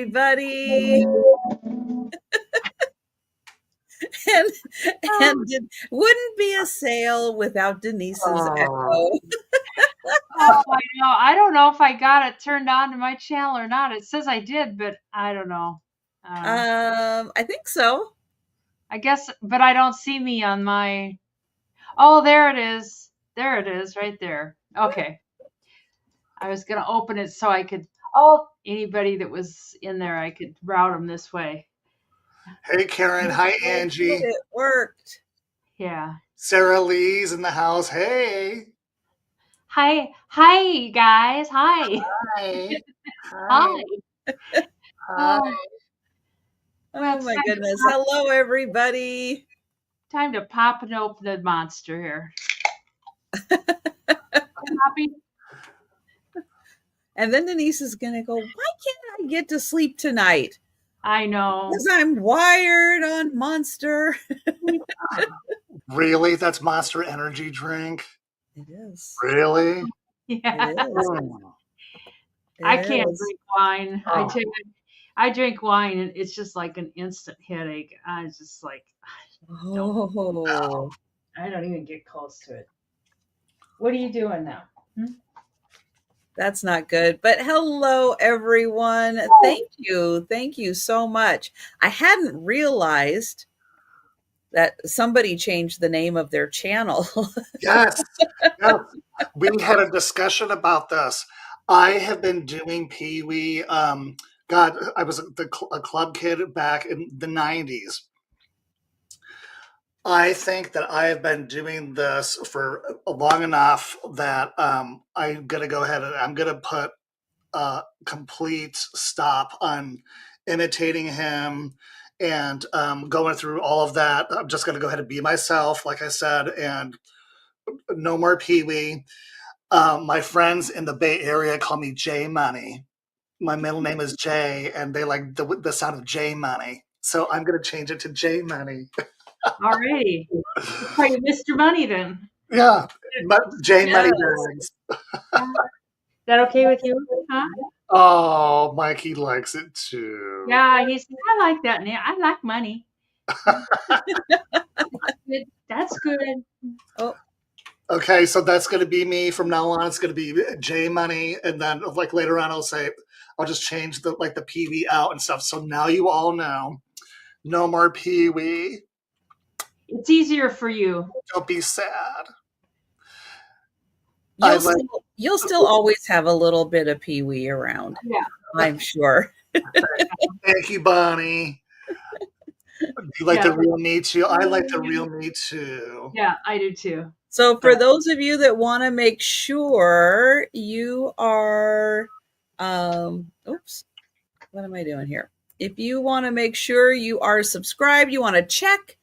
everybody. and wouldn't be a sale without Denise's echo. I don't know if I got it turned on to my channel or not. It says I did, but I don't know. I think so. I guess, but I don't see me on my. Oh, there it is. There it is, right there. Okay. I was gonna open it so I could. Oh, anybody that was in there, I could route them this way. Hey, Karen. Hi, Angie. It worked. Yeah. Sarah Lee's in the house. Hey. Hi, you guys. Hi. Hi. Hi. Hi. Oh my goodness. Hello, everybody. Time to pop and open the monster here. Happy? And then Denise is going to go, why can't I get to sleep tonight? I know. Because I'm wired on Monster. Really? That's Monster energy drink? It is. Really? Yeah. It is. I can't drink wine. Oh. I drink wine and it's just like an instant headache. I was just like, I don't even get close to it. What are you doing now? That's not good. But hello, everyone. Thank you. Thank you so much. I hadn't realized that somebody changed the name of their channel. Yes. We had a discussion about this. I have been doing Pee-wee. God, I was a club kid back in the 90s. I think that I have been doing this for long enough that I'm going to go ahead and I'm going to put a complete stop on imitating him and going through all of that. I'm just going to go ahead and be myself, like I said, and no more Pee-wee. My friends in the Bay Area call me J Money. My middle name is Jay, and they like the sound of J Money. So I'm going to change it to J Money. All righty. Are you Mr. Money then? Yeah, J Money bags. Is that okay with you? Huh? Oh, Mikey likes it too. Yeah, I like that. I like money. That's good. Oh. Okay, so that's going to be me from now on. It's going to be J Money, and then like later on, I'll just change the Pee-wee out and stuff. So now you all know, no more Pee-wee. It's easier for you. Don't be sad. You'll still always have a little bit of Pee-wee around. Yeah, I'm sure. Thank you, Bonnie. You like the real me too? I like the real me too. Yeah, I do too. So for those of you that want to make sure you are, oops, what am I doing here? If you want to make sure you are subscribed, you want to check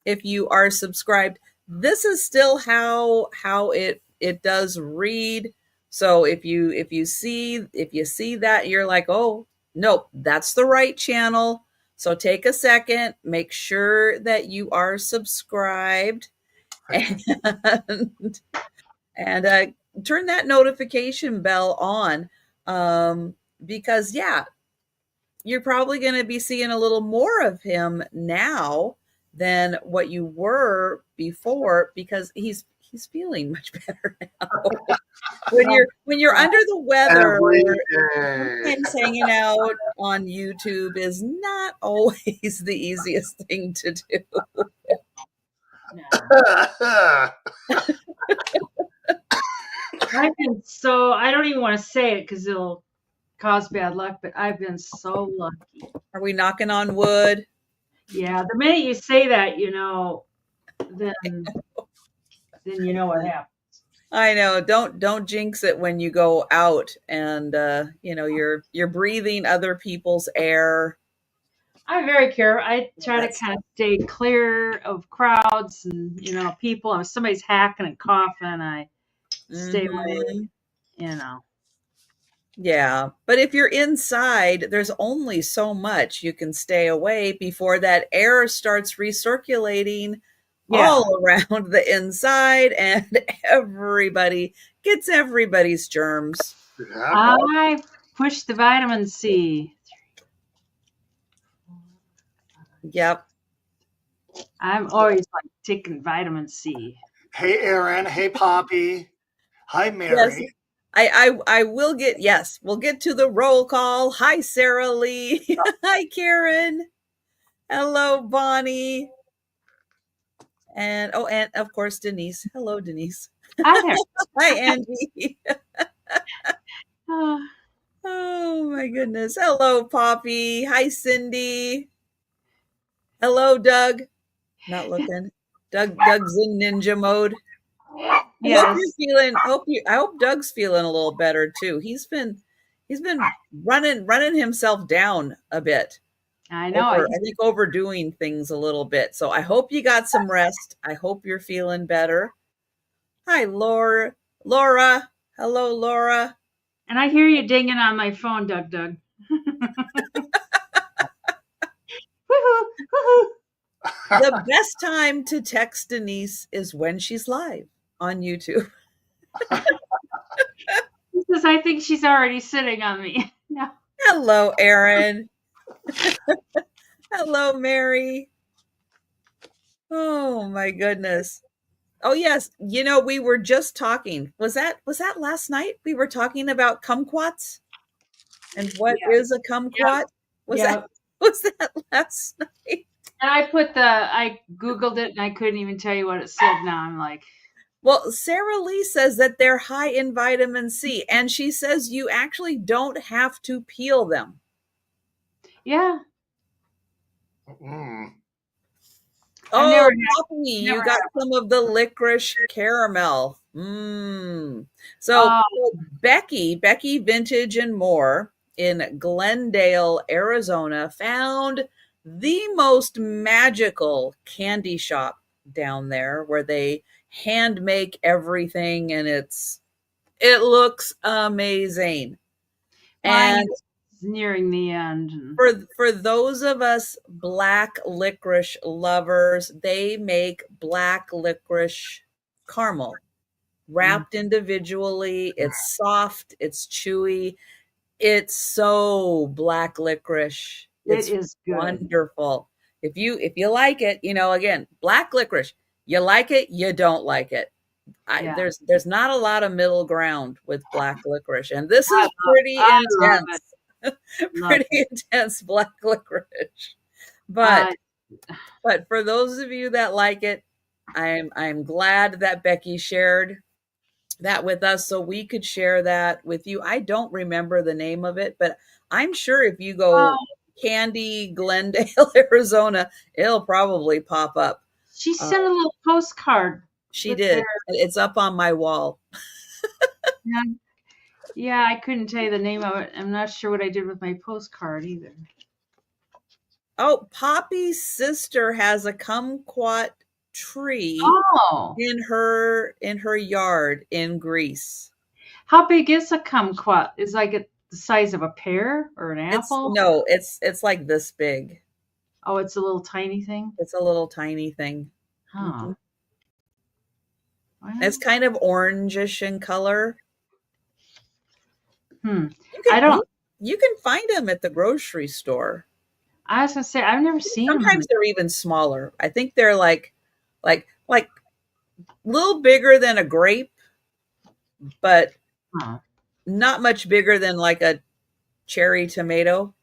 if you are subscribed. This is still how it does read. So if you see that, you're like, oh, nope, that's the right channel. So take a second, make sure that you are subscribed, and turn that notification bell on, because you're probably going to be seeing a little more of him now than what you were before, because he's feeling much better now. when you're under the weather, sometimes hanging out on YouTube is not always the easiest thing to do. I don't even want to say it because it'll cause bad luck, but I've been so lucky. Are we knocking on wood? Yeah, the minute you say that, then you know what happens. I know. Don't jinx it when you go out and you're breathing other people's air. I'm very careful. I try to kind of stay clear of crowds and people. If somebody's hacking and coughing, I stay away. Yeah, but if you're inside, there's only so much you can stay away before that air starts recirculating all around the inside, and everybody gets everybody's germs. I push the vitamin C. Yep. I'm always like taking vitamin C. Hey, Aaron. Hey, Poppy. Hi, Yes. Mary. I will get, yes, we'll get to the roll call. Hi, Sarah Lee. Hi, Karen. Hello, Bonnie. And of course, Denise. Hello, Denise. Hi there. Hi, Angie. Oh, Oh my goodness. Hello, Poppy. Hi, Cindy. Hello, Doug. Not looking. Doug's in ninja mode. I hope yes. you're feeling. I hope Doug's feeling a little better too. He's been running himself down a bit. I know. I think overdoing things a little bit. So I hope you got some rest. I hope you're feeling better. Hi, Laura. Laura. Hello, Laura. And I hear you dinging on my phone, Doug. Woohoo! Woohoo! The best time to text Denise is when she's live on YouTube. Because I think she's already sitting on me. No. Hello, Aaron. Hello, Mary. Oh my goodness. Oh yes, we were just talking. Was that last night? We were talking about kumquats and what is a kumquat? Was that last night? And I Googled it and I couldn't even tell you what it said. Now I'm like, well, Sarah Lee says that they're high in vitamin C, and she says you actually don't have to peel them. Yeah. Mm. Oh, Poppy, you got some of the licorice caramel. So Becky Vintage and More in Glendale, Arizona, found the most magical candy shop down there where they hand make everything, and it looks amazing. And nearing the end. For those of us black licorice lovers, they make black licorice caramel wrapped individually. It's soft, it's chewy, it's so black licorice. It's good. Wonderful. If you like it, again, black licorice, you like it, you don't like it. There's not a lot of middle ground with black licorice, and this is pretty intense. Pretty intense black licorice. But for those of you that like it, I'm glad that Becky shared that with us so we could share that with you. I don't remember the name of it, but I'm sure if you go Candy, Glendale, Arizona, it'll probably pop up. She sent a little postcard. She did. It's up on my wall. Yeah, I couldn't tell you the name of it. I'm not sure what I did with my postcard either. Oh, Poppy's sister has a kumquat tree in her yard in Greece. How big is a kumquat? Is like the size of a pear or an apple? It's like this big. Oh, it's a little tiny thing? It's a little tiny thing. Huh. Mm-hmm. Wow. It's kind of orangish in color. You can find them at the grocery store. I was gonna say I've never seen them. Sometimes they're even smaller. I think they're like a little bigger than a grape, but not much bigger than like a cherry tomato.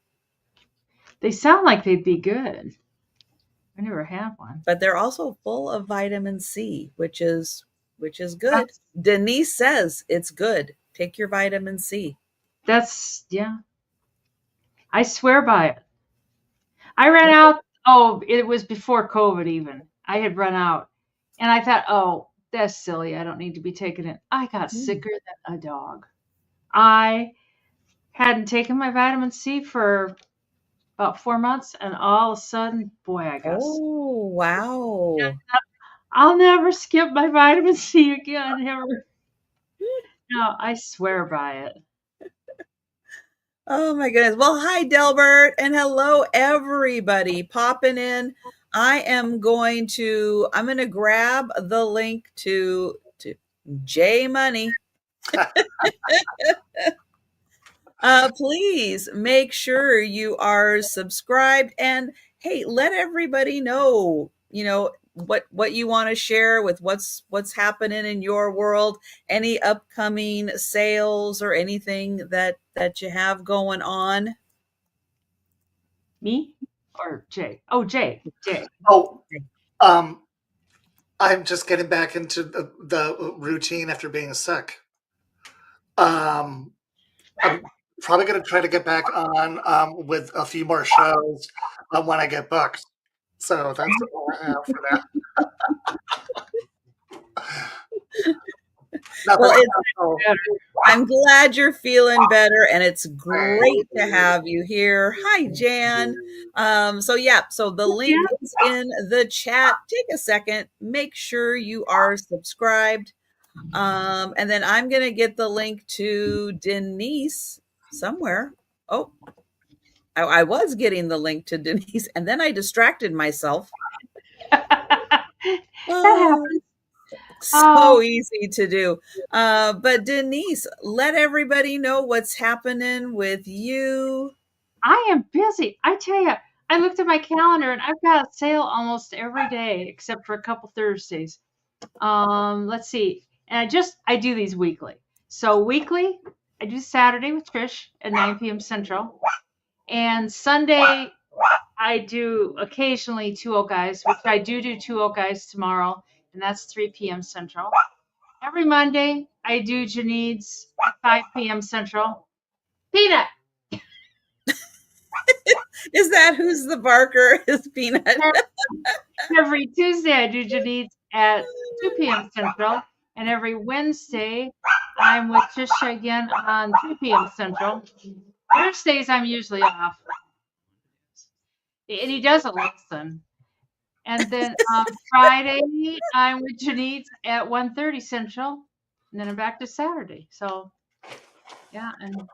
They sound like they'd be good. I never had one. But they're also full of vitamin C, which is good. Denise says it's good. Take your vitamin C. I swear by it. I ran out. Oh, it was before COVID even. I had run out. And I thought, oh, that's silly. I don't need to be taking it. I got sicker than a dog. I hadn't taken my vitamin C for about 4 months. And all of a sudden, boy, I got sick. Oh, wow. I'll never skip my vitamin C again, ever. No, I swear by it. Oh my goodness. Well, hi, Delbert, and hello, everybody popping in. I'm going to grab the link to J Money. Please make sure you are subscribed, and hey, let everybody know, what you want to share with what's happening in your world, any upcoming sales or anything that you have going on. Me or Jay? Oh, Jay. Oh, I'm just getting back into the routine after being sick. I'm probably going to try to get back on with a few more shows when I get booked. So that's all I have for that. Well, I'm glad you're feeling better, and it's great to have you here. Hi, Jan. So the link is in the chat. Take a second, make sure you are subscribed. And then I'm going to get the link to Denise somewhere. Oh, I was getting the link to Denise, and then I distracted myself. That happens. So easy to do. But Denise, let everybody know what's happening with you. I am busy. I tell you, I looked at my calendar and I've got a sale almost every day except for a couple Thursdays. Let's see. And I do these weekly. So weekly, I do Saturday with Trish at 9 p.m. Central. And Sunday, I do occasionally 2 Guys, which I do 2 Guys tomorrow, and that's 3 p.m. Central. Every Monday, I do Janine's at 5 p.m. Central. Peanut! Is that who's the barker? Is Peanut? Every Tuesday, I do Janine's at 2 p.m. Central. And every Wednesday, I'm with Trisha again on 3 p.m. Central. Thursdays, I'm usually off. And he doesn't listen. And then Friday, I'm with Janine's at 1:30 Central. And then I'm back to Saturday. So, yeah. And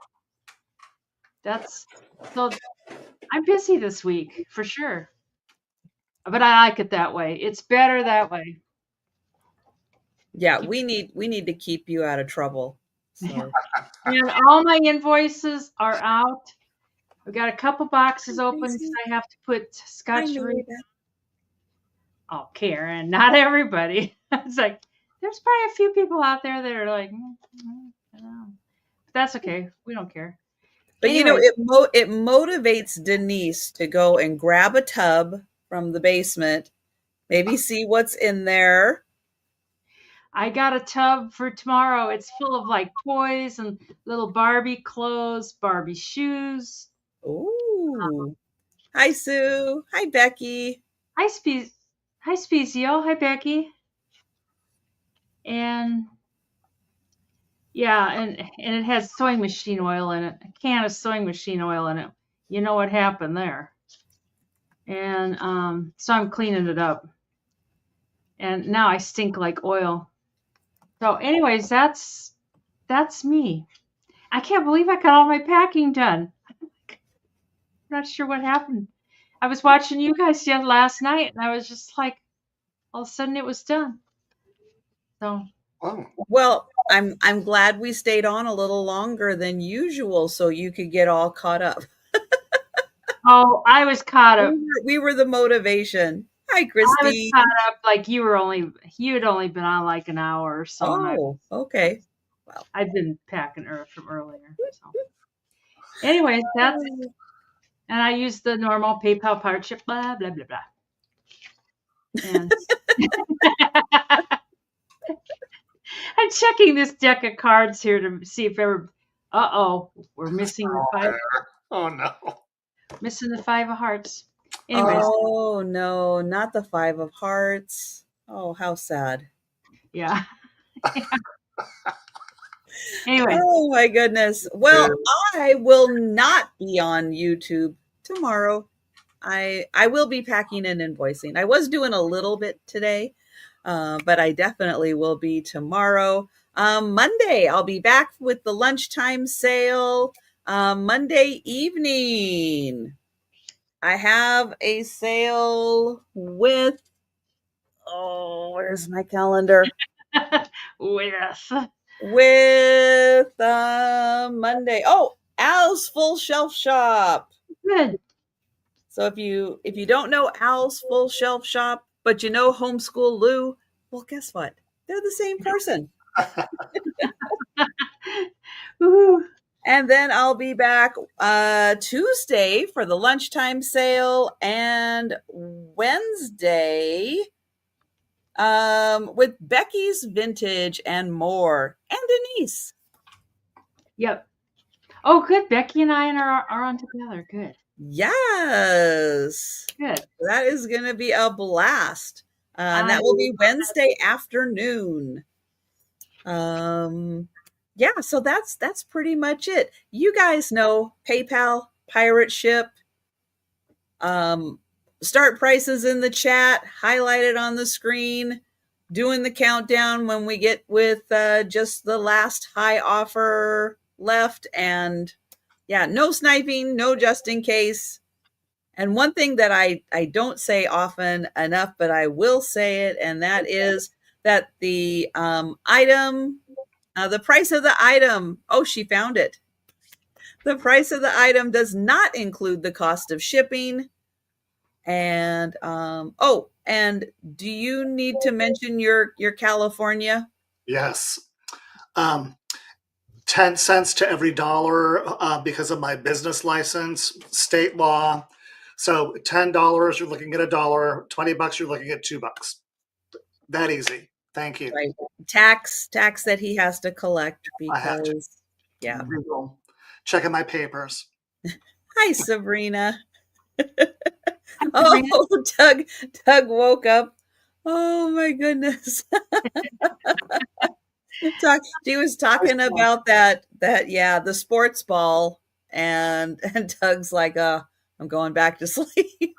so I'm busy this week for sure. But I like it that way. It's better that way. Yeah, we need to keep you out of trouble. So. And all my invoices are out. I've got a couple boxes open because I have to put Scotch. Oh, Karen, not everybody. It's like there's probably a few people out there that are like, I don't know. But that's okay. We don't care. But anyway, it motivates Denise to go and grab a tub from the basement, maybe see what's in there. I got a tub for tomorrow. It's full of like toys and little Barbie clothes, Barbie shoes. Ooh. Hi, Sue. Hi, Becky. Hi, Spezio. Hi, Becky. And yeah, and it has sewing machine oil in it. A can of sewing machine oil in it. You know what happened there. And so I'm cleaning it up. And now I stink like oil. So anyways, that's me. I can't believe I got all my packing done. I'm not sure what happened. I was watching you guys last night, and I was just like, all of a sudden it was done. So. Well, I'm glad we stayed on a little longer than usual so you could get all caught up. Oh, I was caught up. We were the motivation. Hi, Christy. I was caught up like you had only been on like an hour or so. Oh, okay. Well, I've been packing from earlier. So. Anyways, that's it. And I use the normal PayPal partnership, blah, blah, blah, blah. And I'm checking this deck of cards here to see if ever. We're missing the 5. Oh no, missing the 5 of hearts. Anyways. Oh no, not the 5 of hearts. Oh, how sad. Yeah. Anyway. Oh my goodness. Well, I will not be on YouTube tomorrow. I will be packing and invoicing. I was doing a little bit today. But I definitely will be tomorrow. Monday, I'll be back with the lunchtime sale. Monday evening, I have a sale with, where's my calendar? with Monday. Oh, Al's Full Shelf Shop. Good. So if you don't know Al's Full Shelf Shop, but you know Homeschool Lou, well, guess what? They're the same person. And then I'll be back Tuesday for the lunchtime sale and Wednesday with Becky's Vintage and more, and Denise. Yep. Oh, good. Becky and I are on together. Good. Yes. Good. That is going to be a blast. And that will be Wednesday afternoon. Yeah, so that's pretty much it. You guys know PayPal, Pirate Ship. Start prices in the chat, highlighted on the screen, doing the countdown when we get with just the last high offer left. And yeah, no sniping, no just in case. And one thing that I don't say often enough, but I will say it, and that is that the item, the price of the item, oh, she found it. The price of the item does not include the cost of shipping. And and do you need to mention your California? Yes. 10 cents to every dollar because of my business license, state law. So $10, you're looking at $1. $20, you're looking at $2. That easy. Thank you. Right. Tax that he has to collect because I have to. Yeah. Checking my papers. Hi, Sabrina. Oh, Doug woke up. Oh my goodness. She was talking about that yeah, the sports ball, and Doug's like, I'm going back to sleep.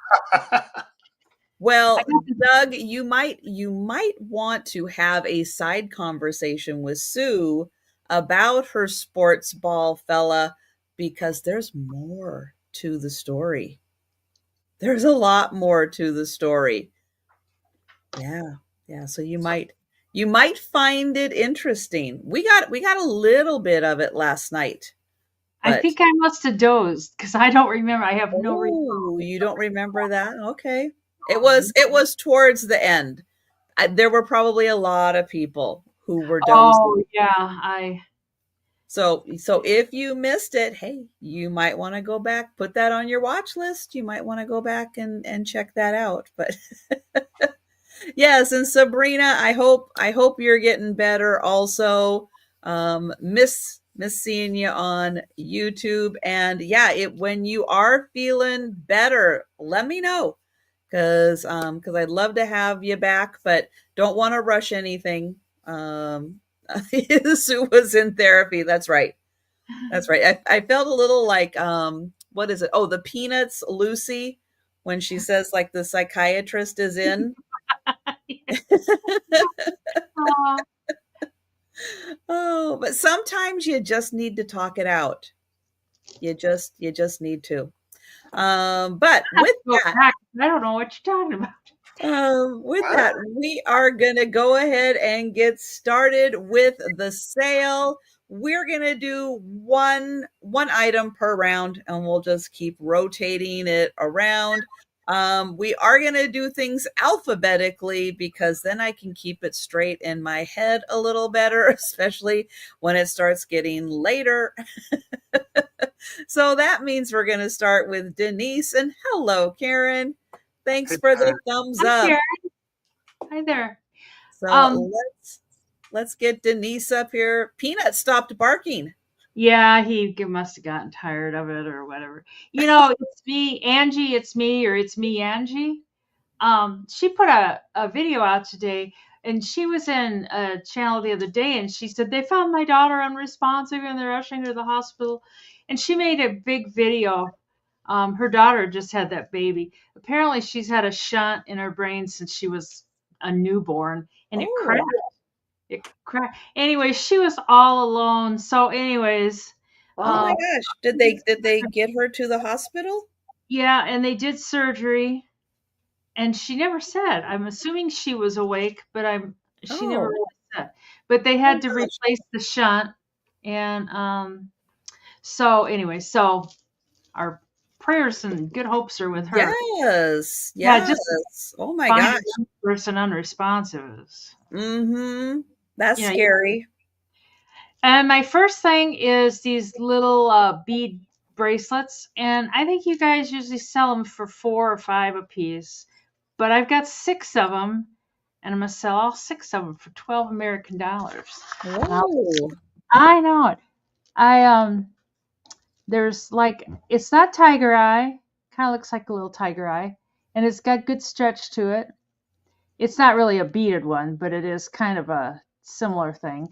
Well, Doug, you might want to have a side conversation with Sue about her sports ball fella, because there's more to the story. There's a lot more to the story. Yeah. So you might find it interesting. We got a little bit of it last night. I think I must have dozed because I don't remember. I have no recall. You don't remember that? Okay. It was towards the end. There were probably a lot of people who were dozing. Oh yeah, So if you missed it, hey, you might want to go back, put that on your watch list. You might want to go back and check that out. But yes, and Sabrina, I hope you're getting better also. Miss seeing you on YouTube. And yeah, when you are feeling better, let me know. Because I'd love to have you back, but don't want to rush anything. Sue was in therapy. That's right. I felt a little like what is it? Oh, the Peanuts Lucy, when she says like the psychiatrist is in. Oh, but sometimes you just need to talk it out. You just need to. But with that, I don't know what you're talking about. With that, we are going to go ahead and get started with the sale. We're going to do one item per round, and we'll just keep rotating it around. We are going to do things alphabetically because then I can keep it straight in my head a little better, especially when it starts getting later. So that means we're going to start with Denise. And hello, Karen. Thanks for the thumbs up. Karen. Hi there. So let's get Denise up here. Peanut stopped barking. Yeah, he must have gotten tired of it or whatever. You know, it's me, Angie, it's me, or it's me, Angie. She put a video out today, and she was in a channel the other day, and she said, they found my daughter unresponsive and they're rushing her to the hospital. And she made a big video. Her daughter just had that baby. Apparently, she's had a shunt in her brain since she was a newborn, and it cracked. It cracked. Anyway, she was all alone. So, anyways, oh my gosh, did they get her to the hospital? Yeah, and they did surgery, and she never said. I'm assuming she was awake, but she never really said. But they had to replace the shunt, and So anyway, so our prayers and good hopes are with her. Yes. Yeah, just Oh my find gosh. a person unresponsive is, That's you know. scary. And my first thing is these little bead bracelets, and I think you guys usually sell them for $4 or $5 a piece, but I've got 6 of them, and I'm gonna sell all 6 of them for $12 American dollars. Whoa. I know it. There's like, it's not tiger eye, kind of looks like a little tiger eye, and it's got good stretch to it. It's not really a beaded one, but it is kind of a similar thing.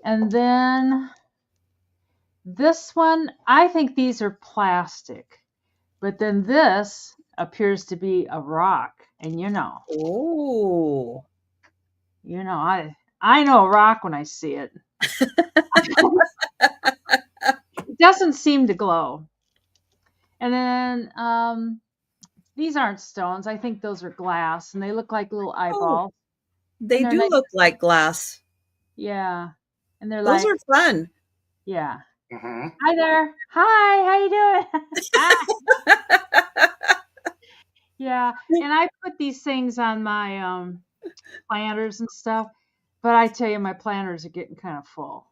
And then this one, I think these are plastic, but then this appears to be a rock, and Oh. I know a rock when I see it. It doesn't seem to glow. And then these aren't stones. I think those are glass, and they look like little eyeballs. They do nice. look like glass. Yeah, and they're Those like, are fun. yeah. Hi there. Hi, how you doing? Hi. Yeah, and I put these things on my planters and stuff, but I tell you, my planters are getting kind of full.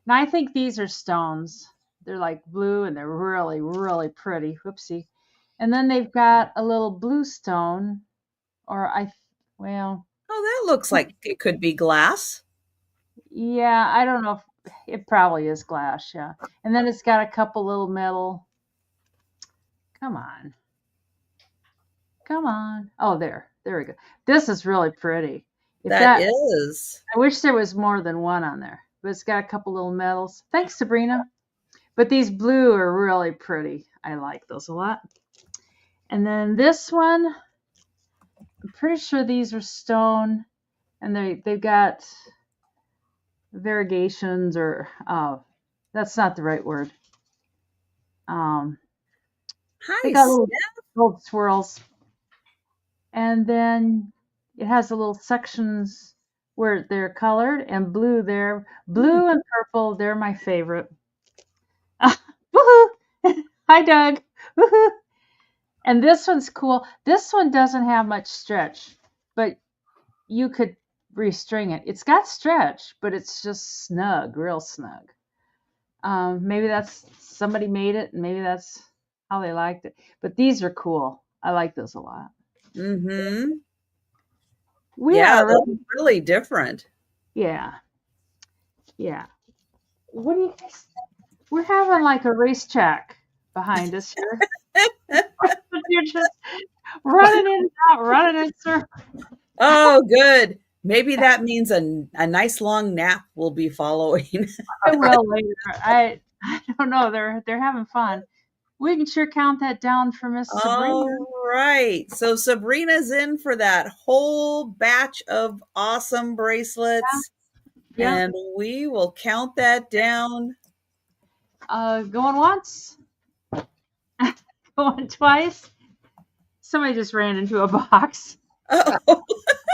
Now I think these are stones. They're like blue, and they're really, really pretty. Whoopsie. And then they've got a little blue stone, or well, Oh, that looks like it could be glass. yeah, I don't know if it probably is glass, yeah. And then it's got a couple little metal. Come on. Come on. Oh, there we go. This is really pretty. That is. I wish there was more than one on there, but it's got a couple little metals. Thanks, Sabrina. But these blue are really pretty. I like those a lot. And then this one, I'm pretty sure these are stone, and they've got variegations, or that's not the right word. They got little swirls, and then it has the little sections where they're colored, and blue there. Blue and purple, they're my favorite. Woohoo! Hi, Doug. Woohoo! And this one's cool. This one doesn't have much stretch, but you could restring it. It's got stretch, but it's just snug, real snug. Maybe that's somebody made it, and maybe that's how they liked it. But these are cool. I like those a lot. Mm-hmm. We are really different. Yeah. Yeah. What do you guys think? We're having like a race track behind us here. You're just running in and out, running in circles. Oh, good. Maybe that means a nice long nap will be following. I will later. I don't know. They're having fun. We can sure count that down for Miss Sabrina. All right. So Sabrina's in for that whole batch of awesome bracelets. Yeah. And we will count that down. Going once. Going twice. Somebody just ran into a box. Oh.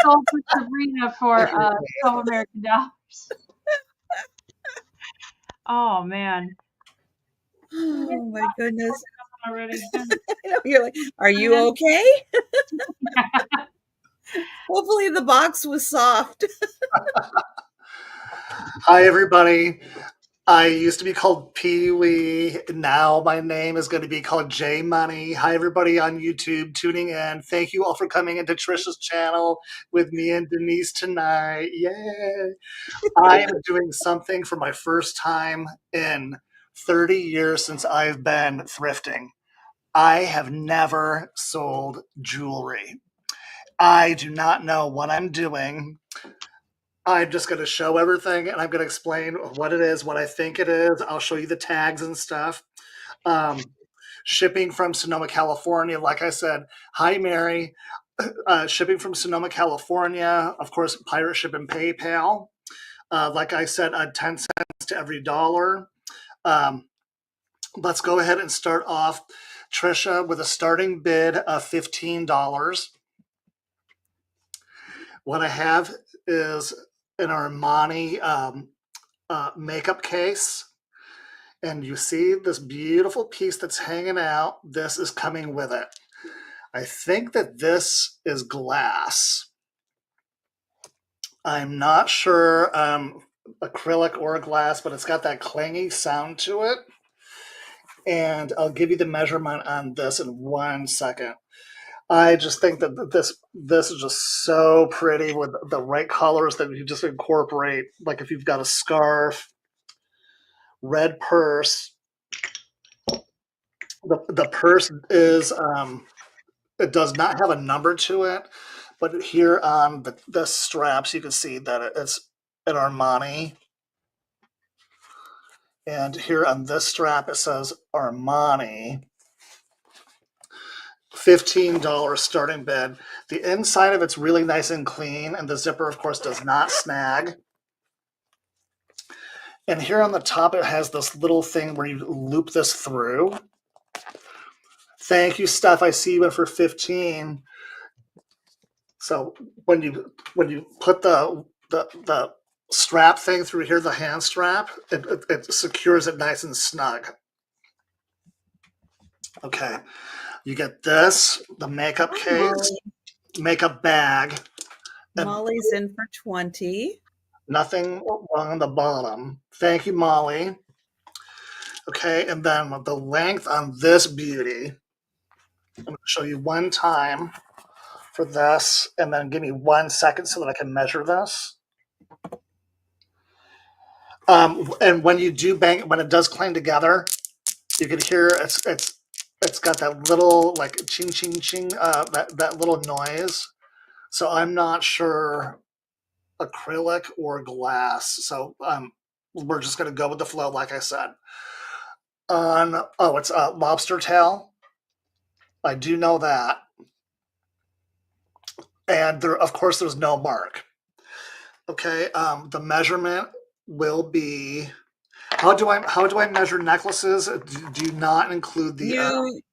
Sold for Sabrina for $12 American dollars. Oh man. Oh my goodness. Already. You're like, are you okay? Hopefully the box was soft. Hi, everybody. I used to be called Pee-wee. Now my name is going to be called J Money. Hi, everybody on YouTube tuning in. Thank you all for coming into Trisha's channel with me and Denise tonight. Yay! I am doing something for my first time in 30 years since I've been thrifting. I have never sold jewelry. I do not know what I'm doing. I'm just going to show everything, and I'm going to explain what it is, what I think it is. I'll show you the tags and stuff. Shipping from Sonoma, California. Like I said, hi, Mary. Shipping from Sonoma, California. Of course, pirate ship and PayPal. Like I said, 10 cents to every dollar. Let's go ahead and start off, Trisha, with a starting bid of $15. What I have is an Armani makeup case. And you see this beautiful piece that's hanging out. This is coming with it. I think that this is glass. I'm not sure acrylic or glass, but it's got that clangy sound to it. And I'll give you the measurement on this in 1 second. I just think that this is just so pretty with the right colors that you just incorporate. Like if you've got a scarf, red purse. The purse is it does not have a number to it, but here on the straps you can see that it's an Armani. And here on this strap it says Armani. $15 starting bid. The inside of it's really nice and clean, and the zipper, of course, does not snag. And here on the top, it has this little thing where you loop this through. Thank you, Steph. I see you went for 15. So when you put the strap thing through here, the hand strap, it secures it nice and snug. Okay. You get this, the makeup case, makeup bag. Molly's in for 20. Nothing wrong on the bottom. Thank you, Molly. Okay, and then the length on this beauty, I'm going to show you one time for this, and then give me 1 second so that I can measure this. And when you do bang, when it does clang together, you can hear it's got that little like ching ching ching, that little noise. So I'm not sure acrylic or glass. So we're just going to go with the flow, like I said. It's a lobster tail. I do know that. And there, of course, there's no mark. Okay, the measurement will be. How do I measure necklaces? Do you not include the?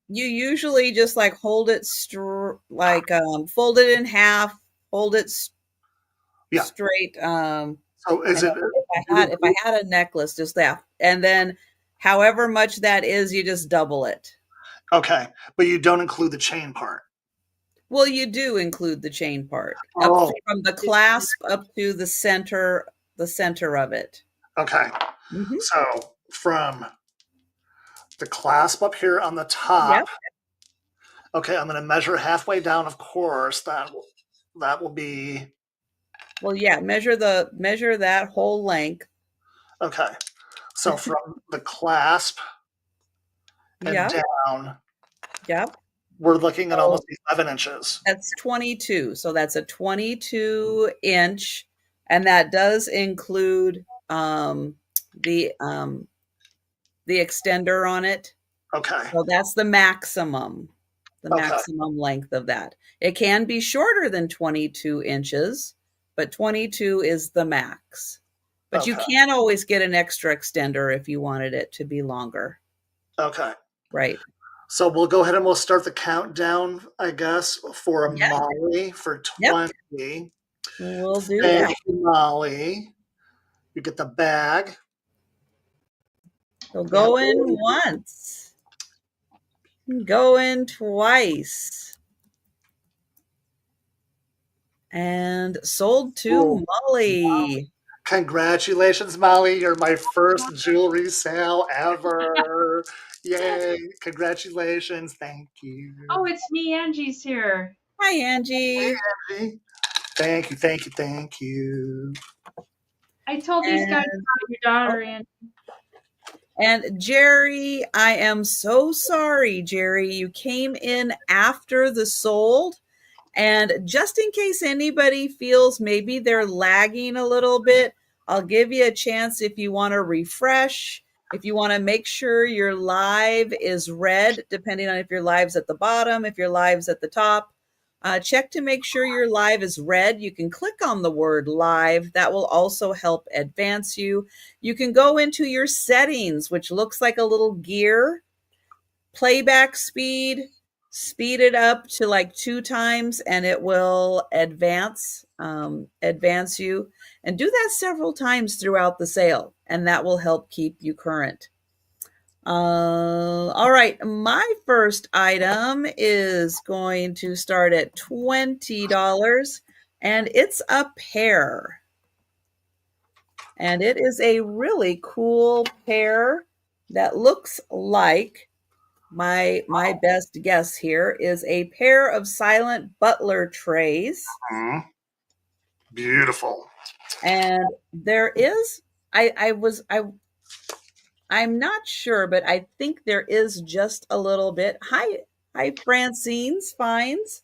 You usually just like hold it fold it in half, hold it straight. So is it? If I had a necklace, just that, and then however much that is, you just double it. Okay, but you don't include the chain part. Well, you do include the chain part up from the clasp up to the center of it. Okay, so from the clasp up here on the top. Yep. Okay, I'm going to measure halfway down. Of course, that will be. Well, yeah, measure that whole length. Okay, so from the clasp and down. Yep. We're looking at almost 11 inches. That's 22. So that's a 22 inch, and that does include the extender on it. Okay. So that's the maximum. Maximum length of that. It can be shorter than 22 inches, but 22 is the max. But you can always get an extra extender if you wanted it to be longer. Okay. Right. So we'll go ahead and we'll start the countdown, I guess, for a Molly for 20. Yep. We'll do Thank you, Molly. You get the bag. So go in once. Go in twice. And sold to Molly. Wow. Congratulations, Molly. You're my first jewelry sale ever. Yay. Congratulations. Thank you. Oh, it's me. Angie's here. Hi, Angie. Hi, Angie. Thank you. Thank you. Thank you. I told these guys about your daughter, Angie. And Jerry, I am so sorry, Jerry. You came in after the sold. And just in case anybody feels maybe they're lagging a little bit, I'll give you a chance if you want to refresh, if you want to make sure your live is red, depending on if your live's at the bottom, if your live's at the top. Check to make sure your live is red. You can click on the word live. That will also help advance you. You can go into your settings, which looks like a little gear, playback speed, speed it up to like 2 times and it will advance you, and do that several times throughout the sale, and that will help keep you current. All right. My first item is going to start at $20, and it's a pear. And it is a really cool pear that looks like my best guess here is a pair of silent butler trays. Beautiful. And there is I'm not sure, but I think there is just a little bit. Hi, Francine's Finds.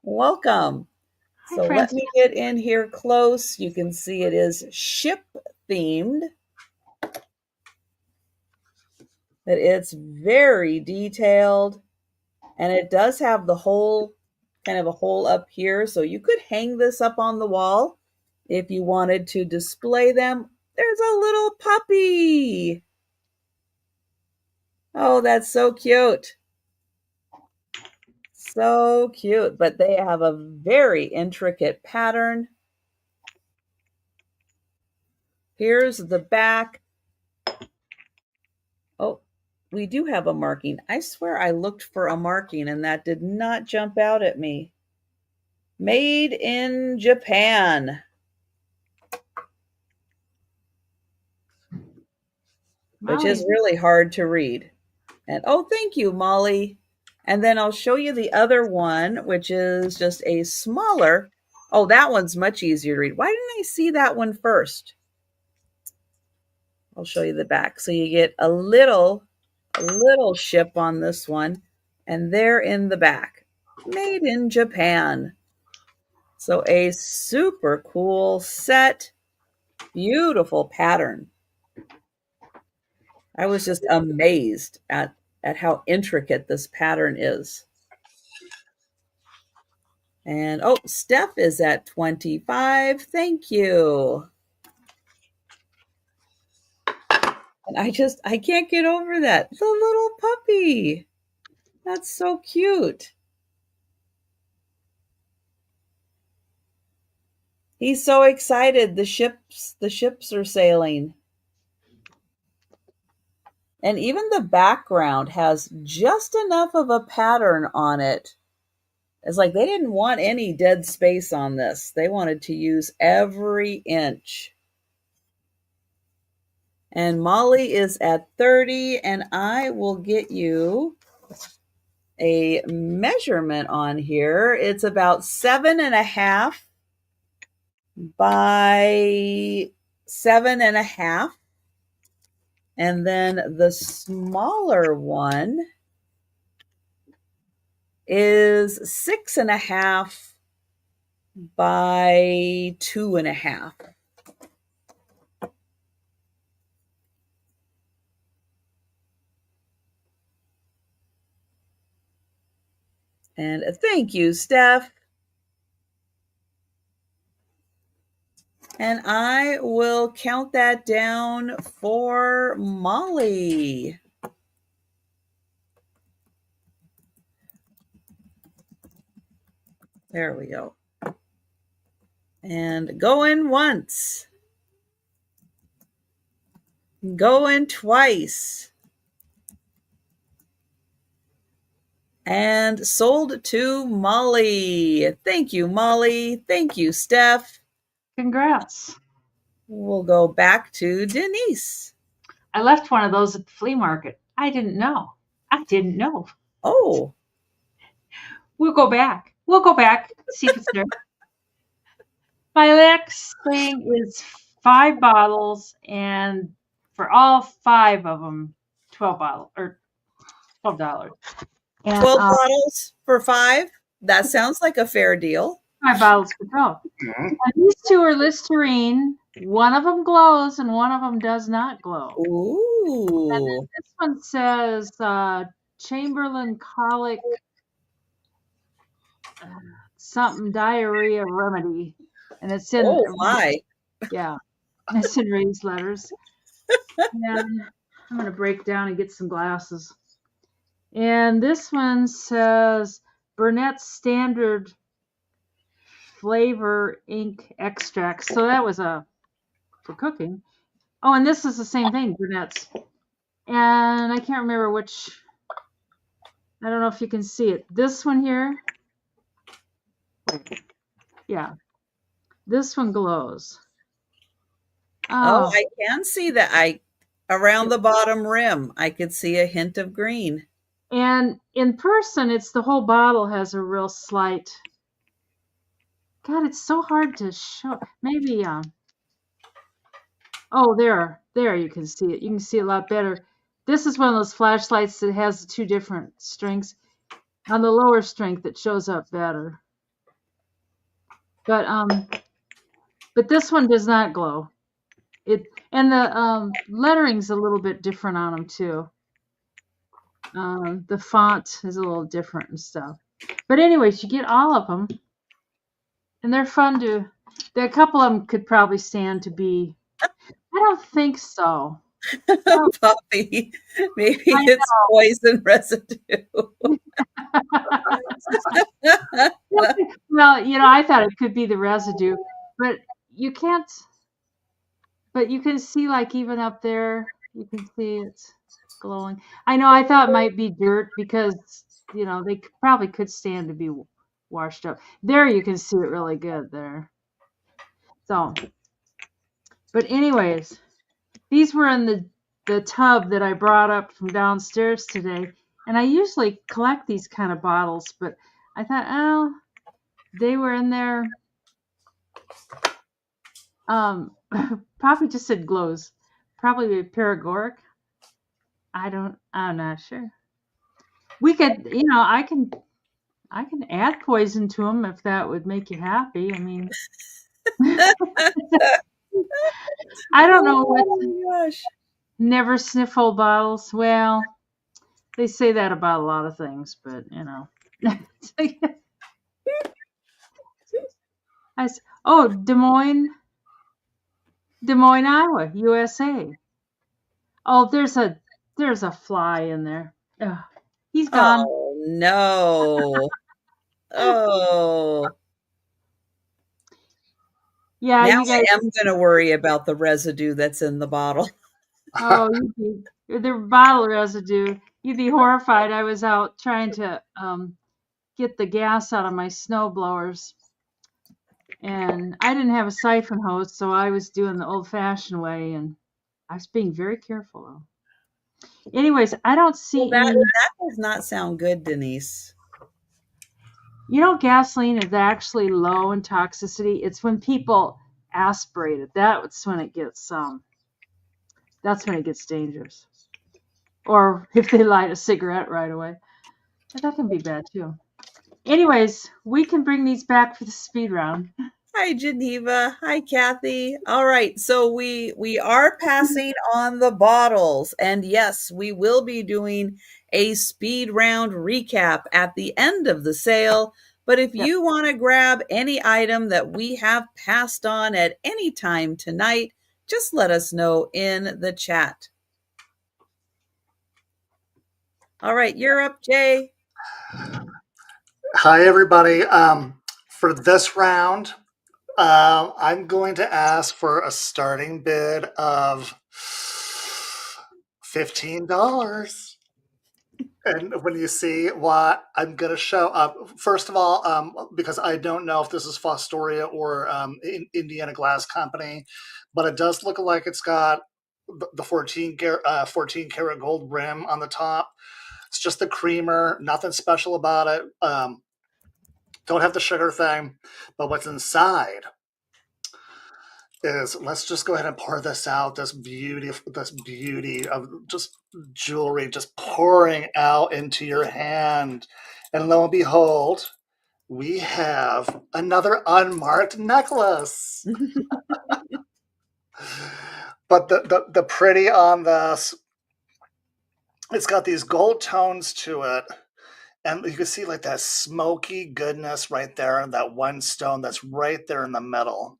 Welcome. Hi, So let Francine. me get in here close. You can see it is ship themed. That it's very detailed, and it does have the hole, kind of a hole up here. So you could hang this up on the wall if you wanted to display them. There's a little puppy. Oh, that's so cute. So cute, but they have a very intricate pattern. Here's the back. Oh, we do have a marking. I swear I looked for a marking and that did not jump out at me. Made in Japan. Which is really hard to read. And oh, thank you, Molly. And then I'll show you the other one, which is just a smaller. Oh, that one's much easier to read. Why didn't I see that one first? I'll show you the back. So you get a little ship on this one, and there in the back, made in Japan. So a super cool set, beautiful pattern. I was just amazed at how intricate this pattern is. And oh, Steph is at 25. Thank you. And I can't get over that. The little puppy. That's so cute. He's so excited. The ships are sailing. And even the background has just enough of a pattern on it. It's like they didn't want any dead space on this. They wanted to use every inch. And Molly is at 30, and I will get you a measurement on here. It's about 7.5 by 7.5. And then the smaller one is 6.5 by 2.5. And thank you, Steph. And I will count that down for Molly. There we go. And going once. Going twice. And sold to Molly. Thank you, Molly. Thank you, Steph. Congrats. We'll go back to Denise. I left one of those at the flea market. I didn't know. Oh. We'll go back. See if it's there. My next thing is 5 bottles, and for all 5 of them, $12. And, 12 bottles for 5? That sounds like a fair deal. 5 bottles for 12. And these 2 are Listerine. One of them glows and one of them does not glow. Ooh. And then this one says Chamberlain Colic something diarrhea remedy. And it's in it's in raised letters. And I'm going to break down and get some glasses. And this one says Burnett's Standard Flavor Ink Extract. So that was for cooking. Oh, and this is the same thing, Burnett's. And I can't remember which. I don't know if you can see it. This one here. Yeah. This one glows. Oh, I can see that. Around the bottom rim, I could see a hint of green. And in person, it's the whole bottle has a real slight. God, it's so hard to show. Maybe, oh, there you can see it. You can see a lot better. This is one of those flashlights that has two different strengths. On the lower strength, it shows up better. But this one does not glow. And the lettering's a little bit different on them too. The font is a little different and stuff. But anyways, you get all of them, and they're fun to. A couple of them could probably stand to be. I don't think so. Puppy, maybe it's poison residue. Well, I thought it could be the residue, but you can't. But you can see, like, even up there, you can see it's glowing. I know. I thought it might be dirt because they probably could stand to be washed up. There, you can see it really good there. So, but anyways, these were in the tub that I brought up from downstairs today, and I usually collect these kind of bottles, but I thought, oh, they were in there. Probably just said glows. Probably a paregoric. I'm not sure. We could, I can add poison to them if that would make you happy. I mean, I don't know what. Oh my gosh. Never sniff whole bottles. Well, they say that about a lot of things, but Des Moines, Iowa, USA. Oh, there's a fly in there. Ugh, he's gone. Oh no. Oh. Yeah, now you guys. I am going to worry about the residue that's in the bottle. Oh, the bottle residue. You'd be horrified. I was out trying to get the gas out of my snow blowers, and I didn't have a siphon hose, so I was doing the old-fashioned way, and I was being very careful, though. Anyways, I don't see Well, any. that does not sound good, Denise. Gasoline is actually low in toxicity. It's when people aspirate it. That's when it gets dangerous. Or if they light a cigarette right away. But that can be bad too. Anyways, we can bring these back for the speed round. Hi, Geneva. Hi, Kathy. All right, so we are passing on the bottles, and yes, we will be doing a speed round recap at the end of the sale. But if you want to grab any item that we have passed on at any time tonight, just let us know in the chat. All right, you're up, Jay. Hi, everybody. For this round, I'm going to ask for a starting bid of $15. And when you see what I'm going to show up, first of all, because I don't know if this is Fostoria or Indiana Glass Company, but it does look like it's got the 14 karat gold rim on the top. It's just the creamer, nothing special about it. Don't have the sugar thing, but what's inside is, let's just go ahead and pour this out. This beauty of just jewelry just pouring out into your hand. And lo and behold, we have another unmarked necklace. But the pretty on this, it's got these gold tones to it. And you can see like that smoky goodness right there, and that one stone that's right there in the middle.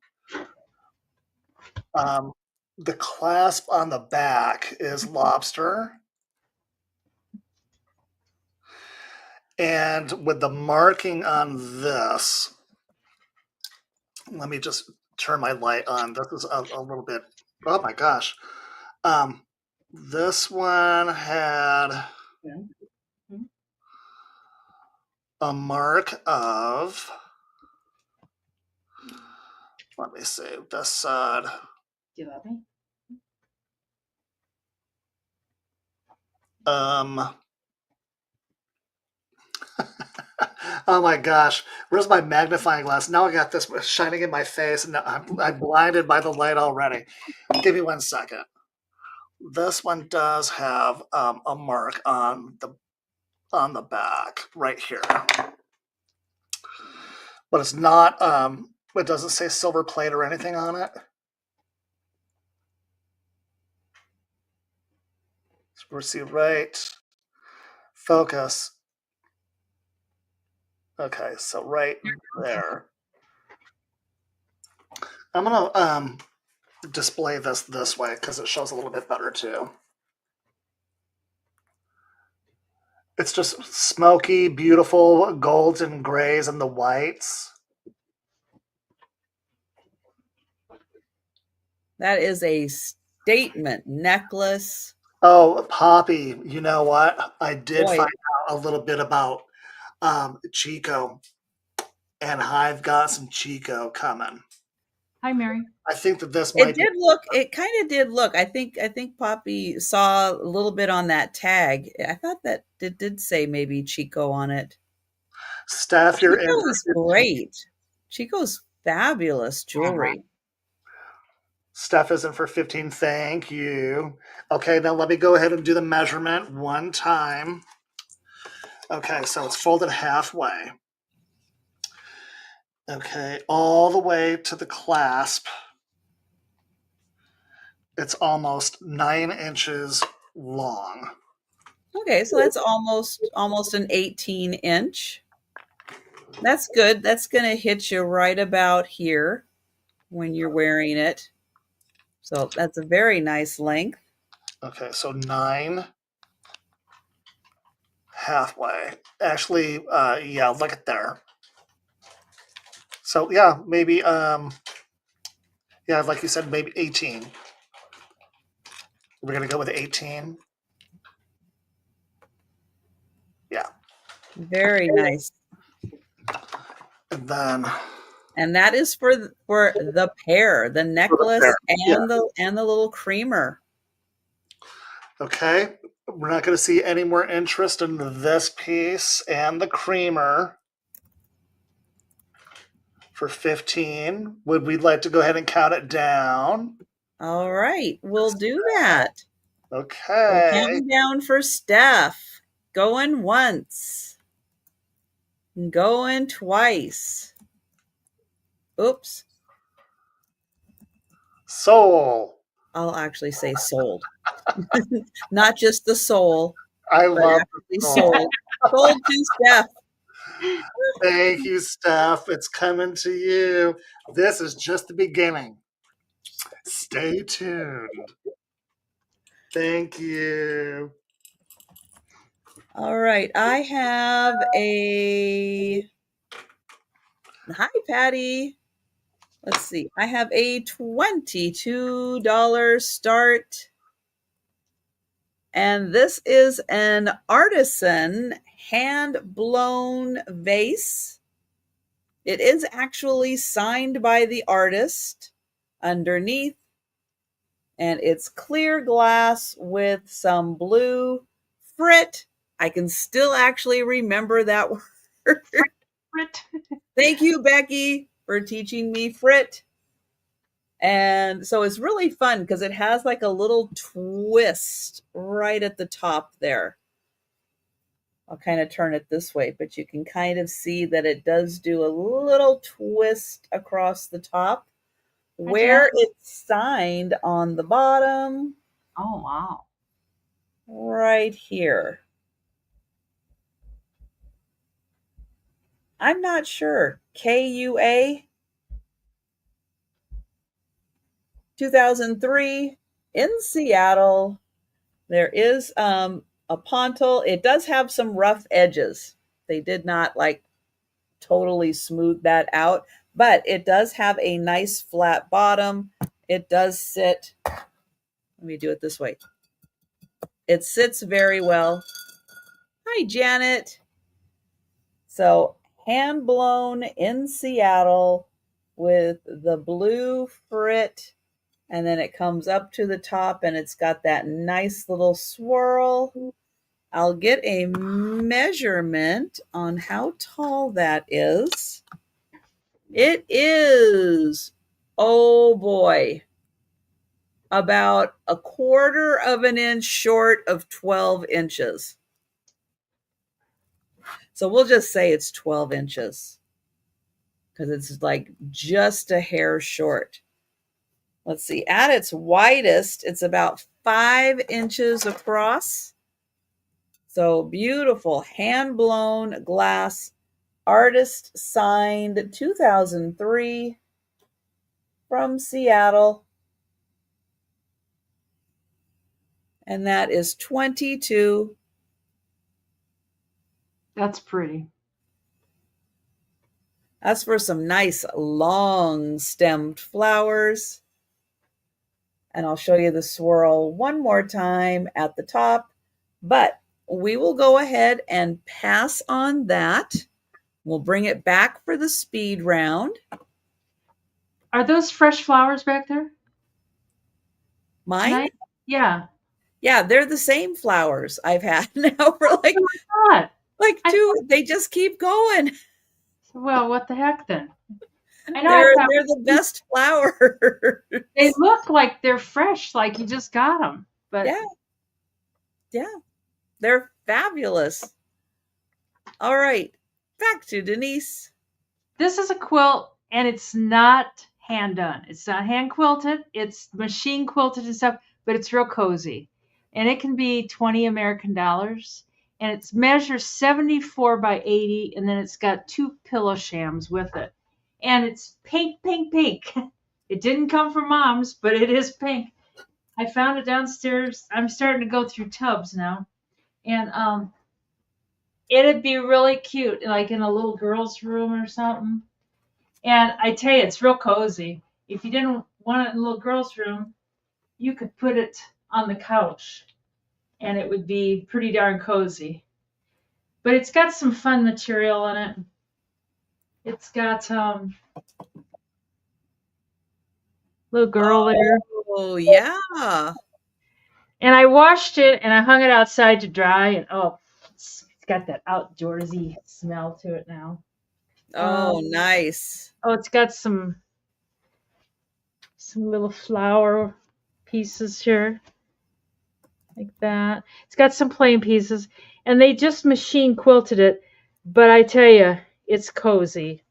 The clasp on the back is lobster. And with the marking on this, let me just turn my light on. This is a little bit, oh my gosh. This one had a mark of, let me see, this side. Do you love me? Oh my gosh, where's my magnifying glass? Now I got this shining in my face, and I'm blinded by the light already. Give me 1 second. This one does have a mark on the back right here, but it's not. It doesn't say silver plate or anything on it. We'll see right. Focus. Okay, so right there. I'm gonna display this way because it shows a little bit better too. It's just smoky, beautiful golds and grays and the whites. That is a statement necklace. Oh, Poppy, you know what? I did Boy. find out a little bit about Chico, and I've got some Chico coming. Hi, Mary. I think that this might It kind of did look. I think Poppy saw a little bit on that tag. I thought that it did say maybe Chico on it. Steph, you're in. Chico's great. Chico's fabulous jewelry. Steph is in for 15. Thank you. Okay, now let me go ahead and do the measurement one time. Okay, so it's folded halfway. Okay, all the way to the clasp. It's almost 9 inches long. Okay, so that's almost an 18-inch. That's good. That's going to hit you right about here when you're wearing it. So that's a very nice length. Okay, so 9 halfway. Actually, yeah, look at there. So yeah, maybe yeah, like you said, maybe 18. We're gonna go with 18. Yeah. Very nice. And then that is for the pair, the necklace and yeah. the little creamer. Okay. We're not gonna see any more interest in this piece and the creamer. For 15. Would we like to go ahead and count it down? All right, we'll do that. Okay. We'll count down for Steph. Going once. Going twice. Oops. Soul. I'll actually say sold. Not just the soul. I love the soul. Sold to Steph. Thank you, Steph. It's coming to you. This is just the beginning. Stay tuned. Thank you. All right. I have a... Hi, Patty. Let's see. I have a $22 start. And this is an artisan hand-blown vase. It is actually signed by the artist underneath. And it's clear glass with some blue frit. I can still actually remember that word. Frit. Thank you, Becky, for teaching me frit. And so it's really fun because it has like a little twist right at the top there. I'll kind of turn it this way, but you can kind of see that it does do a little twist across the top where it's signed on the bottom. Oh, wow. Right here. I'm not sure. KUA 2003 in Seattle. There is a pontil. It does have some rough edges. They did not like totally smooth that out, but it does have a nice flat bottom. It does sit. Let me do it this way. It sits very well. Hi, Janet. So hand blown in Seattle with the blue frit, and then it comes up to the top and it's got that nice little swirl. I'll get a measurement on how tall that is. It is, oh boy, about 1/4 of an inch short of 12 inches. So we'll just say it's 12 inches because it's like just a hair short. Let's see, at its widest, it's about 5 inches across. So beautiful, hand-blown glass, artist signed 2003 from Seattle. And that is 22. That's pretty. That's for some nice long stemmed flowers. And I'll show you the swirl one more time at the top, but we will go ahead and pass on that. We'll bring it back for the speed round. Are those fresh flowers back there? Mine? Tonight? Yeah. Yeah, they're the same flowers I've had now for like two. They just keep going. Well, what the heck then? I know They're the best flowers. They look like they're fresh, like you just got them. But yeah, they're fabulous. All right, back to Denise. This is a quilt, and it's not hand done. It's not hand quilted. It's machine quilted and stuff, but it's real cozy. And it can be $20 American, and it's measures 74 by 80, and then it's got 2 pillow shams with it. And it's pink, pink, pink. It didn't come from Mom's, but it is pink. I found it downstairs. I'm starting to go through tubs now. And it'd be really cute, like in a little girl's room or something. And I tell you, it's real cozy. If you didn't want it in a little girl's room, you could put it on the couch, and it would be pretty darn cozy. But it's got some fun material in it. It's got little girl there. Oh, yeah. And I washed it, and I hung it outside to dry, and it's got that outdoorsy smell to it now. Oh, nice. Oh, it's got some little flower pieces here, like that. It's got some plain pieces, and they just machine quilted it, but I tell you, it's cozy.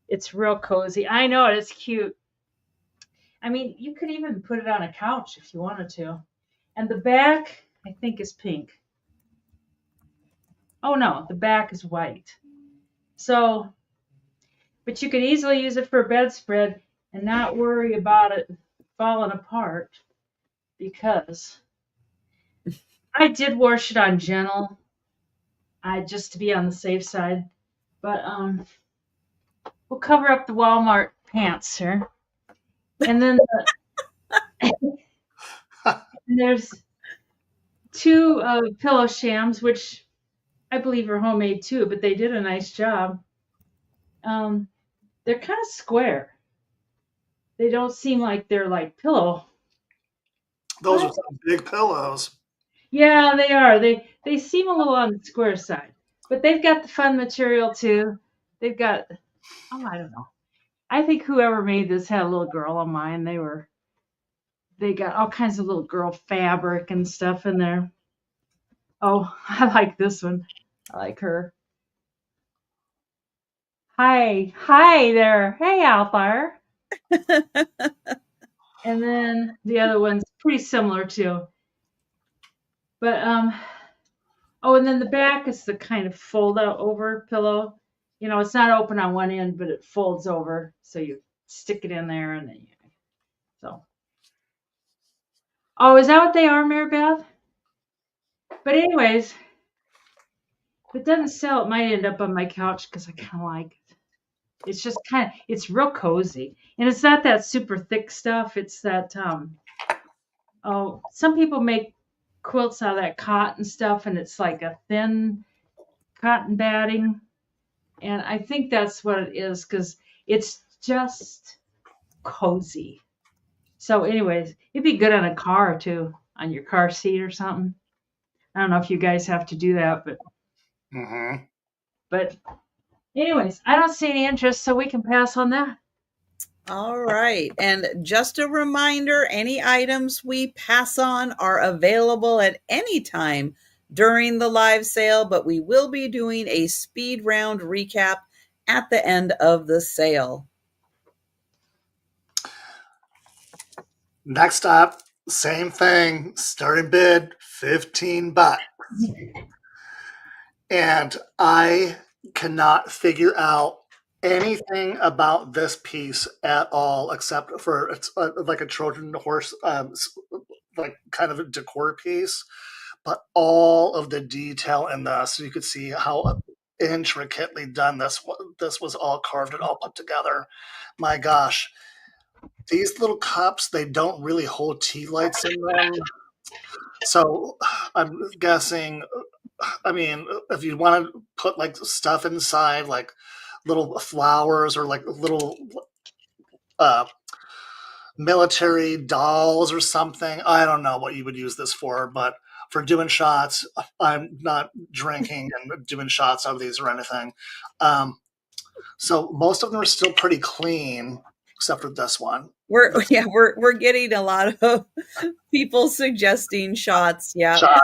It's real cozy. I know it. It's cute. I mean, you could even put it on a couch if you wanted to. And the back, I think, is pink. Oh, no, the back is white. So, but you could easily use it for a bedspread and not worry about it falling apart, because I did wash it on gentle, just to be on the safe side. But we'll cover up the Walmart pants here. And then there's 2 pillow shams, which I believe are homemade too, but they did a nice job. They're kind of square. They don't seem like they're like pillow. Those are some big pillows. Yeah, they are. They seem a little on the square side, but they've got the fun material too. They've got, I don't know. I think whoever made this had a little girl on mine. They got all kinds of little girl fabric and stuff in there. Oh, I like this one. I like her. Hi there. Hey out there. And then the other one's pretty similar too. But and then the back is the kind of fold out over pillow. You know, it's not open on one end, but it folds over, so you stick it in there, and then so. Oh, is that what they are, Mary Beth? But anyways, if it doesn't sell, it might end up on my couch because I kind of like it. It's just it's real cozy, and it's not that super thick stuff. It's that some people make quilts out of that cotton stuff, and it's like a thin cotton batting. And I think that's what it is, because it's just cozy. So anyways, it'd be good on a car too, on your car seat or something. I don't know if you guys have to do that, but anyways, I don't see any interest, so we can pass on that. All right. And just a reminder, any items we pass on are available at any time during the live sale, but we will be doing a speed round recap at the end of the sale. Next up, same thing, starting bid $15. And I cannot figure out anything about this piece at all, except for it's like a Trojan horse, like kind of a decor piece. But all of the detail in this, you could see how intricately done this was all carved and all put together. My gosh, these little cups, they don't really hold tea lights in them. So I'm guessing, I mean, if you want to put like stuff inside, like little flowers or like little military dolls or something, I don't know what you would use this for, but for doing shots, I'm not drinking and doing shots out of these or anything. So most of them are still pretty clean, except for this one. We're getting a lot of people suggesting shots. Yeah. Shot.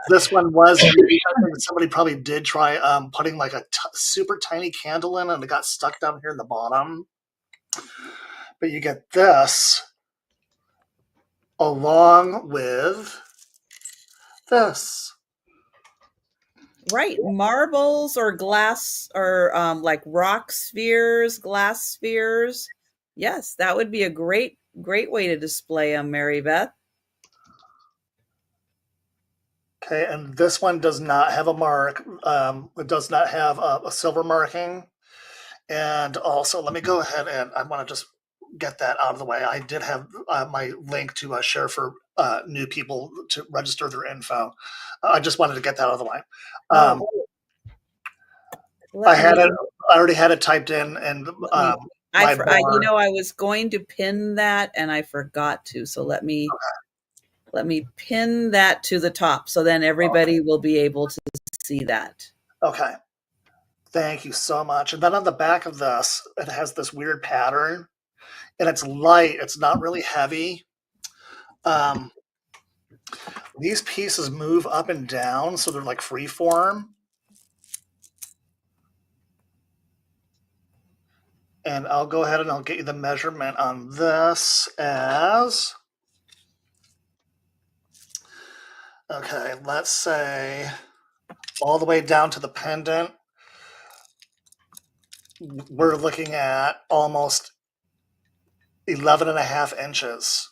This one was somebody probably did try putting like a super tiny candle in, and it got stuck down here in the bottom. But you get this along with this. Right. Marbles or glass or like rock spheres, glass spheres. Yes, that would be a great way to display them, Mary Beth. Okay, and this one does not have a mark. It does not have a silver marking. And also, let me go ahead and I want to just get that out of the way. I did have my link to share for new people to register their info. I just wanted to get that out of the way. I already had it typed in, and I was going to pin that, and I forgot to. So let me pin that to the top, so then everybody will be able to see that. Okay. Thank you so much. And then on the back of this, it has this weird pattern, and it's light. It's not really heavy. These pieces move up and down, so they're like free form. And I'll go ahead and I'll get you the measurement on this as, okay, let's say all the way down to the pendant, we're looking at almost 11.5 inches.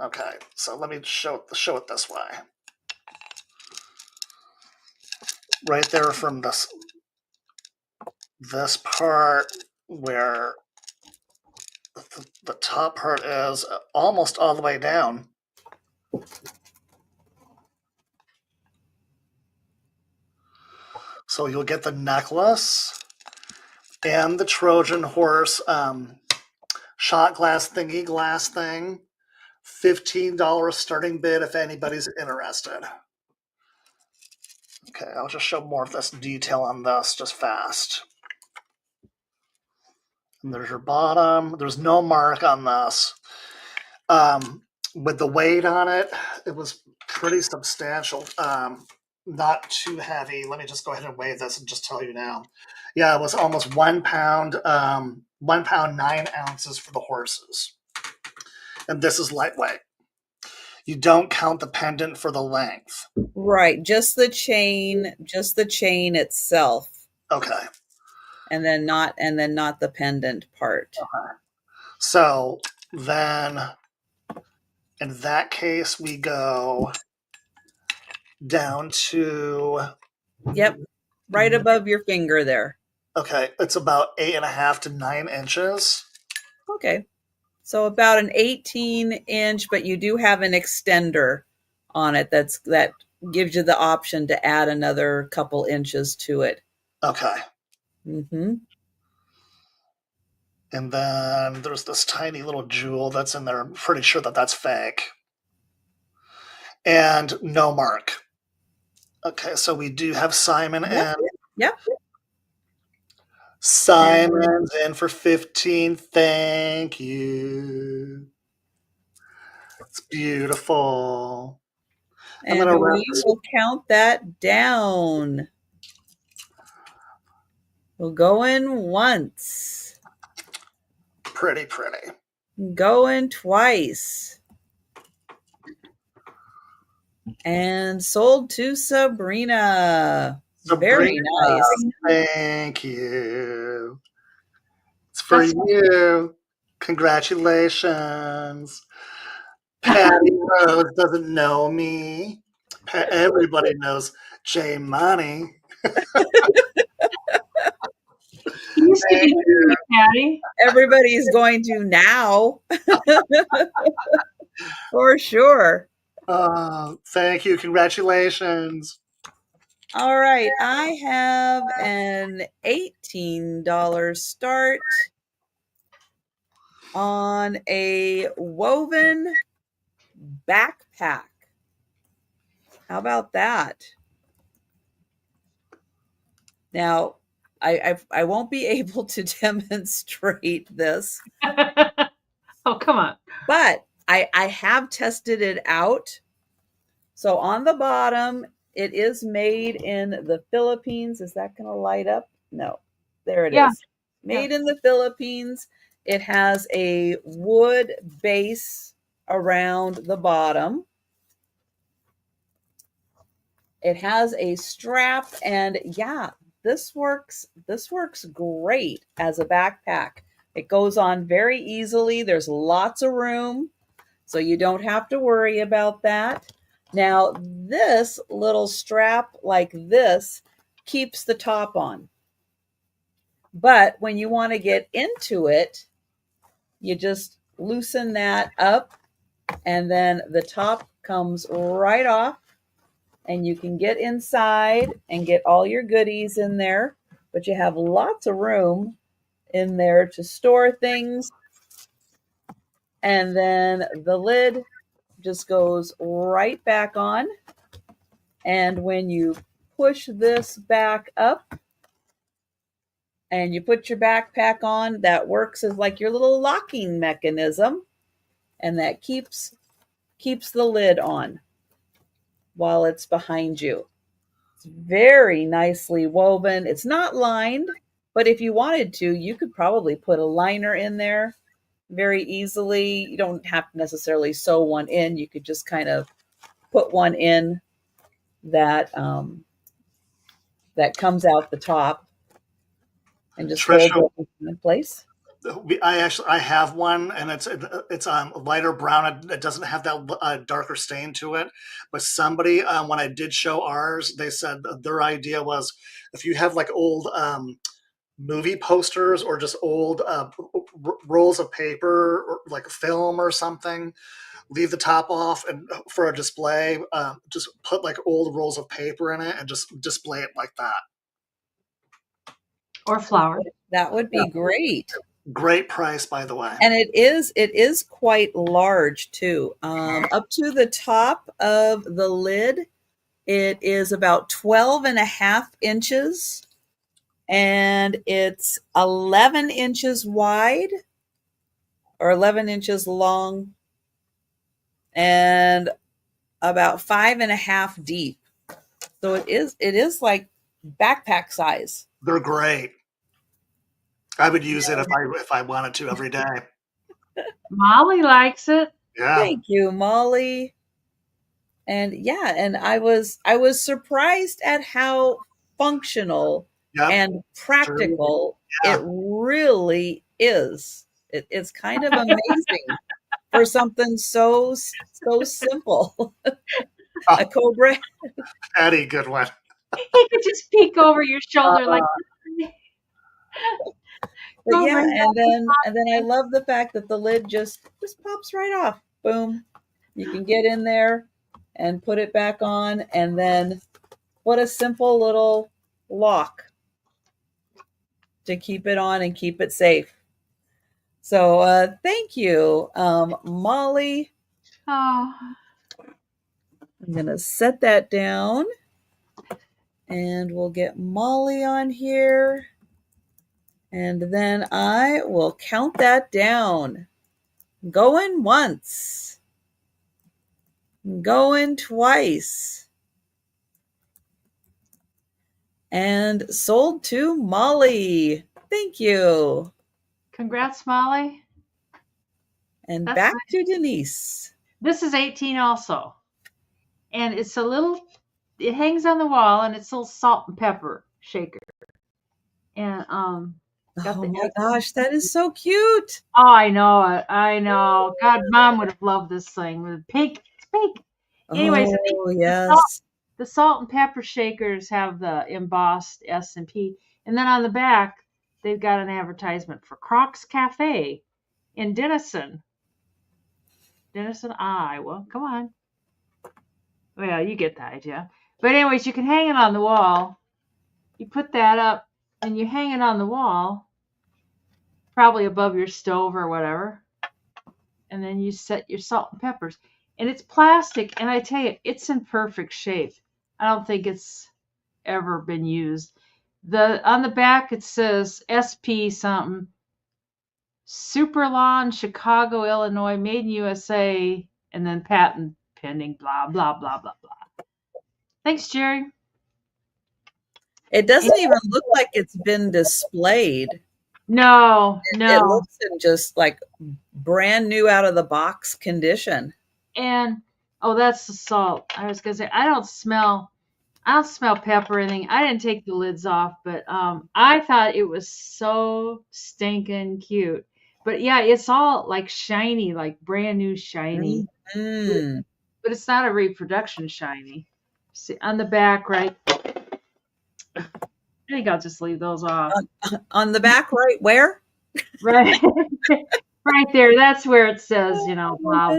Okay, so let me show it this way. Right there from this part where the top part is almost all the way down. So you'll get the necklace and the Trojan horse shot glass thingy glass thing. $15 starting bid if anybody's interested. Okay, I'll just show more of this detail on this just fast. And there's your bottom. There's no mark on this. With the weight on it, it was pretty substantial. Not too heavy. Let me just go ahead and weigh this and just tell you now. Yeah, it was almost 1 pound, 1 pound 9 ounces for the horses. And this is lightweight. You don't count the pendant for the length. Right, just the chain itself. Okay. And then not the pendant part. Okay. So then in that case, we go down to, yep, right above your finger there. Okay, it's about 8.5 to 9 inches. Okay. So about an 18-inch, but you do have an extender on it that gives you the option to add another couple inches to it. Okay. Mm-hmm. And then there's this tiny little jewel that's in there. I'm pretty sure that that's fake. And no mark. Okay, so we do have Simon in. Yep. Simon's in for 15. Thank you. It's beautiful. And we will count that down. We'll go in once. Pretty. Going twice. And sold to Sabrina. Very nice. Thank you. It's for you. Congratulations. Patty Rose doesn't know me. Everybody knows J Money. Thank you, Patty. Everybody's going to now. For sure. Thank you. Congratulations. All right. I have an $18 start on a woven backpack. How about that? Now, I won't be able to demonstrate this. Oh, come on. But I have tested it out. So on the bottom, it is made in the Philippines. Is that going to light up? No. There it is. Made in the Philippines. It has a wood base around the bottom. It has a strap, and yeah, this works great as a backpack. It goes on very easily. There's lots of room, so you don't have to worry about that. Now, this little strap like this keeps the top on. But when you want to get into it, you just loosen that up, and then the top comes right off, and you can get inside and get all your goodies in there. But you have lots of room in there to store things. And then the lid just goes right back on. And when you push this back up and you put your backpack on, that works as like your little locking mechanism. And that keeps the lid on while it's behind you. It's very nicely woven. It's not lined, but if you wanted to, you could probably put a liner in there very easily. You don't have to necessarily sew one in. You could just kind of put one in that that comes out the top and just hold it in place. I have one, and it's lighter brown. It doesn't have that darker stain to it. But somebody, when I did show ours, they said their idea was if you have like old movie posters or just old rolls of paper or like film or something, leave the top off, and for a display, just put like old rolls of paper in it and just display it like that. Or flowers. That would be great. Great price, by the way. And it is quite large too. Up to the top of the lid, it is about 12.5 inches, and it's 11 inches wide or 11 inches long and about 5.5 deep. So it is like backpack size. They're great. I would use it if I wanted to every day. Molly likes it. Yeah. Thank you, Molly. And yeah, and I was surprised at how functional and practical it really is. It's kind of amazing for something so simple. A Cobra. Patty, good one. He could just peek over your shoulder like. But yeah, and then I love the fact that the lid just pops right off. Boom. You can get in there and put it back on, and then what a simple little lock to keep it on and keep it safe. So thank you, Molly. Oh. I'm going to set that down, and we'll get Molly on here. And then I will count that down. Going once. Going twice. And sold to Molly. Thank you. Congrats, Molly. And that's back nice. To Denise. This is 18 also. And it's a little, it hangs on the wall, and it's a little salt and pepper shaker. And oh my gosh, that is so cute. Oh, I know it. I know. God, Mom would have loved this thing with pink. It's pink. Anyways, yes. The salt and pepper shakers have the embossed S and P, and then on the back they've got an advertisement for Crocs Cafe in Denison, Iowa. Come on. Well, you get the idea. But anyways, you can hang it on the wall. You put that up, and you hang it on the wall, probably above your stove or whatever, and then you set your salt and peppers. And it's plastic, and I tell you, it's in perfect shape. I don't think it's ever been used. On the back it says SP something, Superlawn, Chicago, Illinois, made in USA, and then patent pending, blah blah blah blah blah. Thanks, Jerry. It doesn't even look like it's been displayed. No. It looks in just like brand new out of the box condition. And that's the salt. I was gonna say I don't smell pepper or anything. I didn't take the lids off, but I thought it was so stinking cute. But yeah, it's all like shiny, like brand new shiny. Mm-hmm. But it's not a reproduction shiny. See on the back, right? I think I'll just leave those off. On the back, right where? Right. Right there. That's where it says, blah, blah,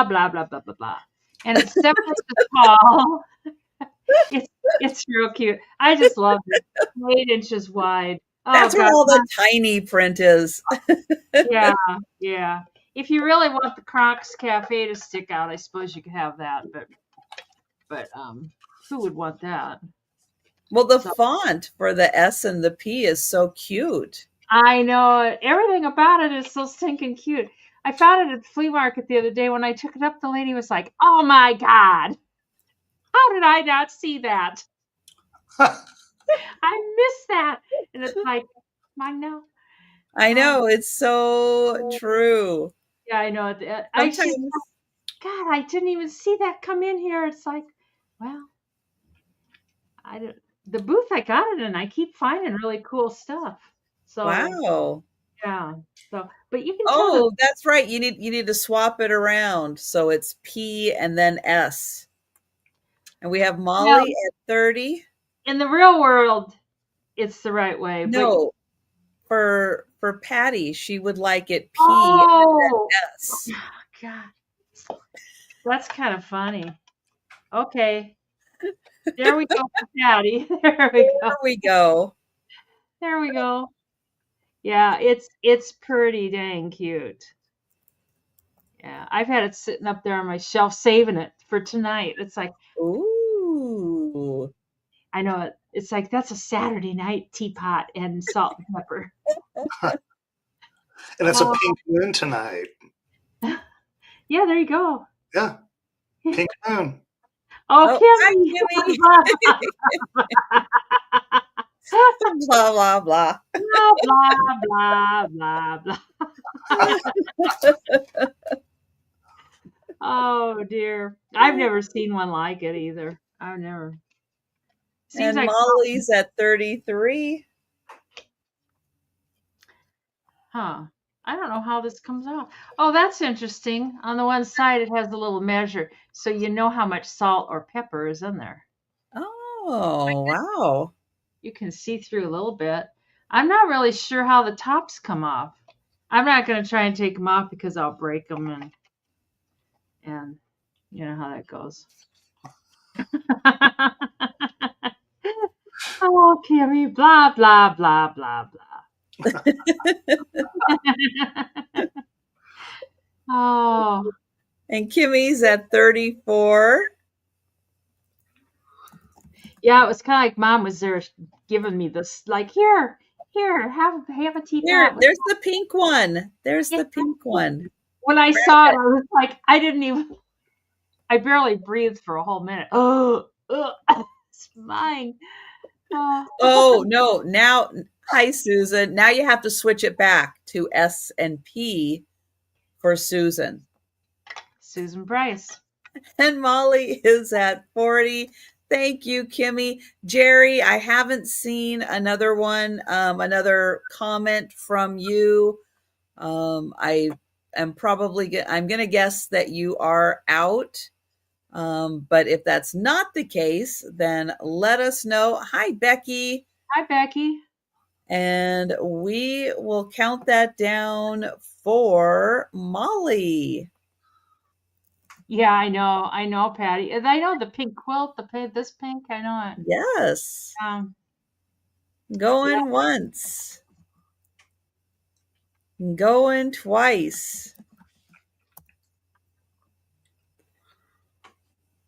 blah, blah, blah, blah, blah. And it's 7 inches tall. It's real cute. I just love it. 8 inches wide. Oh, that's where all the tiny print is. Yeah. If you really want the Crocs Cafe to stick out, I suppose you could have that. But who would want that? Well, the font for the S and the P is so cute. I know it. Everything about it is so stinking cute. I found it at the flea market the other day. When I took it up, the lady was like, "Oh my God, how did I not see that? I missed that." And it's like, I know. I know. It's so true. Yeah, I know. God, I didn't even see that come in here. It's like, well, the booth I got it in, I keep finding really cool stuff. So wow. Yeah. So, but you can. Oh, that's right. You need to swap it around so it's P and then S. And we have Molly at 30. In the real world, it's the right way. No, for Patty, she would like it P and then S. Oh, God, that's kind of funny. Okay. There we go for Patty. There we go. Yeah, it's pretty dang cute. Yeah, I've had it sitting up there on my shelf, saving it for tonight. It's like, ooh. I know it. It's like that's a Saturday night teapot and salt and pepper. And it's a pink moon tonight. Yeah, there you go. Yeah, pink moon. Oh, Kimmy. Blah, blah, blah. Blah, blah, blah, blah. Oh, dear. I've never seen one like it either. I've never. Seems and like Molly's at 33. Huh. I don't know how this comes out. Oh, that's interesting. On the one side, it has a little measure, so you know how much salt or pepper is in there. Oh, wow. You can see through a little bit. I'm not really sure how the tops come off. I'm not going to try and take them off because I'll break them, and you know how that goes. Oh, Kimmy, blah, blah, blah, blah, blah. Oh. And Kimmy's at 34. Yeah, it was kind of like Mom was there giving me this, like, here, have a teapot. Here, there's the pink one. There's the pink one. When I saw it, I was like, I barely breathed for a whole minute. Oh, it's mine. Oh, no. Now, hi, Susan. Now you have to switch it back to S and P for Susan. Susan Bryce. And Molly is at 40. Thank you, Kimmy. Jerry, I haven't seen another one, another comment from you. I am probably, I'm going to guess that you are out. But if that's not the case, then let us know. Hi, Becky. Hi, Becky. And we will count that down for Molly. Yeah, I know, Patty. And I know the pink quilt, this pink, I know it. Yes. Going once. Going twice.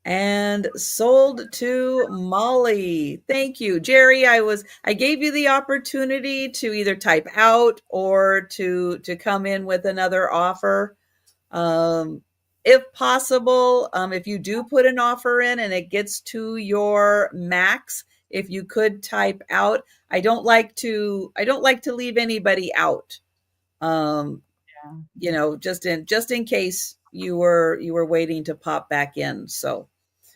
And sold to Molly. Thank you, Jerry. I gave you the opportunity to either type out or to come in with another offer. If possible, if you do put an offer in and it gets to your max, if you could type out. I don't like to leave anybody out. You know, just in case you were waiting to pop back in. So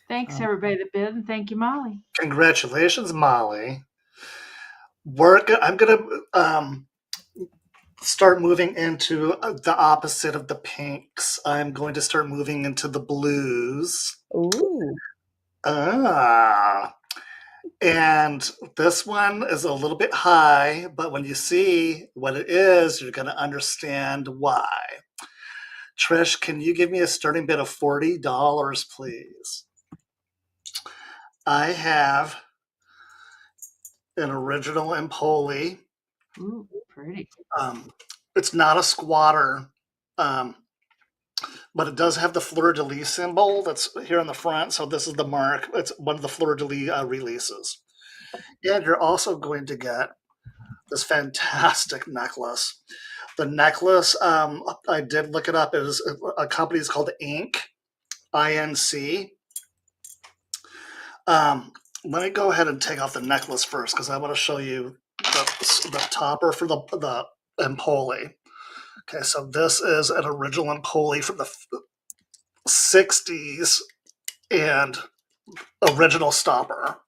thanks everybody that bid, and thank you, Molly. Congratulations, Molly. I'm gonna start moving into the opposite of the pinks. I'm going to start moving into the blues. Ooh. And this one is a little bit high, but when you see what it is, you're going to understand why. Trish, can you give me a starting bid of $40, please? I have an original Empoli. Ooh, pretty. It's not a squatter, but it does have the fleur-de-lis symbol that's here on the front. So this is the mark. It's one of the fleur-de-lis releases. And you're also going to get this fantastic necklace. The necklace, I did look it up. It is a company is called Inc. INC. Let me go ahead and take off the necklace first because I want to show you the topper for the Empoli. Okay, so this is an original Empoli from the 60s and original stopper.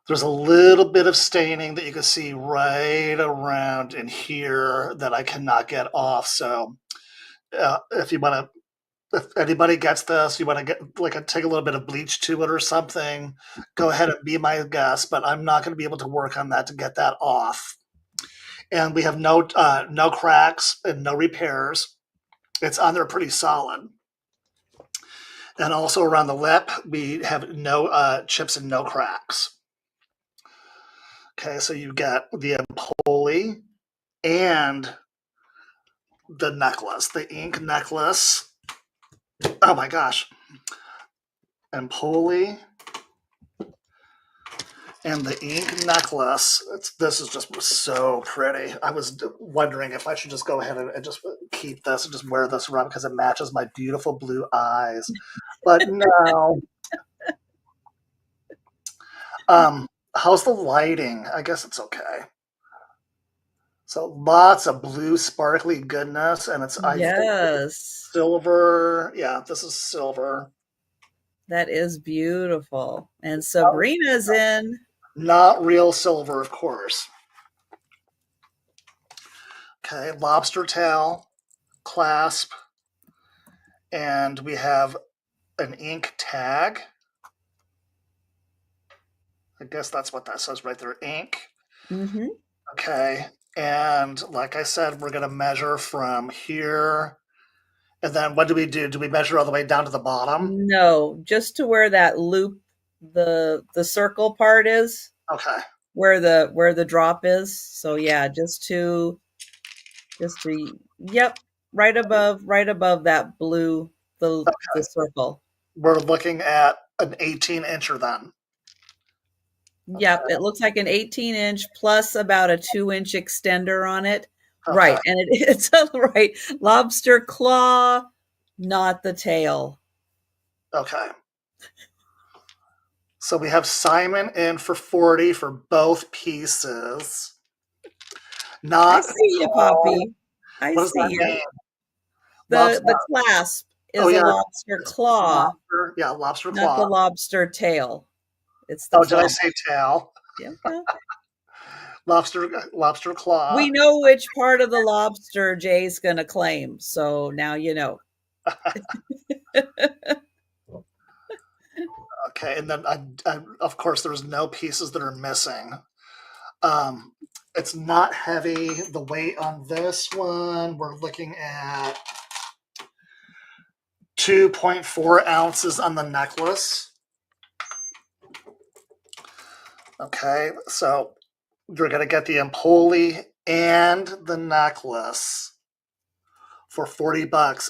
There's a little bit of staining that you can see right around in here that I cannot get off. So if anybody gets this, you want to get take a little bit of bleach to it or something, go ahead and be my guest. But I'm not going to be able to work on that to get that off. And we have no cracks and no repairs. It's on there pretty solid. And also around the lip, we have no chips and no cracks. Okay, so you get the Empoli and the necklace, the ink necklace. Oh my gosh. Empoli and the ink necklace. This is just so pretty. I was wondering if I should just go ahead and just keep this and just wear this around because it matches my beautiful blue eyes. But no. How's the lighting? I guess it's okay. So lots of blue sparkly goodness, and it's silver. Yeah, this is silver. That is beautiful. And Sabrina's in. Not real silver, of course. Okay, lobster tail, clasp, and we have an ink tag. I guess that's what that says right there, ink. Mm-hmm. Okay. And like I said, we're going to measure from here. And then what do we do? Do we measure all the way down to the bottom? No, just to where that loop, the circle part is, Okay. where the drop is. So yeah, just to yep, right above that blue, the circle. We're looking at an 18-incher then. Yep, it looks like an 18-inch plus about a 2-inch extender on it. Okay. Right, and it's right lobster claw, not the tail. Okay. So we have Simon in for 40 for both pieces. Not I see you, Poppy. I what does see that you. mean? The clasp is a lobster claw. Lobster not claw. the lobster tail. It's the Did claw. I say tail? Yeah. Lobster claw. We know which part of the lobster Jay's going to claim, so now you know. Okay, and then of course there's no pieces that are missing. It's not heavy. The weight on this one, we're looking at 2.4 ounces on the necklace. Okay, so you're going to get the Empoli and the necklace for $40.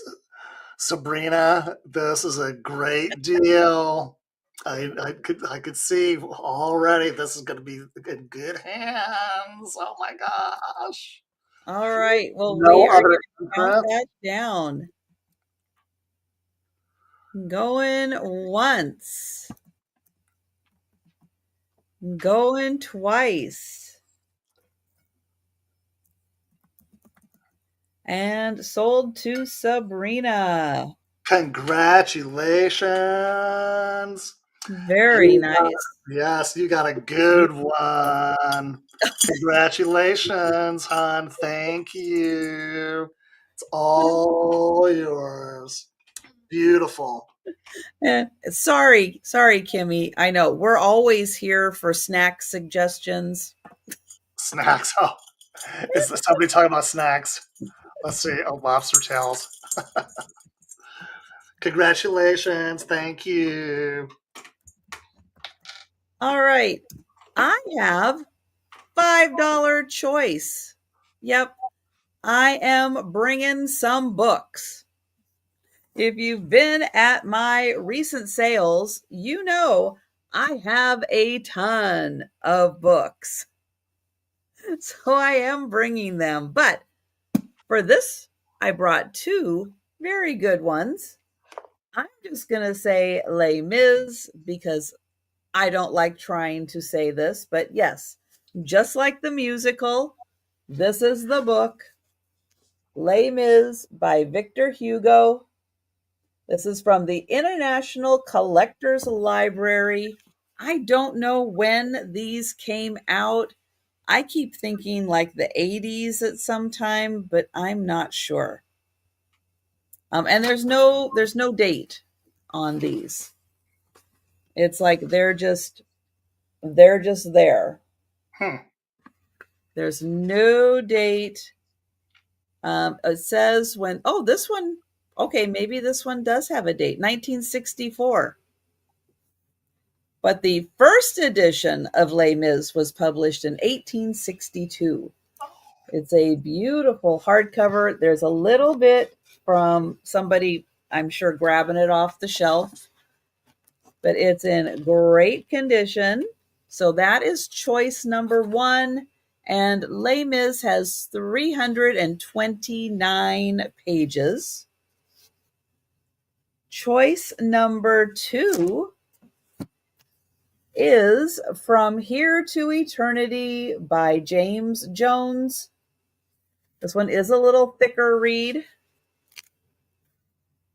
Sabrina, this is a great deal. I could see already this is going to be in good hands. Oh my gosh! All right. Well, No we are other going to count interest? that down. Going once. Going twice. And sold to Sabrina. Congratulations. Very nice. Yes, you got a good one. Congratulations, hon. Thank you. It's all yours. Beautiful. Sorry, Kimmy. I know we're always here for snack suggestions. Snacks. Oh, is somebody talking about snacks? Let's see. Oh, lobster tails. Congratulations. Thank you. All right. I have $5 choice. Yep. I am bringing some books. If you've been at my recent sales, you know I have a ton of books. So I am bringing them. But for this, I brought two very good ones. I'm just going to say Les Mis because I don't like trying to say this, but yes, just like the musical, this is the book, Les Mis by Victor Hugo. This is from the International Collectors Library. I don't know when these came out. I keep thinking like the 80s at some time, but I'm not sure. And there's no date on these. It's like they're just there. There's no date. It says when, this one, okay, maybe this one does have a date, 1964. But the first edition of Les Mis was published in 1862. It's a beautiful hardcover. There's a little bit from somebody, I'm sure, grabbing it off the shelf, but it's in great condition. So that is choice number one. And Les Mis has 329 pages. Choice number two is From Here to Eternity by James Jones. This one is a little thicker read.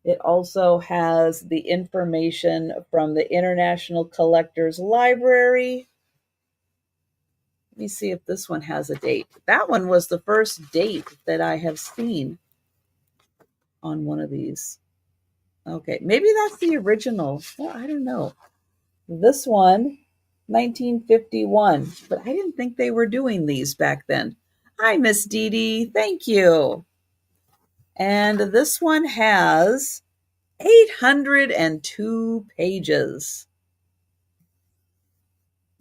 It also has the information from the International Collectors Library. Let me see if this one has a date. That one was the first date that I have seen on one of these. Okay, maybe that's the original. Well, I don't know. This one 1951. But I didn't think they were doing these back then. Hi, Miss Dee Dee. Thank you. And this one has 802 pages.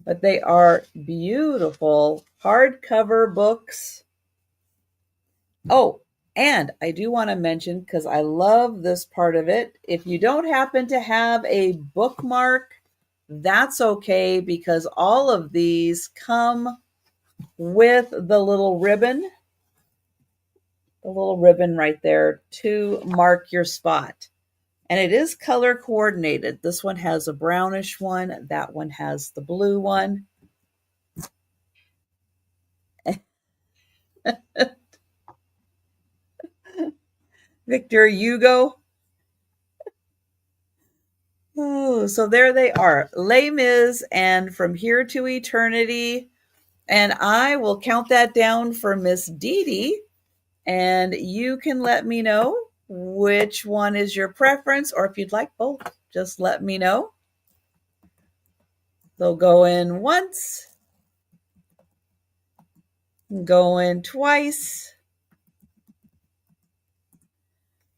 But they are beautiful hardcover books. Oh, and I do want to mention, because I love this part of it, if you don't happen to have a bookmark, that's okay, because all of these come with the little ribbon right there to mark your spot. And it is color coordinated. This one has a brownish one. That one has the blue one. Victor Hugo. Oh, so there they are. Les Mis and From Here to Eternity. And I will count that down for Miss Dee Dee. And you can let me know which one is your preference, or if you'd like both, just let me know. They'll go in once, go in twice,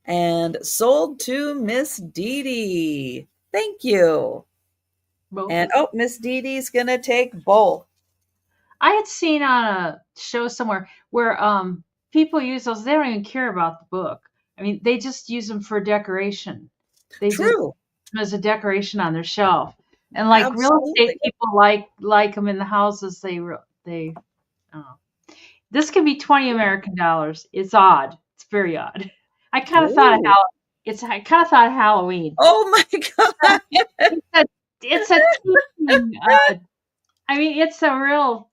and sold to Miss Dee Dee. Thank you. Both. And Miss Dee Dee's gonna take both. I had seen on a show somewhere where people use those. They don't even care about the book. I mean, they just use them for decoration. They True. just use them as a decoration on their shelf. And like real estate people like them in the houses. They this can be 20 American dollars. It's odd. It's very odd. I kind of thought of Halloween. Oh my god! It's a teaching. I mean, it's a real.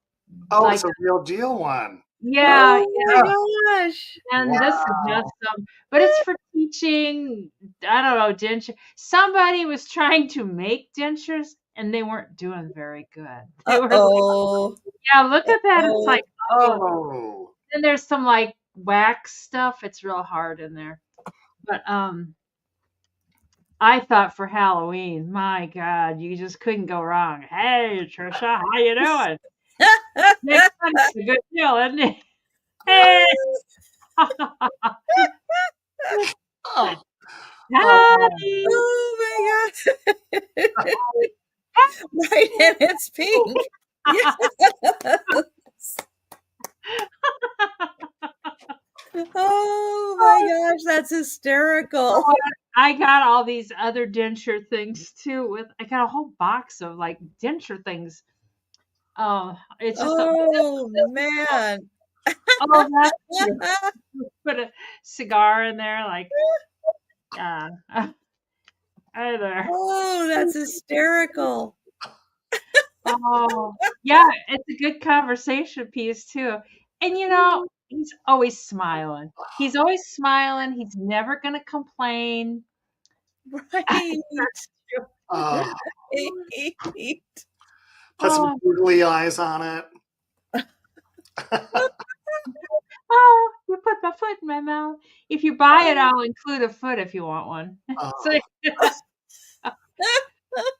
Oh, it's a real deal one. Yeah. Oh my gosh! And this is just but it's for teaching. I don't know, denture. Somebody was trying to make dentures, and they weren't doing very good. They were yeah, look at that. It's like And there's some like wax stuff. It's real hard in there. But I thought for Halloween, my God, you just couldn't go wrong. Hey, Trisha, how you doing? It's a good deal, isn't it? Hey. Oh my god. Right, and it's pink. Yes. Oh my gosh, that's hysterical. I got all these other denture things too. I got a whole box of like denture things. It's just man. Oh, that's cute. Put a cigar in there, like hi there. Oh, that's hysterical. Oh, yeah, it's a good conversation piece too. And you know, he's always smiling. He's always smiling. He's never going to complain. Right. Put some googly eyes on it. Oh, you put my foot in my mouth. If you buy it, I'll include a foot if you want one.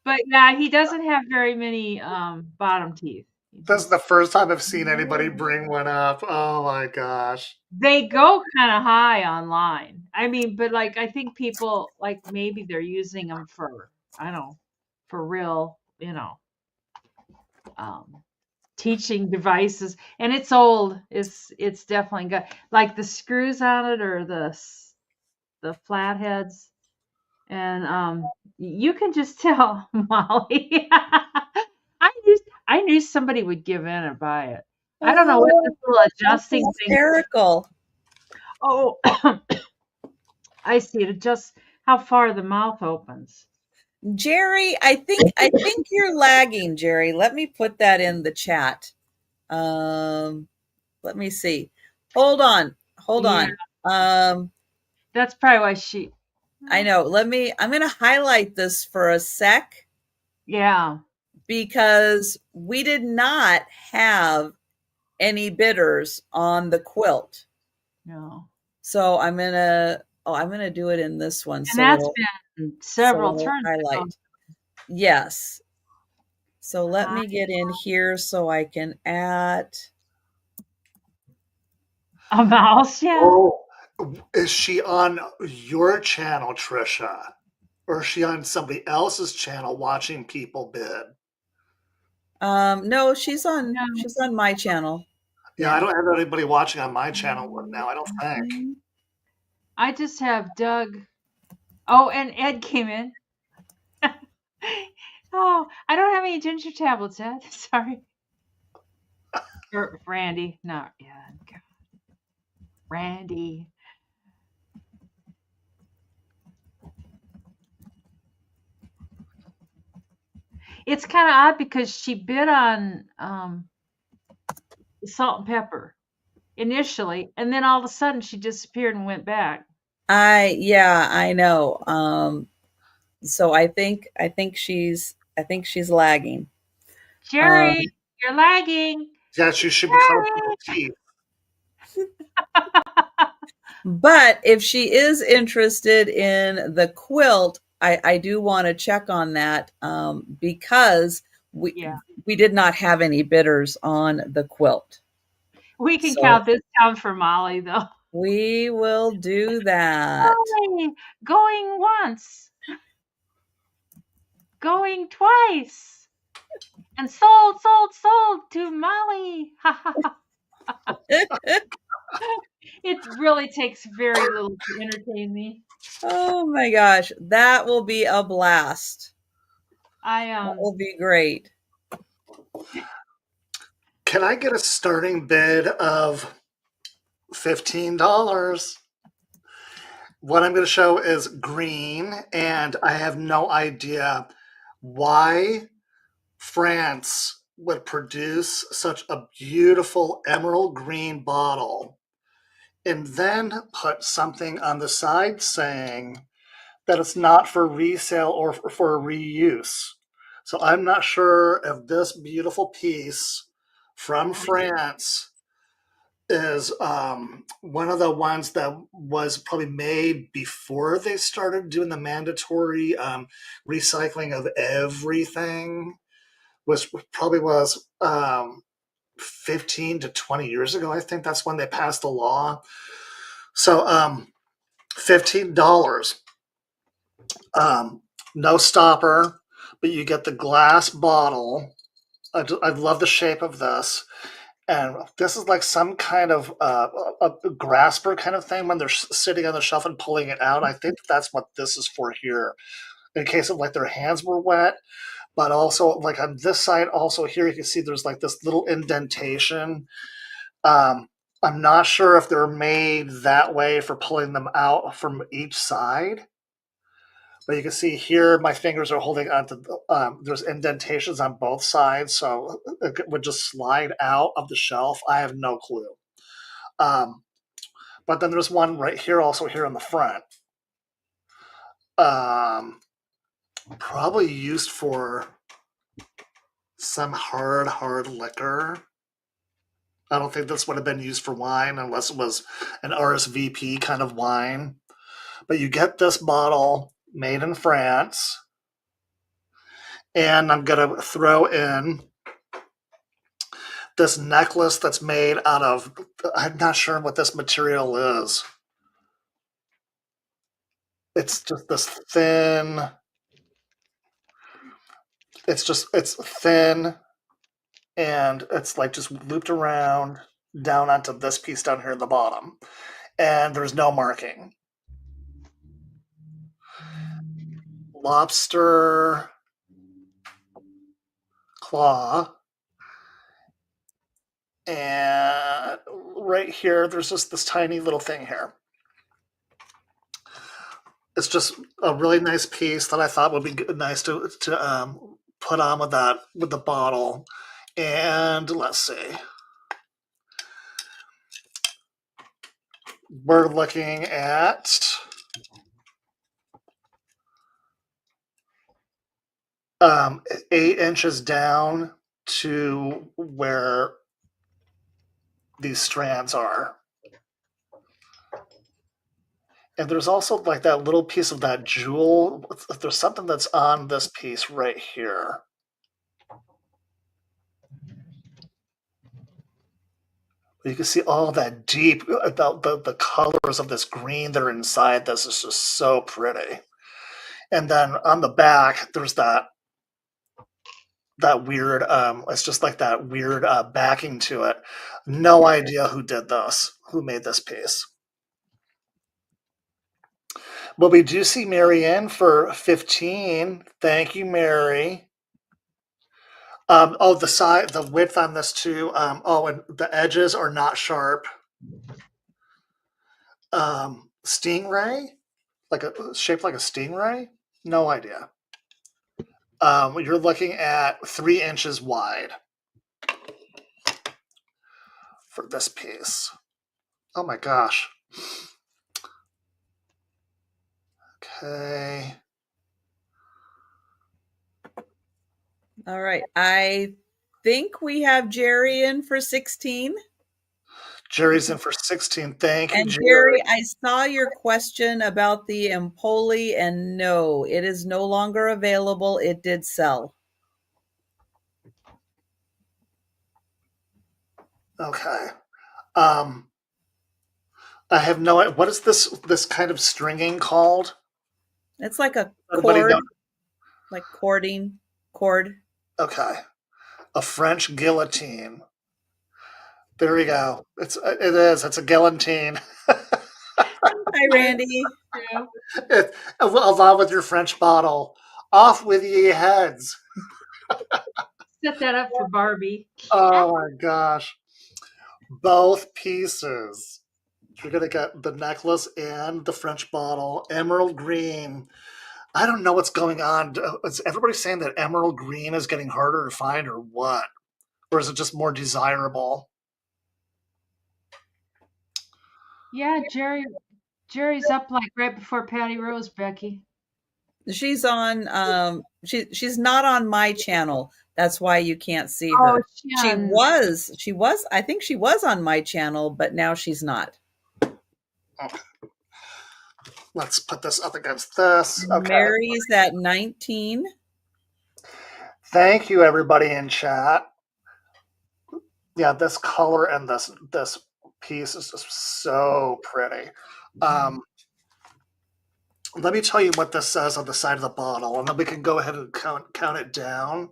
But yeah, he doesn't have very many bottom teeth. This is the first time I've seen anybody bring one up. Oh my gosh. They go kind of high online. I mean, but like I think people like maybe they're using them for I don't know, for real, you know, teaching devices. And it's old. It's definitely good. Like the screws on it or the flatheads. And you can just tell, Molly. I knew somebody would give in and buy it. I don't know what this little adjusting thing. Hysterical. Oh, I see. It adjusts how far the mouth opens. Jerry, I think you're lagging, Jerry. Let me put that in the chat. Let me see. Hold on. That's probably why she. I know. I'm going to highlight this for a sec. Yeah. Because we did not have any bidders on the quilt. No. So I'm going to do it in this one. And that's been several turns. Highlight. Yes. So let me get in here so I can add a mouse. Yeah. Oh, is she on your channel, Trisha? Or is she on somebody else's channel watching people bid? No, she's on No. my channel. Yeah, I don't have anybody watching on my channel now, I don't think. I just have Doug. Oh, and Ed came in. Oh, I don't have any ginger tablets, Ed. Sorry. Or Randy. No, yeah. Randy. It's kind of odd because she bid on salt and pepper initially, and then all of a sudden she disappeared and went back. Yeah, I know. So I think she's lagging. Jerry, you're lagging. Yeah, she should be called Teeth. But if she is interested in the quilt, I do want to check on that because we did not have any bidders on the quilt. We can count this down for Molly, though. We will do that. Going once, going twice, and sold to Molly. It really takes very little to entertain me. Oh my gosh, that will be a blast. That will be great. Can I get a starting bid of $15? What I'm going to show is green, and I have no idea why France would produce such a beautiful emerald green bottle and then put something on the side saying that it's not for resale or for reuse. So I'm not sure if this beautiful piece from France is one of the ones that was probably made before they started doing the mandatory recycling of everything. Probably was 15 to 20 years ago. I think that's when they passed the law. So $15. No stopper, but you get the glass bottle. I love the shape of this. And this is like some kind of a grasper kind of thing when they're sitting on the shelf and pulling it out. I think that's what this is for here, in case of like their hands were wet. But also like on this side, also here, you can see there's like this little indentation. I'm not sure if they're made that way for pulling them out from each side. But you can see here, my fingers are holding onto, there's indentations on both sides, so it would just slide out of the shelf. I have no clue. But then there's one right here, also here in the front. Probably used for some hard liquor. I don't think this would have been used for wine unless it was an RSVP kind of wine. But you get this bottle made in France. And I'm going to throw in this necklace that's made out of, I'm not sure what this material is. It's just this thin, it's thin, and it's like just looped around down onto this piece down here at the bottom. And there's no marking. Lobster claw. And right here, there's just this tiny little thing here. It's just a really nice piece that I thought would be nice to put on with the bottle. And let's see. We're looking at um, 8 inches down to where these strands are. And there's also like that little piece of that jewel. There's something that's on this piece right here. You can see all that deep, the colors of this green that are inside this is just so pretty. And then on the back, there's that weird, it's just like that weird backing to it. No idea who did this, who made this piece. But we do see Mary Ann for 15. Thank you, Mary. Oh, the width on this too. Oh, and the edges are not sharp. Stingray, shaped like a stingray. No idea. You're looking at 3 inches wide for this piece. Oh my gosh. Okay. All right. I think we have Jerry in for 16. Jerry's in for 16. Thank you, And Jerry. Jerry, I saw your question about the Empoli, and no, it is no longer available. It did sell. Okay. I have no idea. What is this kind of stringing called? It's like a Everybody cord, know? like cording, cord. Okay. A French guillotine. There we go. It's a guillotine. Hi, Randy. Along with your French bottle. Off with ye heads. Set that up for Barbie. Oh my gosh. Both pieces. You're going to get the necklace and the French bottle. Emerald green. I don't know what's going on. Is everybody saying that emerald green is getting harder to find or what? Or is it just more desirable? Yeah, Jerry's up like right before Patty Rose, Becky. She's on she's not on my channel. That's why you can't see her. She was I think she was on my channel, but now she's not. Okay. Let's put this up against this. Okay. Mary's at 19. Thank you, everybody in chat. Yeah, this color and this piece is just so pretty. Let me tell you what this says on the side of the bottle, and then we can go ahead and count it down.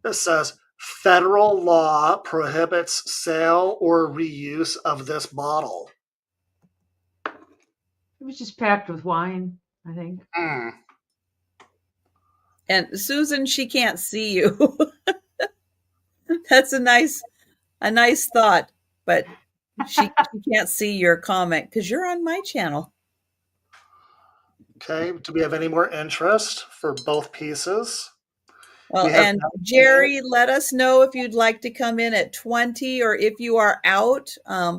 This says, federal law prohibits sale or reuse of this bottle. It was just packed with wine, I think. And Susan, she can't see you. That's a nice thought, but she can't see your comment because you're on my channel. Okay, do we have any more interest for both pieces? Well, and Jerry, let us know if you'd like to come in at 20, or if you are out,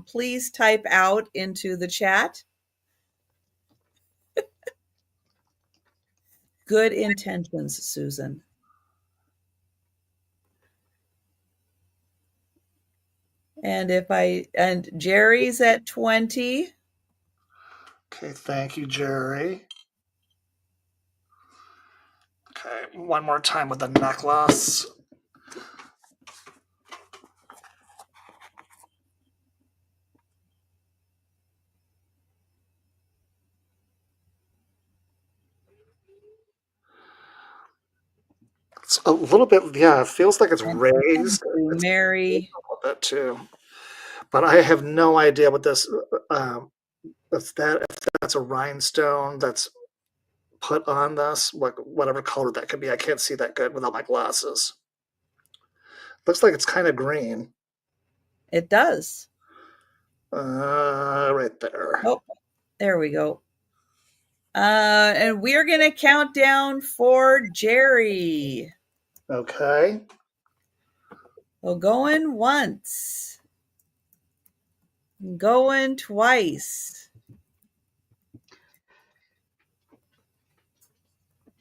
please type out into the chat. Good intentions, Susan. And Jerry's at 20. Okay, thank you, Jerry. Okay, one more time with the necklace. It's a little bit, yeah, it feels like it's raised. It's Mary. A little bit too. But I have no idea what this, if that's a rhinestone that's put on this, whatever color that could be. I can't see that good without my glasses. Looks like it's kind of green. It does. Right there. Oh, there we go. And we're going to count down for Jerry. Okay. So going once. Going twice.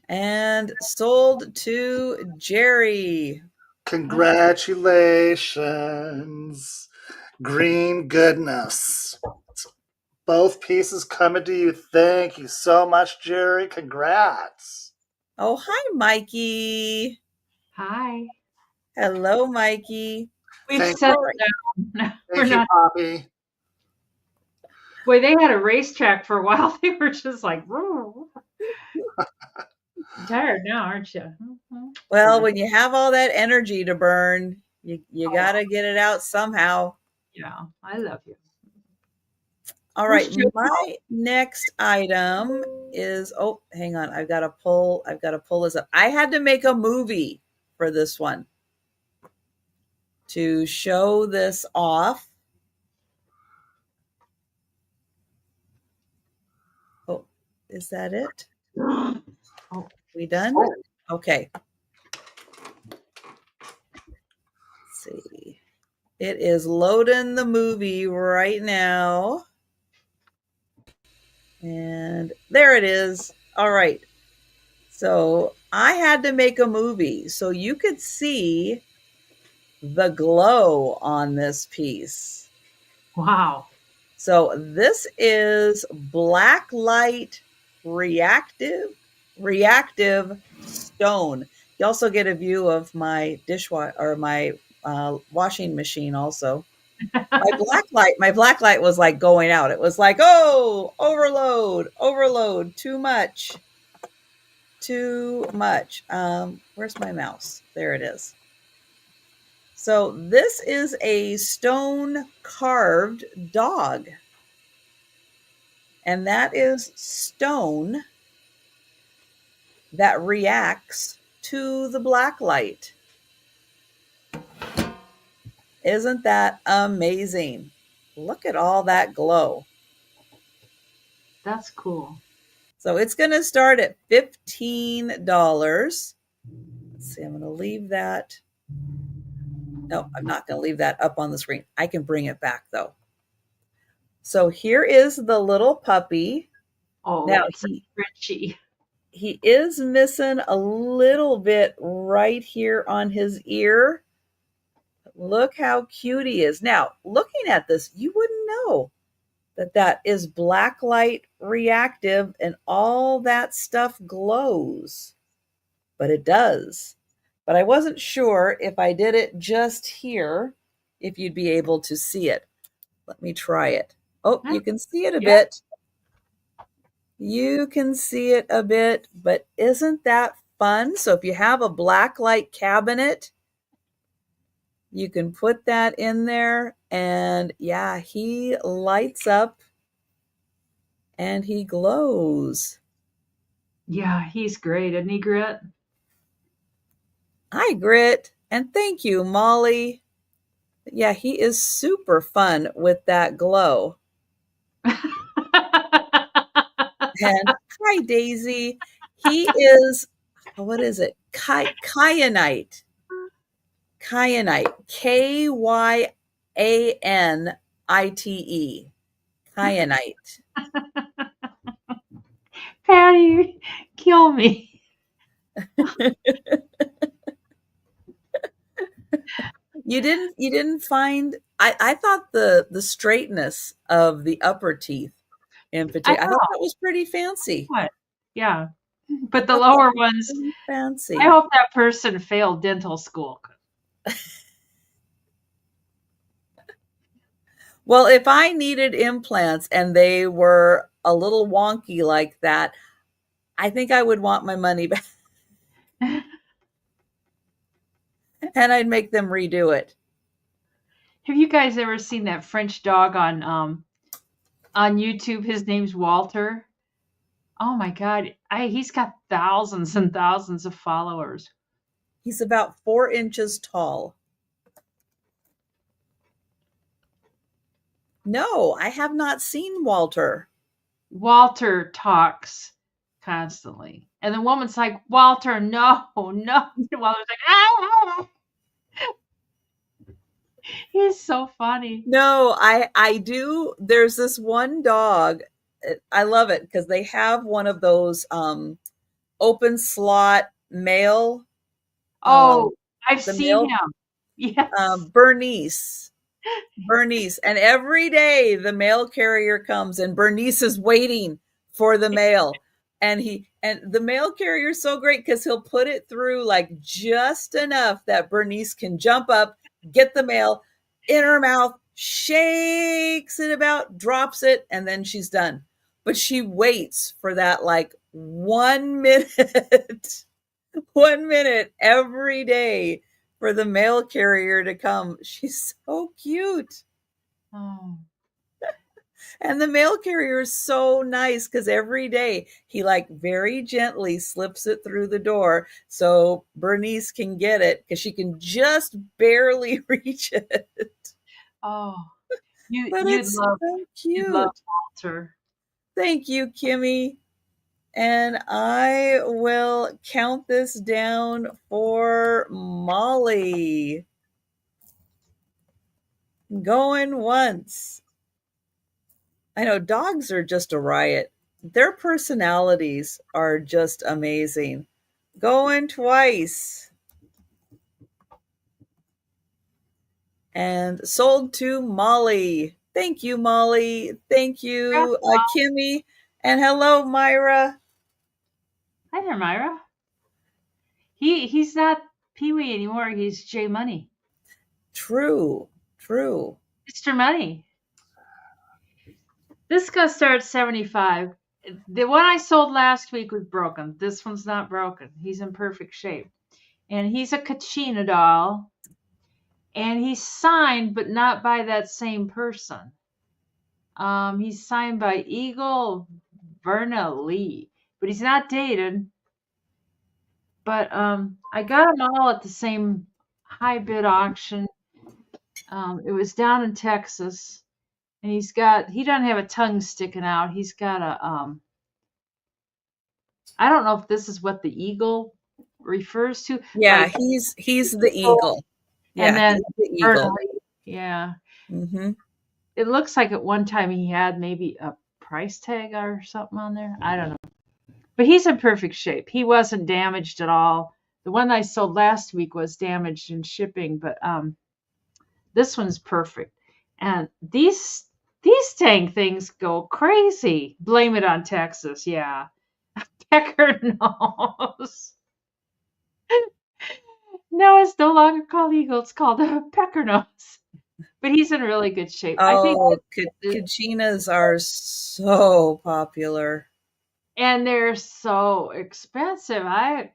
And sold to Jerry. Congratulations. Green goodness. Both pieces coming to you. Thank you so much, Jerry. Congrats. Oh, hi, Mikey. Hi. Hello, Mikey. We've Thank settled you. down. Thank you, Poppy. Boy, they had a racetrack for a while. They were just like, you're tired now, aren't you? Well, when you have all that energy to burn, you got to get it out somehow. Yeah, I love you. All right, my next item is, oh, hang on. I've got to pull this up. I had to make a movie for this one to show this off. Oh, is that it? Oh, we done? Okay. Let's see. It is loading the movie right now. And there it is. All right. So I had to make a movie so you could see the glow on this piece. Wow. So this is black light reactive stone. You also get a view of my dishwasher or my washing machine also. My black light was like going out. It was like, oh, overload, too much. Where's my mouse? There it is. So this is a stone carved dog. And that is stone that reacts to the black light. Isn't that amazing? Look at all that glow. That's cool. So it's going to start at $15. Let's see, I'm going to leave that. No, I'm not going to leave that up on the screen. I can bring it back though. So here is the little puppy. Oh, now he is missing a little bit right here on his ear. Look how cute he is. Now, looking at this, you wouldn't know that is black light reactive and all that stuff glows. But it does. But I wasn't sure if I did it just here, if you'd be able to see it. Let me try it. Oh, you can see it a bit. You can see it a bit, but isn't that fun? So if you have a black light cabinet, you can put that in there and yeah, he lights up and he glows. Yeah, he's great, isn't he, Grit? Hi, Grit. And thank you, Molly. Yeah, he is super fun with that glow. And hi, Daisy. He is, what is it? Kyanite. Kyanite. Kyanite. Kyanite. Patty, kill me. You didn't find, I thought the straightness of the upper teeth in particular, I thought that was pretty fancy. What? Yeah. But the lower ones, fancy. I hope that person failed dental school. Well, if I needed implants and they were a little wonky like that, I think I would want my money back. And I'd make them redo it. Have you guys ever seen that French dog on YouTube? His name's Walter. Oh my God. He's got thousands and thousands of followers. He's about 4 inches tall. No, I have not seen Walter. Walter talks constantly. And the woman's like, Walter, no. Walter's like, ah. He's so funny. No, I do. There's this one dog. I love it because they have one of those open slot mail. Oh, I've seen him. Yes. Bernice. And every day the mail carrier comes and Bernice is waiting for the mail. And the mail carrier is so great because he'll put it through like just enough that Bernice can jump up, get the mail in her mouth, shakes it about, drops it, and then she's done. But she waits for that like 1 minute, 1 minute every day for the mail carrier to come. She's so cute. Oh. And the mail carrier is so nice because every day he like very gently slips it through the door so Bernice can get it because she can just barely reach it. Oh, But you'd it's love so you'd love cute. Walter. Thank you, Kimmy. And I will count this down for Molly. Going once. I know dogs are just a riot. Their personalities are just amazing. Going twice. And sold to Molly. Thank you, Molly. Thank you, Kimmy. And hello, Myra. Hi there, Myra. He's not Pee-wee anymore. He's J Money. True. Mr. Money. This gonna start at 75. The one I sold last week was broken. This one's not broken. He's in perfect shape. And he's a Kachina doll. And he's signed, but not by that same person. He's signed by Eagle Verna Lee, but he's not dated. But I got them all at the same high bid auction. It was down in Texas. And he doesn't have a tongue sticking out. He's got a, I don't know if this is what the eagle refers to. Yeah, like, he's the eagle. Yeah, and then he's the eagle. Yeah. Mm-hmm. It looks like at one time he had maybe a price tag or something on there. I don't know. But he's in perfect shape. He wasn't damaged at all. The one I sold last week was damaged in shipping, but this one's perfect. And these dang things go crazy. Blame it on Texas, yeah. Pecker nose. No, it's no longer called eagle. It's called a pecker nose. But he's in really good shape. Oh, I think Kachinas are so popular. And they're so expensive.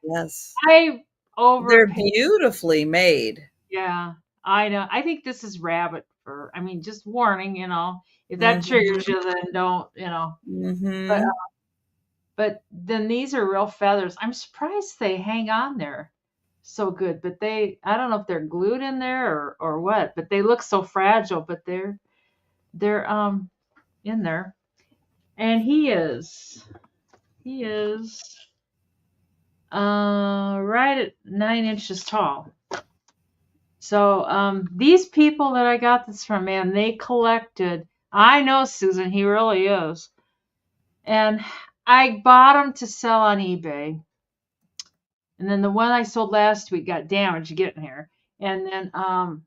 Yes. I overpaid. They're beautifully made. Yeah, I know. I think this is rabbit fur. I mean, just warning, if that triggers you, then don't, Mm-hmm. But then these are real feathers. I'm surprised they hang on there so good, but I don't know if they're glued in there or what, but they look so fragile, but they're in there. And he is right at 9 inches tall. So these people that I got this from, man, they collected. I know, Susan, he really is. And I bought them to sell on eBay. And then the one I sold last week got damaged getting here. And then and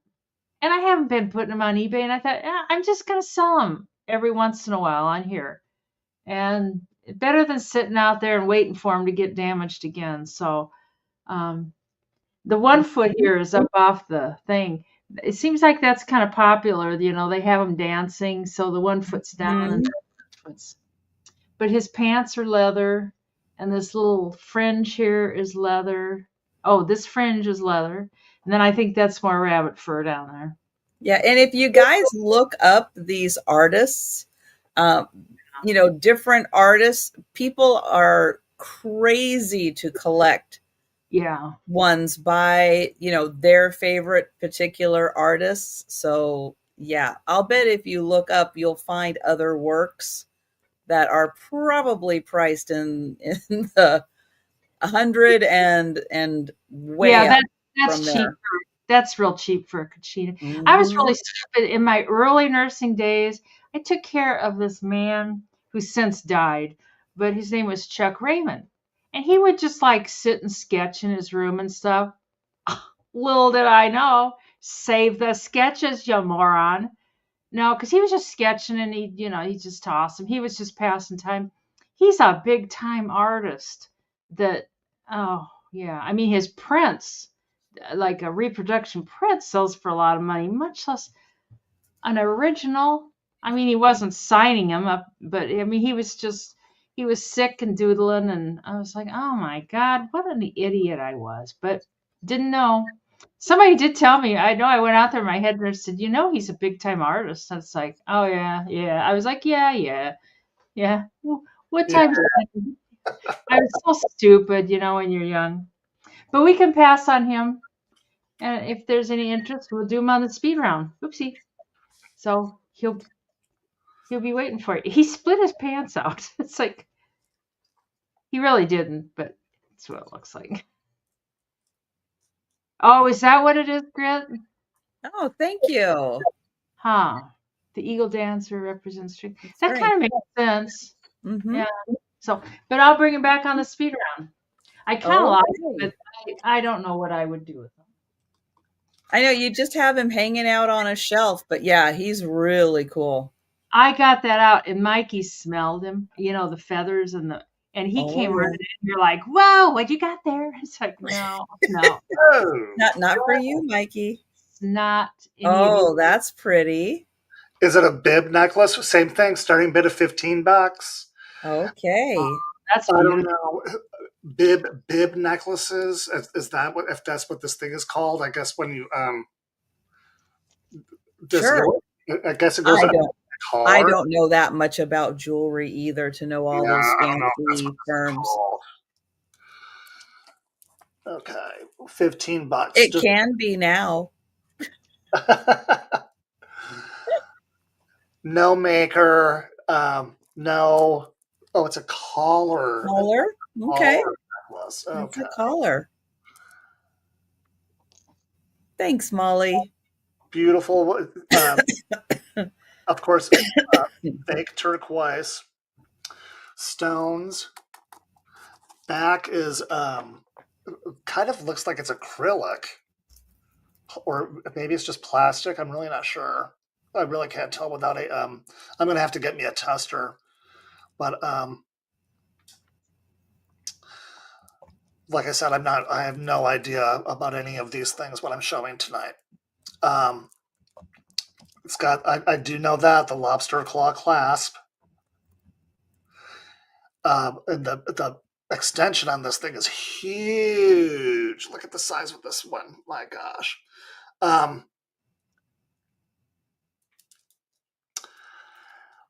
I haven't been putting them on eBay. And I thought, I'm just going to sell them every once in a while on here. And better than sitting out there and waiting for them to get damaged again. So the one foot here is up off the thing. It seems like that's kind of popular. They have them dancing. So the one foot's down and the other foot's. But his pants are leather. And this little fringe here is leather. Oh, this fringe is leather. And then I think that's more rabbit fur down there. Yeah. And if you guys look up these artists, different artists, people are crazy to collect ones by, their favorite particular artists. So yeah, I'll bet if you look up, you'll find other works that are probably priced in the 100 and way up that's from cheap. there. That's real cheap for a Kachina. Mm-hmm. I was really stupid in my early nursing days. I took care of this man who since died, but his name was Chuck Raymond. And he would just like sit and sketch in his room and stuff. Little did I know, save the sketches, you moron. No, because he was just sketching and he just tossed them. He was just passing time. He's a big time artist I mean, his prints, like a reproduction print sells for a lot of money, much less an original. I mean, he wasn't signing them up, but I mean, he was sick and doodling, and I was like, oh my God, what an idiot I was, but didn't know. Somebody did tell me. I know I went out there, my head nurse said, he's a big time artist. And it's like, oh yeah, yeah. I was like, yeah. What time? I was so stupid, when you're young. But we can pass on him. And if there's any interest, we'll do him on the speed round. Oopsie. So he'll be waiting for you. He split his pants out. It's like he really didn't, but that's what it looks like. Oh, is that what it is, Grit? Oh, thank you. Huh. The eagle dancer represents strength. That kind of makes sense. Mm-hmm. Yeah. So, but I'll bring him back on the speed round. I kind of like it, but I don't know what I would do with him. I know you just have him hanging out on a shelf, but yeah, he's really cool. I got that out, and Mikey smelled him. The feathers and he came running in. You're like, whoa, what you got there? It's like, no. not for you, Mikey. It's not. Oh, that's pretty. Is it a bib necklace? Same thing, starting bid of $15. Okay. That's I don't know. Bib necklaces. Is that what? If that's what this thing is called? I guess when you sure. I guess it goes. I don't know that much about jewelry either to know all those fancy terms. Okay, $15. It can be now. No maker. No. Oh, it's a collar. Collar? Okay. Necklace. Okay. It's a collar. Thanks, Molly. Beautiful. Of course, fake turquoise. Stones. Back is kind of looks like it's acrylic. Or maybe it's just plastic. I'm really not sure. I really can't tell without a I'm gonna have to get me a tester. But like I said, I have no idea about any of these things what I'm showing tonight. It's got I do know that the lobster claw clasp. And the extension on this thing is huge. Look at the size of this one. My gosh.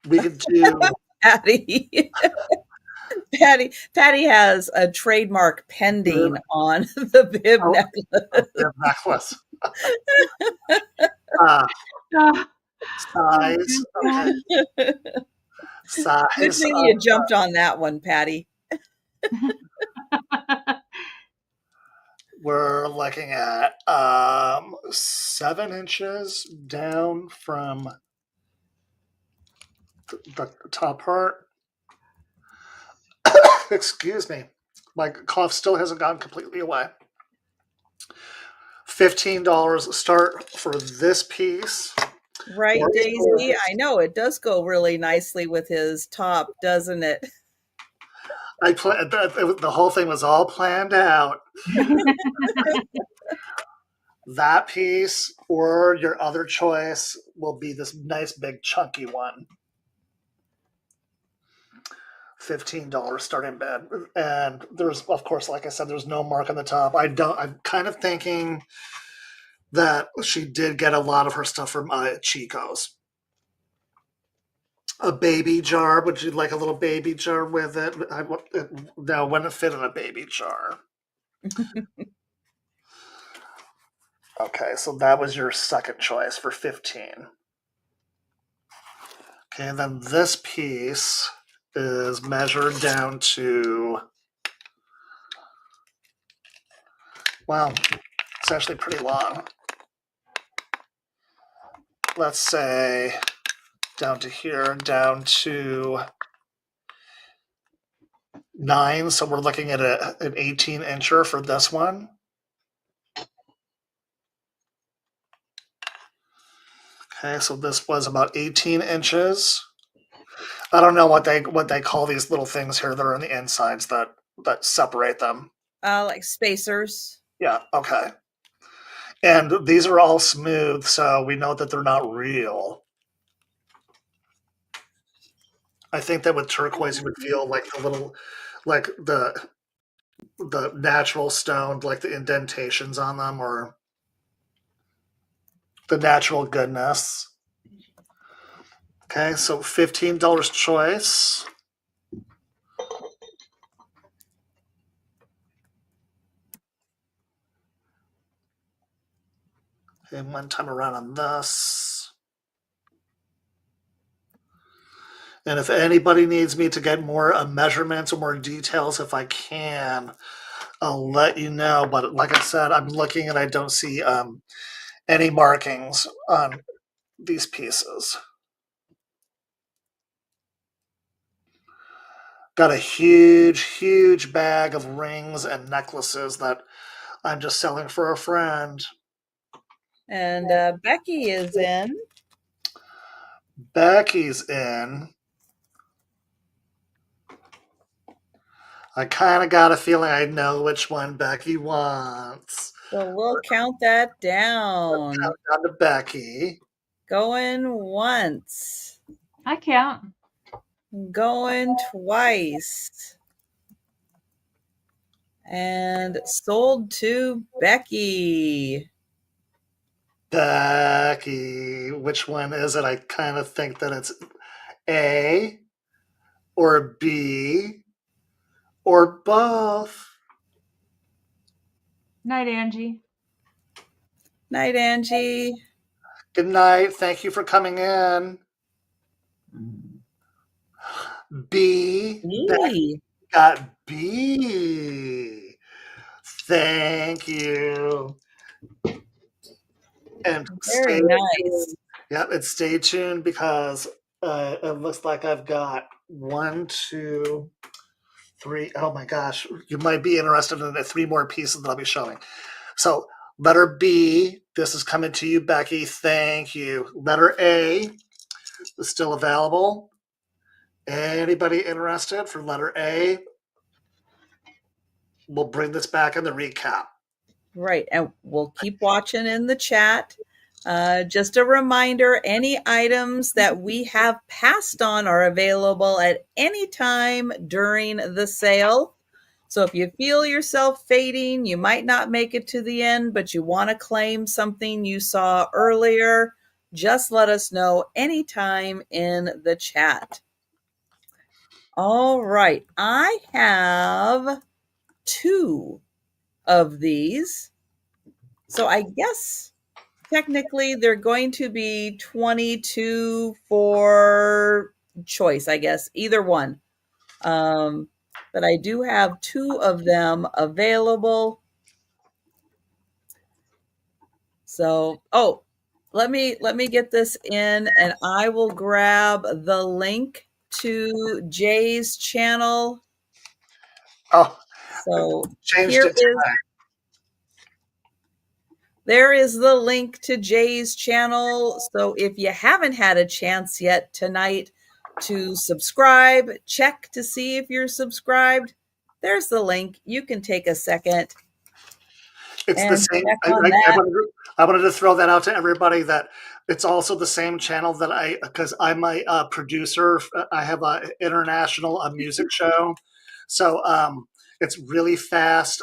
We could do Patty has a trademark pending on the bib necklace. Bib necklace. Size. Okay. Size. Good thing you jumped on that one, Patty. We're looking at 7 inches down from the top part. Excuse me. My cough still hasn't gone completely away. $15 start for this piece. Right, Daisy? I know it does go really nicely with his top, doesn't it? The whole thing was all planned out. That piece or your other choice will be this nice big chunky one. $15 starting bid. And there's, of course, like I said, there's no mark on the top. I'm kind of thinking that she did get a lot of her stuff from Chico's. A baby jar. Would you like a little baby jar with it? No, wouldn't fit in a baby jar. Okay, so that was your second choice for 15. Okay, and then this piece is measured down to, well, it's actually pretty long. Let's say down to here, down to 9. So we're looking at an 18-incher for this one. Okay, so this was about 18 inches. I don't know what they call these little things here that are on the insides that separate them. Like spacers. Yeah, okay. And these are all smooth, so we know that they're not real. I think that with turquoise, you would feel like the little, like the natural stone, like the indentations on them, or the natural goodness. Okay, so $15 choice. Okay, one time around on this. And if anybody needs me to get more measurements or more details, if I can, I'll let you know. But like I said, I'm looking and I don't see any markings on these pieces. Got a huge, huge bag of rings and necklaces that I'm just selling for a friend. And Becky is in. Becky's in. I kind of got a feeling I know which one Becky wants. So we'll count that down. Count down to Becky. Going once. I count. Going twice. And sold to Becky. Becky, which one is it? I kind of think that it's A or B or both. Night, Angie. Night, Angie. Good night. Thank you for coming in. B. Becky got B. Thank you. And very nice. Yep, and stay tuned because it looks like I've got 1, 2, 3. Oh my gosh, you might be interested in the 3 more pieces that I'll be showing. So letter B, this is coming to you, Becky. Thank you. Letter A is still available. Anybody interested for letter A? We'll bring this back in the recap. Right, and we'll keep watching in the chat. Just a reminder, any items that we have passed on are available at any time during the sale. So if you feel yourself fading, you might not make it to the end, but you want to claim something you saw earlier, just let us know anytime in the chat. All right, I have 2 of these. So I guess technically they're going to be 22 for choice, I guess, either one. But I do have 2 of them available. So, let me get this in and I will grab the link to Jay's channel. Oh, so changed it tonight. There is the link to Jay's channel. So if you haven't had a chance yet tonight to subscribe, check to see if you're subscribed. There's the link. You can take a second. It's the same. I wanted to throw that out to everybody that it's also the same channel that because I'm a producer. I have an international music show. So it's really fast.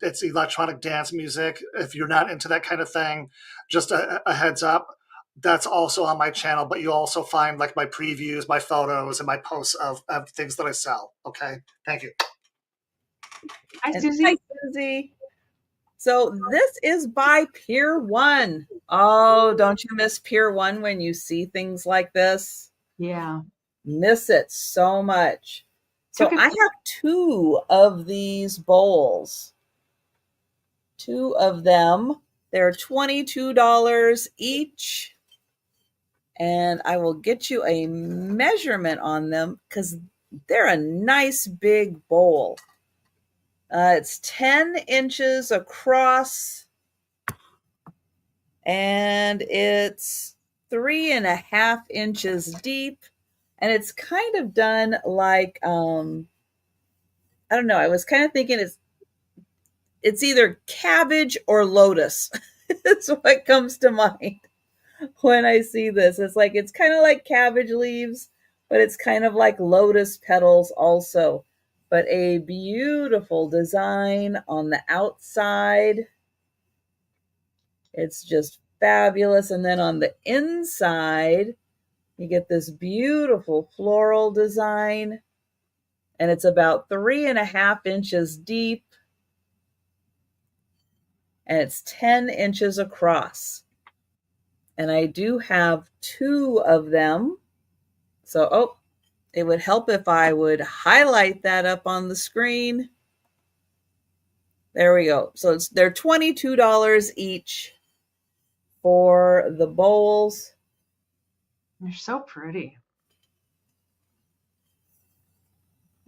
It's electronic dance music. If you're not into that kind of thing, just a heads up. That's also on my channel, but you also find like my previews, my photos, and my posts of things that I sell. Okay, thank you. Hi, Susie. Hi, Susie. So this is by Pier 1. Oh, don't you miss Pier 1 when you see things like this? Yeah. Miss it so much. So I have 2 of these bowls. 2 of them. They're $22 each. And I will get you a measurement on them because they're a nice big bowl. It's 10 inches across and it's 3.5 inches deep. And it's kind of done like, I don't know. I was kind of thinking it's either cabbage or lotus. It's what comes to mind when I see this. It's kind of like cabbage leaves, but it's kind of like lotus petals also. But a beautiful design on the outside. It's just fabulous. And then on the inside, you get this beautiful floral design. And it's about 3.5 inches deep. And it's 10 inches across. And I do have 2 of them. So, it would help if I would highlight that up on the screen. There we go. So they're $22 each for the bowls. They're so pretty.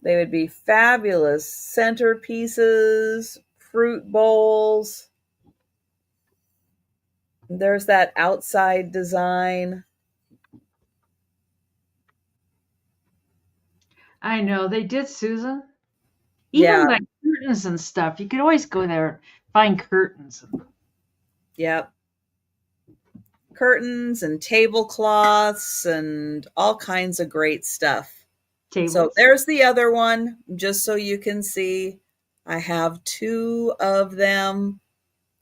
They would be fabulous centerpieces, fruit bowls. There's that outside design. I know they did, Susan. Even like curtains and stuff. You could always go there, find curtains. Yep. Curtains and tablecloths and all kinds of great stuff. Tables. So there's the other one, just so you can see. I have 2 of them,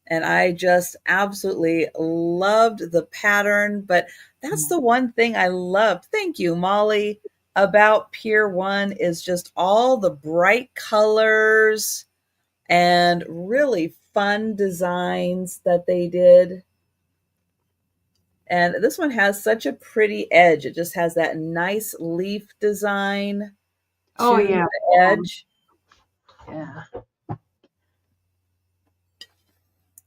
and I just absolutely loved the pattern. But that's the one thing I loved. Thank you, Molly. About Pier 1 is just all the bright colors and really fun designs that they did. And this one has such a pretty edge. It just has that nice leaf design to the edge. Yeah.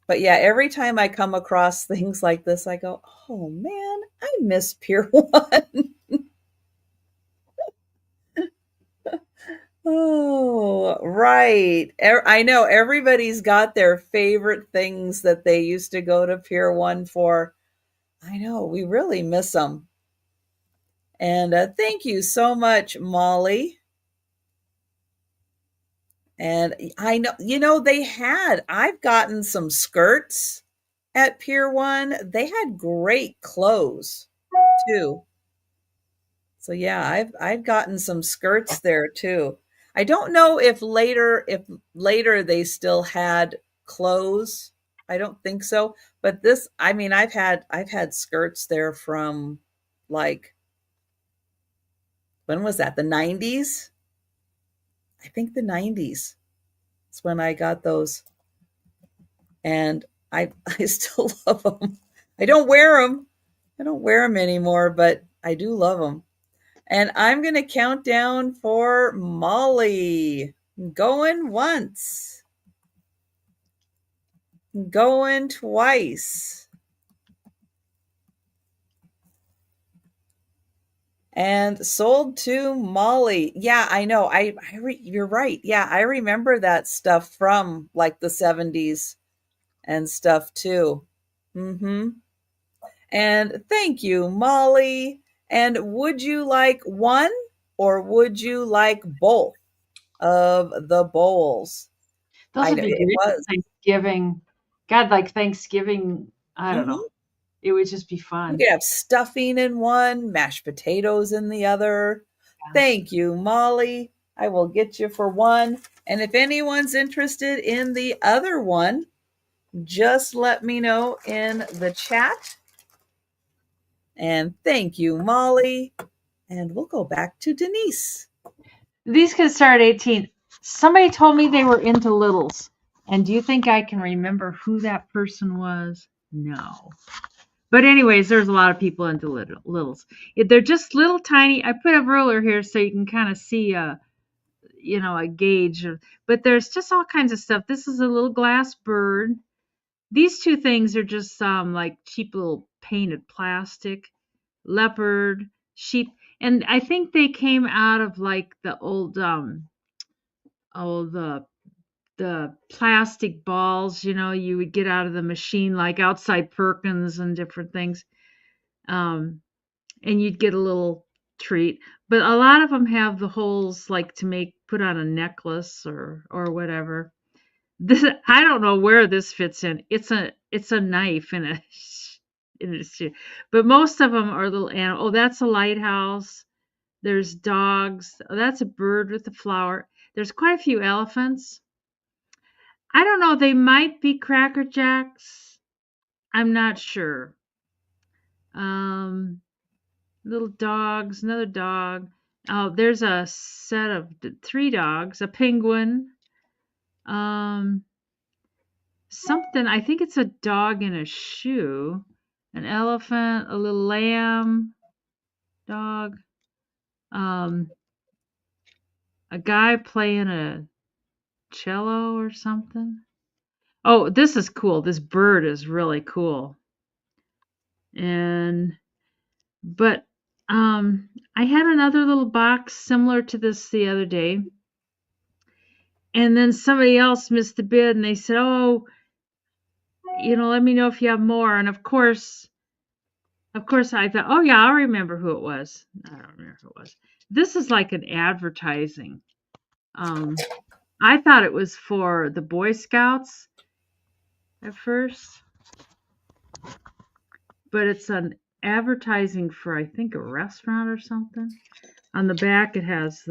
But yeah, every time I come across things like this, I go, oh man, I miss Pier 1. Oh, right. I know everybody's got their favorite things that they used to go to Pier 1 for. I know, we really miss them. And thank you so much, Molly. And I know, I've gotten some skirts at Pier 1. They had great clothes too. So yeah, I've gotten some skirts there too. I don't know if later they still had clothes. I don't think so. But this, I mean, I've had skirts there from like, when was that? The 90s? I think the 90s. That's when I got those. And I still love them. I don't wear them. I don't wear them anymore, but I do love them. And I'm going to count down for Molly. Going once. Going twice. And sold to Molly. Yeah, I know. You're right. Yeah, I remember that stuff from like the 70s and stuff too. Mm-hmm. And thank you, Molly. And would you like one or would you like both of the bowls? Those would be great for Thanksgiving. God, like Thanksgiving, I don't know. It would just be fun. You could have stuffing in one, mashed potatoes in the other. Yeah. Thank you, Molly. I will get you for one. And if anyone's interested in the other one, just let me know in the chat. And thank you, Molly. And we'll go back to Denise. These could start at 18. Somebody told me they were into littles. And do you think I can remember who that person was? No. But anyways, there's a lot of people into littles. They're just little tiny. I put a ruler here so you can kind of see a gauge. But there's just all kinds of stuff. This is a little glass bird. These 2 things are just like cheap little painted plastic. Leopard, sheep. And I think they came out of like the old the plastic balls, you would get out of the machine, like outside Perkins and different things. And you'd get a little treat. But a lot of them have the holes like to put on a necklace or whatever. This, I don't know where this fits in. It's it's a knife in a but most of them are little animals. Oh, that's a lighthouse. There's dogs. Oh, that's a bird with a flower. There's quite a few elephants. I don't know. They might be Cracker Jacks. I'm not sure. Little dogs, another dog. Oh, there's a set of 3 dogs, a penguin, something. I think it's a dog in a shoe, an elephant, a little lamb, dog, um, a guy playing a cello or something. Oh, this is cool. This bird is really cool. But I had another little box similar to this the other day. And then somebody else missed the bid and they said, "Oh, let me know if you have more." And of course I thought, "Oh yeah, I'll remember who it was." I don't remember who it was. This is like an advertising. I thought it was for the Boy Scouts at first, but it's an advertising for, I think, a restaurant or something. On the back it has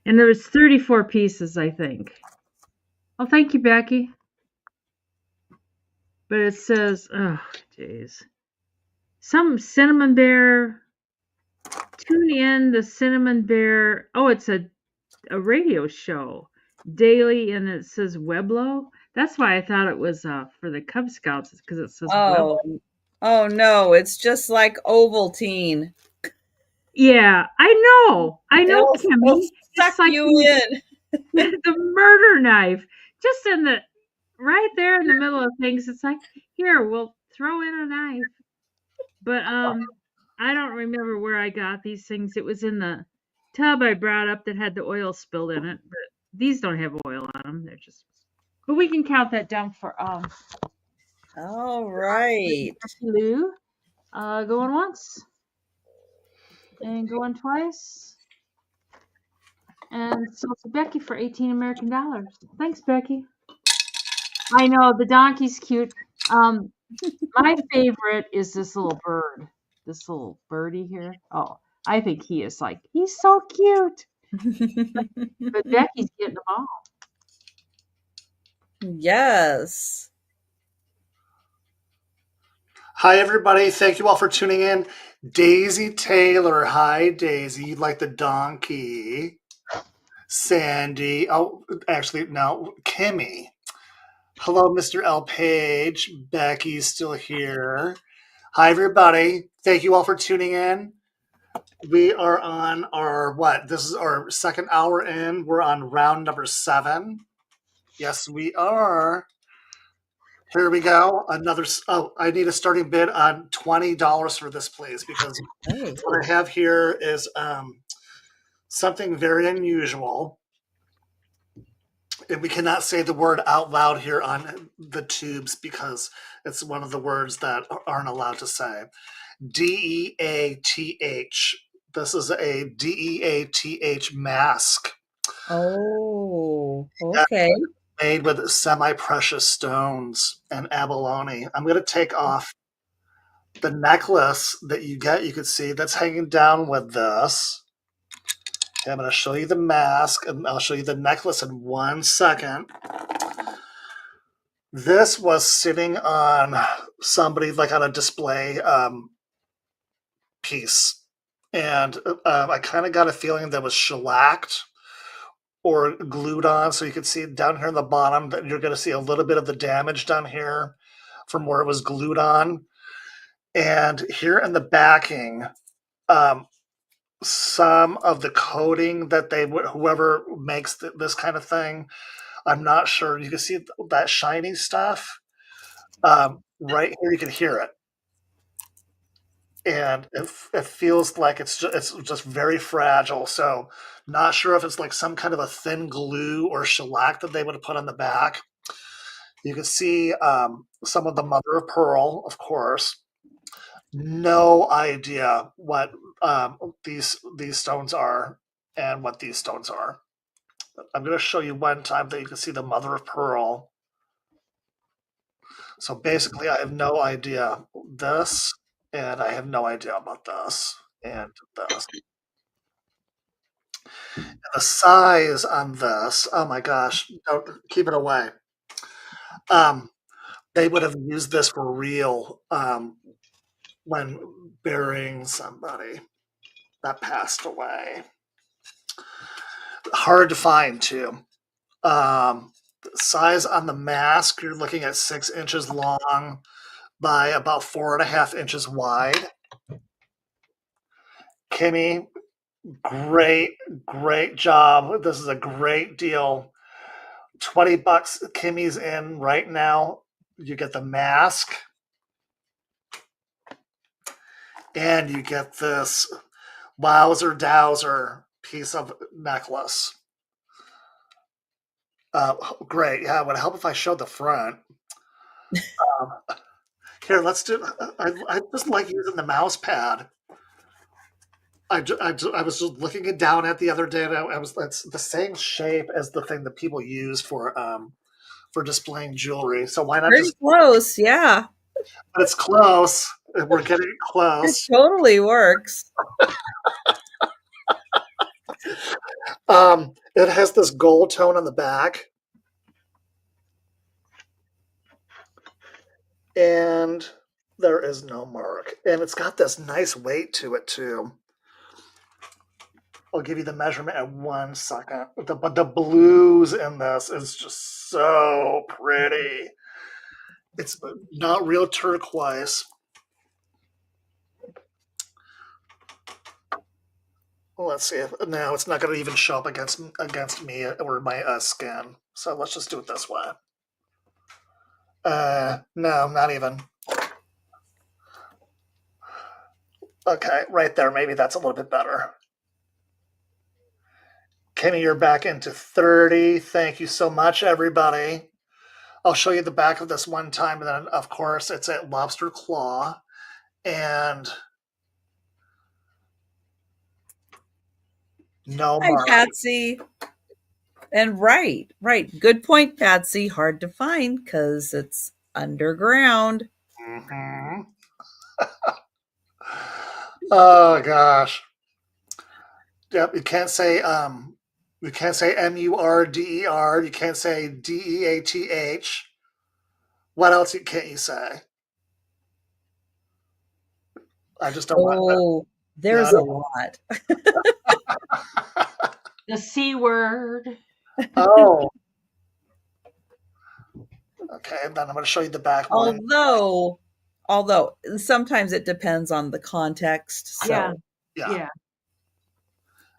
and there was 34 pieces, I think. Oh, thank you, Becky. But it says, oh, jeez. Some Cinnamon Bear. Tune in the Cinnamon Bear. Oh, it's a radio show. Daily, and it says Weblo. That's why I thought it was for the Cub Scouts, because it says Weblo. Oh, no. It's just like Ovaltine. Yeah, I know, Kimmy. Suck like you in. The murder knife, just right there in the middle of things. It's like, here, we'll throw in a knife. But I don't remember where I got these things. It was in the tub I brought up that had the oil spilled in it. But these don't have oil on them. They're just. But we can count that down for All right. Lou, going once. And going twice. And so to Becky for 18 American dollars. Thanks, Becky. I know the donkey's cute. My favorite is this little bird. This little birdie here. Oh, I think he's so cute. But Becky's getting them all. Yes. Hi, everybody. Thank you all for tuning in. Daisy Taylor. Hi, Daisy. You like the donkey. Sandy. Oh, actually, no. Kimmy. Hello, Mr. L. Page. Becky's still here. Hi, everybody. Thank you all for tuning in. We are on this is our second hour in. We're on round number 7. Yes, we are. Here we go. I need a starting bid on $20 for this, please, because what I have here is something very unusual. And we cannot say the word out loud here on the tubes because it's one of the words that aren't allowed to say. DEATH. This is a DEATH mask. Oh, okay. Made with semi-precious stones and abalone. I'm going to take off the necklace that you get. You can see that's hanging down with this. Okay, I'm going to show you the mask, and I'll show you the necklace in 1 second. This was sitting on somebody, like on a display piece. And I kind of got a feeling that was shellacked or glued on. So you can see down here in the bottom that you're going to see a little bit of the damage down here from where it was glued on. And here in the backing, some of the coating that whoever makes this kind of thing, I'm not sure. You can see that shiny stuff right here. You can hear it. And it feels like it's just very fragile. So not sure if it's like some kind of a thin glue or shellac that they would have put on the back. You can see some of the mother of pearl, of course. No idea what these stones are and what these stones are. I'm going to show you one time that you can see the mother of pearl. So basically, I have no idea this, and I have no idea about this and this. And the size on this, oh my gosh, don't keep it away. They would have used this for real when burying somebody that passed away. Hard to find too. Size on the mask, you're looking at 6 inches long by about 4.5 inches wide. Kimmy, great job. This is a great deal. $20 Kimmy's in right now. You get the mask and you get this wowzer dowser piece of necklace. Great. Yeah, it would help if I showed the front. Here, let's do. I just like using the mouse pad. I was just looking it down at the other day, and it's the same shape as the thing that people use for displaying jewelry. So why not Pretty close, yeah. But it's close. We're getting close. It totally works. It has this gold tone on the back. And there is no mark. And it's got this nice weight to it, too. I'll give you the measurement in 1 second. But the blues in this is just so pretty. It's not real turquoise. Let's see if now it's not going to even show up against me or my skin. So let's just do it this way. No, not even. Okay, right there. Maybe that's a little bit better. Kenny, you're back into 30. Thank you so much, everybody. I'll show you the back of this one time, and then, of course, it's a lobster claw. And no mark. Hi, Patsy. And right. Good point, Patsy. Hard to find because it's underground. Mm-hmm. Oh gosh. Yep. You can't say MURDER. You can't say DEATH. What else can't you say? I just don't want that. There's a lot. The C word. Oh. Okay, then I'm going to show you the back one. Although sometimes it depends on the context. So. Yeah.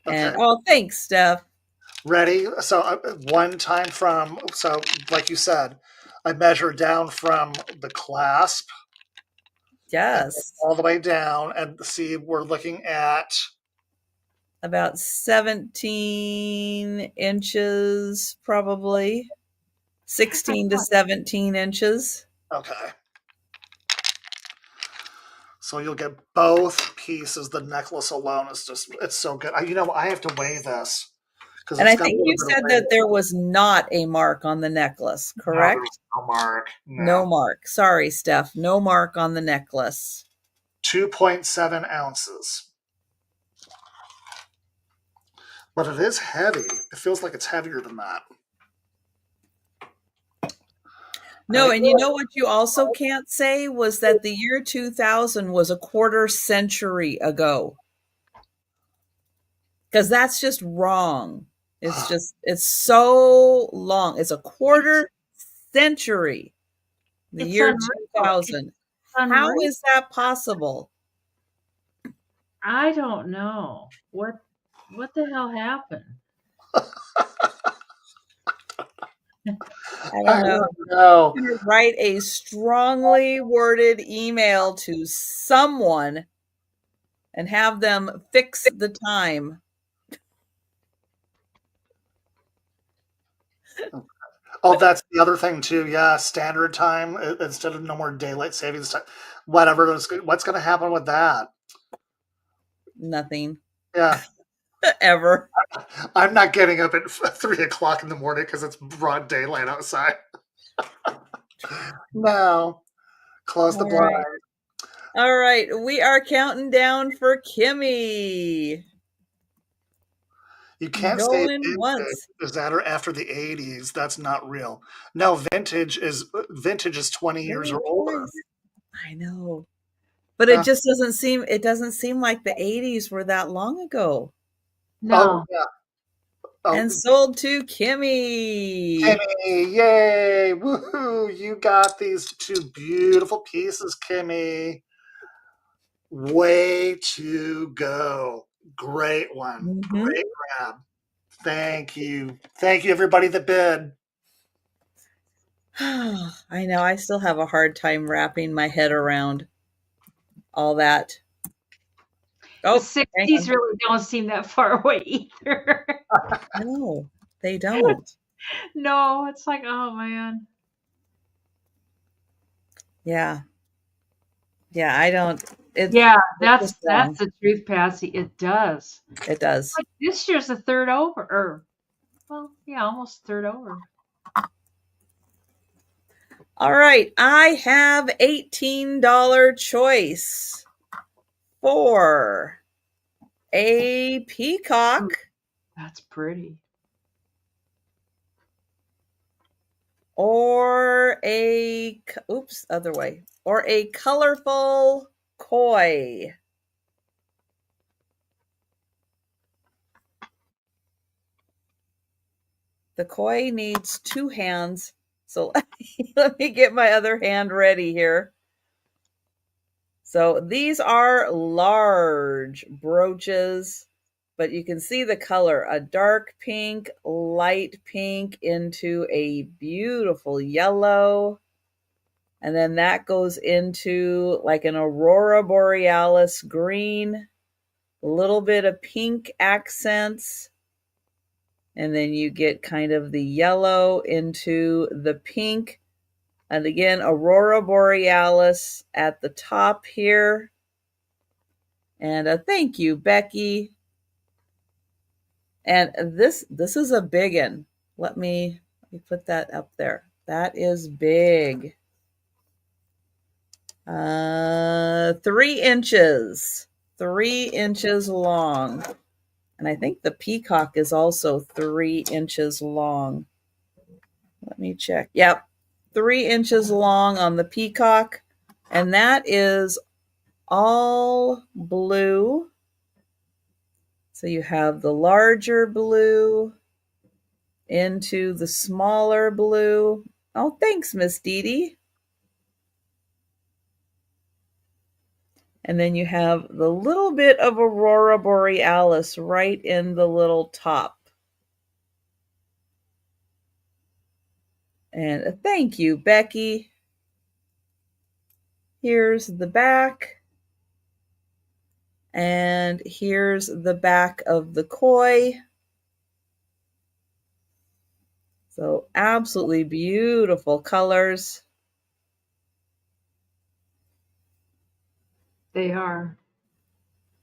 And thanks, Steph. Ready? So one time so like you said, I measure down from the clasp. Yes. All the way down, and see, we're looking at about 17 inches, probably 16 to 17 inches. Okay. So you'll get both pieces. The necklace alone is it's so good. I have to weigh this. And I think you said that there was not a mark on the necklace, correct? No mark. No mark. Sorry, Steph. No mark on the necklace. 2.7 ounces. But it is heavy. It feels like it's heavier than that. No, and you know what you also can't say was that the year 2000 was a quarter century ago. Because that's just wrong. It's so long. It's a quarter century. The year 2000. How is that possible? I don't know. What the hell happened? I don't know. I'm going to write a strongly worded email to someone and have them fix the time. Oh, that's the other thing too. Yeah, standard time instead of no more daylight savings time. Whatever. What's going to happen with that? Nothing. Yeah. Ever. I'm not getting up at 3 o'clock in the morning because it's broad daylight outside. No. Close the blind. All right. We are counting down for Kimmy. You can't say vintage. Once. Is that or after the 80s? That's not real. No, vintage is 20 years or older. I know. But it just doesn't seem like the 80s were that long ago. No. Oh, yeah. And sold to Kimmy. Kimmy, yay! Woohoo! You got these 2 beautiful pieces, Kimmy. Way to go. Great one. Great grab. Thank you. Thank you, everybody that bid. I know. I still have a hard time wrapping my head around all that. The 60s really don't seem that far away either. No, they don't. No, it's like, oh man. Yeah. Yeah, I don't. That's the truth, Patsy. It does. It does. Like this year's a third over, or almost third over. All right, I have $18 choice for a peacock. That's pretty. Or other way. Or a colorful koi. The koi needs 2 hands. So let me get my other hand ready here. So these are large brooches, but you can see the color, a dark pink, light pink into a beautiful yellow. And then that goes into like an aurora borealis green, a little bit of pink accents. And then you get kind of the yellow into the pink. And again, aurora borealis at the top here. And thank you, Becky. And this is a big one. Let me put that up there. That is big. 3 inches. 3 inches long. And I think the peacock is also 3 inches long. Let me check. Yep. 3 inches long on the peacock. And that is all blue. So you have the larger blue into the smaller blue. Oh, thanks, Miss Dee Dee. And then you have the little bit of aurora borealis right in the little top. And thank you, Becky. Here's the back. And here's the back of the koi. So absolutely beautiful colors. They are.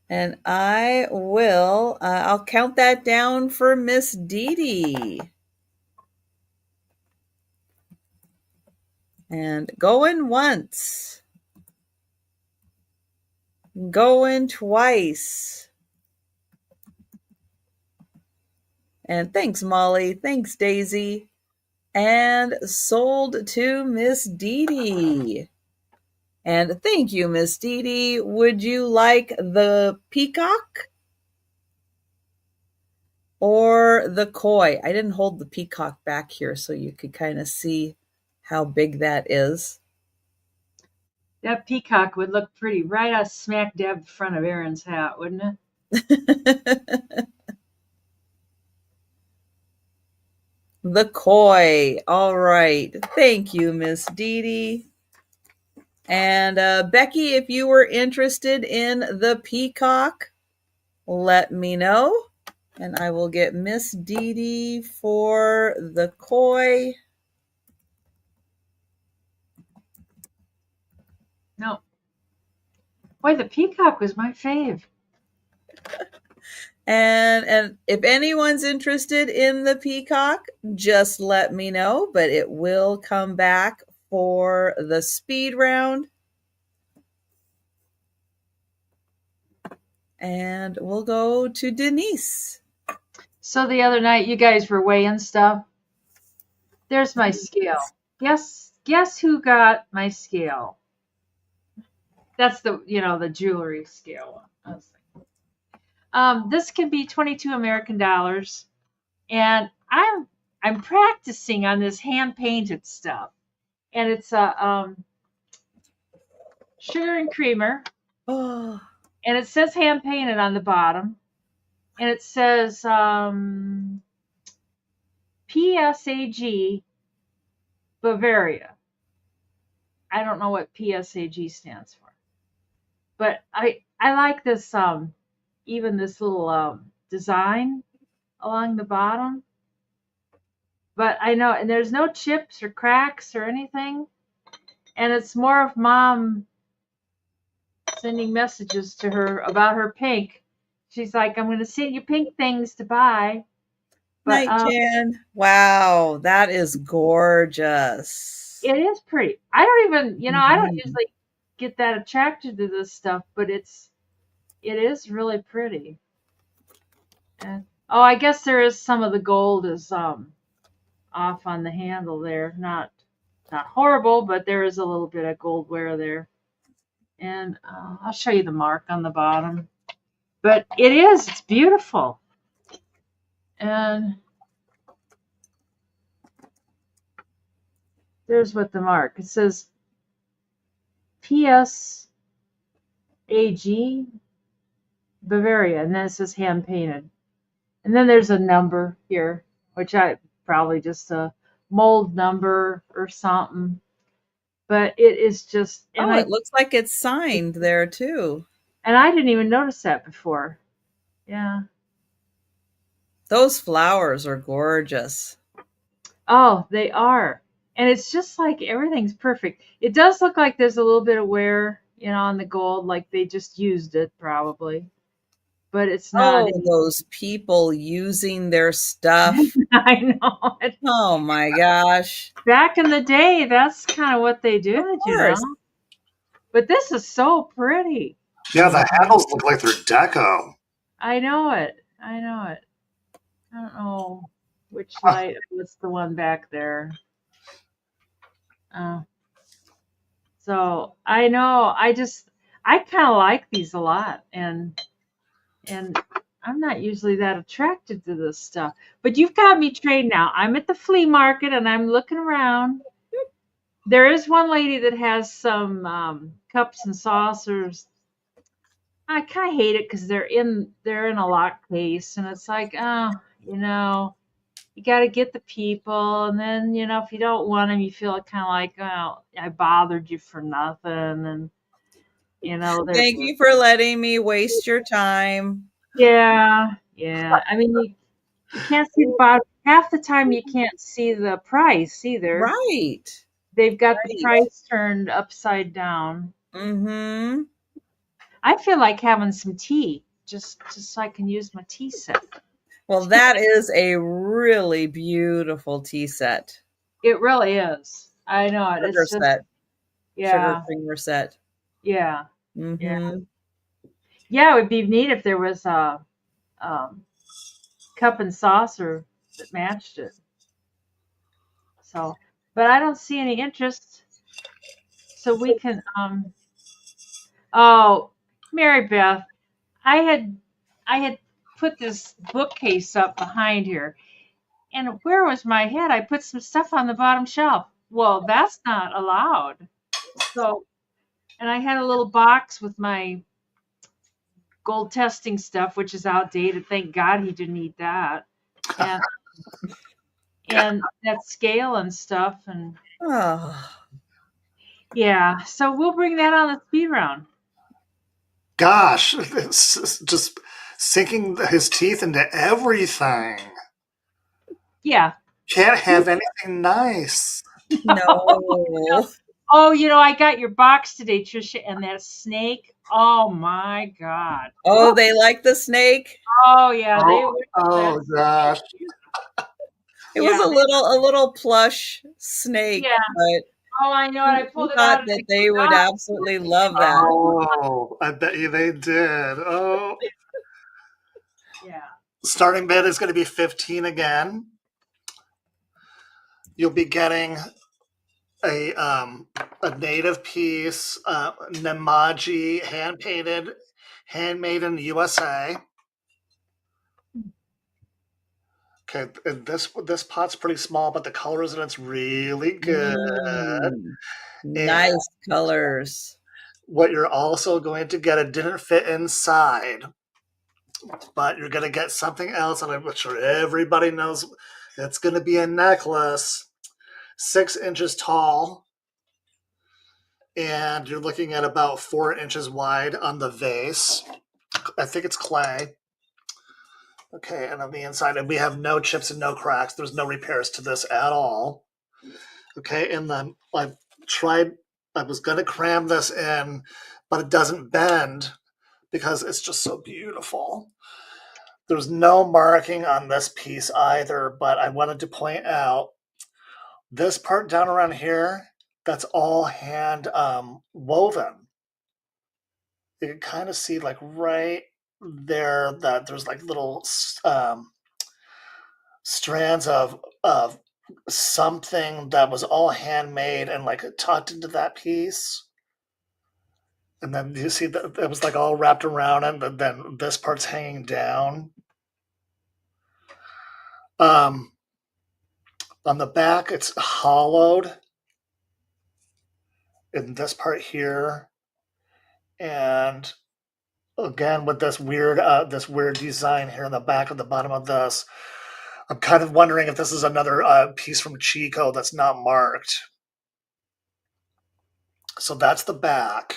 And I'll count that down for Miss Dee Dee. And going once. Going twice. And thanks, Molly. Thanks, Daisy. And sold to Miss Dee Dee. And thank you, Miss Dee Dee. Would you like the peacock or the koi? I didn't hold the peacock back here so you could kind of see how big that is. That peacock would look pretty right out smack dab in front of Erin's hat, wouldn't it? The koi. All right. Thank you, Miss Dee Dee. And Becky, if you were interested in the peacock, let me know. And I will get Miss Dee Dee for the koi. No. Boy, the peacock was my fave. And if anyone's interested in the peacock, just let me know, but it will come back for the speed round. And we'll go to Denise. So the other night, you guys were weighing stuff. There's my scale. Guess who got my scale? That's the the jewelry scale one. This can be 22 American dollars, and I'm practicing on this hand painted stuff, and it's a sugar and creamer, Oh, and it says hand painted on the bottom, and it says PSAG Bavaria. I don't know what PSAG stands for, but I like this even this little design along the bottom. But I know, and there's no chips or cracks or anything, and it's more of Mom sending messages to her about her pink. She's like, I'm going to send you pink things to buy. But Night, Jan. Wow, that is gorgeous. It is pretty. I don't even, I don't usually get that attracted to this stuff, but it is really pretty. And I guess there is some of the gold is off on the handle there. Not horrible, but there is a little bit of gold wear there. And I'll show you the mark on the bottom. But it's beautiful. And there's what the mark. It says PSAG Bavaria, and then it says hand painted. And then there's a number here, which I probably just a mold number or something. But it is just. And it looks like it's signed there too. And I didn't even notice that before. Yeah. Those flowers are gorgeous. Oh, they are. And it's just like everything's perfect. It does look like there's a little bit of wear, on the gold, like they just used it probably. But it's not. Oh, those people using their stuff. I know it. Oh my gosh. Back in the day, that's kind of what they did, But this is so pretty. Yeah, the handles look like they're deco. I know it. I don't know which light. What's the one back there? So I know. I kind of like these a lot, and I'm not usually that attracted to this stuff. But you've got me trained now. I'm at the flea market and I'm looking around. There is one lady that has some cups and saucers. I kind of hate it because they're in a lock case, and it's like, you got to get the people, and then if you don't want them, you feel kind of like, oh, I bothered you for nothing, and Thank you for letting me waste your time. Yeah. I mean, you can't see the bottom. Half the time, you can't see the price either. Right. They've got the price turned upside down. Mm-hmm. I feel like having some tea, just so I can use my tea set. Well, that is a really beautiful tea set. It really is. I know it. Sugar set. Yeah. Sugar finger set. Yeah. Mm-hmm. Yeah, it would be neat if there was a cup and saucer that matched it. So, but I don't see any interest. So we can. Oh, Mary Beth, I had put this bookcase up behind here, and where was my head? I put some stuff on the bottom shelf. Well, that's not allowed. So, and I had a little box with my gold testing stuff, which is outdated. Thank God he didn't eat that. And that scale and stuff. And yeah, so we'll bring that on the speed round. Gosh, it's just sinking his teeth into everything. Yeah. Can't have anything nice. No. Oh, I got your box today, Trisha, and that snake. Oh my God. Oh, they like the snake? Oh yeah. Oh gosh. It was a little plush snake. Yeah. But Oh, I know. And I pulled it thought out. that they would absolutely love that. Oh, I bet you they did. Oh. Yeah. Starting bid is going to be 15 again. You'll be getting a native piece, Nemaji, hand painted, handmade in the USA. Okay, and this pot's pretty small, but the colors in it's really good. Nice colors. What you're also going to get, it didn't fit inside, but you're going to get something else, and I'm sure everybody knows it's going to be a necklace, 6 inches tall, and you're looking at about 4 inches wide on the vase. I think it's clay. Okay, and on the inside, and we have no chips and no cracks. There's no repairs to this at all. Okay, and then I was going to cram this in, but it doesn't bend because it's just so beautiful. There's no marking on this piece either, but I wanted to point out this part down around here, that's all hand woven. You can kind of see like right there that there's like little strands of something that was all handmade and like tucked into that piece. And then you see that it was like all wrapped around, and then this part's hanging down. On the back, it's hollowed in this part here, and again with this weird design here in the back of the bottom of this. I'm kind of wondering if this is another piece from Chico that's not marked. So that's the back.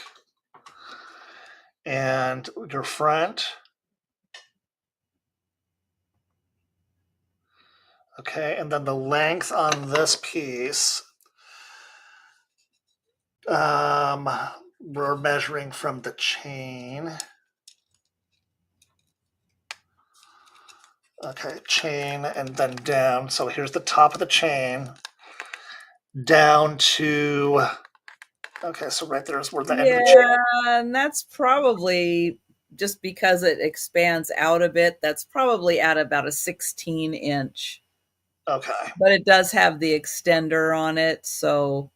And your front. Okay, and then the length on this piece. We're measuring from the chain. Okay, chain and then down. So here's the top of the chain. Down to, okay, so right there is where the end of the chain. Yeah, and that's probably just because it expands out a bit. That's probably at about a 16-inch. Okay. But it does have the extender on it, so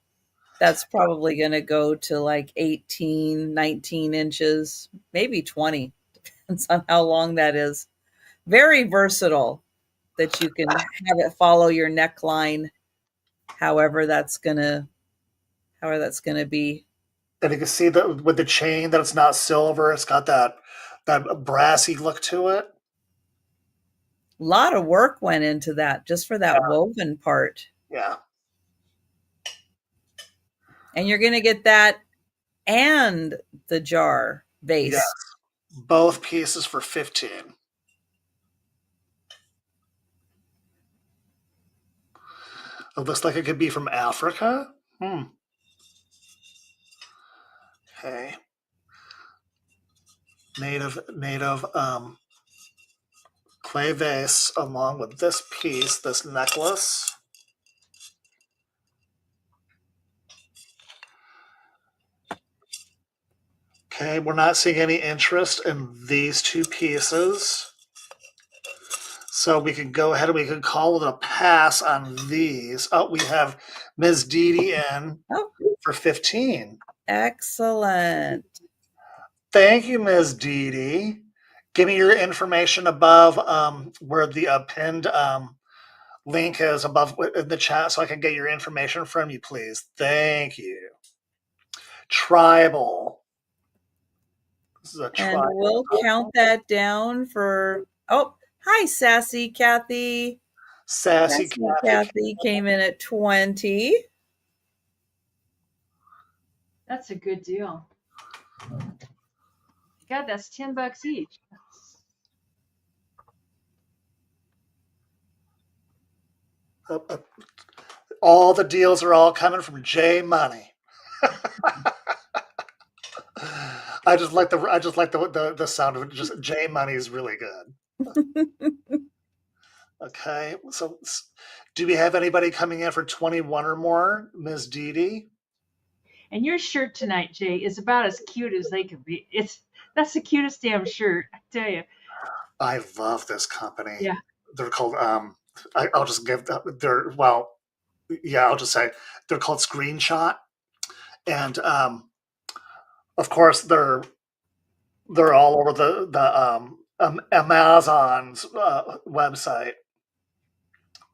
that's probably going to go to like 18, 19 inches, maybe 20. Depends on how long that is. Very versatile that you can have it follow your neckline, however that's going to be. And you can see that with the chain that it's not silver, it's got that brassy look to it. A lot of work went into that just for that woven part. Yeah. And you're going to get that and the jar base. Yes. Both pieces for 15. It looks like it could be from Africa. Okay. Native clay vase along with this piece, this necklace. Okay, we're not seeing any interest in these two pieces. So we can go ahead and we can call it a pass on these. Oh, we have Ms. Dee in for 15. Excellent. Thank you, Ms. Dee. Give me your information above where the pinned link is above in the chat so I can get your information from you, please. Thank you. Tribal. This is a tribal. And we'll count that down for, oh, hi, Sassy Kathy. Sassy Kathy came in at 20. That's a good deal. God, that's $10 each. All the deals are all coming from J Money. I just like the sound of it. Just J Money is really good. Okay, so do we have anybody coming in for 21 or more, Ms. Dee? And your shirt tonight, Jay, is about as cute as they can be. That's the cutest damn shirt, I tell you. I love this company. Yeah. They're called I'll just give they're well, yeah, I'll just say they're called Screenshot, and of course they're all over the Amazon's website.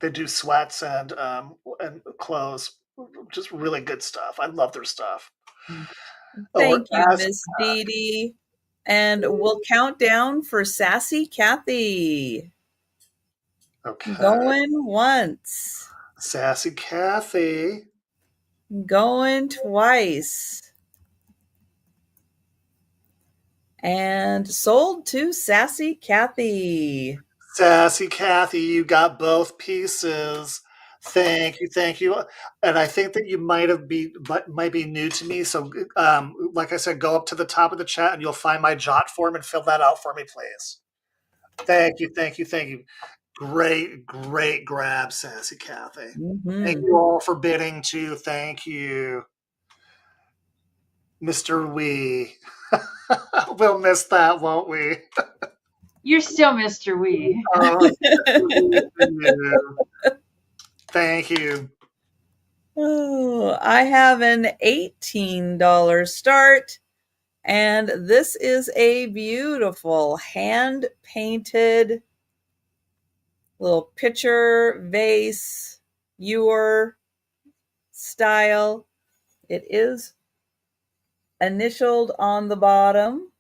They do sweats and clothes, just really good stuff. I love their stuff. Thank you, Miss Dee Dee. And we'll count down for Sassy Kathy. Okay. Going once. Sassy Kathy. Going twice. And sold to Sassy Kathy. Sassy Kathy, you got both pieces. Thank you. And I think that you might be new to me. So, like I said, go up to the top of the chat and you'll find my jot form and fill that out for me, please. Thank you. Great grab, Sassy Kathy. Mm-hmm. Thank you all for bidding too. Thank you, Mr. Wee. We'll miss that, won't we? You're still Mr. Wee. Thank you. Oh, I have an $18 start, and this is a beautiful hand-painted little pitcher vase, ewer style. It is initialed on the bottom.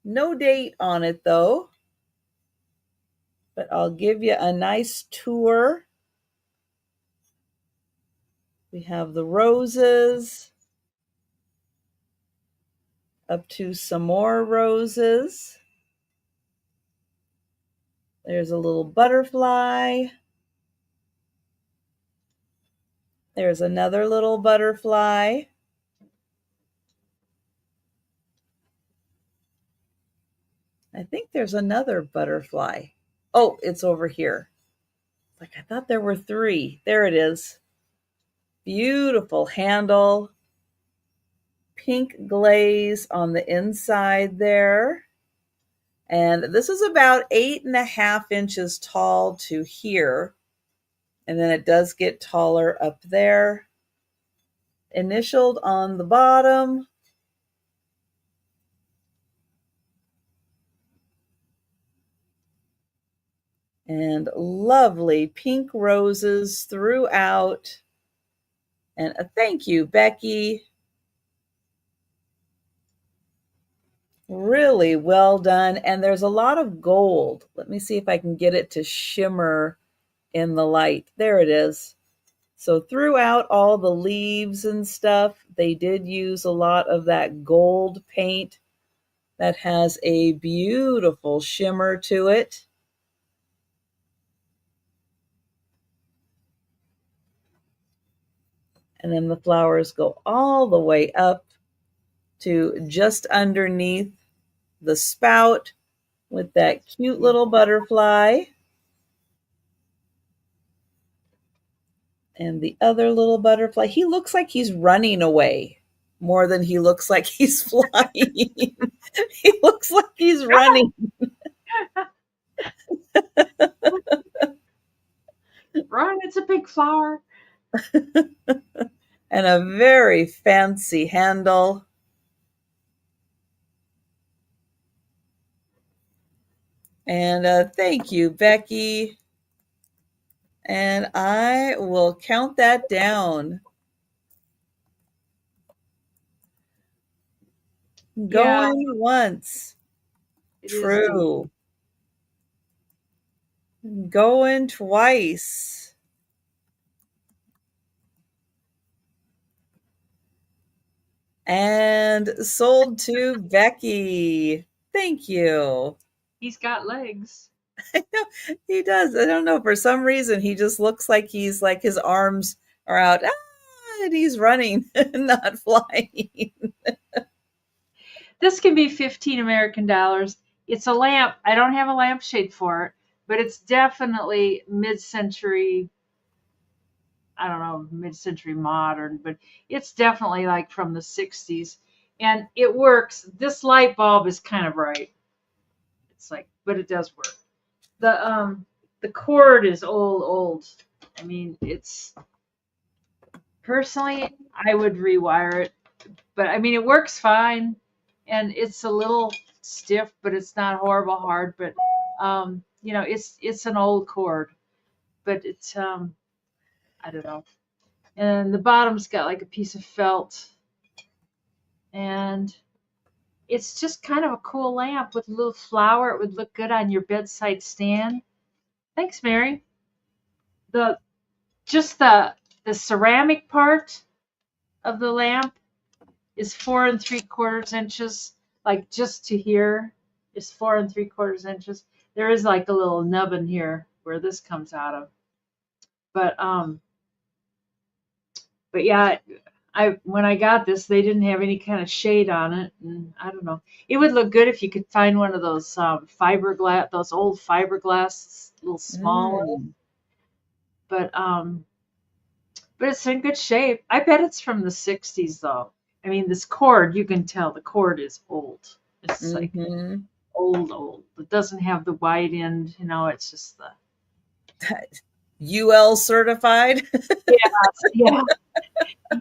No date on it, though. But I'll give you a nice tour. We have the roses, up to some more roses. There's a little butterfly. There's another little butterfly. I think there's another butterfly. Oh, it's over here. Like, I thought there were 3. There it is. Beautiful handle. Pink glaze on the inside there. And this is about 8.5 inches tall to here. And then it does get taller up there. Initialed on the bottom. And lovely pink roses throughout. And a thank you, Becky. Really well done. And there's a lot of gold. Let me see if I can get it to shimmer in the light. There it is. So throughout all the leaves and stuff, they did use a lot of that gold paint that has a beautiful shimmer to it. And then the flowers go all the way up to just underneath the spout with that cute little butterfly. And the other little butterfly, he looks like he's running away more than he looks like he's flying. He looks like he's running. Run, it's a big flower. And a very fancy handle. And thank you, Becky. And I will count that down. Going once. True. Going twice. And sold to Becky. Thank you. He's got legs. I know he does. I don't know. For some reason, he just looks like he's like his arms are out. And he's running, not flying. This can be 15 American dollars. It's a lamp. I don't have a lampshade for it, but it's definitely mid-century. I don't know, mid-century modern, but it's definitely like from the 60s. And it works. This light bulb is kind of bright. It's like, but it does work. The cord is old. I mean, it's personally I would rewire it, but I mean it works fine, and it's a little stiff, but it's not horrible hard. But it's an old cord, but it's I don't know. And the bottom's got like a piece of felt, and it's just kind of a cool lamp with a little flower. It would look good on your bedside stand. Thanks, Mary. The just the ceramic part of the lamp is 4 3/4 inches. Like just to here is 4 3/4 inches. There is like a little nubbin here where this comes out of. But yeah, when I got this, they didn't have any kind of shade on it, and I don't know. It would look good if you could find one of those fiberglass, those old fiberglass, little small ones. But it's in good shape. I bet it's from the 60s though. I mean, this cord, you can tell the cord is old. It's like old. It doesn't have the wide end, it's just the UL certified.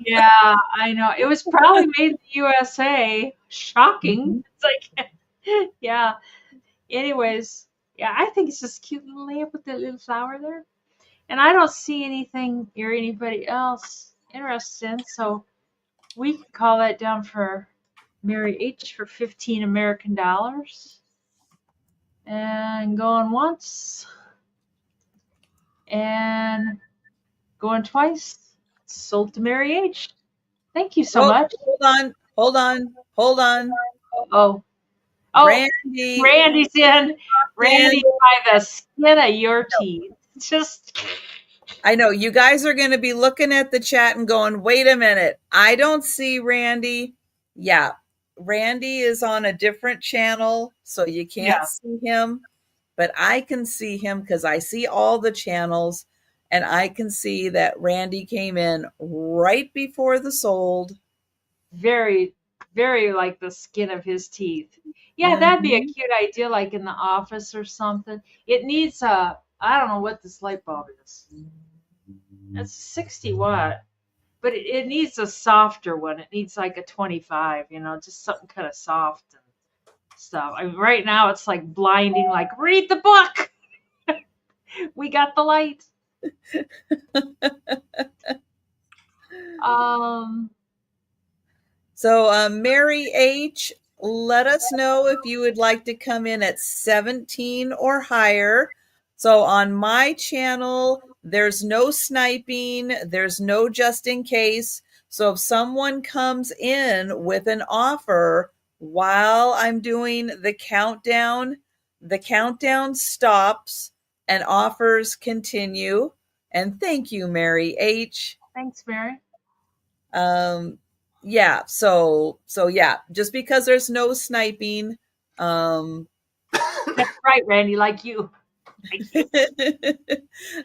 Yeah, I know. It was probably made in the USA. Shocking. It's like, yeah. Anyways, yeah, I think it's just a cute little lamp with that little flower there. And I don't see anything or anybody else interested in, so we can call that down for Mary H for 15 American dollars. And going once. And going twice. Sold to Mary H. Thank you so much. Hold on. Oh, Randy's in. Randy by the skin of your teeth. Just. I know you guys are going to be looking at the chat and going, wait a minute. I don't see Randy. Yeah. Randy is on a different channel, so you can't see him, but I can see him because I see all the channels, and I can see that Randy came in right before the sold. Very, very like the skin of his teeth. Yeah, that'd be a cute idea, like in the office or something. It needs I don't know what this light bulb is. It's 60 watt, but it needs a softer one. It needs like a 25, just something kind of soft and stuff. I mean, right now it's like blinding, like read the book. We got the light. So Mary H, let us know if you would like to come in at 17 or higher. So on my channel, there's no sniping. There's no just in case. So if someone comes in with an offer while I'm doing the countdown stops and offers continue. And thank you, Mary H. Thanks, Mary. Yeah, so yeah, just because there's no sniping, that's right, Randy, like you.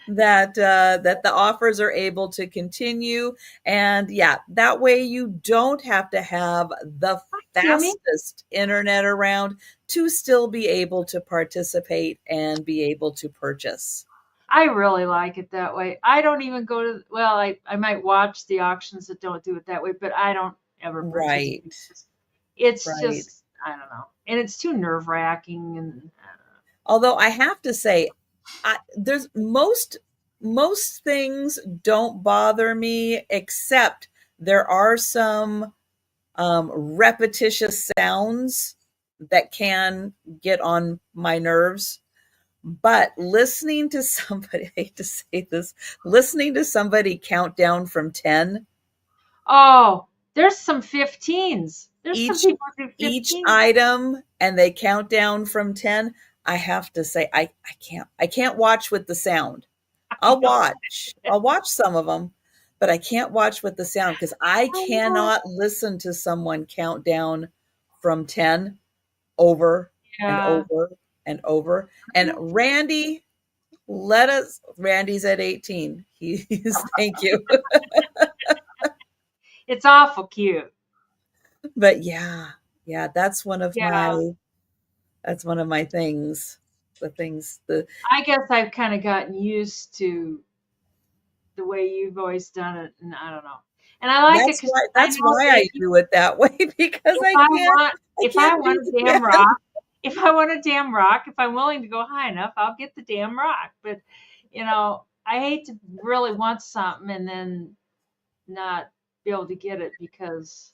that the offers are able to continue, and yeah, that way you don't have to have the fastest internet around to still be able to participate and be able to purchase. I really like it that way. I don't even go to, I might watch the auctions that don't do it that way, but I don't ever purchase. Right. It's just, I don't know. And it's too nerve-wracking. And although I have to say, there's most things don't bother me, except there are some repetitious sounds that can get on my nerves. But listening to somebody, I hate to say this, listening to somebody count down from 10. Oh, there's some 15s. There's some people who do 15. Each item, and they count down from 10. I have to say, I can't watch with the sound. I'll watch some of them, but I can't watch with the sound because I cannot listen to someone count down from 10 over and over and over. And Randy, Randy's at 18. He's thank you. It's awful cute. But yeah, that's one of my things. I guess I've kind of gotten used to the way you've always done it, and I don't know. And I like it because I know I do it that way, because if I want a damn rock, if I'm willing to go high enough, I'll get the damn rock. But I hate to really want something and then not be able to get it because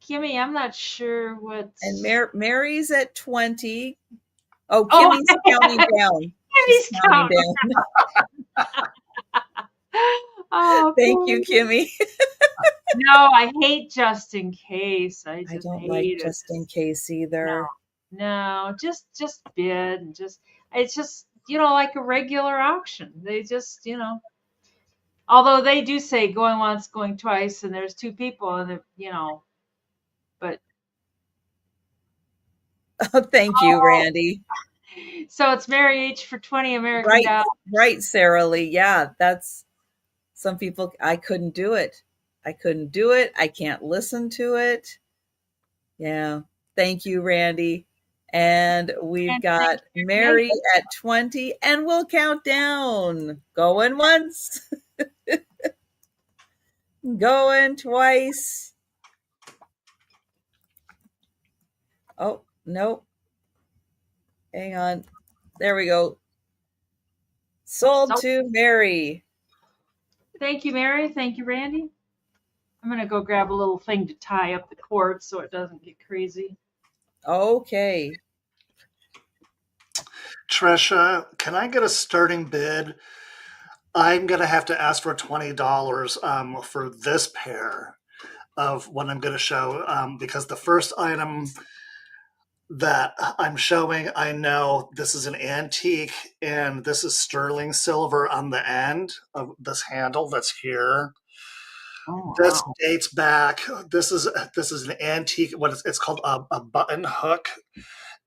Kimmy, I'm not sure what's. And Mary's at 20. Oh, Kimmy's counting down. Kimmy's counting down. Oh, thank you, Kimmy. No, I hate just in case. I don't like just in case either. No, just bid and it's just like a regular auction. They just although they do say going once, going twice, and there's two people, and but. Oh, thank you, Randy. So it's Mary H for 20 American dollars. Right, Sarah Lee. Yeah, that's some people. I couldn't do it. I can't listen to it. Yeah. Thank you, Randy. And we've got Mary at 20, and we'll count down. Going once. Going twice. Oh, nope. Hang on. There we go. Sold to Mary. Thank you, Mary. Thank you, Randy. I'm going to go grab a little thing to tie up the cord so it doesn't get crazy. Okay. Trisha, can I get a starting bid? I'm going to have to ask for $20 for this pair of what I'm going to show, because the first item that I'm showing, I know this is an antique, and this is sterling silver on the end of this handle that's here. Oh, this dates back. This is an antique. It's called a button hook,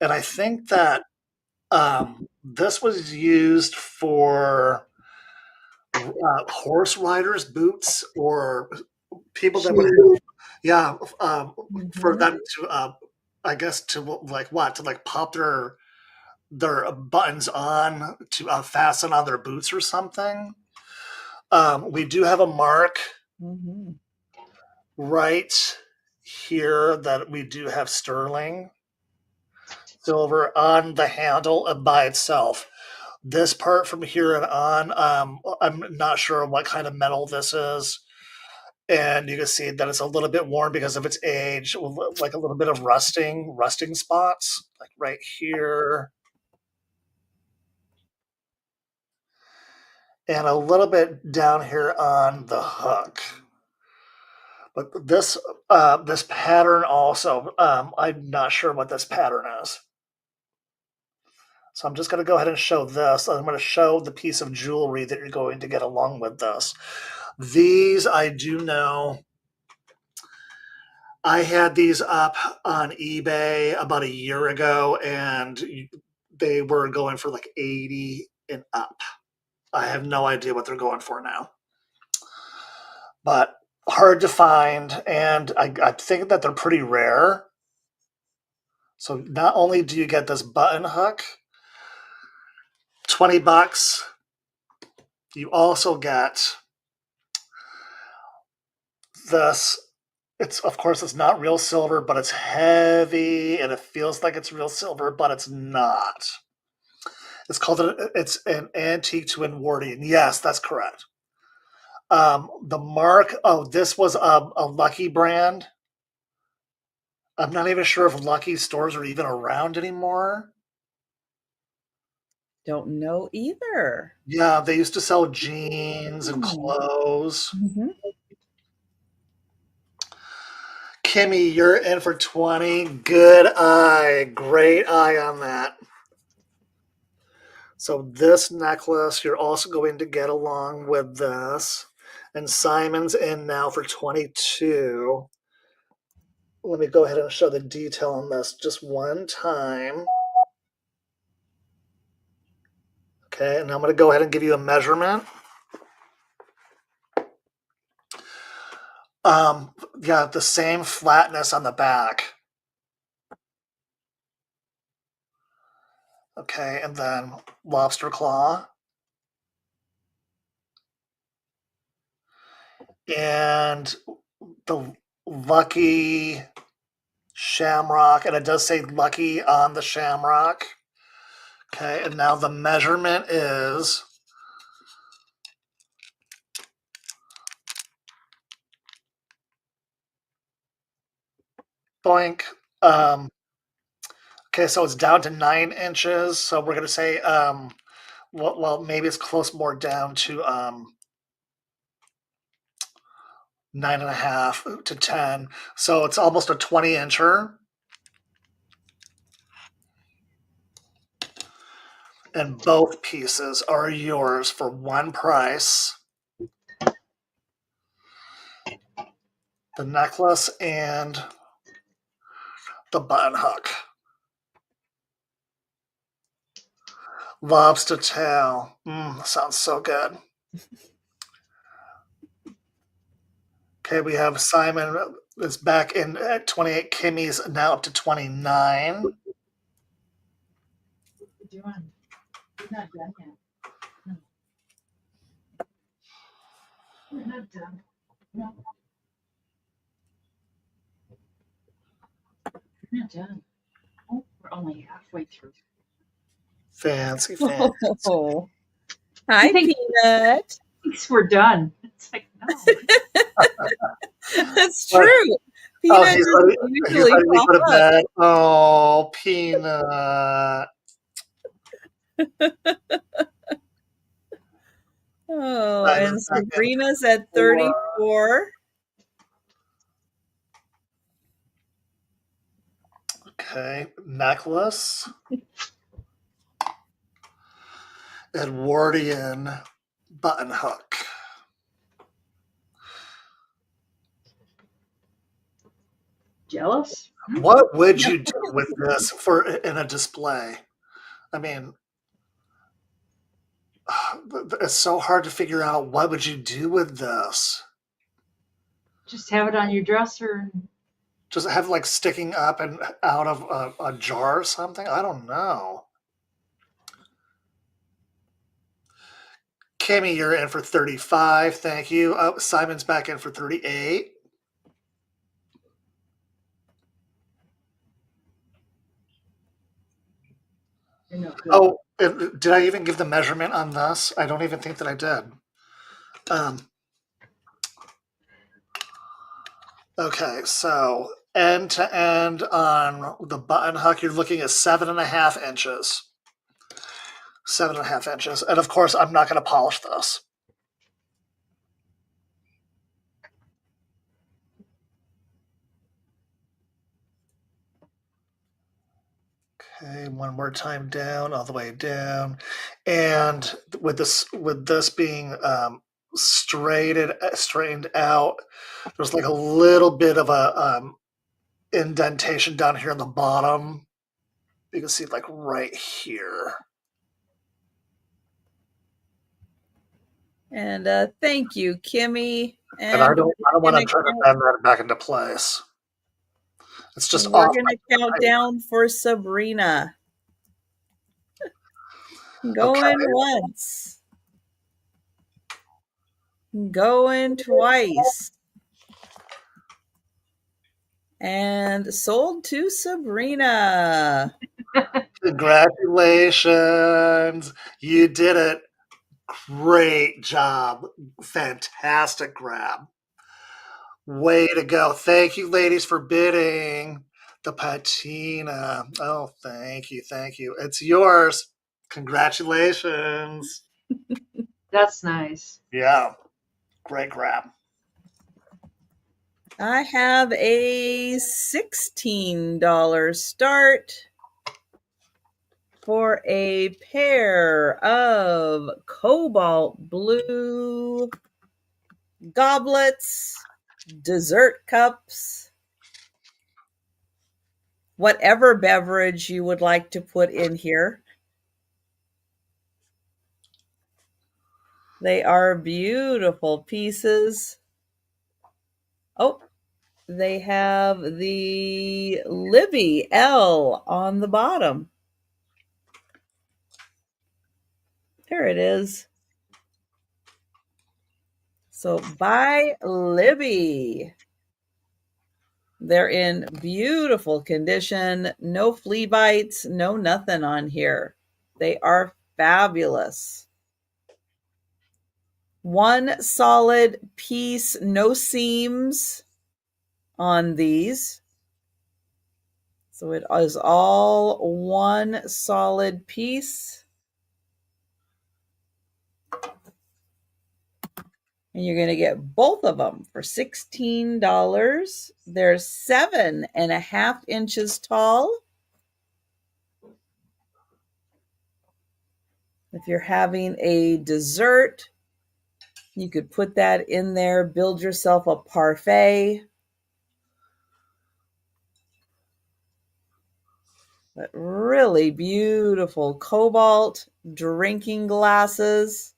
and I think that this was used for horse riders' boots, or people that would for them to I guess to pop their buttons on to fasten on their boots or something. We do have a mark right here that we do have sterling silver on the handle by itself. This part from here and on, I'm not sure what kind of metal this is. And you can see that it's a little bit worn because of its age, like a little bit of rusting spots, like right here. And a little bit down here on the hook. But this pattern also, I'm not sure what this pattern is. So I'm just going to go ahead and show this. I'm going to show the piece of jewelry that you're going to get along with this. These I do know. I had these up on eBay about a year ago, and they were going for like 80 and up. I have no idea what they're going for now. But hard to find, and I think that they're pretty rare. So not only do you get this button hook, $20, you also get this. Of course, it's not real silver, but it's heavy, and it feels like it's real silver, but it's not. It's an antique twin Wardian. Yes, that's correct. The mark, this was a Lucky brand. I'm not even sure if Lucky stores are even around anymore. Don't know either. Yeah, they used to sell jeans and clothes. Kimmy, you're in for 20. Good eye. Great eye on that. So this necklace, you're also going to get along with this. And Simon's in now for 22. Let me go ahead and show the detail on this just one time. Okay, and I'm going to go ahead and give you a measurement. Yeah, the same flatness on the back. Okay, and then lobster claw. And the lucky shamrock, and it does say lucky on the shamrock. Okay, and now the measurement is boink. Okay, so it's down to 9 inches. So we're gonna say, well, maybe it's close more down to 9.5 to 10. So it's almost a 20-incher. And both pieces are yours for one price. The necklace and the button hook. Lobster tail. Sounds so good. Okay, we have Simon is back in at 28. Kimmy's now up to 29. What are you doing? You're not done yet. No. You're not done. No. You're not done. Oh, we're only halfway through. Fancy. Oh. Hi, Peanut. Thinks we're done. It's like, no. That's true. Peanut he's doesn't usually ready to pop go to up. bed. Oh, Peanut. Oh, and Sabrina's at 34. Okay, necklace. Edwardian button hook. Jealous? What would you do with this in a display? I mean, it's so hard to figure out what would you do with this. Just have it on your dresser. Just have it like sticking up and out of a jar or something? I don't know. Kimmy, you're in for 35. Thank you. Simon's back in for 38. Oh, did I even give the measurement on this? I don't even think that I did. Okay, so end to end on the button hook, you're looking at 7.5 inches. 7.5 inches. And of course, I'm not going to polish this. Okay, one more time down, all the way down. And with this being straightened out, there's like a little bit of a indentation down here on the bottom. You can see like right here. And thank you, Kimmy. And I don't want to try to bend that back into place. It's just we're going to count down for Sabrina. Going once. Going twice. And sold to Sabrina. Congratulations. You did it. Great job. Fantastic grab. Way to go. Thank you, ladies, for bidding. The patina. Oh, thank you. Thank you. It's yours. Congratulations. That's nice. Yeah. Great grab. I have a $16 start for a pair of cobalt blue goblets, dessert cups, whatever beverage you would like to put in here. They are beautiful pieces. Oh, they have the Libby L on the bottom. There it is. So by Libby. They're in beautiful condition. No flea bites, no nothing on here. They are fabulous. One solid piece, no seams on these. So it is all one solid piece. And you're going to get both of them for $16. They're 7.5 inches tall. If you're having a dessert, you could put that in there, build yourself a parfait. But really beautiful cobalt drinking glasses.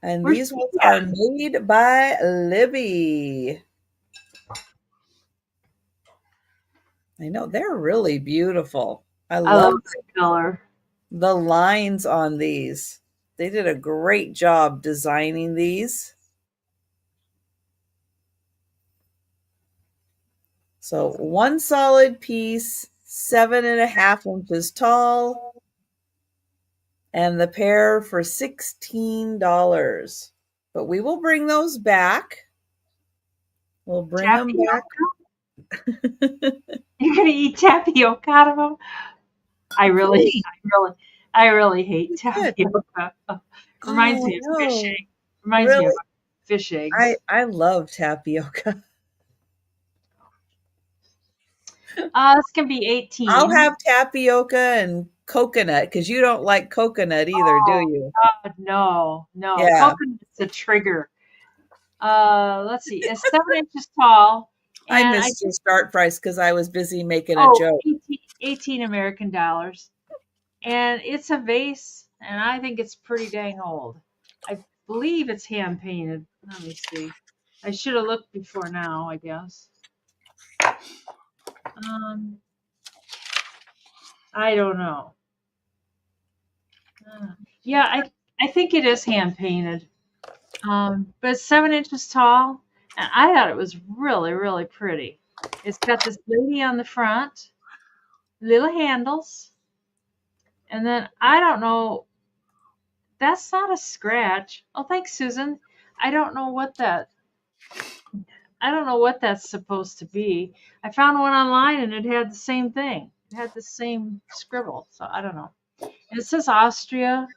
And these ones are made by Libby. I know, they're really beautiful. I love the color. The lines on these. They did a great job designing these. So one solid piece, 7.5 inches tall, and the pair for $16. But we will bring those back. We'll bring them back. You're gonna eat tapioca out of them? I really hate tapioca. Reminds me of fish egg. Reminds me of fish eggs. I love tapioca. This can be 18. I'll have tapioca and coconut because you don't like coconut either, do you? No. Yeah. Coconut's a trigger. Let's see. It's 7 inches tall. I missed your start price because I was busy making a joke. 18 American dollars. And it's a vase, and I think it's pretty dang old. I believe it's hand painted. Let me see. I should have looked before now, I guess. I don't know. Yeah, I think it is hand painted. But it's 7 inches tall, and I thought it was really, really pretty. It's got this lady on the front, little handles, and then I don't know. That's not a scratch. Oh, thanks, Susan. I don't know what that's supposed to be. I found one online and it had the same thing. It had the same scribble, so I don't know. And it says Austria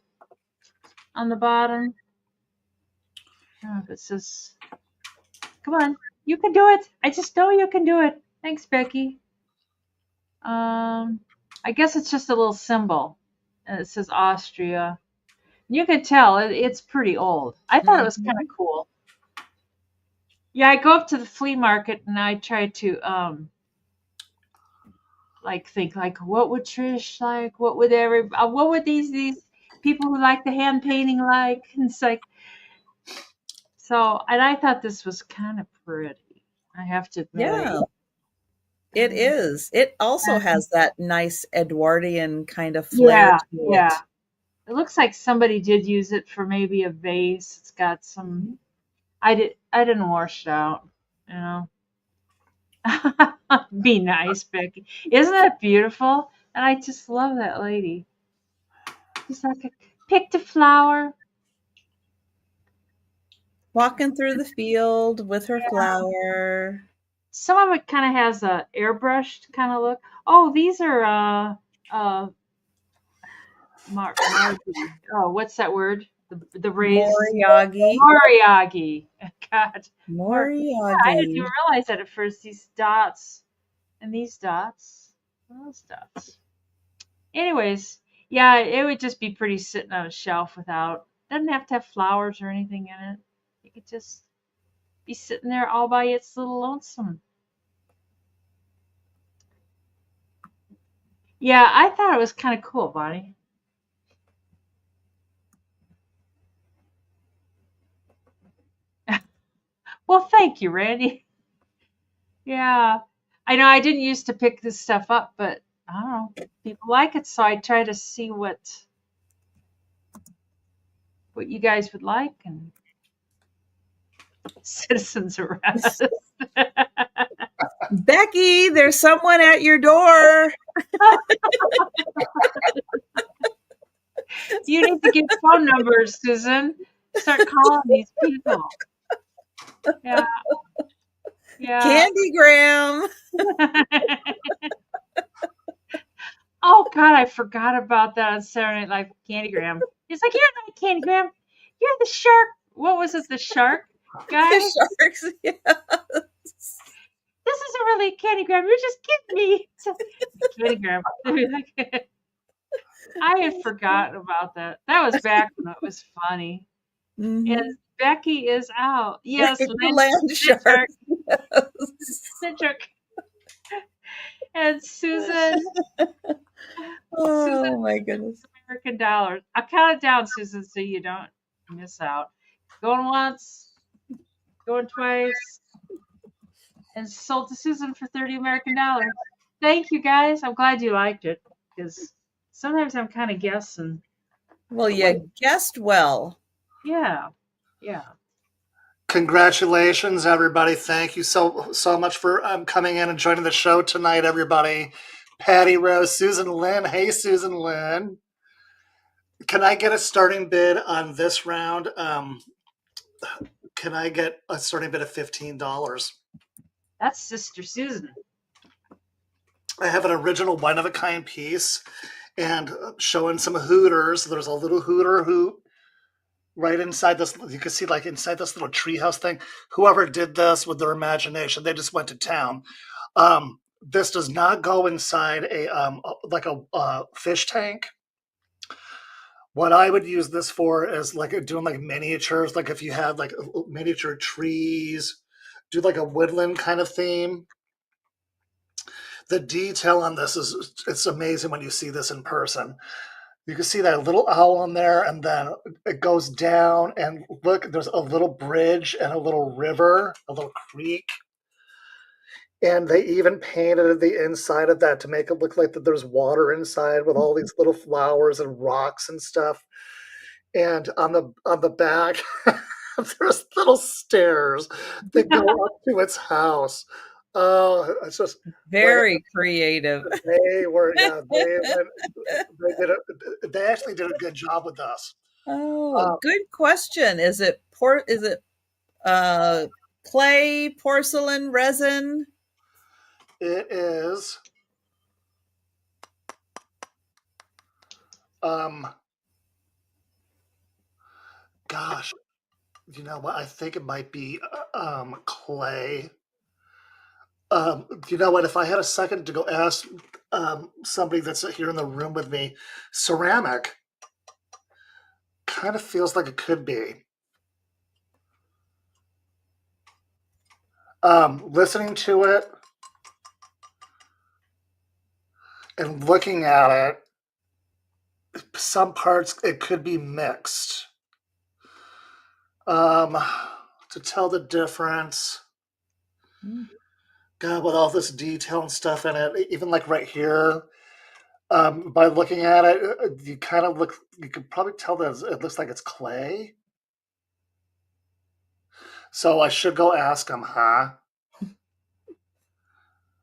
on the bottom. I don't know if it says. Come on, you can do it. I just know you can do it. Thanks, Becky. I guess it's just a little symbol, and it says Austria. You can tell it's pretty old. I thought it was kind of cool. Yeah, I go up to the flea market and I try to think what would Trish like? What would these people who like the hand painting like? And it's like and I thought this was kind of pretty. I have to admit. Yeah. It is. It also has that nice Edwardian kind of flair to it. Yeah. It looks like somebody did use it for maybe a vase. It's got some. I didn't wash it out, you know. Be nice, Becky. Isn't that beautiful? And I just love that lady. She's like picked a flower. Walking through the field with her flower. Some of it kind of has a airbrushed kind of look. Oh, these are what's that word? The raised Moriagi. God. Moriagi. I didn't even realize that at first. These dots and these dots. Those dots. Anyways, yeah, it would just be pretty sitting on a shelf without. Doesn't have to have flowers or anything in it. It could just be sitting there all by its little lonesome. Yeah, I thought it was kind of cool, Bonnie. Well, thank you, Randy. Yeah. I know I didn't used to pick this stuff up, but I don't know. People like it, so I try to see what you guys would like and citizens arrest. Becky, there's someone at your door. You need to get phone numbers, Susan. Start calling these people. Yeah. Yeah. Candygram. Oh God, I forgot about that on Saturday Night Live. Candygram. He's like, "You're not Candygram. You're the shark." What was it? The shark guy. The sharks. Yeah. This isn't really a Candygram. You're just kidding me. It's a Candygram. I had forgotten about that. That was back when it was funny. Mm-hmm. And Becky is out. Yes, land shark. Land shark. And Susan. Oh Susan, my goodness. American dollars. I'll count it down, Susan, so you don't miss out. Going once, going twice, and sold to Susan for 30 American dollars. Thank you, guys. I'm glad you liked it because sometimes I'm kind of guessing. Well, you guessed well. Yeah. Yeah. Congratulations, everybody. Thank you so much for coming in and joining the show tonight, everybody. Patty Rose, Susan Lynn. Hey, Susan Lynn. Can I get a starting bid on this round? Can I get a starting bid of $15? That's Sister Susan. I have an original one-of-a-kind piece and showing some hooters. There's a little hooter hoop right inside this. You can see like inside this little treehouse thing. Whoever did this with their imagination, they just went to town. This does not go inside a fish tank. What I would use this for is like doing like miniatures, like if you had like miniature trees, do like a woodland kind of theme. The detail on this it's amazing when you see this in person. You can see that little owl on there, and then it goes down, and look, there's a little bridge and a little river, a little creek. And they even painted the inside of that to make it look like that there's water inside with all these little flowers and rocks and stuff. And on the back, there's little stairs that go up to its house. Oh, it's just very creative. They were, yeah, they actually did a good job with us. Oh, good question. Is it clay, porcelain, resin? It is gosh, you know what? I think it might be clay. You know what? If I had a second to go ask somebody that's here in the room with me, ceramic kind of feels like it could be. Listening to it and looking at it, some parts it could be mixed. To tell the difference. God, with all this detail and stuff in it, even like right here, by looking at it, you could probably tell that it looks like it's clay. So I should go ask him, huh?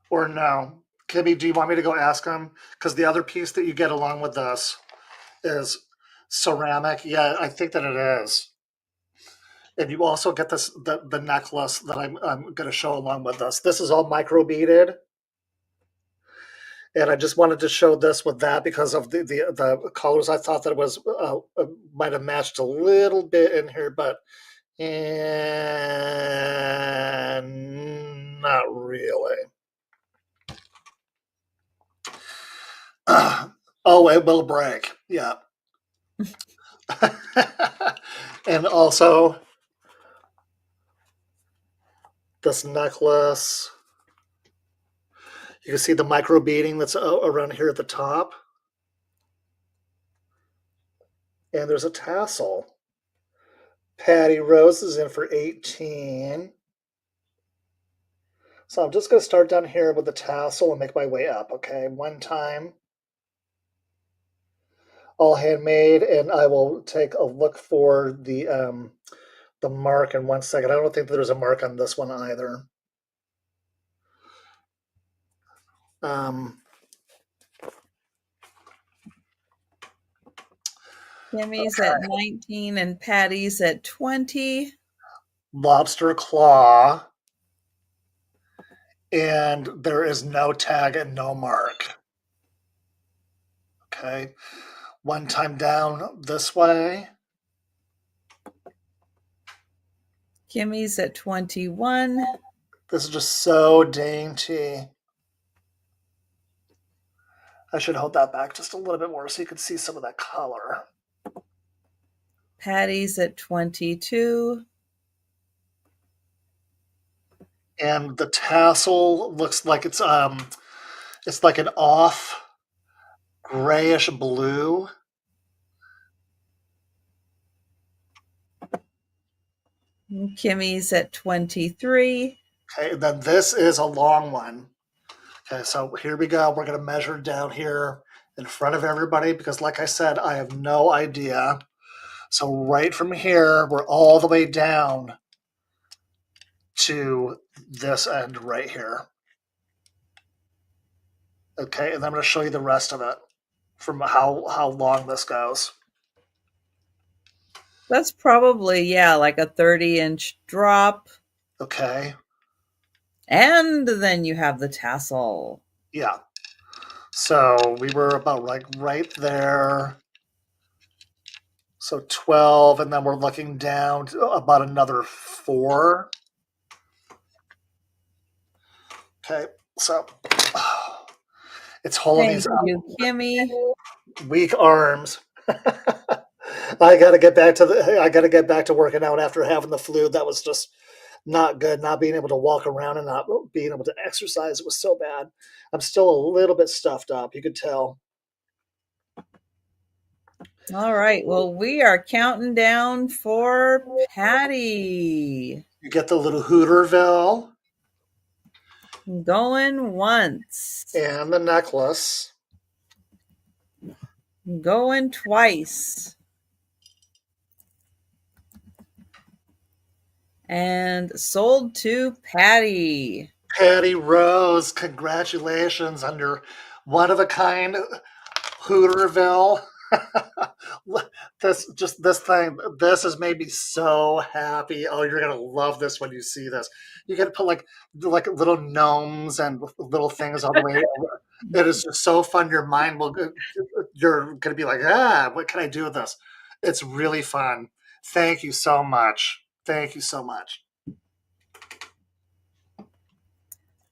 Or no? Kimmy, do you want me to go ask him? Because the other piece that you get along with this is ceramic. Yeah, I think that it is. And you also get the necklace that I'm going to show along with this. This is all micro beaded. And I just wanted to show this with that because of the colors. I thought that it was might have matched a little bit in here, but not really. Oh, it will break. Yeah. And also this necklace. You can see the micro beading that's around here at the top. And there's a tassel. Patty Rose is in for 18. So I'm just going to start down here with the tassel and make my way up, okay? One time. All handmade, and I will take a look for the mark in 1 second. I don't think there's a mark on this one either. Kimmy's at 19 and Patty's at 20. Lobster claw. And there is no tag and no mark. Okay. One time down this way. Kimmy's at 21. This is just so dainty. I should hold that back just a little bit more so you can see some of that color. Patty's at 22. And the tassel looks like it's like an off grayish blue. Kimmy's at 23. Okay, then this is a long one. Okay, so here we go. We're going to measure down here in front of everybody because, like I said, I have no idea. So right from here, we're all the way down to this end right here. Okay, and then I'm going to show you the rest of it from how long this goes. That's probably, yeah, like a 30-inch drop. Okay. And then you have the tassel. Yeah. So we were about like right there. So 12, and then we're looking down to about another 4. Okay, so it's holding these you, Kimmy. Weak arms. I gotta get back to working out after having the flu. That was just not good. Not being able to walk around and not being able to exercise was so bad. I'm still a little bit stuffed up. You could tell. All right. Well, we are counting down for Patty. You get the little Hooterville. Going once. And the necklace. Going twice. And sold to Patty. Patty Rose, congratulations on your one-of-a-kind Hooterville. This has made me so happy. Oh, you're gonna love this when you see this. You can put like little gnomes and little things all the way over. It is just so fun. Your mind you're gonna be like, what can I do with this? It's really fun. Thank you so much. Thank you so much.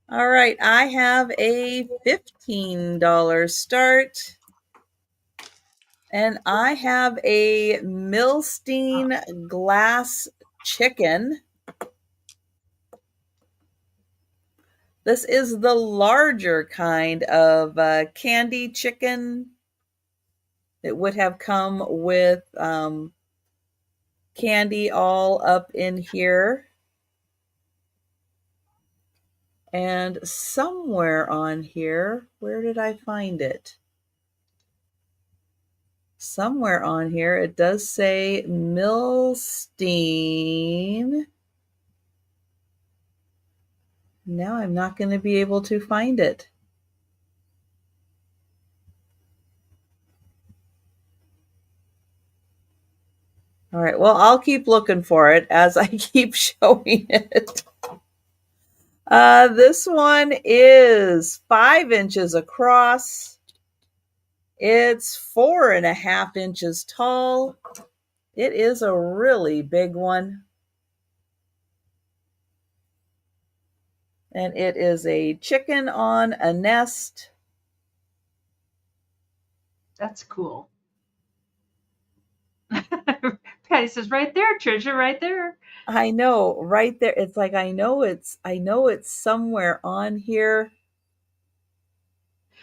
All right, I have a $15 start. And I have a Milstein glass chicken. This is the larger kind of candy chicken. It would have come with candy all up in here. And somewhere on here, where did I find it? Somewhere on here, it does say Milstein. Now I'm not going to be able to find it. All right, well, I'll keep looking for it as I keep showing it. This one is 5 inches across. It's 4.5 inches tall. It is a really big one. And it is a chicken on a nest. That's cool. Patty says, right there, Trisha, right there. I know, right there. It's like I know it's somewhere on here.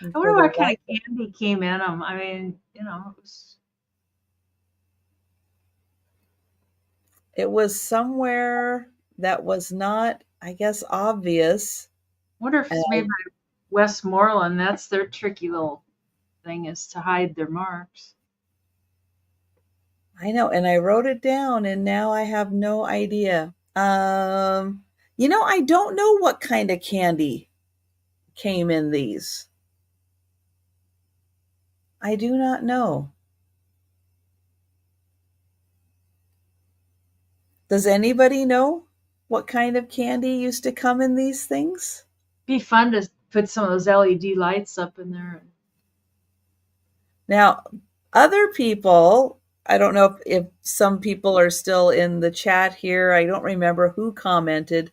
I wonder what kind of candy came in them. I mean, it was somewhere that was not, I guess, obvious. I wonder if it's made by Westmoreland. That's their tricky little thing, is to hide their marks. I know, and I wrote it down, and now I have no idea. I don't know what kind of candy came in these. I do not know. Does anybody know what kind of candy used to come in these things? Be fun to put some of those LED lights up in there. Now, other people, I don't know if some people are still in the chat here. I don't remember who commented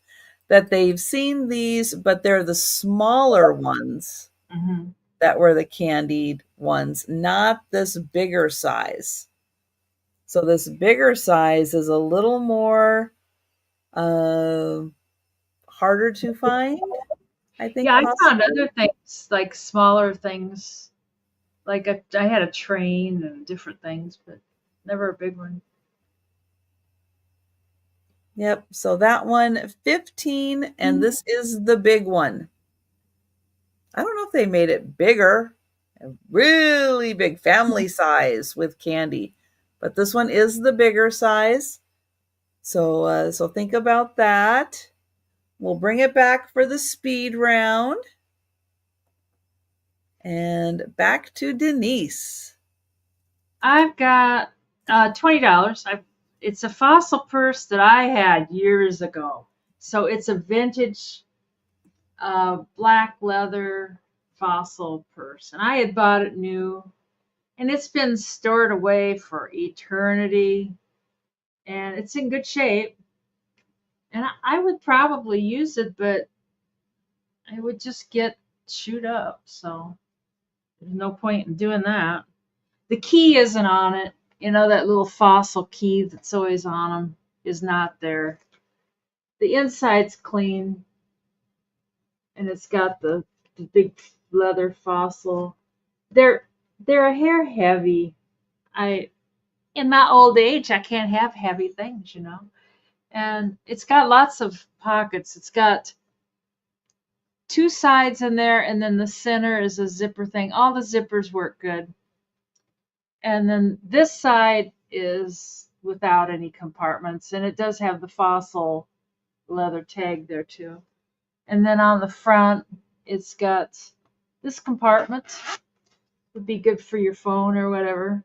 that they've seen these, but they're the smaller ones that were the candied ones, not this bigger size. So this bigger size is a little more harder to find, I think. Yeah, I found other things, like smaller things. Like I had a train and different things, but never a big one. Yep. So that one, 15, and this is the big one. I don't know if they made it bigger, a really big family size with candy, but this one is the bigger size. So think about that. We'll bring it back for the speed round. And back to Denise. I've got $20. It's a fossil purse that I had years ago. So it's a vintage black leather fossil purse. And I had bought it new. And it's been stored away for eternity. And it's in good shape. And I would probably use it, but I would just get chewed up. So there's no point in doing that. The key isn't on it. That little fossil key that's always on them is not there. The inside's clean. And it's got the big leather fossil. They're a hair heavy. In my old age, I can't have heavy things, And it's got lots of pockets. It's got 2 sides in there, and then the center is a zipper thing. All the zippers work good. And then this side is without any compartments, and it does have the fossil leather tag there too. And then on the front, it's got this compartment. Would be good for your phone or whatever.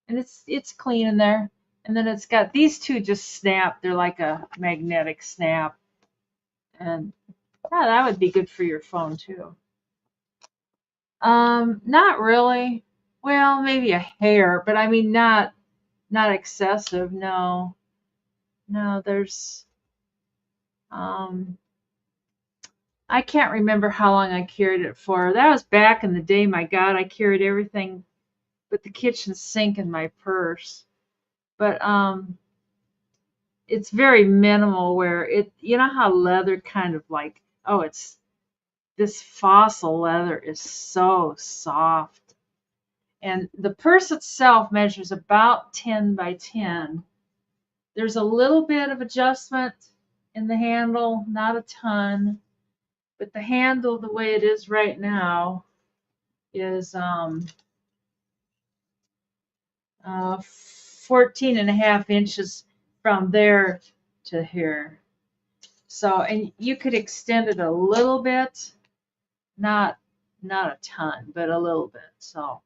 And it's clean in there. And then it's got these two just snap. They're like a magnetic snap. And yeah, that would be good for your phone too. Not really. Well, maybe a hair, but I mean not excessive. No, there's I can't remember how long I carried it for. That was back in the day. My God, I carried everything but the kitchen sink in my purse. But it's very minimal, where how leather kind of like, it's this fossil leather is so soft. And the purse itself measures about 10 by 10. There's a little bit of adjustment in the handle, not a ton. But the handle, the way it is right now, is 14 and a half inches from there to here. So, and you could extend it a little bit, not a ton, but a little bit. So,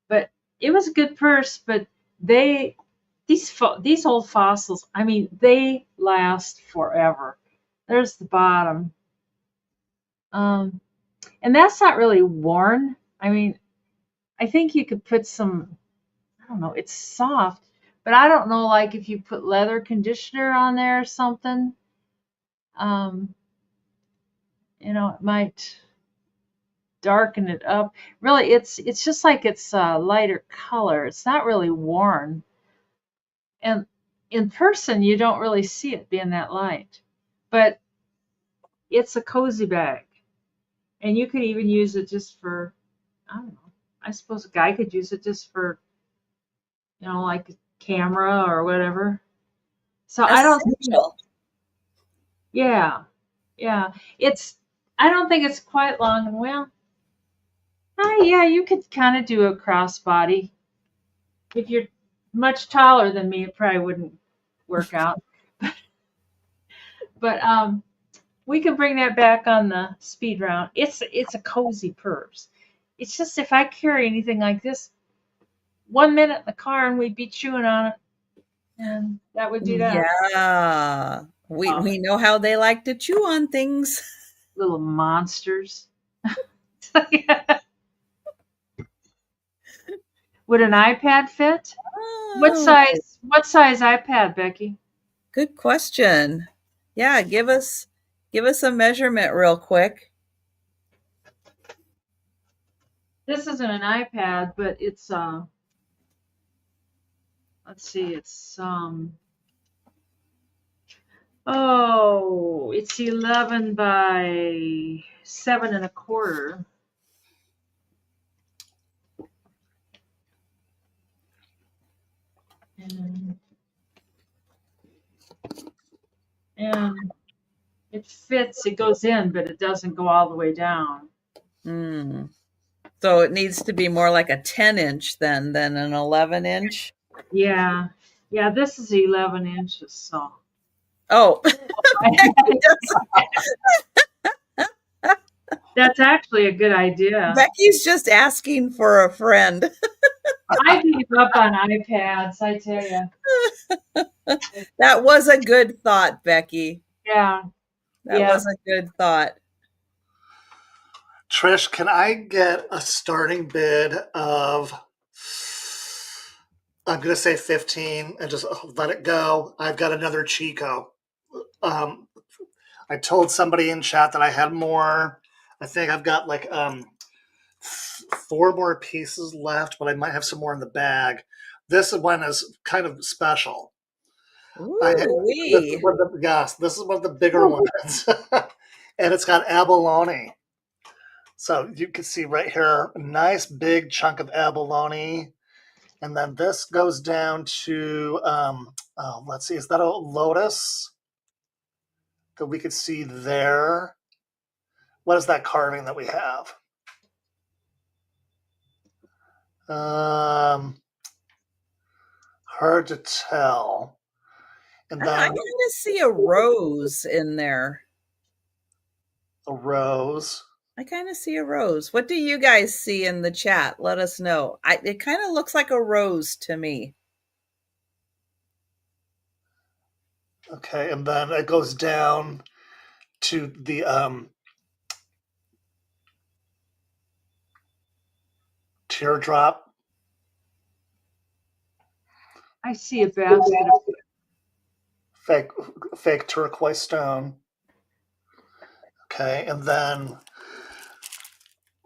but it was a good purse. But these old fossils, I mean, they last forever. There's the bottom. And that's not really worn. I mean, I think you could put some, I don't know, it's soft, but I don't know, like if you put leather conditioner on there or something, it might darken it up. Really, it's just like it's a lighter color. It's not really worn. And in person, you don't really see it being that light. But it's a cozy bag. And you could even use it just for, I don't know. I suppose a guy could use it just for, like a camera or whatever. So I don't think, Essential. yeah, yeah. I don't think it's quite long. Well, yeah, you could kind of do a crossbody. If you're much taller than me, it probably wouldn't work out. But we can bring that back on the speed round. It's a cozy purse. It's just if I carry anything like this, 1 minute in the car and we'd be chewing on it, and that would do that. Yeah. We know how they like to chew on things. Little monsters. Would an iPad fit? What Oh, size iPad, Becky? good question. Yeah, give us a measurement real quick. This isn't an iPad, but it's let's see, it's it's 11 by 7.25. And it fits, it goes in, but it doesn't go all the way down. Mm. So it needs to be more like a 10-inch then than an 11-inch. Yeah. Yeah, this is 11 inches, so. Oh, That's actually a good idea. Becky's just asking for a friend. I gave up on iPads, I tell you. That was a good thought, Becky. Yeah. That was a good thought. Trish, can I get a starting bid of, I'm going to say 15 and just let it go? I've got another Chico. I told somebody in chat that I had more. I think I've got like 4 more pieces left, but I might have some more in the bag. This one is kind of special. This is one of the bigger ones. And it's got abalone. So you can see right here, a nice big chunk of abalone. And then this goes down to, let's see, is that a lotus that we could see there? What is that carving that we have? Hard to tell. And then I kind of see a rose in there. A rose. I kind of see a rose. What do you guys see in the chat? Let us know. It kind of looks like a rose to me. Okay, and then it goes down to the teardrop. I see a basket of fake turquoise stone. Okay, and then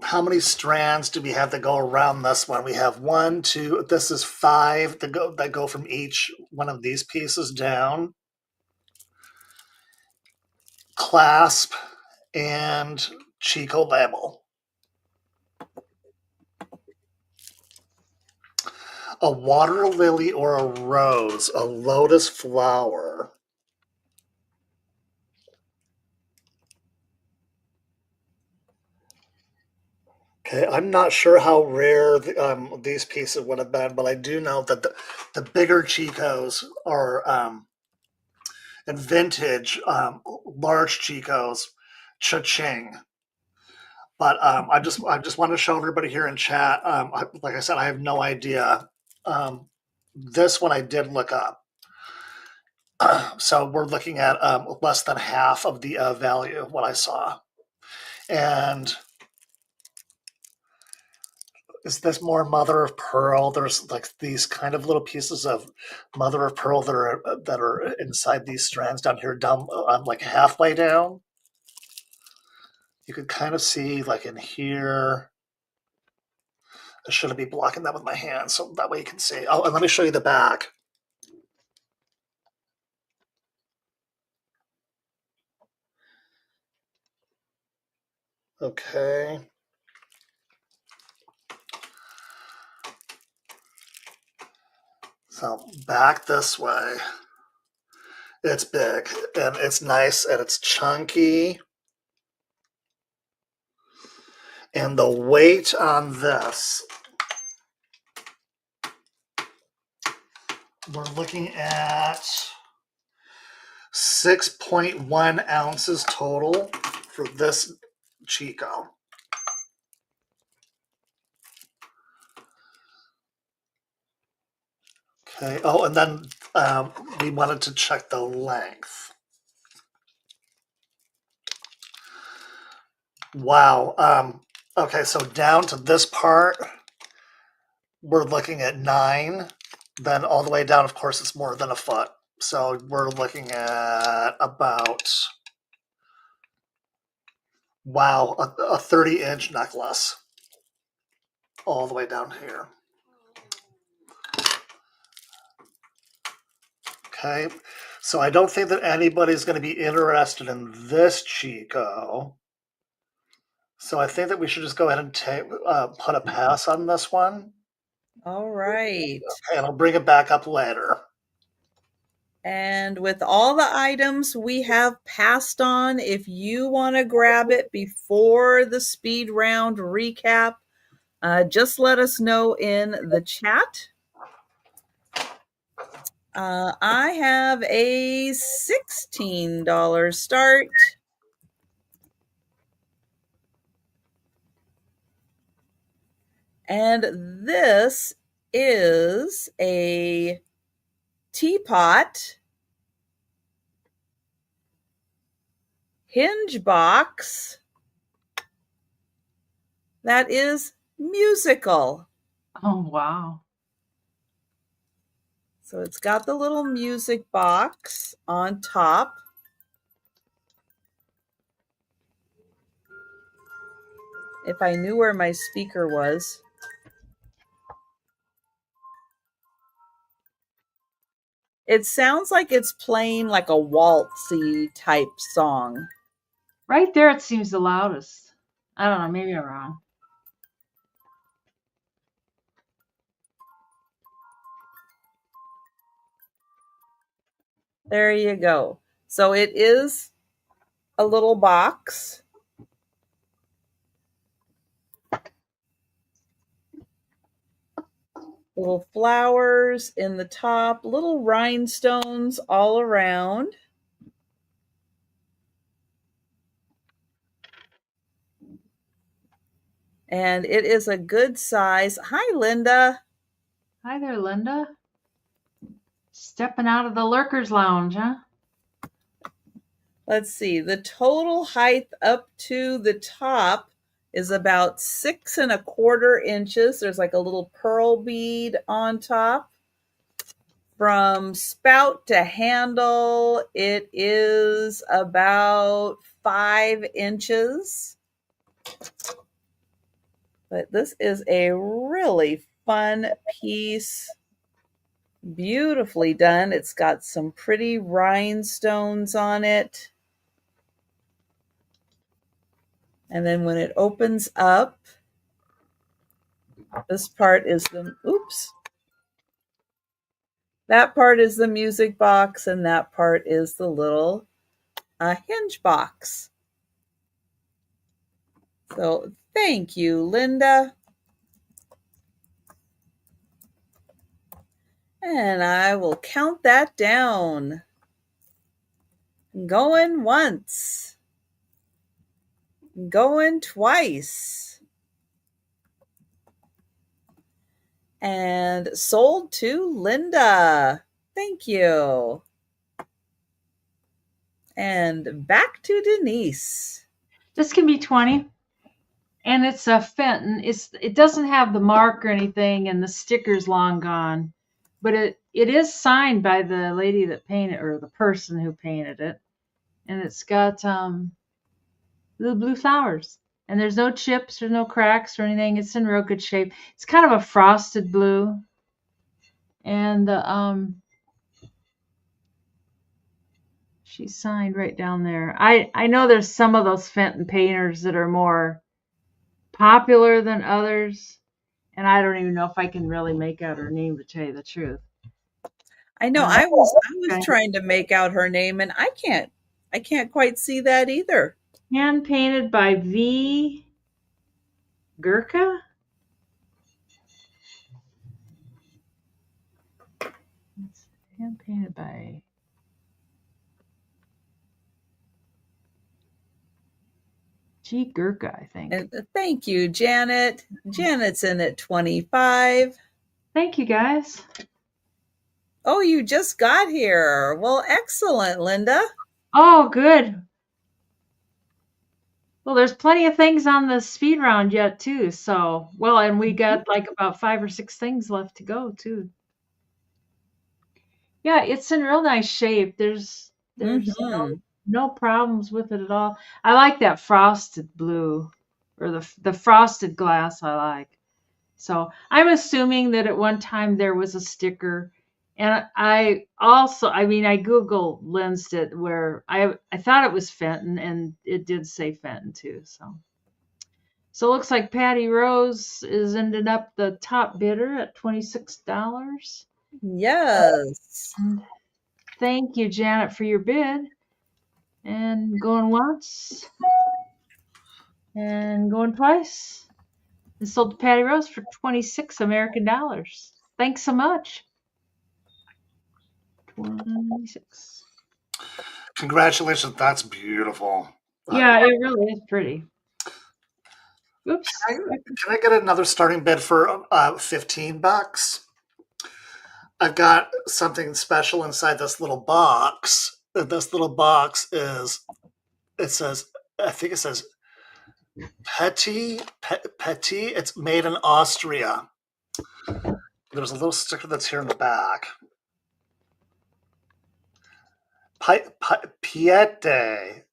how many strands do we have that go around this one? We have 1, 2. This is 5 that go from each one of these pieces down. Clasp and Chico label. A water lily or a rose, a lotus flower. Okay, I'm not sure how rare these pieces would have been, but I do know that the bigger Chicos are and vintage large Chicos, cha-ching. But I just want to show everybody here in chat. Like I said, I have no idea. This one I did look up. So we're looking at less than half of the value of what I saw. And is this more mother of pearl? There's like these kind of little pieces of mother of pearl that are inside these strands down here, down like halfway down. You could kind of see like in here. I shouldn't be blocking that with my hand, so that way you can see. Oh, and let me show you the back. Okay. So back this way. It's big and it's nice and it's chunky. And the weight on this, we're looking at 6.1 ounces total for this Chico. Okay. Oh, and then we wanted to check the length. Wow. Okay, so down to this part, we're looking at 9. Then all the way down, of course, it's more than a foot. So we're looking at about, wow, a 30-inch necklace all the way down here. Okay, so I don't think that anybody's going to be interested in this Chico. So I think that we should just go ahead and put a pass on this one. All right. Okay, and I'll bring it back up later. And with all the items we have passed on, if you want to grab it before the speed round recap, just let us know in the chat. I have a $16 start. And this is a teapot hinge box that is musical. Oh, wow. So it's got the little music box on top. If I knew where my speaker was. It sounds like it's playing like a waltzy type song. Right there, it seems the loudest. I don't know, maybe I'm wrong. There you go. So it is a little box. Little flowers in the top, little rhinestones all around. And it is a good size. Hi, Linda. Hi there, Linda. Stepping out of the lurkers lounge, huh? Let's see. The total height up to the top is about 6¼ inches. There's like a little pearl bead on top. From spout to handle, it is about 5 inches. But this is a really fun piece. Beautifully done. It's got some pretty rhinestones on it. And then when it opens up, this part is the, oops. That part is the music box, and that part is the little hinge box. So thank you, Linda. And I will count that down. Going once. Going twice. And sold to Linda. Thank you. And back to Denise. This can be 20. And it's a Fenton. It doesn't have the mark or anything, and the sticker's long gone. But it is signed by the lady that painted, or the person who painted it. And it's got little blue flowers. And there's no chips, there's no cracks or anything. It's in real good shape. It's kind of a frosted blue. And the She signed right down there. I know there's some of those Fenton painters that are more popular than others, and I don't even know if I can really make out her name, to tell you the truth. I know I was trying to make out her name, and I can't quite see that either. Hand painted by V. Gurkha? Hand painted by G. Gurkha, I think. And thank you, Janet. Janet's in at 25. Thank you, guys. Oh, you just got here. Well, excellent, Linda. Oh, good. Well, there's plenty of things on the speed round yet, too. So, well, and we got like about 5 or 6 things left to go, too. Yeah, it's in real nice shape. There's no problems with it at all. I like that frosted blue, or the frosted glass I like. So I'm assuming that at one time there was a sticker. And I Google lensed it where I thought it was Fenton, and it did say Fenton too. So it looks like Patty Rose is ended up the top bidder at $26. Yes. And thank you, Janet, for your bid. And going once. And going twice. And sold to Patty Rose for 26 American dollars. Thanks so much. 26. Congratulations. That's beautiful. Yeah, it really is pretty. Oops. Can I get another starting bid for $15? I've got something special inside this little box. This little box I think it says Petit. It's made in Austria. There's a little sticker that's here in the back. Piete,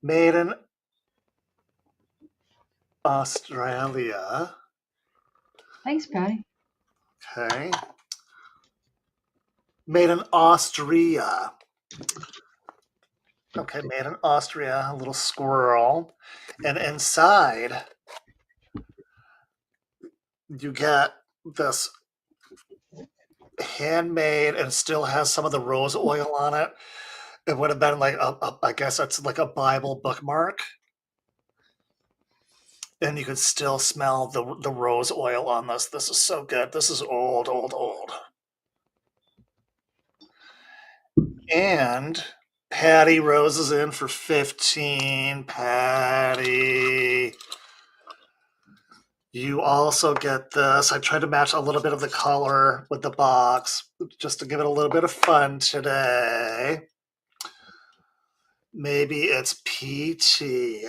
made in Australia. Thanks, Patty. Okay. Made in Austria. Okay, made in Austria. A little squirrel. And inside, you get this handmade and still has some of the rose oil on it. It would have been like I guess that's like a Bible bookmark. And you could still smell the rose oil on this. This is so good. This is old. And Patty Rose is in for 15. Patty. You also get this. I tried to match a little bit of the color with the box just to give it a little bit of fun today. Maybe it's PT.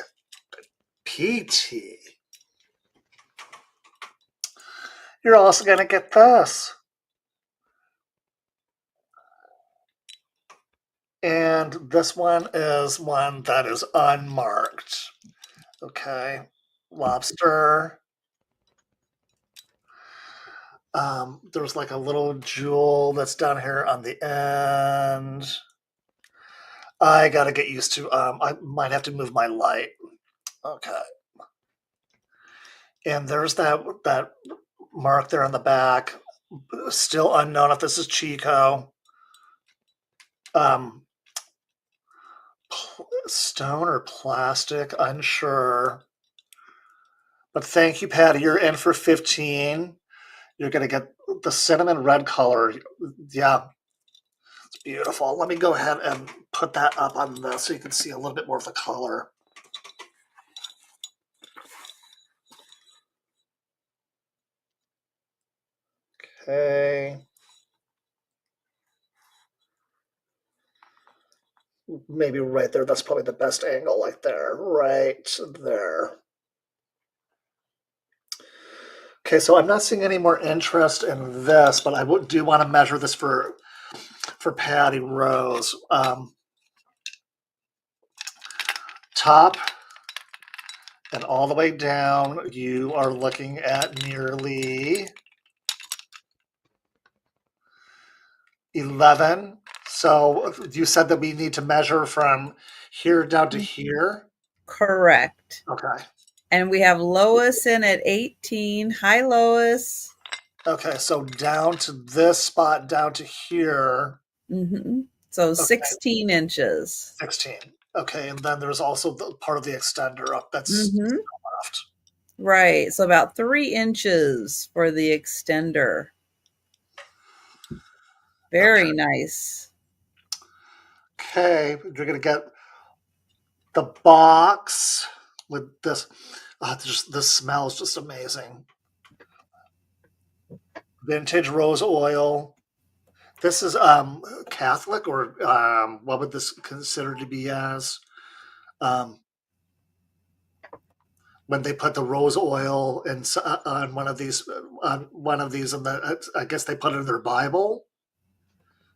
You're also going to get this. And this one is one that is unmarked. Okay. Lobster. There's like a little jewel that's down here on the end. I got to get used to, I might have to move my light. Okay. And there's that mark there on the back. Still unknown if this is Chico. Stone or plastic, unsure. But thank you, Patty. You're in for 15. You're going to get the cinnamon red color. Yeah, it's beautiful. Let me go ahead and put that up on this so you can see a little bit more of the color. Okay. Maybe right there. That's probably the best angle, like there. Right there. Okay, so I'm not seeing any more interest in this, but I do want to measure this for Patty Rose. Top and all the way down, you are looking at nearly 11 So you said that we need to measure from here down to here? Correct. Okay. And we have Lois in at 18. Hi, Lois. Okay, so down to this spot, down to here. Mm-hmm. So Okay. 16 inches. 16. Okay, and then there's also the part of the extender up that's left. Right. So about 3 inches for the extender. Very nice. Okay, you're going to get the box with this. This smell is just amazing. Vintage rose oil. This is Catholic, or what would this consider to be as? When they put the rose oil on one of these, and I guess they put it in their Bible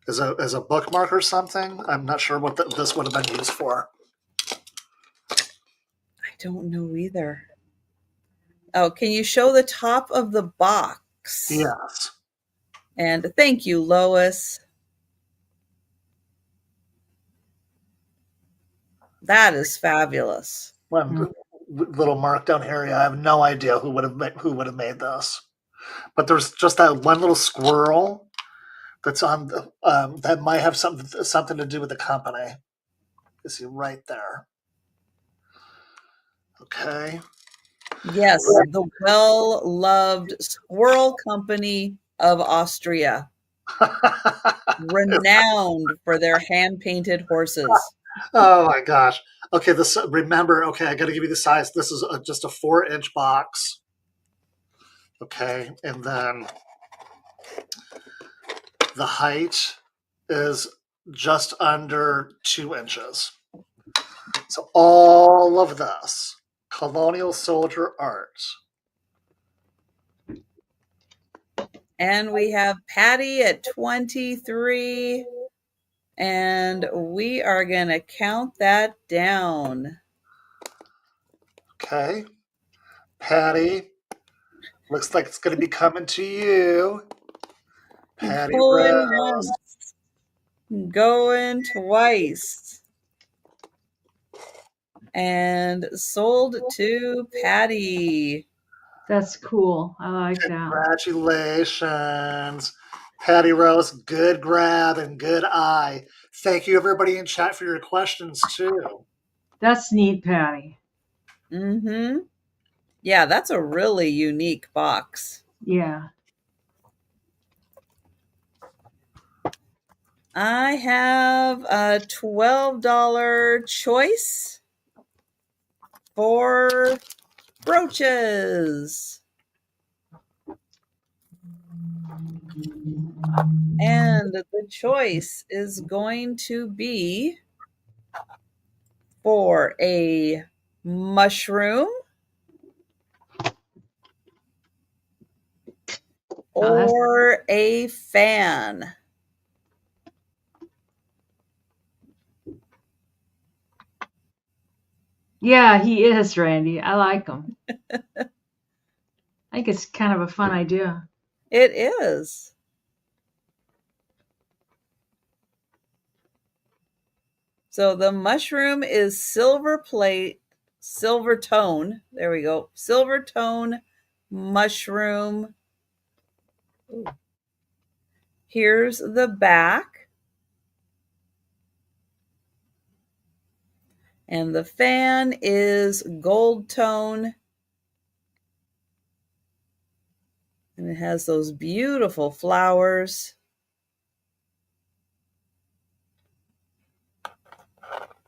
as a bookmark or something. I'm not sure what this would have been used for. I don't know either. Oh, can you show the top of the box? Yes. And thank you, Lois. That is fabulous. One little mark down here. I have no idea who would have made this, but there's just that one little squirrel that's on that might have something to do with the company. You see right there. Okay. Yes, the well-loved Squirrel Company of Austria, renowned for their hand-painted horses. Oh my gosh. Okay, remember, okay, I got to give you the size. This is just a 4-inch box. Okay, and then the height is just under 2 inches. So all of this colonial soldier art. And we have Patty at 23. And we are going to count that down. Okay. Patty, looks like it's going to be coming to you. Patty Going Rose. once, going twice. And sold to Patty. That's cool. I like that. Congratulations. Patty Rose, good grab and good eye. Thank you, everybody in chat, for your questions, too. That's neat, Patty. Mm-hmm. Yeah, that's a really unique box. Yeah. I have a $12 choice for brooches. And the choice is going to be for a mushroom or a fan. Yeah, he is, Randy. I like him. I think it's kind of a fun idea. It is. So the mushroom is silver tone. There we go. Silver tone mushroom. Ooh. Here's the back. And the fan is gold tone. And it has those beautiful flowers.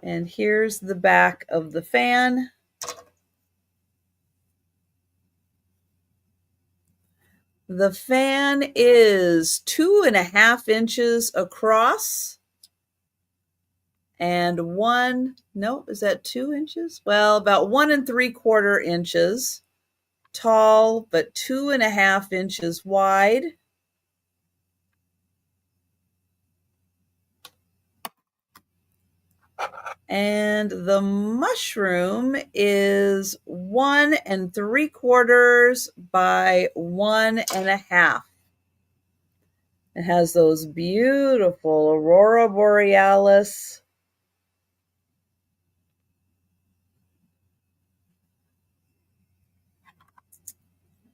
And here's the back of the fan. The fan is 2.5 inches across. And is that 2 inches? Well, about 1 3/4 inches tall, but 2.5 inches wide. And the mushroom is 1 3/4 by 1.5. It has those beautiful Aurora Borealis.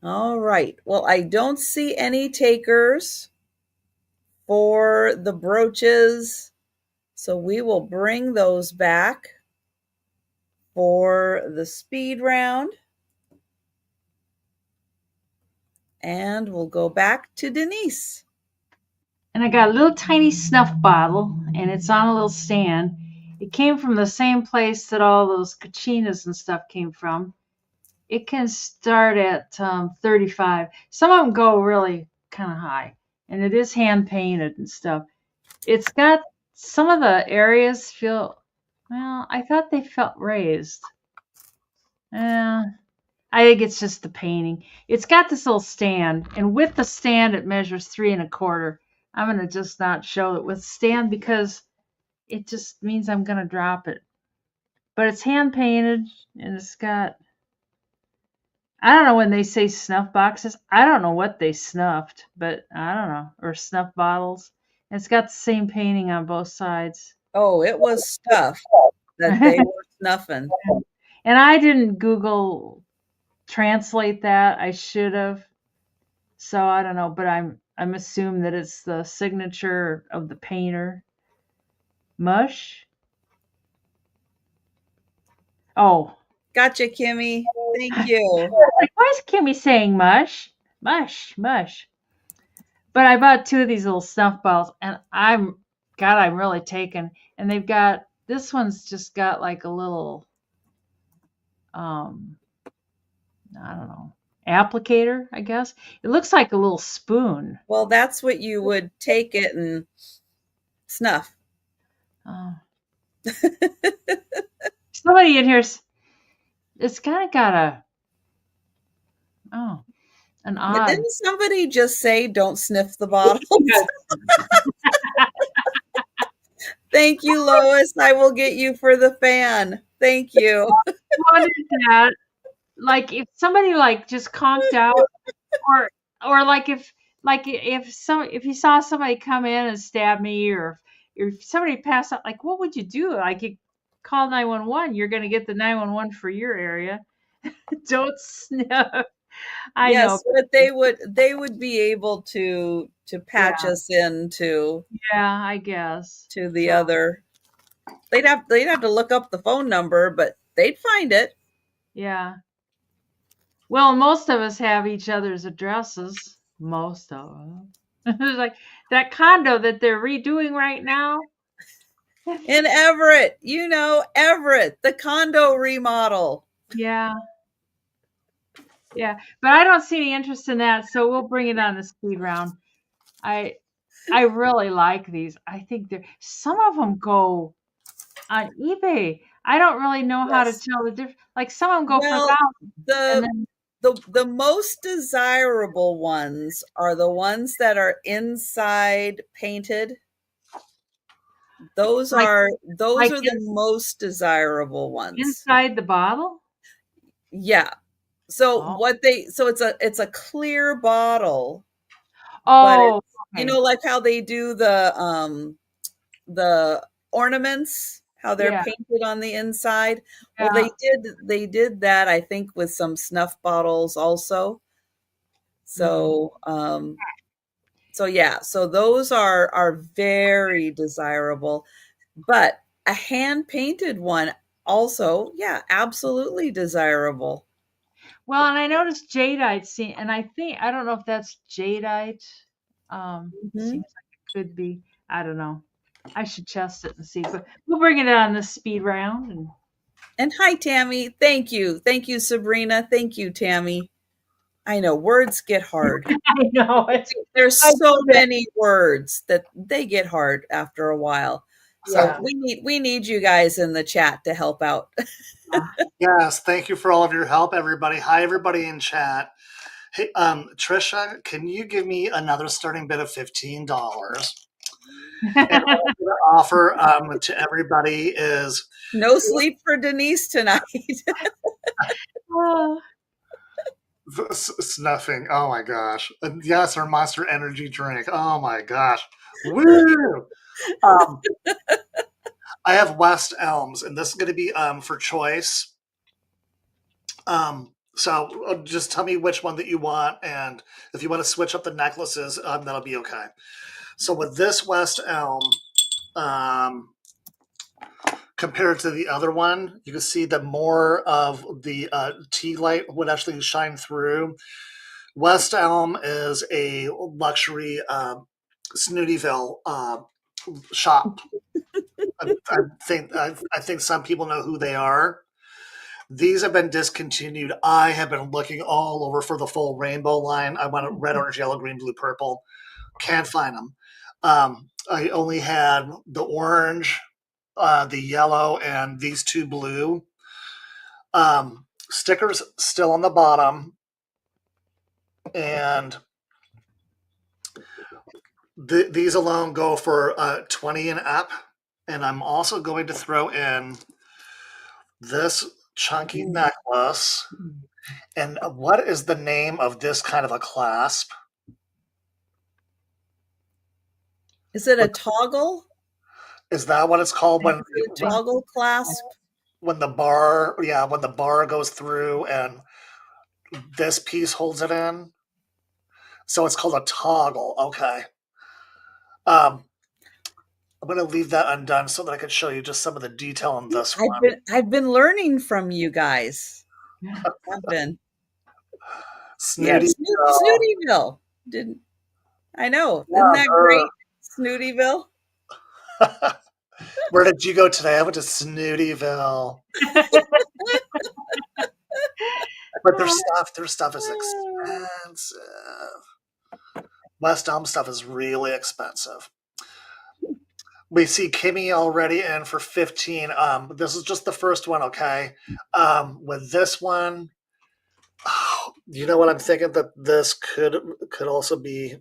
All right. Well, I don't see any takers for the brooches, so we will bring those back for the speed round. And we'll go back to Denise. And I got a little tiny snuff bottle, and it's on a little stand. It came from the same place that all those Kachinas and stuff came from. It can start at 35. Some of them go really kind of high, and it is hand painted and stuff. It's got some of the areas feel, well, I thought they felt raised. I think it's just the painting. It's got this little stand, and with the stand, it measures 3 1/4. I'm going to just not show it with stand because it just means I'm going to drop it. But it's hand painted, and it's got, I don't know when they say snuff boxes. I don't know what they snuffed, but I don't know. Or snuff bottles. And it's got the same painting on both sides. Oh, it was stuff that they were snuffing. And I didn't Google translate that. I should have. So I don't know, but I'm assuming that it's the signature of the painter. Mush? Oh. Gotcha, Kimmy. Thank you. Like, why is Kimmy saying mush? Mush, mush. But I bought 2 of these little snuff bottles, and I'm really taken. And they've got, this one's just got like a little, I don't know, applicator, I guess. It looks like a little spoon. Well, that's what you would take it and snuff. Somebody in here's, it's kind of got an odd. But didn't somebody just say don't sniff the bottles? Thank you, Lois. I will get you for the fan. Thank you. What is that? Like if somebody like just conked out, or like if you saw somebody come in and stab me, or if somebody passed out, like what would you do? Like you call 911, you're going to get the 911 for your area. Don't sniff. I know, but they would be able to patch us into. Yeah, I guess to the other. They'd have to look up the phone number, but they'd find it. Yeah. Well, most of us have each other's addresses. Most of them. It's like that condo that they're redoing right now. In Everett, Everett, the condo remodel. Yeah. Yeah, but I don't see any interest in that, so we'll bring it on the speed round. I really like these. I think some of them go on eBay. I don't really know how to tell the difference. Like some of them go for thousands. The most desirable ones are the ones that are inside painted. Those are the most desirable ones. Inside the bottle? Yeah. So it's a clear bottle. Oh, okay. Like how they do the ornaments, how they're painted on the inside. Yeah. Well, they did that, I think, with some snuff bottles also. So so those are very desirable, but a hand painted one also, absolutely desirable. Well, and I noticed jadeite, and I don't know if that's jadeite. Seems like it could be. I don't know. I should test it and see, but we'll bring it on the speed round. And hi, Tammy. Thank you, Sabrina. Thank you, Tammy. I know words get hard. I know there's so many words that they get hard after a while. So we need you guys in the chat to help out. Yes, thank you for all of your help, everybody. Hi, everybody in chat. Hey, Trisha, can you give me another starting bid of $15? And what I'm going to offer to everybody is no sleep for Denise tonight. Snuffing. Oh my gosh. Yes, our Monster Energy drink. Oh my gosh. Woo! Um, I have West Elms, and this is going to be for choice. So just tell me which one that you want, and if you want to switch up the necklaces, that'll be okay. So with this West Elm, compared to the other one, you can see that more of the tea light would actually shine through. West Elm is a luxury Snootyville shop. I think some people know who they are. These have been discontinued. I have been looking all over for the full rainbow line. I want red, orange, yellow, green, blue, purple. Can't find them. I only had the orange, the yellow, and these two blue. Stickers still on the bottom. And these alone go for 20 and up. And I'm also going to throw in this chunky necklace. And what is the name of this kind of a clasp? Is it a toggle? Is that what it's called? When toggle clasp? When the bar goes through and this piece holds it in. So it's called a toggle. Okay. I'm going to leave that undone so that I can show you just some of the detail on this one. I've been learning from you guys. I've been. Snootyville. Didn't I know? Isn't that great? Snootyville. Where did you go today? I went to Snootyville. But their stuff is expensive. West Elm stuff is really expensive. We see Kimmy already in for 15. This is just the first one, okay? With this one, you know what I'm thinking? That this could also be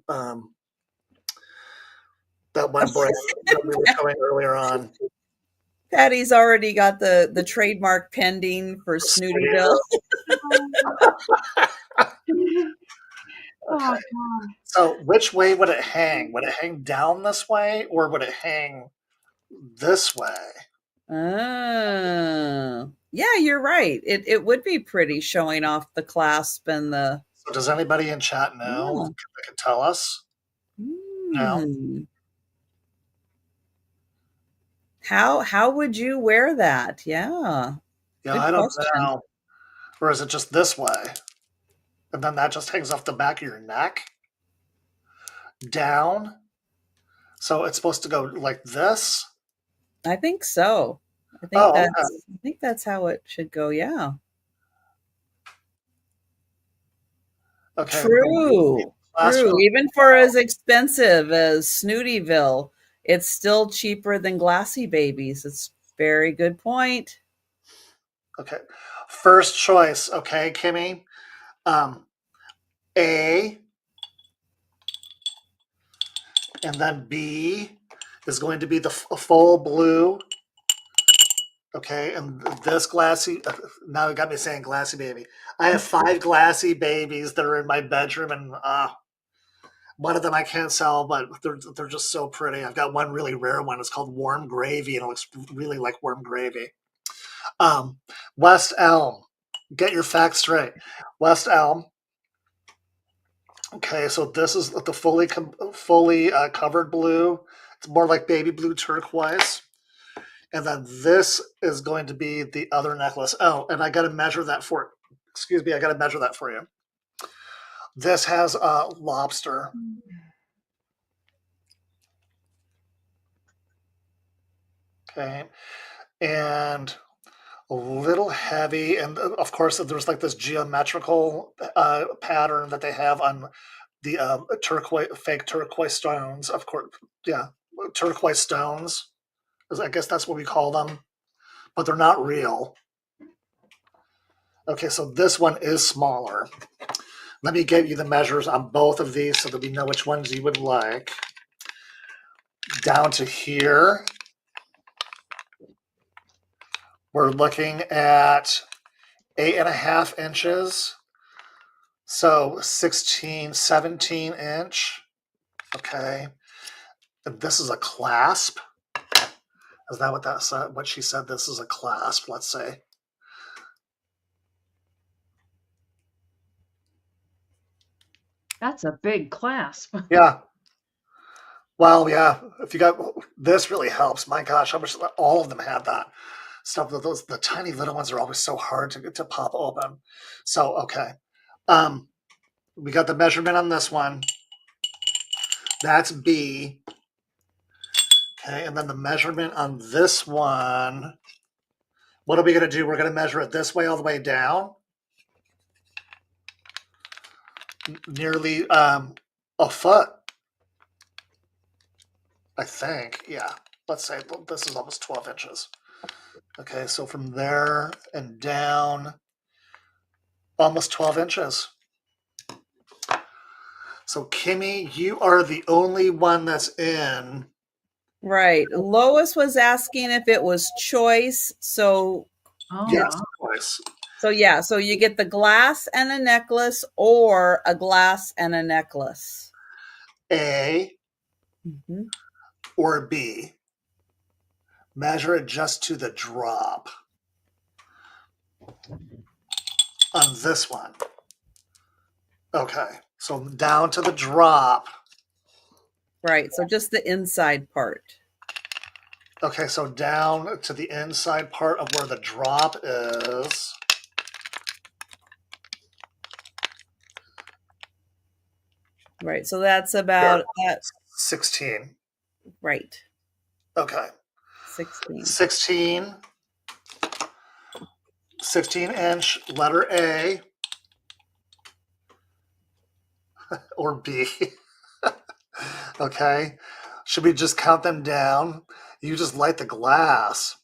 that one brand that we were showing earlier on. Patty's already got the trademark pending for Snootyville. Okay. So which way would it hang? Would it hang down this way or would it hang this way? Oh, yeah, you're right. It would be pretty showing off the clasp and the. So does anybody in chat know? That can tell us? No. How would you wear that? Yeah. Yeah, I don't know. Or is it just this way? And then that just hangs off the back of your neck? Down? So it's supposed to go like this? I think so. I think that's how it should go, yeah. Okay. True. Even for as expensive as Snootyville, it's still cheaper than Glassy Babies. It's very good point. Okay. First choice, okay, Kimmy. A, and then B is going to be the full blue. Okay, and this Glassy, now you got me saying Glassy Baby. I have 5 Glassy Babies that are in my bedroom, and one of them I can't sell, but they're just so pretty. I've got one really rare one. It's called Warm Gravy, and it looks really like warm gravy. West Elm. Get your facts straight. West Elm. Okay, so this is the fully covered blue. It's more like baby blue turquoise. And then this is going to be the other necklace. Oh, and I got to measure that for, excuse me, I got to measure that for you. This has a lobster. Okay. And a little heavy. And of course, there's like this geometrical pattern that they have on the fake turquoise stones. Of course, yeah, turquoise stones. I guess that's what we call them, but they're not real. Okay, so this one is smaller. Let me give you the measures on both of these so that we know which ones you would like. Down to here, we're looking at 8.5 inches. So 16, 17 inch. Okay. And this is a clasp. Is that what that said? What she said? This is a clasp, let's say. That's a big clasp. Yeah. Well, yeah. If you got this, really helps. My gosh, I wish all of them had that stuff. Those the tiny little ones are always so hard to pop open. So okay, we got the measurement on this one. That's B. Okay, and then the measurement on this one. What are we going to do? We're going to measure it this way all the way down. Nearly a foot. I think, yeah. Let's say this is almost 12 inches. Okay, so from there and down, almost 12 inches. So Kimmy, you are the only one that's in. Right. Lois was asking if it was choice. So yes, choice. So yeah, so you get the glass and a necklace or a glass and a necklace. A or B. Measure it just to the drop on this one. Okay, so down to the drop. Right, so just the inside part. Okay, so down to the inside part of where the drop is. Right, so that's about 16. Right. Okay. 16. 16 inch letter A or B. Okay. Should we just count them down? You just light the glass.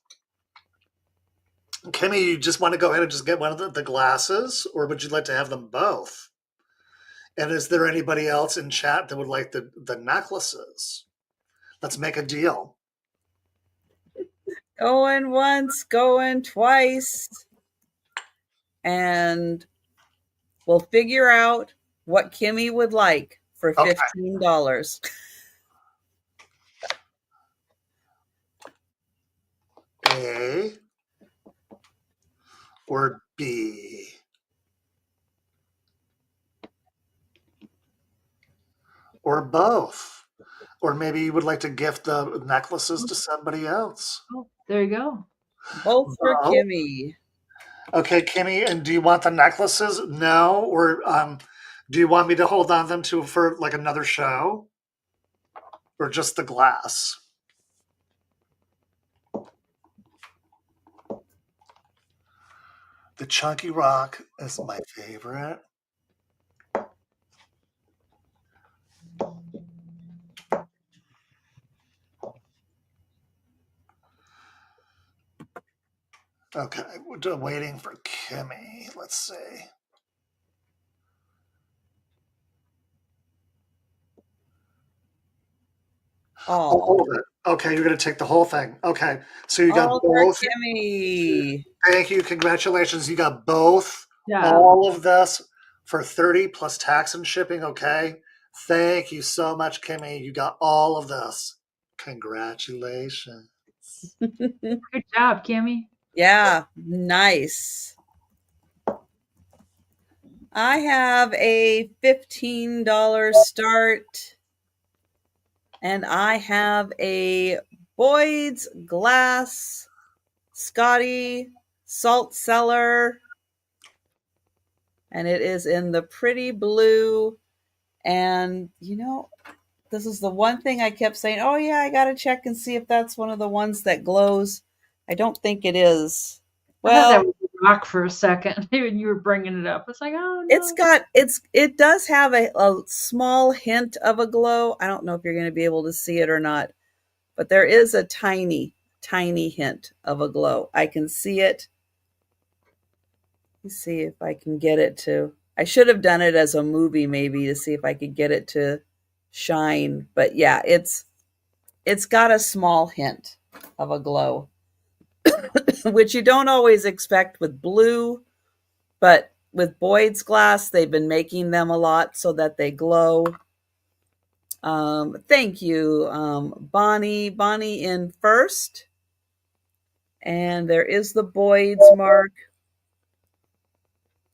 Kimmy, you just want to go ahead and just get one of the glasses, or would you like to have them both? And is there anybody else in chat that would like the necklaces? Let's make a deal. Going once, going twice. And we'll figure out what Kimmy would like for $15. A or B? Or both? Or maybe you would like to gift the necklaces to somebody else. Oh, there you go. Both for Kimmy. Okay, Kimmy, and do you want the necklaces? No, or do you want me to hold on them for like another show, or just the glass? The chunky rock is my favorite. Okay, we're waiting for Kimmy. Let's see. Oh, hold it. Okay, you're going to take the whole thing. Okay, so you got both. Kimmy. Thank you. Congratulations. You got both. Yeah. All of this for 30 plus tax and shipping. Okay. Thank you so much, Kimmy. You got all of this. Congratulations. Good job, Kimmy. Yeah, nice. I have a $15 start. And I have a Boyd's Glass Scotty Salt Cellar. And it is in the pretty blue. And, this is the one thing I kept saying, oh, yeah, I got to check and see if that's one of the ones that glows. I don't think it is. Well, I thought that was a rock for a second. Even you were bringing it up. It's like, oh, no. It does have a small hint of a glow. I don't know if you're going to be able to see it or not, but there is a tiny, tiny hint of a glow. I can see it. Let's see if I can get it to. I should have done it as a movie maybe to see if I could get it to shine. But yeah, it's got a small hint of a glow, which you don't always expect with blue, but with Boyd's glass. They've been making them a lot so that they glow. Thank you, Bonnie. Bonnie in first. And there is the Boyd's mark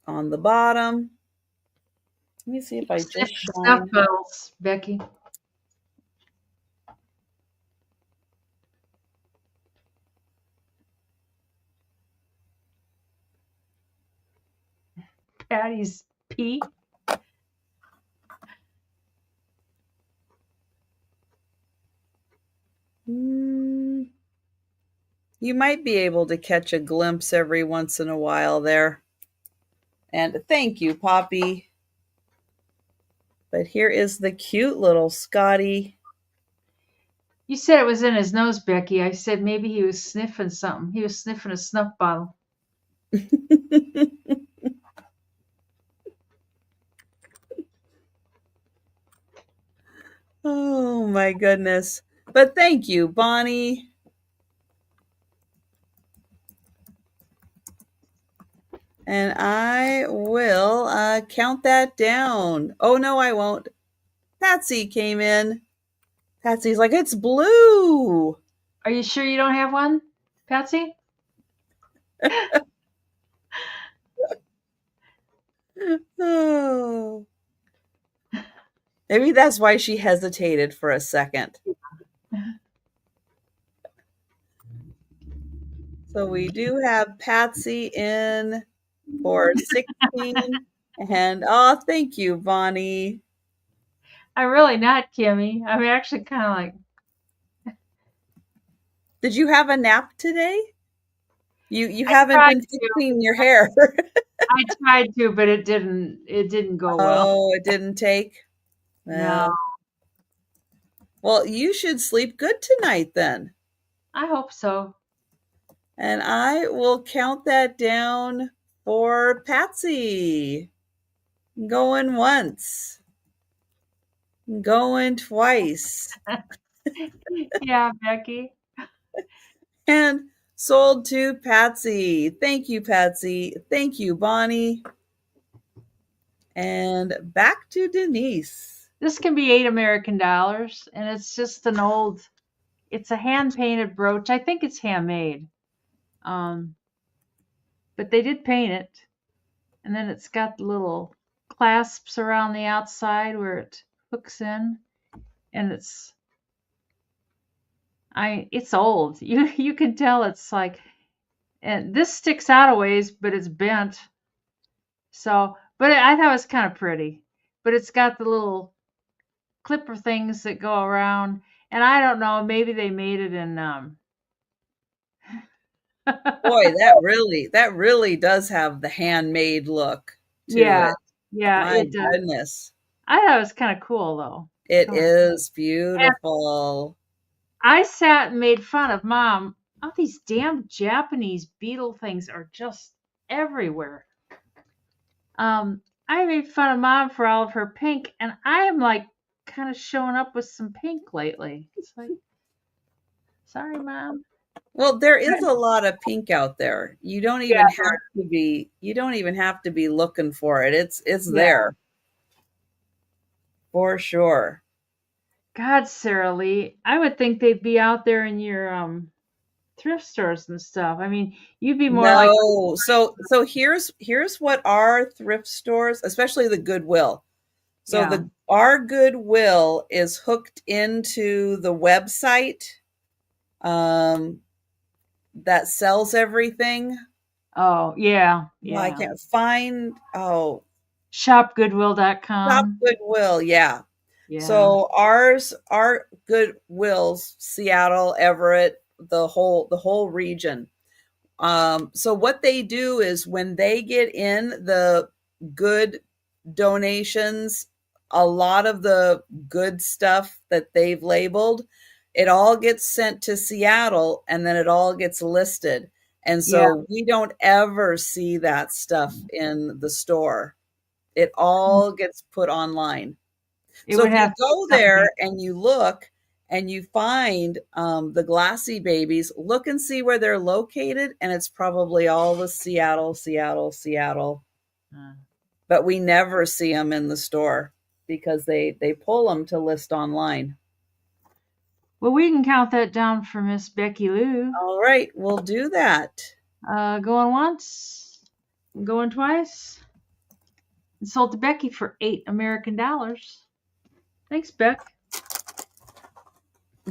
on the bottom. Let me see if I just Snuff bottles, Becky. Patty's pee. You might be able to catch a glimpse every once in a while there. And thank you, Poppy. But here is the cute little Scotty. You said it was in his nose, Becky. I said maybe he was sniffing something. He was sniffing a snuff bottle. Oh my goodness. But thank you, Bonnie. And I will count that down. Oh, no, I won't. Patsy came in. Patsy's like, it's blue. Are you sure you don't have one, Patsy? Oh. Maybe that's why she hesitated for a second. So we do have Patsy in for 16. And oh, thank you, Bonnie. I'm really not, Kimmy. I'm actually kind of like. Did you have a nap today? You haven't been fixing your hair. I tried to, but it didn't go well. Oh, it didn't take? No. Well, you should sleep good tonight then. I hope so. And I will count that down for Patsy. Going once. Going twice. Yeah, Becky. And sold to Patsy. Thank you, Patsy. Thank you, Bonnie. And back to Denise. This can be $8 American, and it's just an old, it's a hand-painted brooch. I think it's handmade. But they did paint it. And then it's got the little clasps around the outside where it hooks in. And it's old. You can tell it's like, and this sticks out a ways, but it's bent. So, but I thought it was kind of pretty. But it's got the little clipper things that go around, and I don't know, maybe they made it in Boy, that really does have the handmade look to it. Yeah, my goodness. I thought it was kind of cool though. It is beautiful. I sat and made fun of Mom. All these damn Japanese beetle things are just everywhere. I made fun of Mom for all of her pink, and I am like kind of showing up with some pink lately. It's like, sorry, Mom. Well, there is a lot of pink out there. You don't even have to be. You don't even have to be looking for it. It's there for sure. God, Sarah Lee, I would think they'd be out there in your thrift stores and stuff. I mean, you'd be more like. So here's what our thrift stores, especially the Goodwill. So our Goodwill is hooked into the website that sells everything. Oh, yeah. Well, I can't find shopgoodwill.com. Shop Goodwill, yeah. So our Goodwill's Seattle, Everett, the whole region. So what they do is when they get in the good donations, a lot of the good stuff that they've labeled, it all gets sent to Seattle and then it all gets listed. And so we don't ever see that stuff in the store. It all gets put online. So if you go there and you look and you find the glassy babies, look and see where they're located. And it's probably all the Seattle. But we never see them in the store because they pull them to list online. Well, we can count that down for Miss Becky Lou. All right, we'll do that. Going once, going twice. And sold to Becky for $8 American. Thanks, Beck.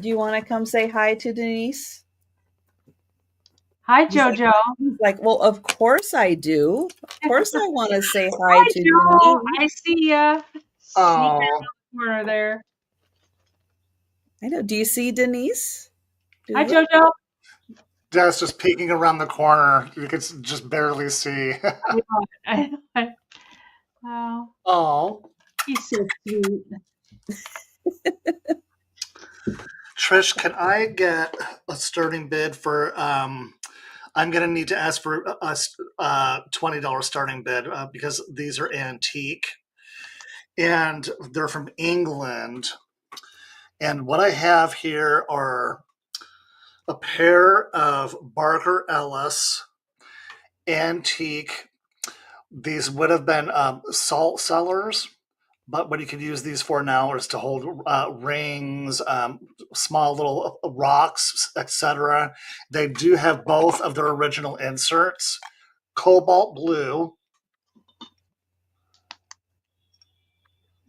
Do you want to come say hi to Denise? Hi, JoJo. He's like, well, of course I do. Of course I want to say hi, Hi, to Joe. Denise. I see ya. Oh, Sneaking around the corner there. I know. Do you see Denise? Hi, JoJo. Dennis just peeking around the corner. You could just barely see. Oh, he's so cute. Trish, can I get a starting bid for? I'm going to need to ask for a $20 starting bid because these are antique and they're from England. And what I have here are a pair of Barker Ellis antique. These would have been salt cellars, but what you can use these for now is to hold rings, small little rocks, etc. They do have both of their original inserts. Cobalt blue.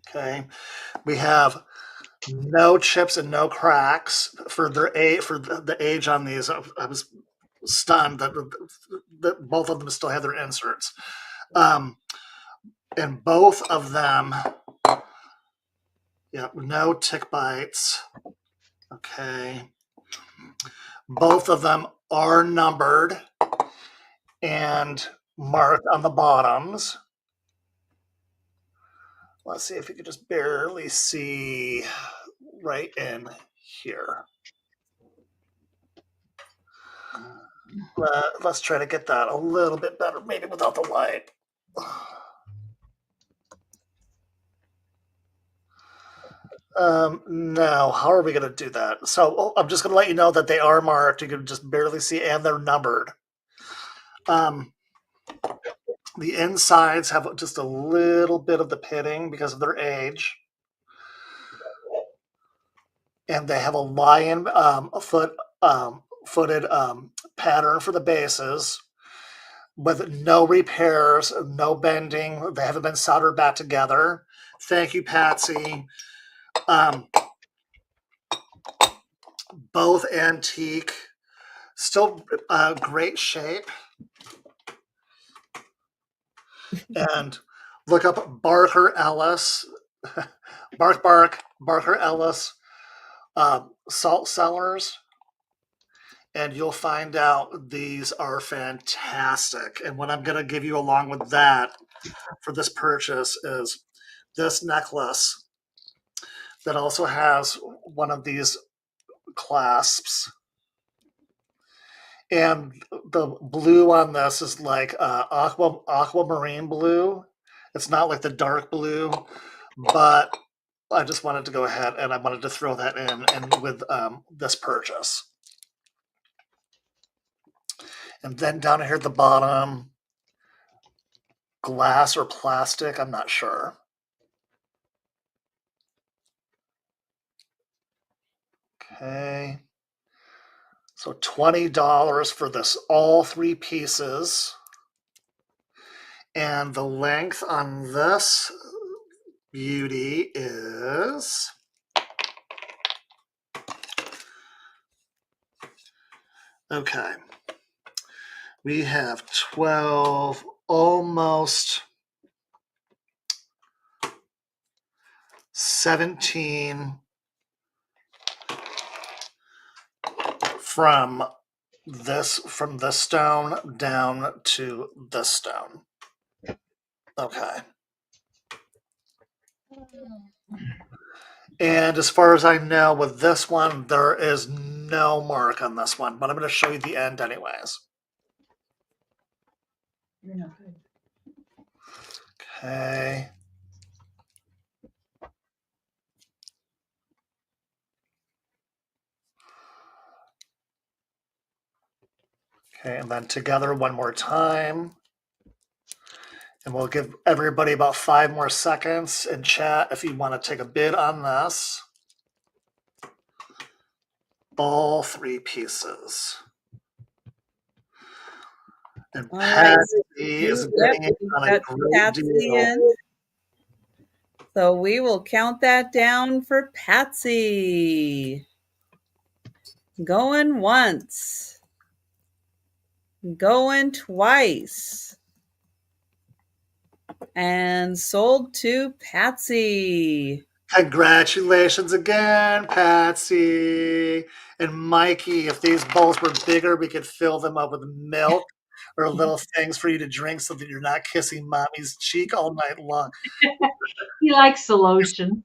Okay, we have no chips and no cracks for the age on these. I was stunned that both of them still have their inserts. And both of them, yeah, no tick bites. Okay. Both of them are numbered and marked on the bottoms. Let's see if you could just barely see right in here. Let's try to get that a little bit better, maybe without the light. No, how are we going to do that? So I'm just going to let you know that they are marked. You can just barely see, and they're numbered. The insides have just a little bit of the pitting because of their age. And they have a lion footed pattern for the bases with no repairs, no bending. They haven't been soldered back together. Thank you, Patsy. Both antique, still great shape. And look up Barker Ellis, Barker Ellis salt cellars, and you'll find out these are fantastic. And what I'm going to give you along with that for this purchase is this necklace that also has one of these clasps. And the blue on this is like aquamarine blue. It's not like the dark blue, but I just wanted to go ahead and I wanted to throw that in and with this purchase. And then down here at the bottom, glass or plastic, I'm not sure. Okay. So $20 for this, all three pieces. And the length on this beauty is okay. We have 12, almost 17 from this stone down to this stone. Okay. And as far as I know, with this one, there is no mark on this one, but I'm going to show you the end anyways. You're not good. Okay. Okay, and then together one more time. And we'll give everybody about 5 more seconds in chat if you want to take a bid on this. All 3 pieces. And All Patsy right. is getting it on a great Patsy deal. in. So we will count that down for Patsy. Going once. Going twice. And sold to Patsy. Congratulations again, Patsy. And Mikey, if these bowls were bigger, we could fill them up with milk or little things for you to drink so that you're not kissing mommy's cheek all night long. He likes the lotion.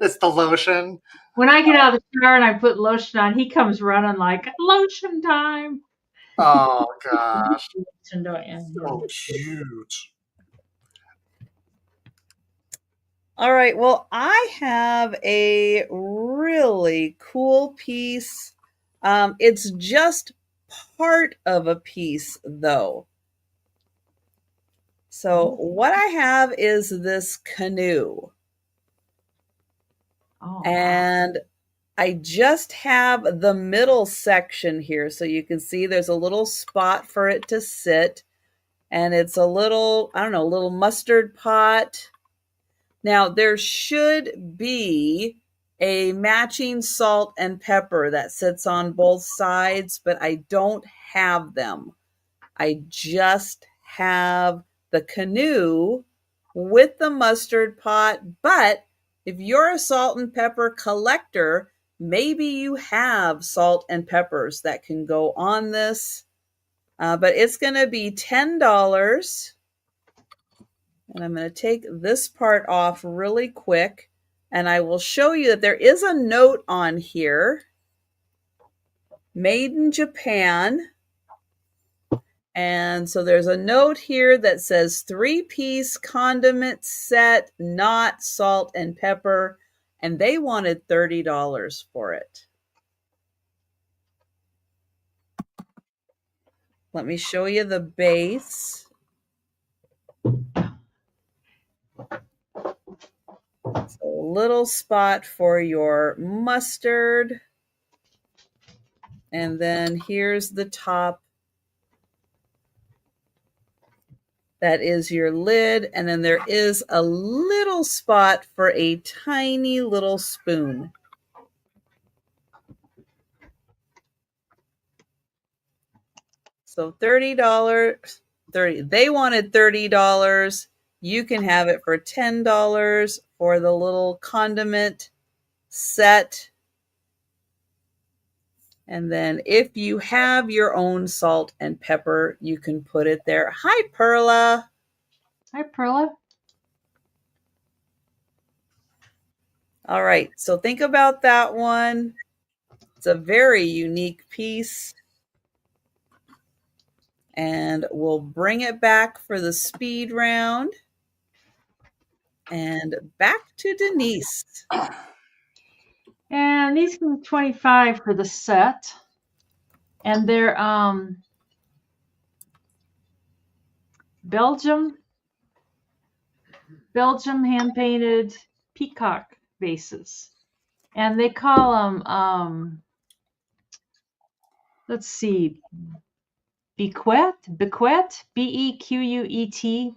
It's the lotion. When I get out of the shower and I put lotion on, he comes running like, lotion time. Oh, gosh. Lotion, don't you? So cute. All right. Well, I have a really cool piece. It's just part of a piece, though. So what I have is this canoe. Oh, and I just have the middle section here. So you can see there's a little spot for it to sit. And it's a little, I don't know, a little mustard pot. Now, there should be a matching salt and pepper that sits on both sides, but I don't have them. I just have the canoe with the mustard pot. But if you're a salt and pepper collector, maybe you have salt and peppers that can go on this. But it's going to be $10. And I'm going to take this part off really quick. And I will show you that there is a note on here. Made in Japan. And so there's a note here that says 3-piece condiment set, not salt and pepper. And they wanted $30 for it. Let me show you the base. So a little spot for your mustard. And then here's the top. That is your lid. And then there is a little spot for a tiny little spoon. So $30. They wanted $30. You can have it for $10 for the little condiment set. And then if you have your own salt and pepper, you can put it there. Hi, Perla. Hi, Perla. All right. So think about that one. It's a very unique piece. And we'll bring it back for the speed round. And back to Denise. And these are $25 for the set. And they're Belgium hand-painted peacock vases. And they call them, let's see, Bequet, Bequet,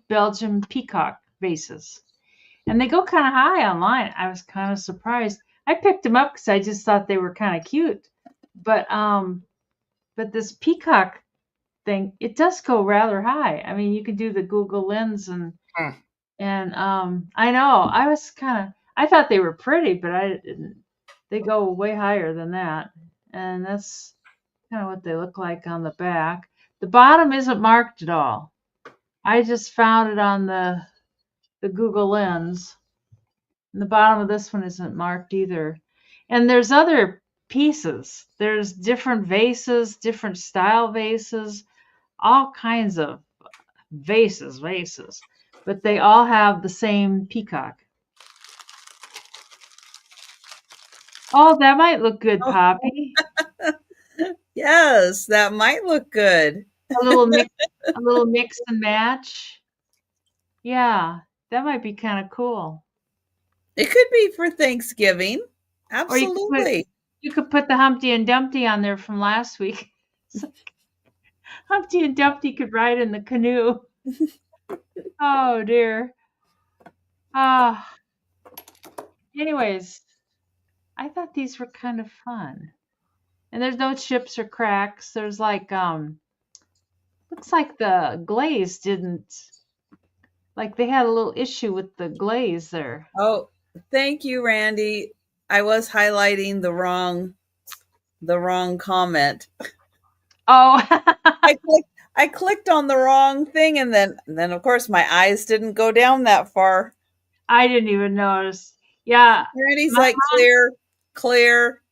Belgium peacock vases. And they go kind of high online. I was kind of surprised. I picked them up because I just thought they were kind of cute. But this peacock thing, it does go rather high. I mean, you can do the Google lens and I know I thought they were pretty, but I didn't. They go way higher than that. And that's kind of what they look like on the back. The bottom isn't marked at all. I just found it on the Google lens. And the bottom of this one isn't marked either. And there's other pieces. There's different vases, different style vases, all kinds of vases. But they all have the same peacock. Oh, that might look good, Poppy. Yes, that might look good. A little mix and match. Yeah, that might be kind of cool. It could be for Thanksgiving. Or Absolutely. you could put the Humpty and Dumpty on there from last week. So Humpty and Dumpty could ride in the canoe. Oh dear. Ah. Anyways, I thought these were kind of fun. And there's no chips or cracks. There's like looks like the glaze didn't, like they had a little issue with the glaze there. Oh, thank you, Randy. I was highlighting the wrong comment. Oh. I clicked on the wrong thing, and then of course my eyes didn't go down that far. I didn't even notice. Yeah. Randy's like clear.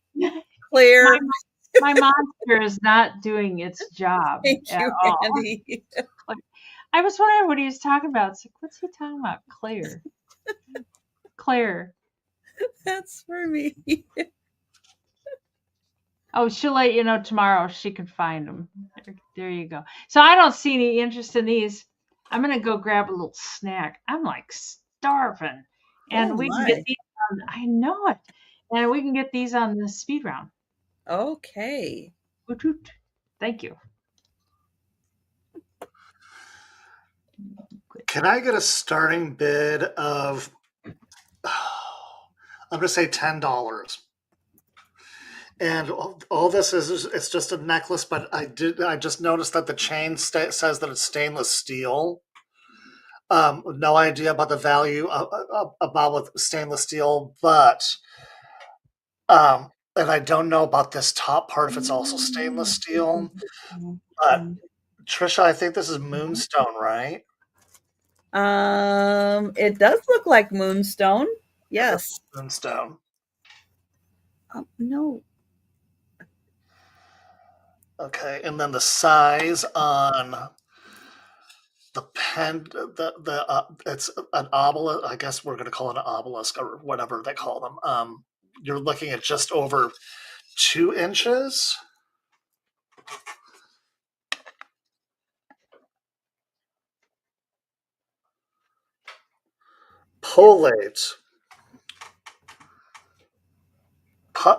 My monster is not doing its job. Thank you, Randy. I was wondering what he was talking about. It's like, what's he talking about? Claire. That's for me. Oh, she'll let you know tomorrow if she can find them. There you go. So I don't see any interest in these. I'm going to go grab a little snack. I'm like starving. And we can get these on, I know it. And we can get these on the speed round. Okay. Thank you. Can I get a starting bid of, I'm going to say $10? And all this is it's just a necklace, but I just noticed that the chain says that it's stainless steel. No idea about the value about with stainless steel, but and I don't know about this top part if it's also stainless steel. But Trisha, I think this is moonstone, right? It does look like moonstone. Yes. Moonstone. No. Okay, and then the size on the pen, it's an obelisk. I guess we're going to call it an obelisk or whatever they call them. You're looking at just over 2 inches. Polate.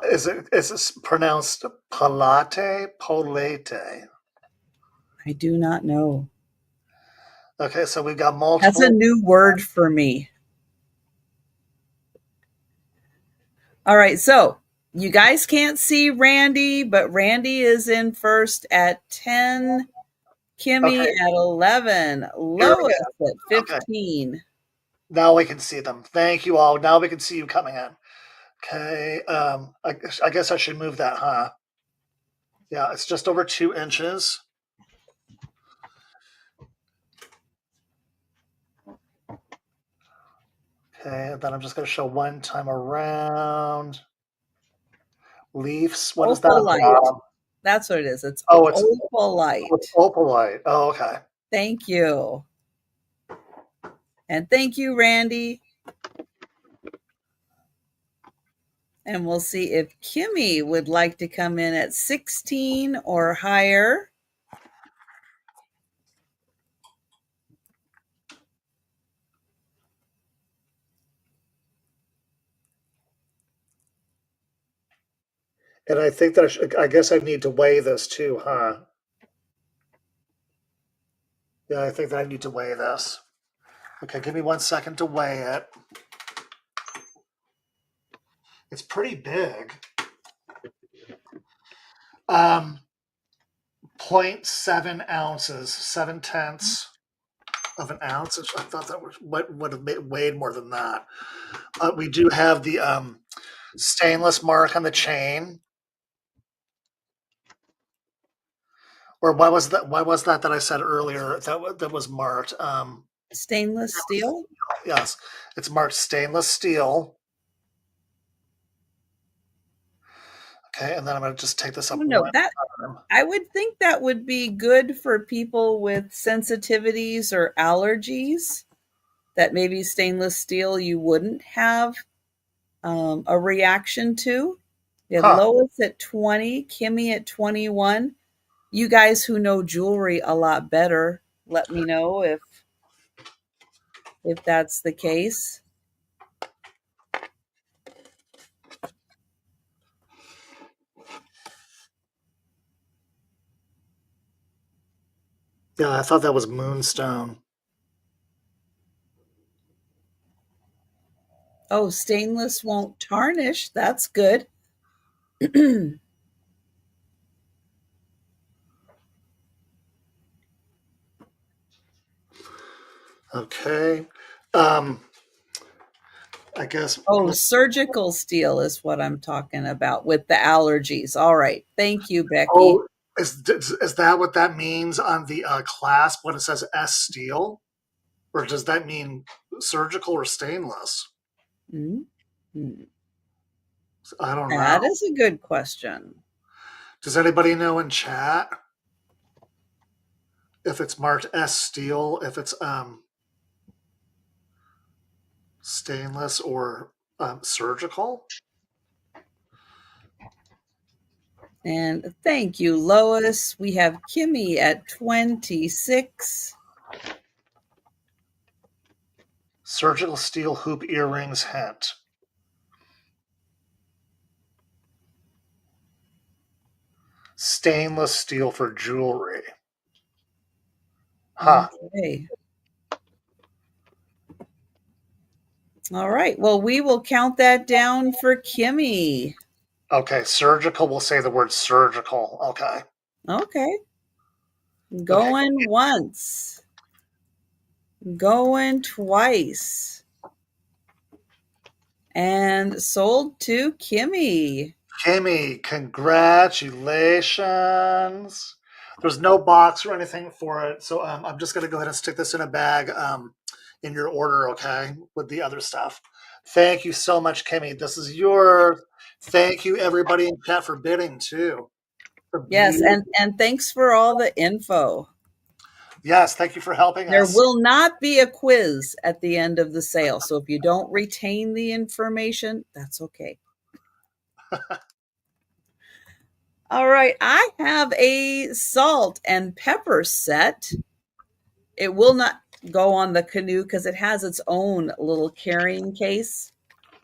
Is it pronounced palate? Polate. I do not know. Okay, so we've got multiple. That's a new word for me. All right, so you guys can't see Randy, but Randy is in first at 10, Kimmy at 11, Lois at 15. Okay. Now we can see them. Thank you all. Now we can see you coming in. Okay, I guess I should move that, huh? Yeah, it's just over 2 inches. Okay, and then I'm just going to show one time around. Leaves. What is that? Opalite. That's what it is. It's opalite. It's opalite. Oh, okay. Thank you. And thank you, Randy. And we'll see if Kimmy would like to come in at 16 or higher. And I think that I guess I need to weigh this too, huh? Yeah, I think that I need to weigh this. Okay, give me 1 second to weigh it. It's pretty big. 0.7 ounces, 7/10 of an ounce. I thought that would have weighed more than that. We do have the stainless mark on the chain. Or why was that I said earlier that was marked? Stainless steel? Yes, it's marked stainless steel. Okay, and then I'm going to just take this up. No, I would think that would be good for people with sensitivities or allergies, that maybe stainless steel you wouldn't have a reaction to. We have Lois at 20, Kimmy at 21. You guys who know jewelry a lot better, let me know if if that's the case. Yeah, I thought that was moonstone. Oh, stainless won't tarnish. That's good. Okay. I guess. Oh, surgical steel is what I'm talking about with the allergies. All right. Thank you, Becky. Oh, is that what that means on the clasp when it says S steel? Or does that mean surgical or stainless? Mm-hmm. I don't know. That is a good question. Does anybody know in chat if it's marked S steel, if it's stainless or surgical? And thank you, Lois. We have Kimmy at 26. Surgical steel hoop earrings hint. Stainless steel for jewelry. Huh. Okay. All right. Well, we will count that down for Kimmy. Okay. Surgical, we'll say the word surgical. Okay. Okay. Going once. Going twice. And sold to Kimmy. Kimmy, congratulations. There's no box or anything for it, so I'm just going to go ahead and stick this in a bag in your order, okay, with the other stuff. Thank you so much, Kimmy. This is yours. Thank you, everybody in chat, for bidding, too. Yes, and thanks for all the info. Yes, thank you for helping There us. will not be a quiz at the end of the sale, so if you don't retain the information, that's okay. All right, I have a salt and pepper set. It will not go on the canoe because it has its own little carrying case.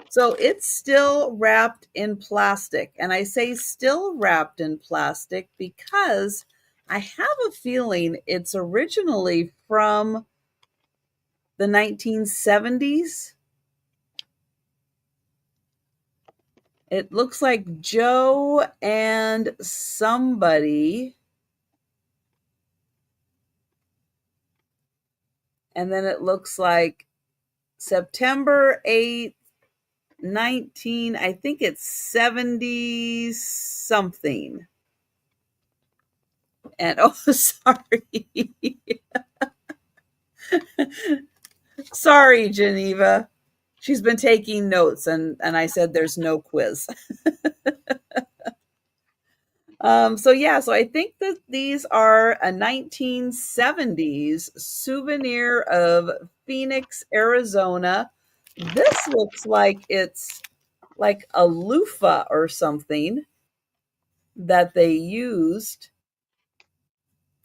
So it's still wrapped in plastic. And I say still wrapped in plastic because I have a feeling it's originally from the 1970s. It looks like Joe and somebody. And then it looks like September 8th, I think it's 70 something. And oh, sorry. Sorry, Geneva. She's been taking notes, and I said there's no quiz. So I think that these are a 1970s souvenir of Phoenix, Arizona. This looks like it's like a loofah or something that they used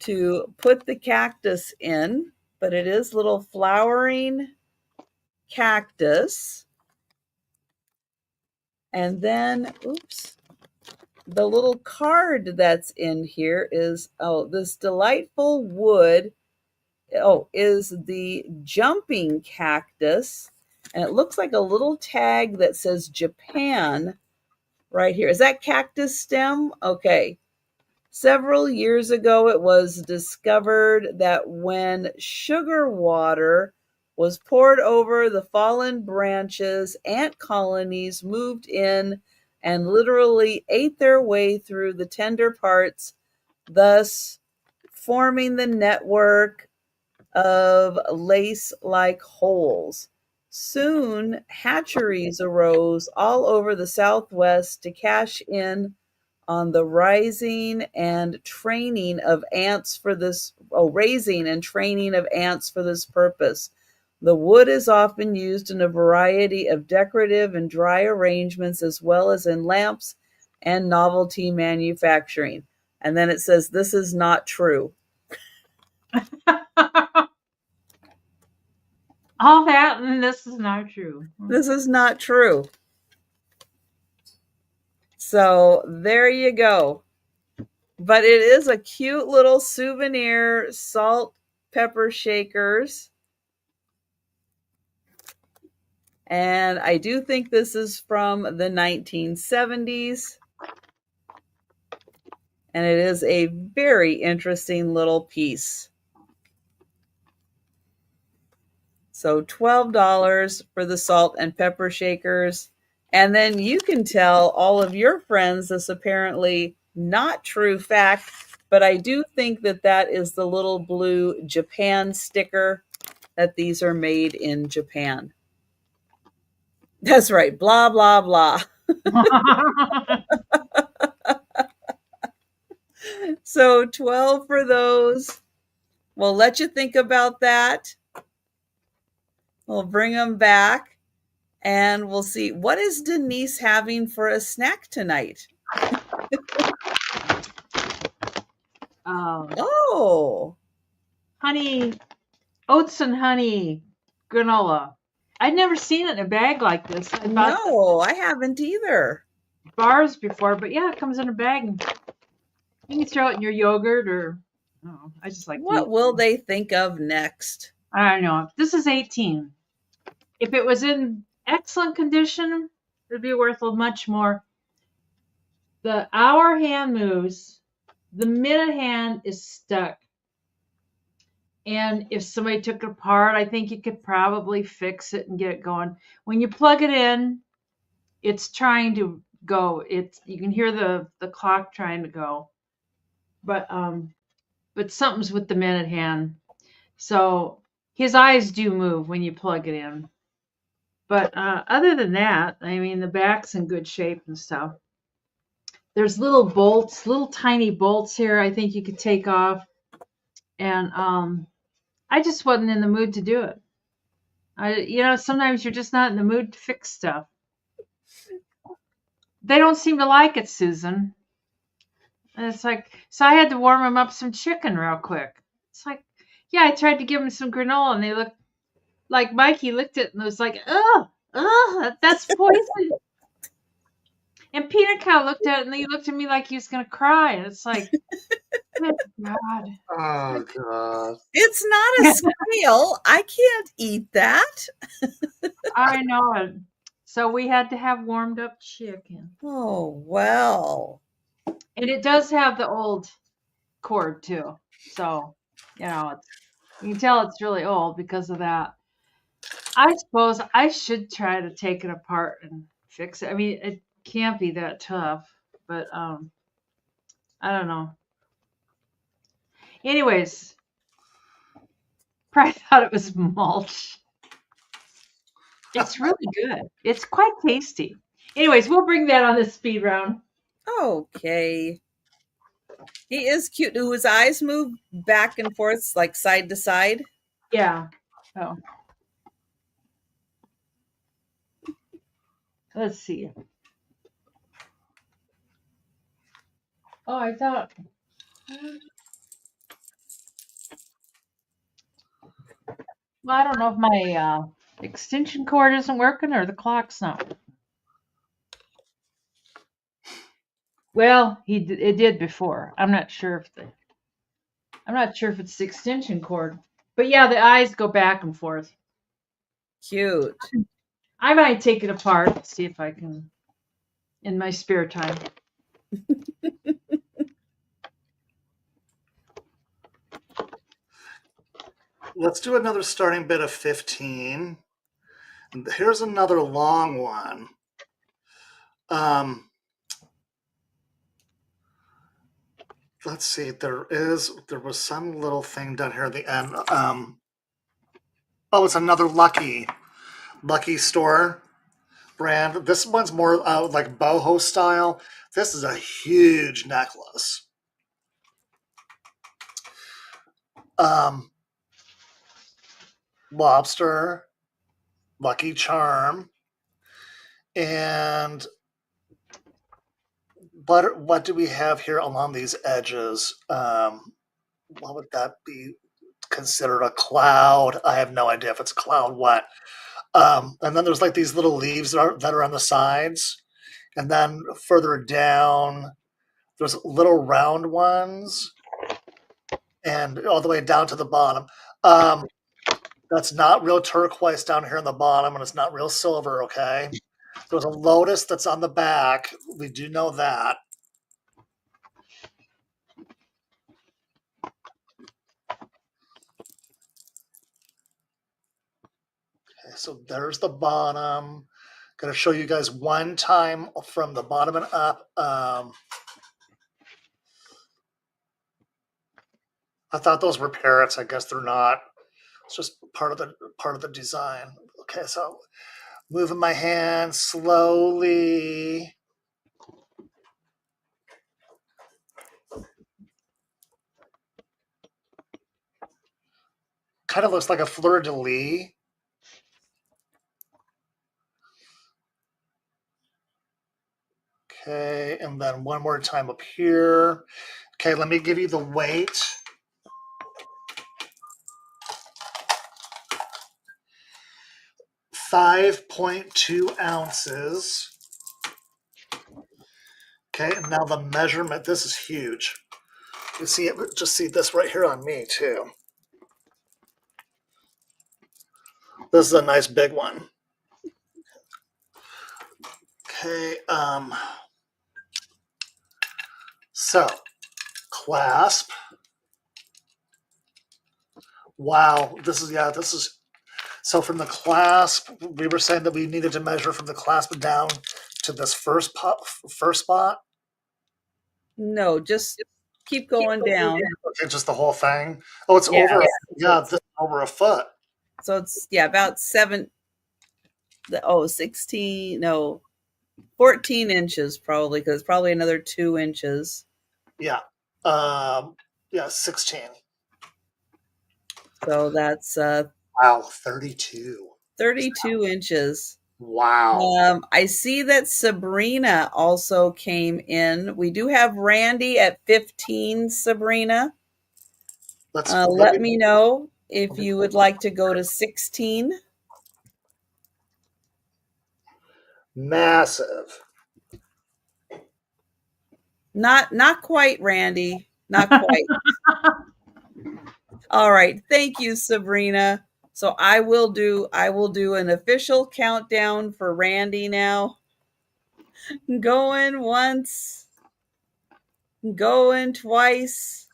to put the cactus in, but it is little flowering cactus. And then, the little card that's in here is, this delightful wood, is the jumping cactus. And it looks like a little tag that says Japan right here. Is that cactus stem? Okay. Several years ago, it was discovered that when sugar water was poured over the fallen branches, ant colonies moved in and literally ate their way through the tender parts, thus forming the network of lace-like holes. Soon, hatcheries arose all over the Southwest to cash in on the raising and training of ants for this purpose. The wood is often used in a variety of decorative and dry arrangements, as well as in lamps and novelty manufacturing. And then it says, this is not true. All that, and this is not true. This is not true. So there you go. But it is a cute little souvenir salt pepper shakers. And I do think this is from the 1970s. And it is a very interesting little piece. So $12 for the salt and pepper shakers. And then you can tell all of your friends this apparently not true fact, but I do think that that is the little blue Japan sticker, that these are made in Japan. That's right. Blah, blah, blah. So 12 for those. We'll let you think about that. We'll bring them back and we'll see. What is Denise having for a snack tonight? Honey, oats and honey granola. I'd never seen it in a bag like this. No, I haven't either. Bars before, but yeah, it comes in a bag. You can throw it in your yogurt or, I just like. What will they think of next? I don't know. This is 18. If it was in excellent condition, it'd be worth much more. The hour hand moves. The minute hand is stuck. And if somebody took it apart, I think you could probably fix it and get it going. When you plug it in, it's trying to go. You can hear the clock trying to go. But something's with the minute hand. So his eyes do move when you plug it in. But other than that, I mean, the back's in good shape and stuff. There's little bolts, little tiny bolts here I think you could take off. And I just wasn't in the mood to do it. Sometimes you're just not in the mood to fix stuff. They don't seem to like it, Susan. And it's like, so I had to warm them up some chicken real quick. It's like, yeah, I tried to give them some granola and they looked like Mikey licked it and was like, that's poison. And Peanut kind of looked at it and he looked at me like he was going to cry. And it's like, good God. Oh, God. It's not a snail. I can't eat that. I know it. So we had to have warmed up chicken. Oh, well. And it does have the old cord too. So, you can tell it's really old because of that. I suppose I should try to take it apart and fix it. I mean, it can't be that tough, but I don't know. Anyways, probably thought it was mulch. It's really good. It's quite tasty. Anyways, we'll bring that on the speed round. Okay. He is cute. Do his eyes move back and forth, like side to side? Yeah. Oh. Let's see. Oh, I thought. Well, I don't know if my extension cord isn't working or the clock's not. Well, it did before. I'm not sure if it's the extension cord. But yeah, the eyes go back and forth. Cute. I might take it apart, see if I can in my spare time. Let's do another starting bid of 15. Here's another long one. Let's see. There was some little thing down here at the end. It's another Lucky Store brand. This one's more like boho style. This is a huge necklace. Lobster, Lucky Charm, and what do we have here along these edges? What would that be? considered a cloud. I have no idea if it's a cloud what. And then there's like these little leaves that are on the sides. And then further down, there's little round ones. And all the way down to the bottom. That's not real turquoise down here on the bottom, and it's not real silver, okay? There's a lotus that's on the back. We do know that. Okay, so there's the bottom. Going to show you guys one time from the bottom and up. I thought those were parrots. I guess they're not. It's just part of the design. Okay, so moving my hand slowly. Kind of looks like a fleur-de-lis. Okay, and then one more time up here. Okay, let me give you the weight. 5.2 ounces. Okay, and now the measurement. This is huge. You see it. Just see this right here on me too. This is a nice big one. Okay. So clasp. Wow. This is. So from the clasp, we were saying that we needed to measure from the clasp down to this first spot. No, just keep going down. Okay, just the whole thing. Oh, it's over. Yeah, this is over a foot. So it's about 16. No, 14 inches probably, because probably another 2 inches. Yeah. 16. So that's wow, 32. 32 inches. Wow. I see that Sabrina also came in. We do have Randy at 15, Sabrina. Let me know if you would like to go to 16. Massive. Not quite, Randy. Not quite. All right. Thank you, Sabrina. So I will do an official countdown for Randy now. Going once, going twice,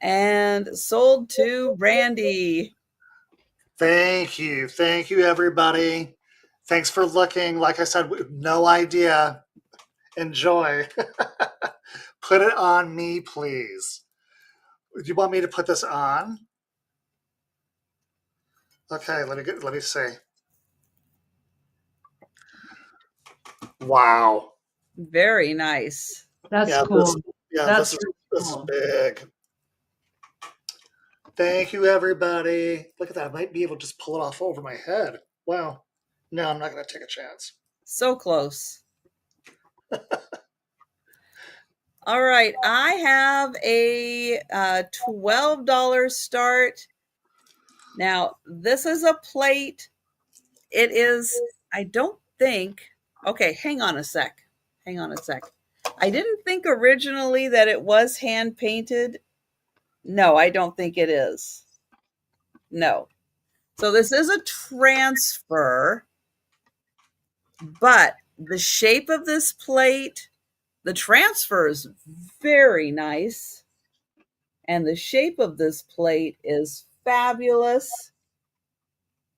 and sold to Randy. Thank you. Thank you, everybody. Thanks for looking. Like I said, no idea. Enjoy. Put it on me, please. Do you want me to put this on? Okay, let me see. Wow. Very nice. That's cool. This is big. Thank you, everybody. Look at that. I might be able to just pull it off over my head. Wow. No, I'm not going to take a chance. So close. All right. I have a $12 start. Now, this is a plate. It is, I don't think, okay, hang on a sec. I didn't think originally that it was hand painted. No, I don't think it is. No. So this is a transfer, but the shape of this plate, the transfer is very nice. And the shape of this plate is fabulous.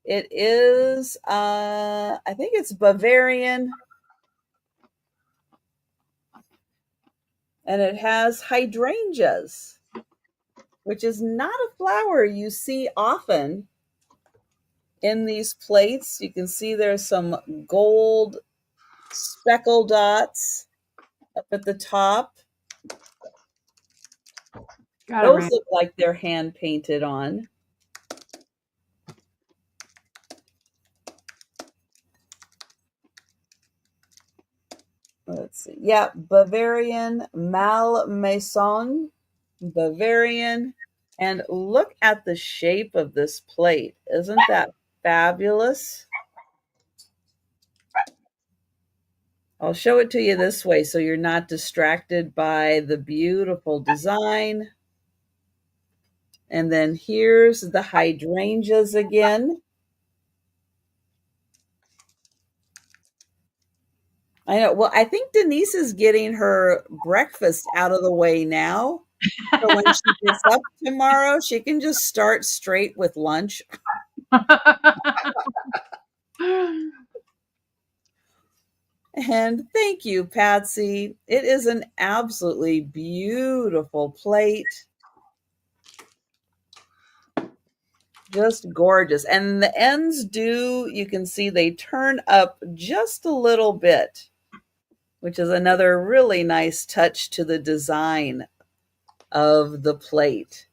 It is, I think it's Bavarian. And it has hydrangeas, which is not a flower you see often in these plates. You can see there's some gold speckle dots up at the top. Those look like they're hand painted on. Let's see. Yeah, Bavarian Malmaison. Bavarian. And look at the shape of this plate. Isn't that fabulous? I'll show it to you this way so you're not distracted by the beautiful design. And then here's the hydrangeas again. I know. Well, I think Denise is getting her breakfast out of the way now. So when she gets up tomorrow, she can just start straight with lunch. And thank you, Patsy. It is an absolutely beautiful plate. Just gorgeous. And the ends you can see they turn up just a little bit, which is another really nice touch to the design of the plate.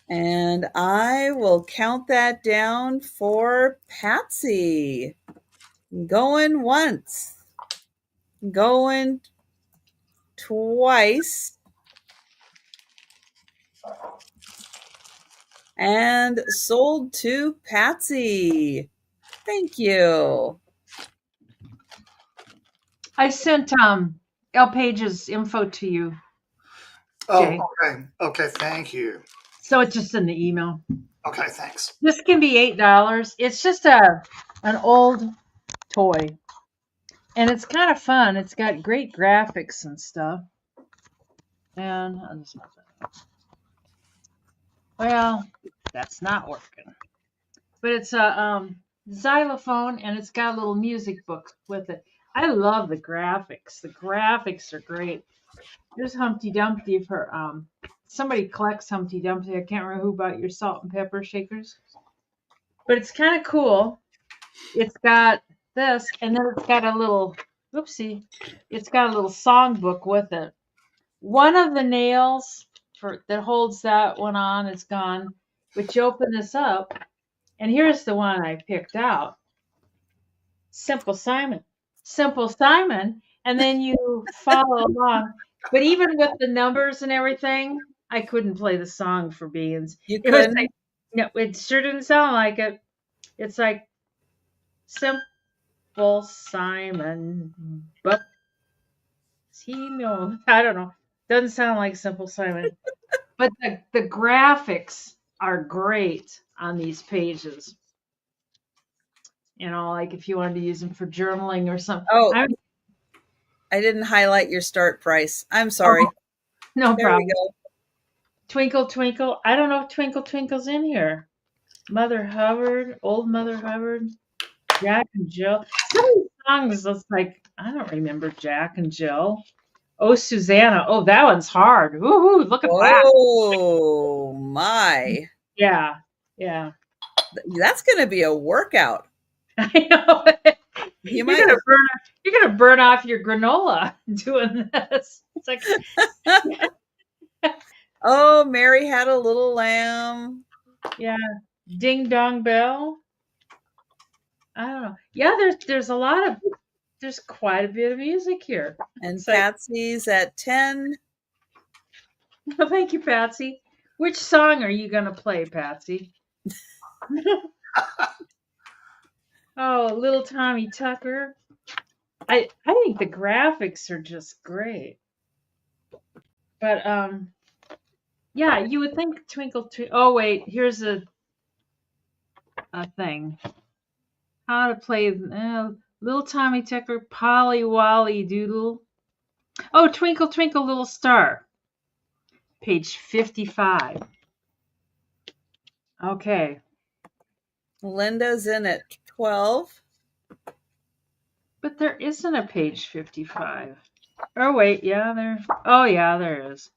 And I will count that down for Patsy. Going once, going twice, and sold to Patsy. Thank you. I sent L Page's info to you. Oh, okay. Okay, thank you. So it's just in the email. Okay, thanks. This can be $8. It's just an old toy. And it's kind of fun. It's got great graphics and stuff. And I'll just move that up. Well, that's not working. But it's a xylophone, and it's got a little music book with it. I love the graphics. The graphics are great. There's Humpty Dumpty for somebody collects Humpty Dumpty. I can't remember who bought your salt and pepper shakers. But it's kind of cool. It's got this, and then it's got a little, oopsie, it's got a little songbook with it. One of the nails that holds that one on is gone, but you open this up, and here's the one I picked out. Simple Simon. Simple Simon, and then you follow along. But even with the numbers and everything, I couldn't play the song for beans. You couldn't? Like, no, it sure didn't sound like it. It's like Simple Simon, but he knows. I don't know. Doesn't sound like Simple Simon. But the graphics are great on these pages. You know, like if you wanted to use them for journaling or something. Oh, I didn't highlight your start price. I'm sorry. Oh, no there problem. We go. Twinkle, Twinkle. I don't know if Twinkle, Twinkle's in here. Mother Hubbard, Old Mother Hubbard, Jack and Jill. Some of these songs, it's like, I don't remember Jack and Jill. Oh, Susanna. Oh, that one's hard. Woohoo, look at that. Oh, my. Yeah, yeah. That's going to be a workout. I know. You're gonna burn off your granola doing this. It's like oh, Mary had a little lamb. Yeah. Ding Dong Bell. I don't know. Yeah, there's quite a bit of music here. And it's Patsy's at 10. Well, thank you, Patsy. Which song are you gonna play, Patsy? Oh, Little Tommy Tucker. I think the graphics are just great. But yeah, you would think Twinkle Twinkle. Oh wait, here's a thing. How to play Little Tommy Tucker, Polly Wolly Doodle. Oh, Twinkle Twinkle Little Star. Page 55. Okay. Linda's in at 12. But there isn't a page 55. Oh, wait. Yeah, there. Oh, yeah, there is.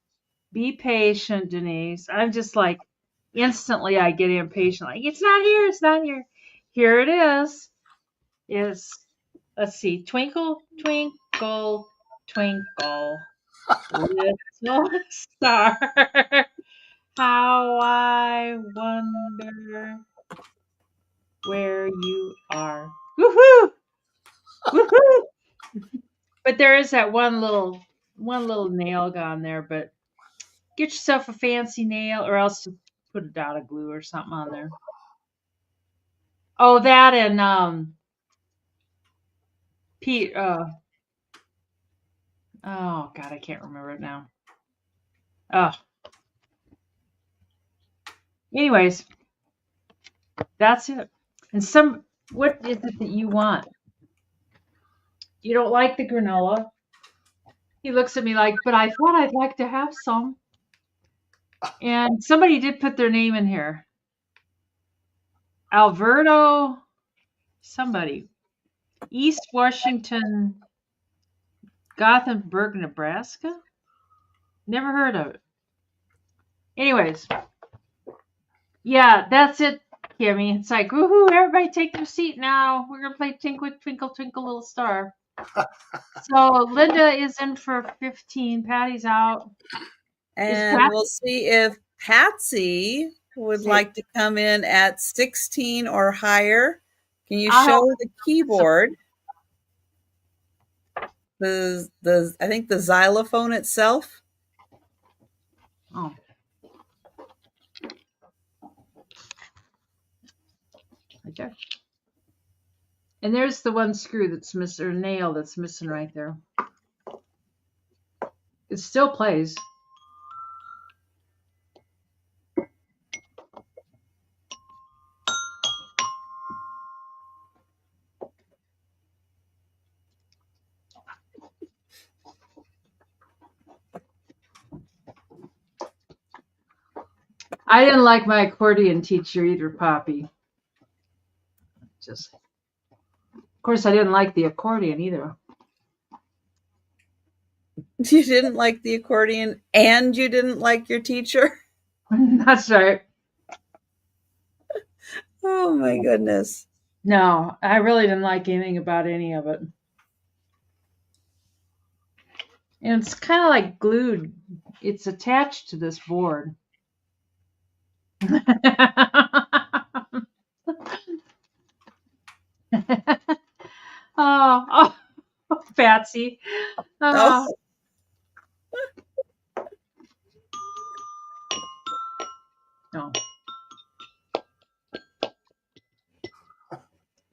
Be patient, Denise. I'm just like, instantly I get impatient. Like, it's not here. It's not here. Here it is. Let's see. Twinkle, twinkle, twinkle, little star. How I wonder where you are. Woohoo! Woohoo! But there is that one one little nail gone there, but get yourself a fancy nail, or else just put a dot of glue or something on there. Oh, that and Pete. Oh God, I can't remember it now. Oh. Anyways, that's it. And what is it that you want? You don't like the granola? He looks at me like, but I thought I'd like to have some. And somebody did put their name in here. Alberto, somebody. East Washington, Gothenburg, Nebraska? Never heard of it. Anyways. Yeah, that's it, Kimmy. It's like, woohoo, everybody take their seat now. We're going to play Twinkle, Twinkle, Twinkle, Little Star. So Linda is in for 15. Patty's out. And we'll see if Patsy would like to come in at 16 or higher. Can you show the keyboard? I think the xylophone itself. Oh. Right there. And there's the one screw that's missing, or nail that's missing right there. It still plays. I didn't like my accordion teacher either, Poppy. Of course, I didn't like the accordion either. You didn't like the accordion and you didn't like your teacher? That's right. Oh my goodness. No, I really didn't like anything about any of it. And it's kind of like glued. It's attached to this board. oh, Patsy. Oh. No.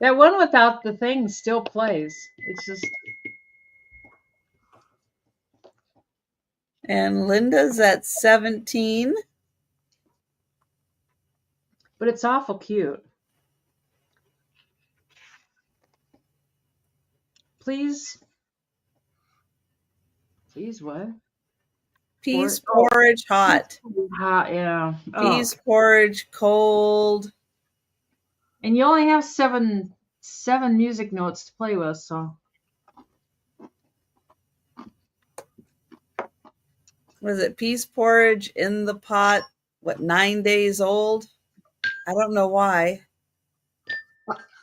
That one without the thing still plays. It's just. And Linda's at 17. But it's awful cute. Please what? Peas porridge hot. Hot, yeah. Peas porridge cold. And you only have seven music notes to play with, so. Was it peas porridge in the pot? What, 9 days old? I don't know why.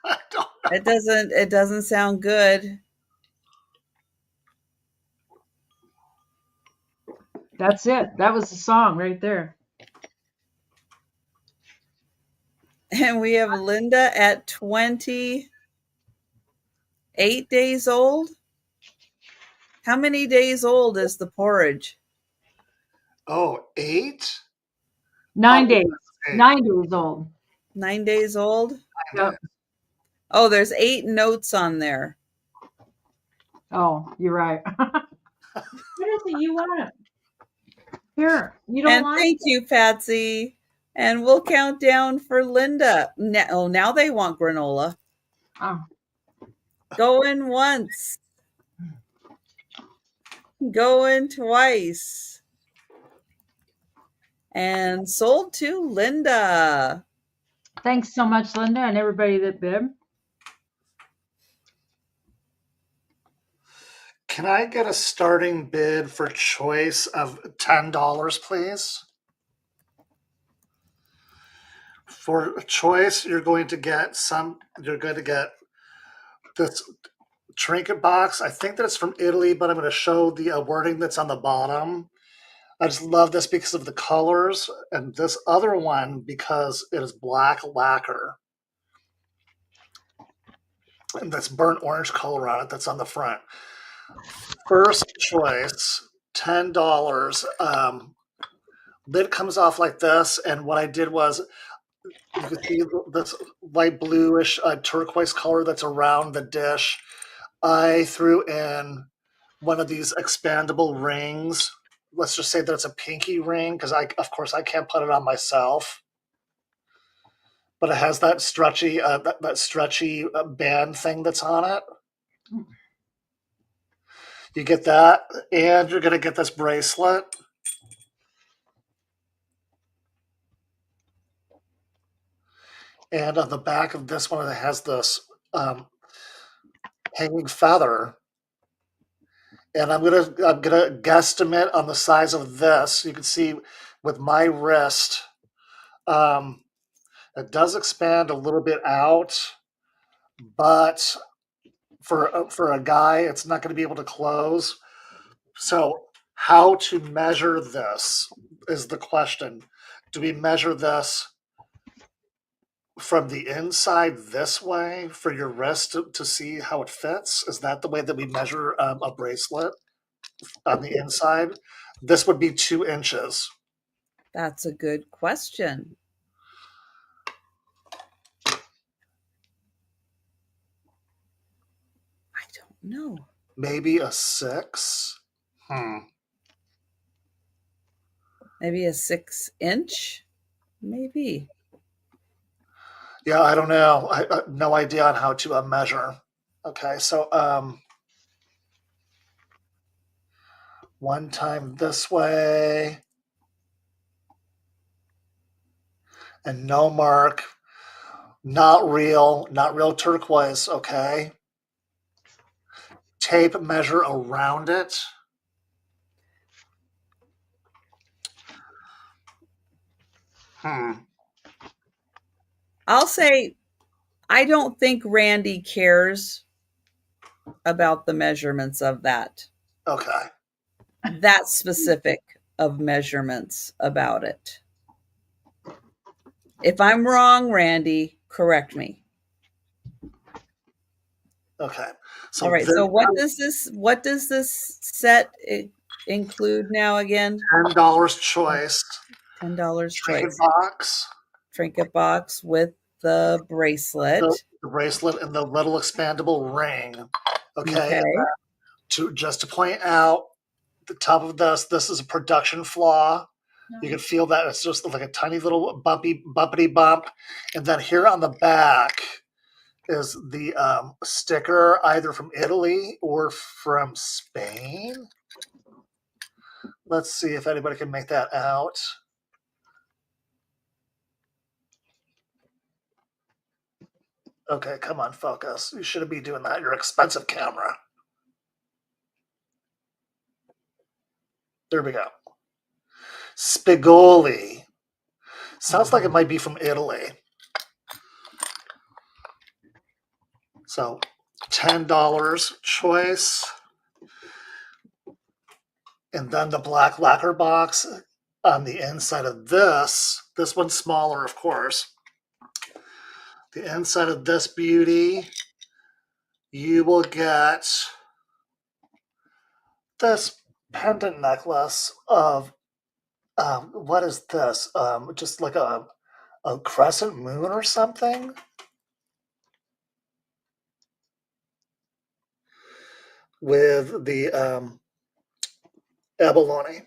I don't know. It doesn't sound good. That's it. That was the song right there. And we have Linda at 28 days old. How many days old is the porridge? Oh, 8? 9 days. 9 days old. 9 days old? Yep. Oh, there's 8 notes on there. Oh, you're right. What is it you want? Here, you don't like thank you, Patsy. And we'll count down for Linda. Now they want granola. Oh. Going once. Going twice. And sold to Linda. Thanks so much, Linda, and everybody that bid. Can I get a starting bid for choice of $10, please? For choice, you're going to get this trinket box. I think that it's from Italy, but I'm going to show the wording that's on the bottom. I just love this because of the colors, and this other one because it is black lacquer. And that's burnt orange color on it that's on the front. First choice $10. Lid comes off like this, and what I did was, you can see this light bluish turquoise color that's around the dish. I threw in one of these expandable rings. Let's just say that it's a pinky ring, because of course I can't put it on myself. But it has that stretchy band thing that's on it. You get that, and you're gonna get this bracelet. And on the back of this one, it has this hanging feather. And I'm gonna guesstimate on the size of this. You can see with my wrist, it does expand a little bit out, but for a guy, it's not going to be able to close. So how to measure this is the question. Do we measure this from the inside this way for your wrist to see how it fits? Is that the way that we measure a bracelet on the inside? This would be 2 inches. That's a good question. I don't know. Maybe a 6. Maybe a 6-inch? Maybe. Yeah, I don't know. I no idea on how to measure. Okay, so one time this way, and no mark, not real turquoise. Okay, tape measure around it. I'll say I don't think Randy cares about the measurements of that. Okay. That specific of measurements about it. If I'm wrong, Randy, correct me. Okay. So all right. So what does this set include now again? $10 choice. $10 Trinket choice. box. Trinket box with the bracelet. The bracelet and the little expandable ring. Okay. Just to point out, the top of this is a production flaw. You can feel that it's just like a tiny little bumpity bump. And then here on the back is the sticker, either from Italy or from Spain. Let's see if anybody can make that out. Okay, come on, focus. You shouldn't be doing that. Your expensive camera. There we go. Spigoli. Sounds like it might be from Italy. So $10 choice. And then the black lacquer box on the inside of this. This one's smaller, of course. The inside of this beauty, you will get this pendant necklace of, what is this? Just like a crescent moon or something? With the abalone.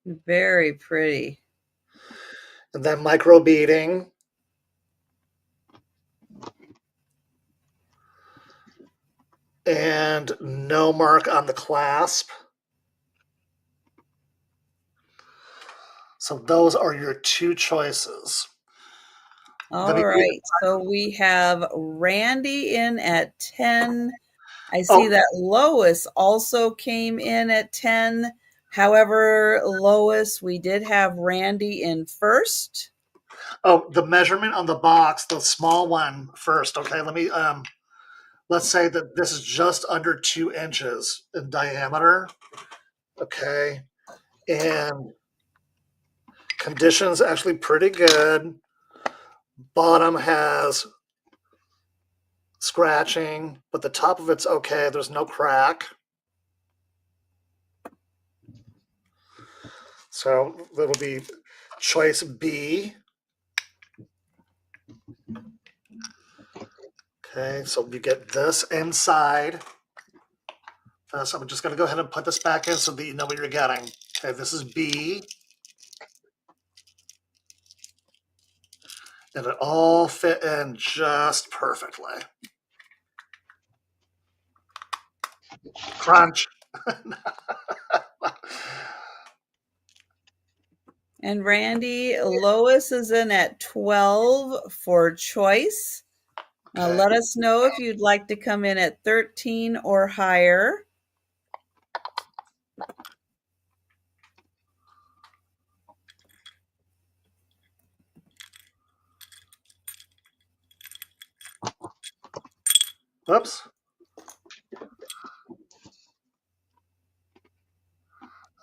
Very pretty. And then micro beading. And no mark on the clasp. So those are your 2 choices. All right. So we have Randy in at 10. I see that Lois also came in at 10. However, Lois, we did have Randy in first. Oh, the measurement on the box, the small one first. Okay, let me let's say that this is just under 2 inches in diameter. Okay. And condition's actually pretty good. Bottom has scratching, but the top of it's okay. There's no crack. So it'll be choice B. Okay, so you get this inside. So I'm just going to go ahead and put this back in so that you know what you're getting. Okay, this is B. And it all fit in just perfectly. Crunch. And Randy, Lois is in at 12 for choice. Okay. Let us know if you'd like to come in at 13 or higher. Whoops.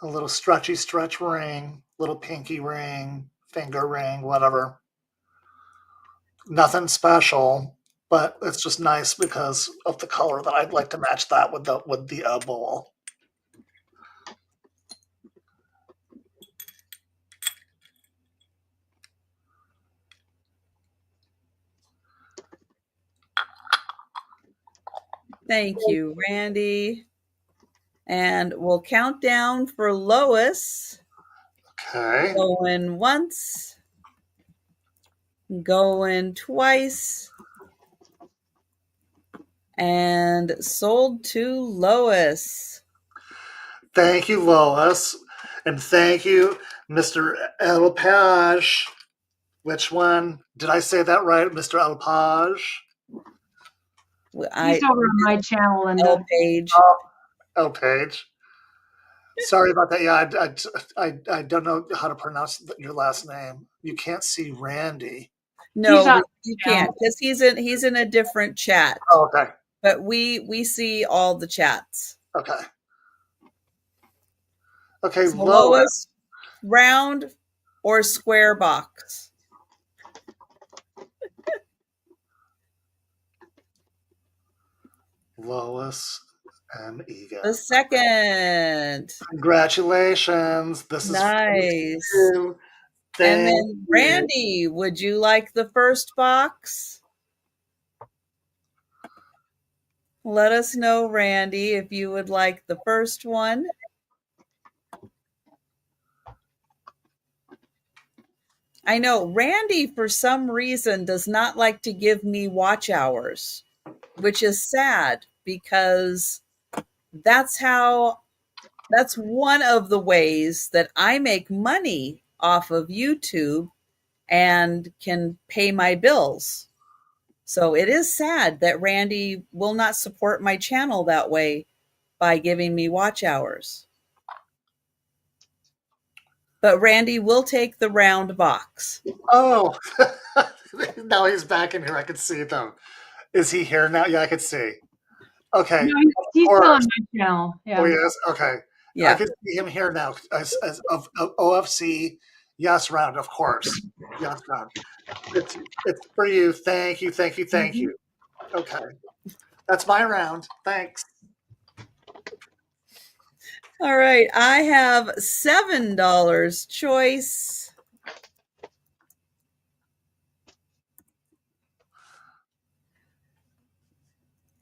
A little stretchy stretch ring, little pinky ring, finger ring, whatever. Nothing special, but it's just nice because of the color that I'd like to match that with the bowl. Thank you, Randy. And we'll count down for Lois. Okay. Going once. Going twice. And sold to Lois. Thank you, Lois. And thank you, Mr. Elpage. Which one? Did I say that right, Mr. Elpage? He's over on my channel. And Elpage. Elpage. Sorry about that. Yeah, I don't know how to pronounce your last name. You can't see Randy. No, you can't because he's in a different chat. Oh, okay. But we see all the chats. Okay. Okay, so Lois, round or square box? Lois and Egan. The second. Congratulations. This nice. Is you. And then Randy, would you like the first box? Let us know, Randy, if you would like the first one. I know Randy, for some reason, does not like to give me watch hours, which is sad because that's one of the ways that I make money off of YouTube and can pay my bills. So it is sad that Randy will not support my channel that way by giving me watch hours. But Randy will take the round box. Oh, now he's back in here. I can see them. Is he here now? Yeah, I can see. Okay. No, he's still on my channel. Yeah. Oh, he is? Okay. Yeah. I can see him here now as of OFC. Yes, round, of course. Yes, round. It's for you. Thank you, thank you, thank you. Okay. That's my round. Thanks. All right. I have $7 choice.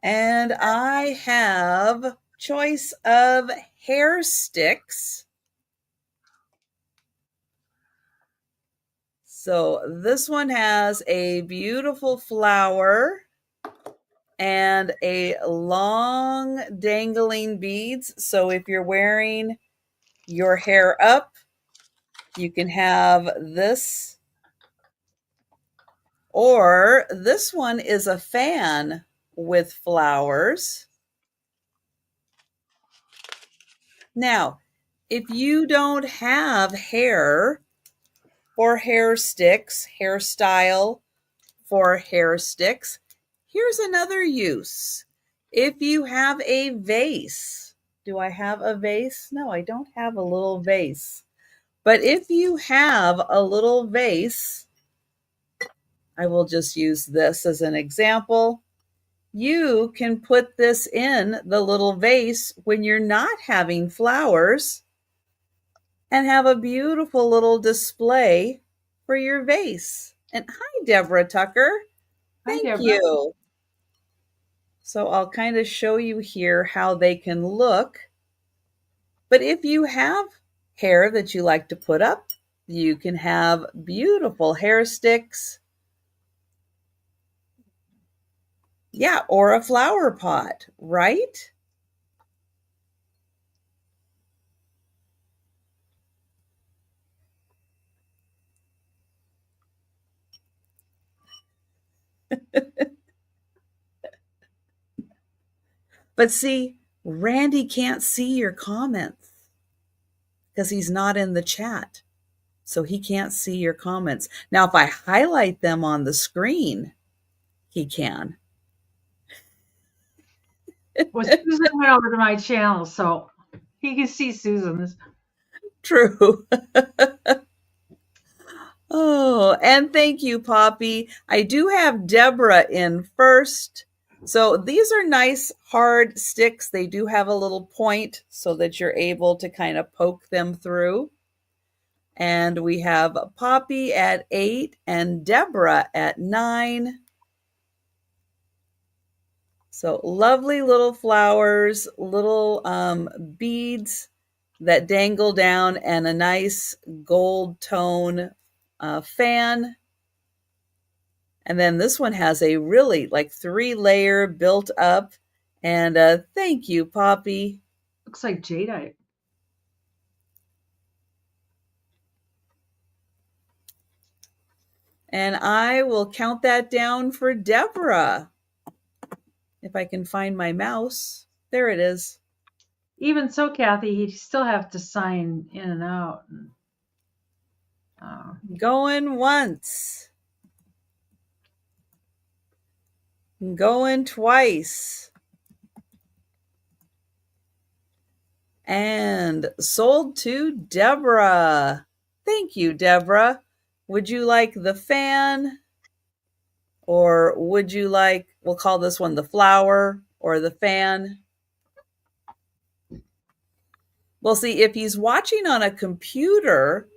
And I have choice of hair sticks. So this one has a beautiful flower and a long dangling beads. So if you're wearing your hair up, you can have this. Or this one is a fan with flowers. Now, if you don't have hair for hair sticks, hairstyle for hair sticks, here's another use. If you have a vase, do I have a vase? No, I don't have a little vase. But if you have a little vase, I will just use this as an example. You can put this in the little vase when you're not having flowers and have a beautiful little display for your vase. And hi, Deborah Tucker. Thank you. So I'll kind of show you here how they can look. But if you have hair that you like to put up, you can have beautiful hair sticks. Yeah, or a flower pot, right? But see, Randy can't see your comments because he's not in the chat. So he can't see your comments. Now, if I highlight them on the screen, he can. Well, Susan went over to my channel, so he can see Susan's. True. Oh, and thank you, Poppy. I do have Deborah in first. So these are nice hard sticks. They do have a little point so that you're able to kind of poke them through. And we have Poppy at 8 and Deborah at 9. So lovely little flowers, little beads that dangle down, and a nice gold tone fan. And then this one has a really like 3-layer built up. And thank you, Poppy. Looks like jadeite. And I will count that down for Deborah. If I can find my mouse. There it is. Even so, Kathy, he'd still have to sign in and out. Going once. Going twice. And sold to Deborah. Thank you, Deborah. Would you like the fan? Or would you like, we'll call this one the flower or the fan? Well, see, if he's watching on a computer,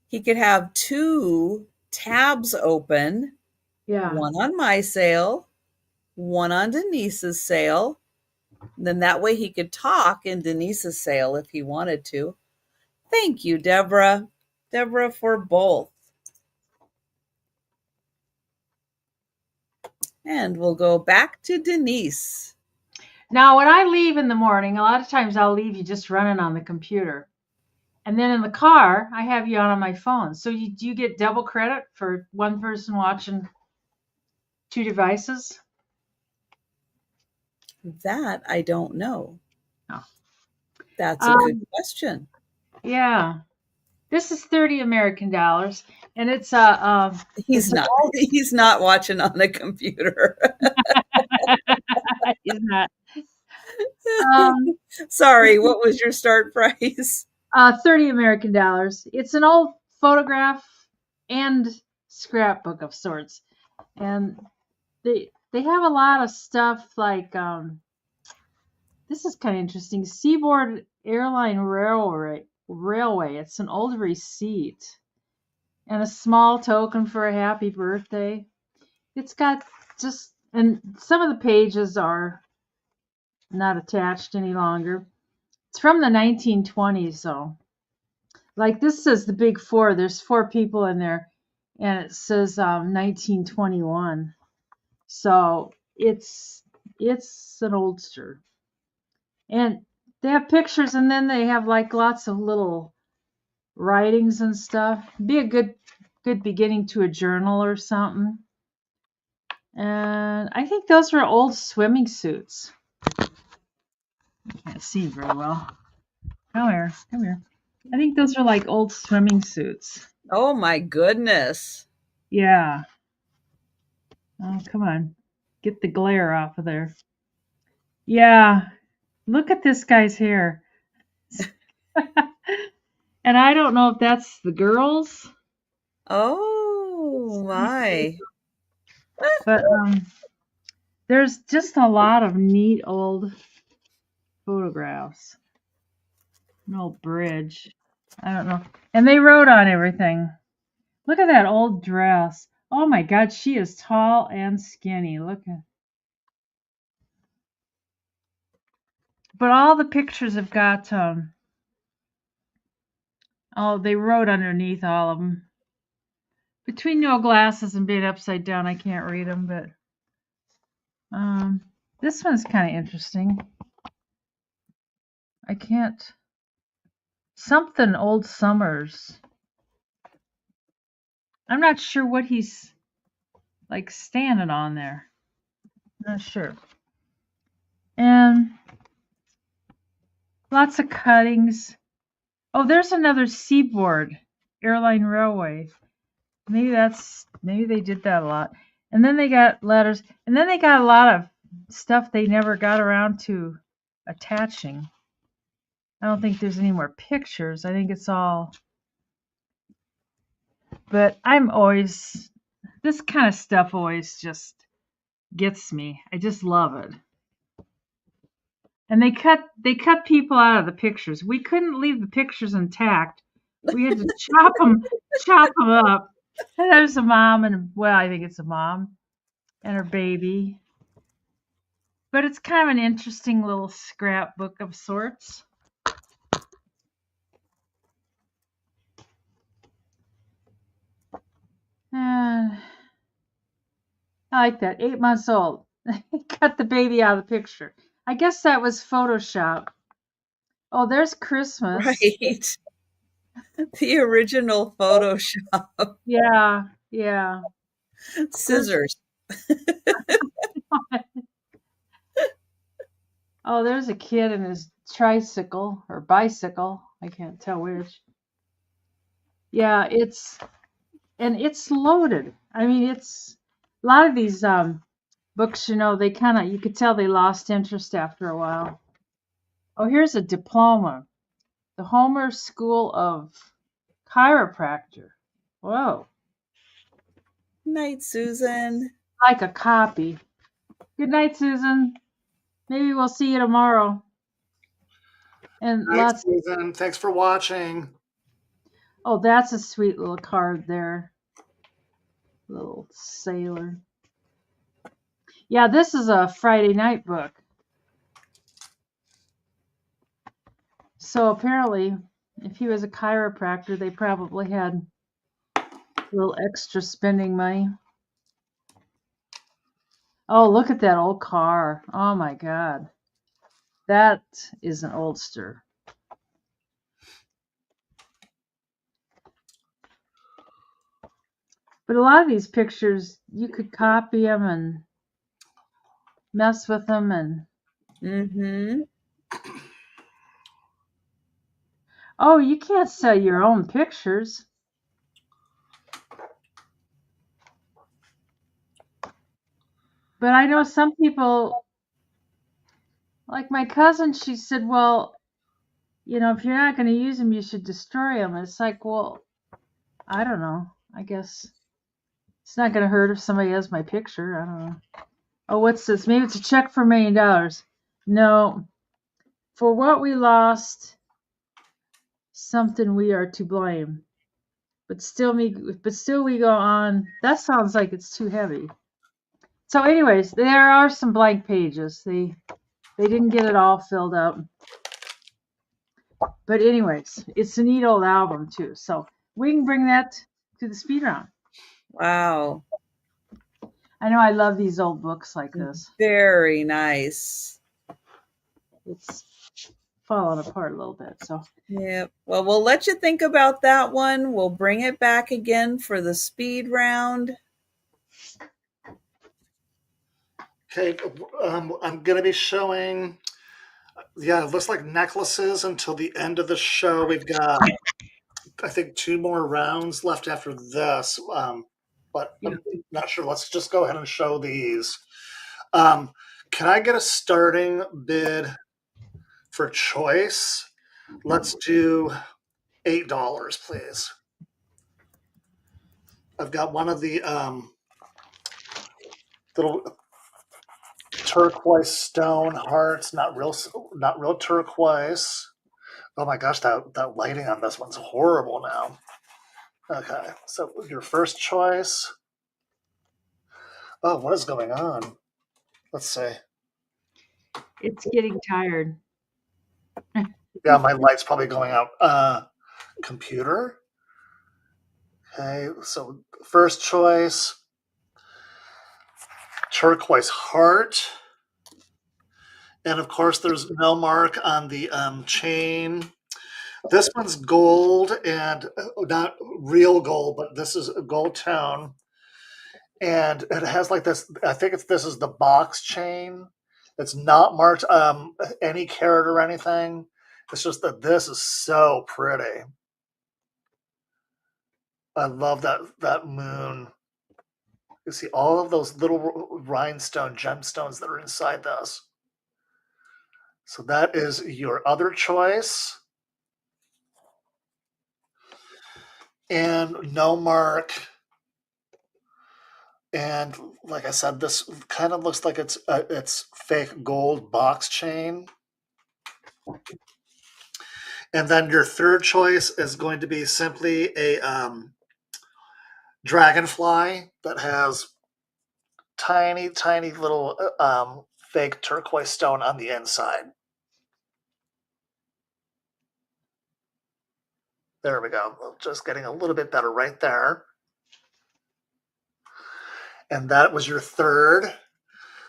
he could have 2 tabs open. Yeah. One on my sale, one on Denise's sale. Then that way he could talk in Denise's sale if he wanted to. Thank you, Deborah. Deborah, for both. And we'll go back to Denise. Now, when I leave in the morning, a lot of times I'll leave you just running on the computer. And then in the car, I have you on my phone. So do you get double credit for one person watching 2 devices? That I don't know. Oh. That's a good question. Yeah. This is 30 American dollars. And it's he's not watching on the computer. He's not. Sorry, what was your start price? 30 American dollars. It's an old photograph and scrapbook of sorts. And they have a lot of stuff like this is kind of interesting. Seaboard Airline Railway. It's an old receipt and a small token for a happy birthday. It's got just, and some of the pages are not attached any longer. It's from the 1920s, so like this says the Big Four. There's 4 people in there, and it says 1921. So it's an oldster, and they have pictures, and then they have like lots of little writings and stuff. Be a good beginning to a journal or something. And I think those were old swimming suits. I can't see very well. Come here. I think those are like old swimming suits. Oh my goodness. Yeah. Oh, come on. Get the glare off of there. Yeah. Look at this guy's hair. And I don't know if that's the girls. Oh my. But there's just a lot of neat old photographs. An old bridge. I don't know. And they wrote on everything. Look at that old dress. Oh my God, she is tall and skinny. Look at. But all the pictures have got oh, they wrote underneath all of them. Between no glasses and being upside down, I can't read them, but this one's kind of interesting. I can't. Something Old Summers. I'm not sure what he's like standing on there. Not sure. And lots of cuttings. Oh, there's another Seaboard Airline Railway. Maybe they did that a lot. And then they got letters. And then they got a lot of stuff they never got around to attaching. I don't think there's any more pictures. I think it's all. But this kind of stuff always just gets me. I just love it. And they cut people out of the pictures. We couldn't leave the pictures intact. We had to chop them up. And there's a mom I think it's a mom and her baby. But it's kind of an interesting little scrapbook of sorts. And I like that. 8 months old. Cut the baby out of the picture. I guess that was Photoshop. Oh, there's Christmas. Right. The original Photoshop. Yeah. Scissors. Oh, there's a kid in his tricycle or bicycle. I can't tell which. Yeah, it's loaded. I mean, it's a lot of these books, you could tell they lost interest after a while. Oh, here's a diploma. The Homer School of Chiropractor. Whoa. Night, Susan. Like a copy. Good night, Susan. Maybe we'll see you tomorrow. And Night, Susan. Thanks for watching. Oh, that's a sweet little card there. Little sailor. Yeah, this is a Friday night book. So apparently, if he was a chiropractor, they probably had a little extra spending money. Oh, look at that old car. Oh my God. That is an oldster. But a lot of these pictures, you could copy them and mess with them and. Oh, you can't sell your own pictures. But I know some people, like my cousin, she said, well, if you're not going to use them, you should destroy them. And it's like, well, I don't know. I guess it's not going to hurt if somebody has my picture. I don't know. Oh, what's this? Maybe it's a check for $1 million. No. For what we lost, something we are to blame. But still we go on. That sounds like it's too heavy. So anyways, there are some blank pages. They didn't get it all filled up. But anyways, it's a neat old album too. So we can bring that to the speed round. Wow. I know I love these old books like this. Very nice. It's falling apart a little bit. So yeah. Well, we'll let you think about that one. We'll bring it back again for the speed round. Okay, I'm going to be showing, it looks like necklaces until the end of the show. We've got, I think, 2 more rounds left after this, but I'm not sure. Let's just go ahead and show these. Can I get a starting bid for choice? Let's do $8, please. I've got one of the little turquoise stone hearts, not real turquoise. Oh my gosh, that lighting on this one's horrible now. Okay, so your first choice. Oh, what is going on? Let's see. It's getting tired. Yeah, my light's probably going out. Computer. Okay, so first choice, turquoise heart. And of course, there's no mark on the chain. This one's gold and not real gold, but this is a gold tone. And it has like this, I think this is the box chain. It's not marked any carat or anything. It's just that this is so pretty. I love that moon. You see all of those little rhinestone gemstones that are inside this. So that is your other choice. And no mark. And like I said, this kind of looks like it's fake gold box chain. And then your third choice is going to be simply a dragonfly that has tiny, tiny little fake turquoise stone on the inside. There we go. Just getting a little bit better right there. And that was your third.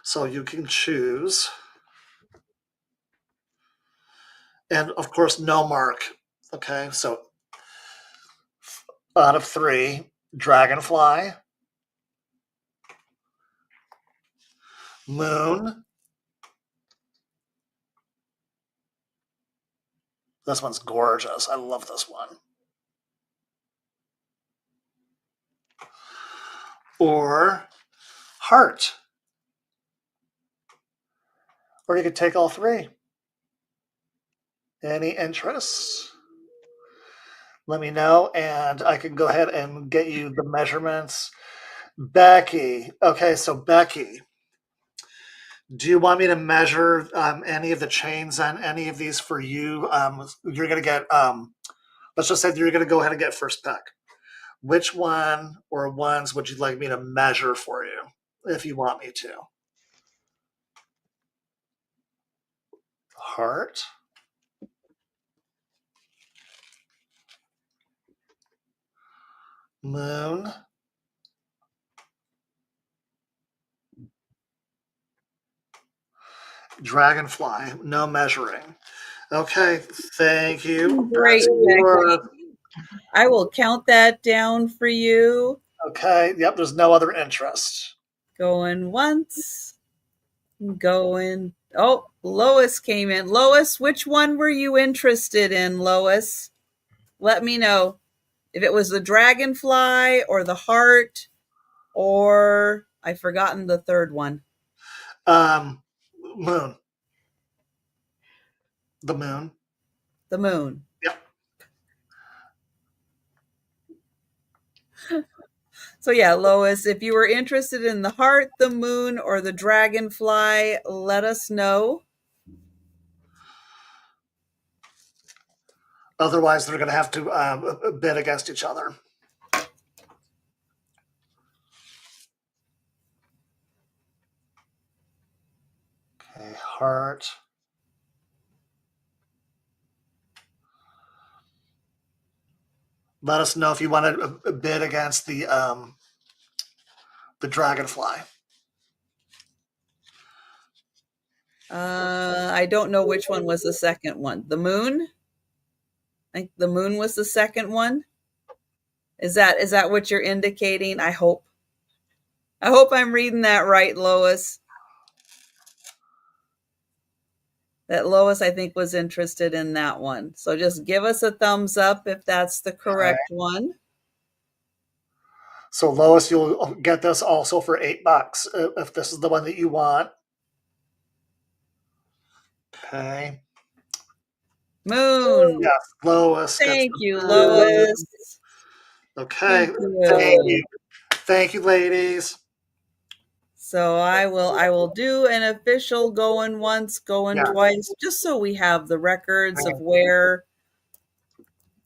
So you can choose. And of course, no mark. Okay, so out of 3, dragonfly, moon. This one's gorgeous. I love this one. Or heart. Or you could take all 3. Any interests? Let me know, and I can go ahead and get you the measurements. Becky. Okay, so Becky, do you want me to measure any of the chains on any of these for you? You're going to get, let's just say you're going to go ahead and get first pick. Which one or ones would you like me to measure for you if you want me to? Heart. Moon. Dragonfly. No measuring. Okay, thank you. Great, Becky. I will count that down for you. Okay, yep, there's no other interest. Going once. Going. Oh, Lois came in. Lois, which one were you interested in, Lois? Let me know if it was the dragonfly or the heart, or I've forgotten the third one. Moon. The moon. The moon. Yep. So yeah, Lois, if you were interested in the heart, the moon, or the dragonfly, let us know. Otherwise, they're going to have to bid against each other. Okay, heart. Let us know if you want to bid against the dragonfly. I don't know which one was the second one. The moon? I think the moon was the second one. Is that what you're indicating? I hope I'm reading that right, Lois. That Lois, I think, was interested in that one. So just give us a thumbs up if that's the correct one. So Lois, you'll get this also for $8 if this is the one that you want. Okay. Moon. Yes, Lois. Thank you, Lois. Okay. Thank you. Thank you, ladies. So I will do an official going once, going twice, just so we have the records of where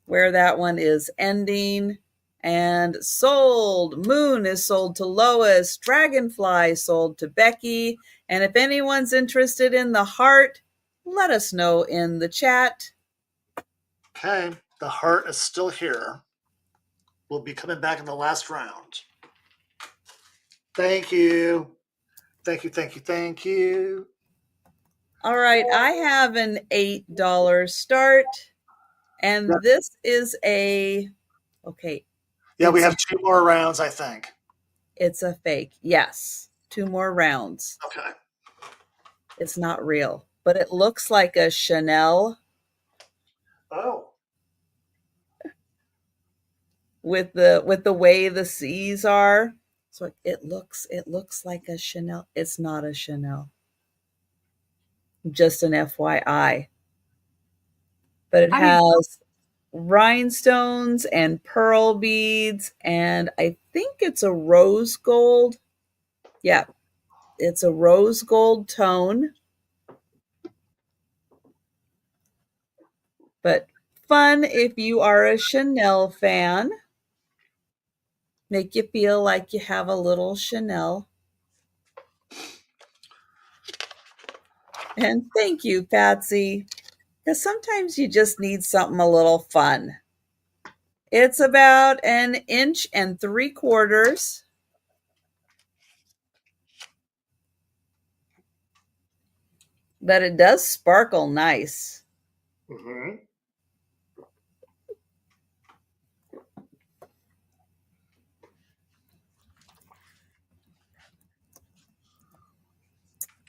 where that one is ending. And sold. Moon is sold to Lois. Dragonfly sold to Becky. And if anyone's interested in the heart, let us know in the chat. Okay, the heart is still here. We'll be coming back in the last round. Thank you. Thank you, thank you, thank you. All right, I have an $8 start. And this is a, okay. Yeah, we have 2 more rounds, I think. It's a fake. Yes, 2 more rounds. Okay. It's not real, but it looks like a Chanel. Oh. With the way the C's are. So it looks like a Chanel. It's not a Chanel. Just an FYI. But it has rhinestones and pearl beads, and I think it's a rose gold. Yeah, it's a rose gold tone. But fun if you are a Chanel fan. Make you feel like you have a little Chanel. And thank you, Patsy. Because sometimes you just need something a little fun. It's about 1 3/4 inches. But it does sparkle nice. Mm-hmm.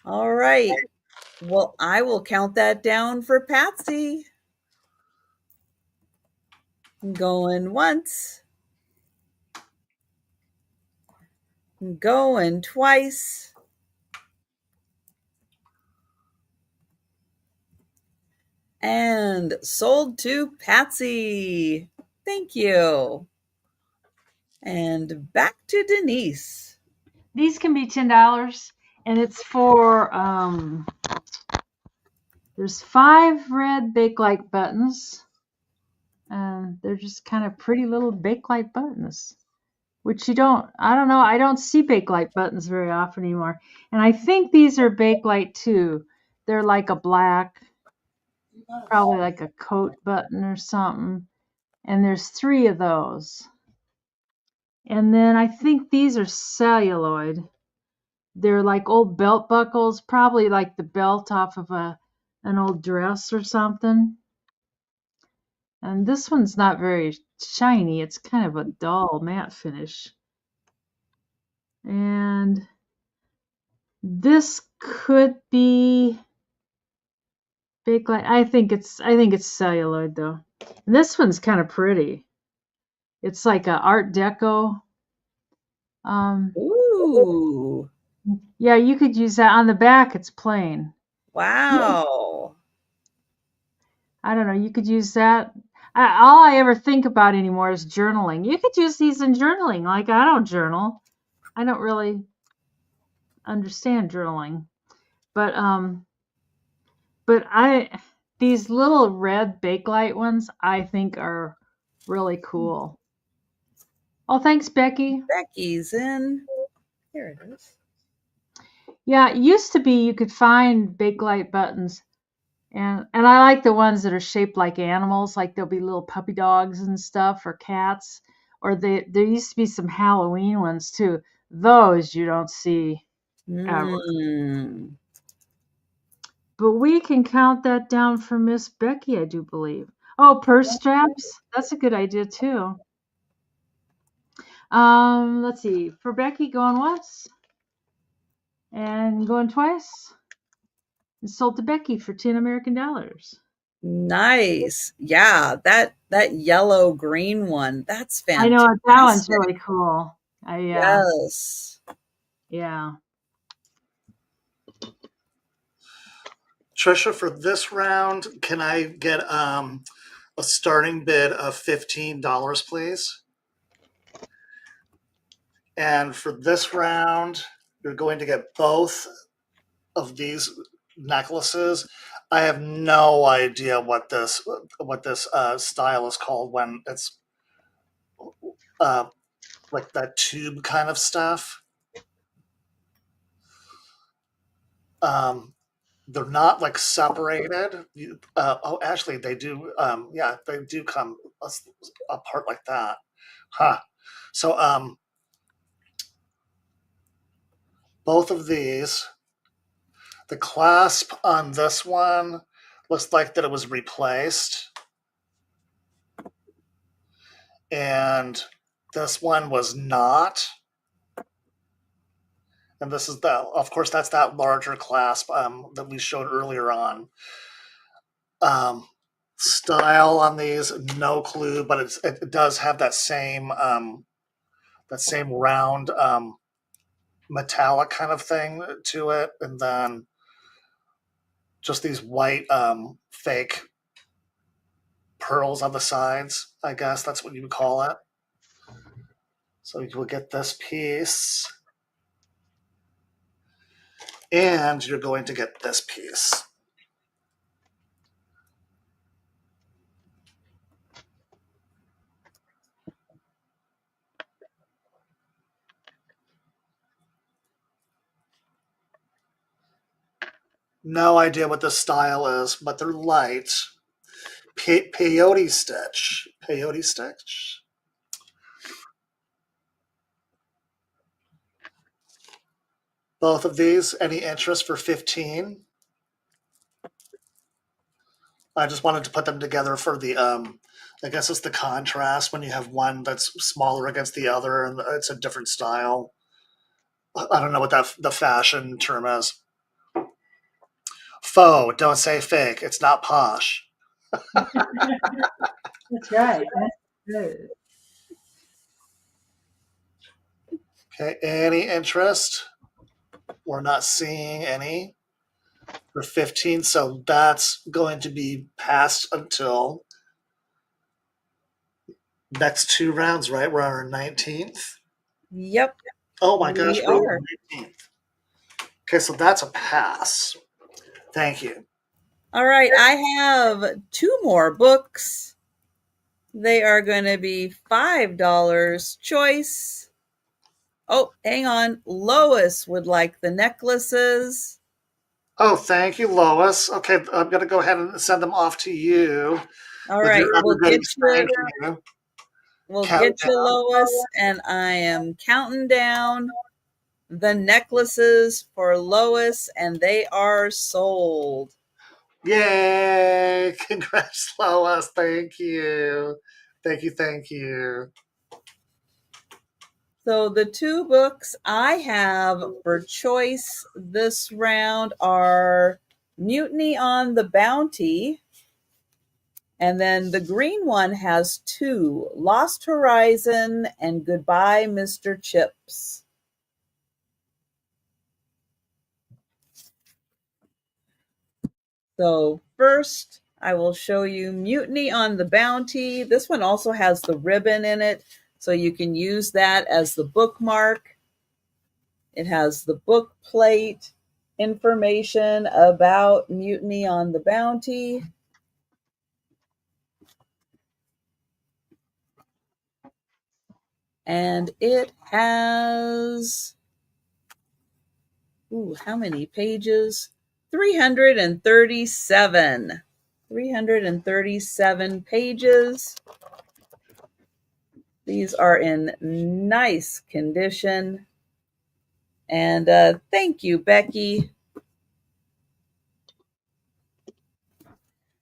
All right. Well, I will count that down for Patsy. Going once. Going twice. And sold to Patsy. Thank you. And back to Denise. These can be $10, and it's for there's 5 red Bakelite buttons, and they're just kind of pretty little Bakelite buttons, which I don't know, I don't see Bakelite buttons very often anymore. And I think these are Bakelite too. They're like a black, probably like a coat button or something. And there's 3 of those. And then I think these are celluloid. They're like old belt buckles, probably like the belt off of an old dress or something. And this one's not very shiny. It's kind of a dull matte finish. And this could be Bakelite. I think it's celluloid though. And this one's kind of pretty. It's like a Art Deco. Ooh. Yeah, you could use that. On the back, it's plain. Wow. I don't know. You could use that. All I ever think about anymore is journaling. You could use these in journaling. Like, I don't journal. I don't really understand journaling. But these little red Bakelite ones, I think are really cool. Oh, thanks, Becky. Becky's in. Here it is. Yeah, it used to be you could find Bakelite buttons. And I like the ones that are shaped like animals, like there'll be little puppy dogs and stuff, or cats. Or there used to be some Halloween ones too. Those you don't see ever. But we can count that down for Miss Becky, I do believe. Oh, purse straps. That's a good idea too. Let's see. For Becky, going once and going twice. It's sold to Becky for 10 American dollars. Nice. Yeah, that yellow green one. That's fantastic. I know that one's really cool. Yes. Yeah. Trisha, for this round, can I get a starting bid of $15, please? And for this round, you're going to get both of these necklaces. I have no idea what this style is called when it's like that tube kind of stuff. They're not like separated. Actually, they do. Yeah, they do come apart like that. Huh. So, both of these, the clasp on this one looks like that it was replaced, and this one was not. And this is of course, that's that larger clasp that we showed earlier on. Style on these, no clue, but it does have that same round metallic kind of thing to it, and then just these white fake pearls on the sides. I guess that's what you would call it. So you will get this piece, and you're going to get this piece. No idea what the style is, but they're light. Peyote stitch. Peyote stitch. Both of these, any interest for 15? I just wanted to put them together for the, I guess it's the contrast when you have one that's smaller against the other and it's a different style. I don't know what the fashion term is. Faux, don't say fake. It's not posh. That's right. That's good. Okay, any interest? We're not seeing any for 15, so that's going to be passed until next 2 rounds, right? We're on our 19th. Yep. Oh my gosh, We we're on are. our 19th. Okay, so that's a pass. Thank you. All right, I have 2 more books. They are going to be $5 choice. Oh, hang on. Lois would like the necklaces. Oh, thank you, Lois. Okay, I'm going to go ahead and send them off to you. All right, we'll get Thank you. you. We'll Countdown. get you, Lois, and I am counting down the necklaces for Lois, and they are sold. Yay! Congrats, Lois. Thank you. Thank you. Thank you. So the 2 books I have for choice this round are Mutiny on the Bounty, and then the green one has 2, Lost Horizon and Goodbye, Mr. Chips. So first, I will show you Mutiny on the Bounty. This one also has the ribbon in it, so you can use that as the bookmark. It has the book plate, information about Mutiny on the Bounty. And it has, how many pages? 337. 337 pages. These are in nice condition. And thank you, Becky.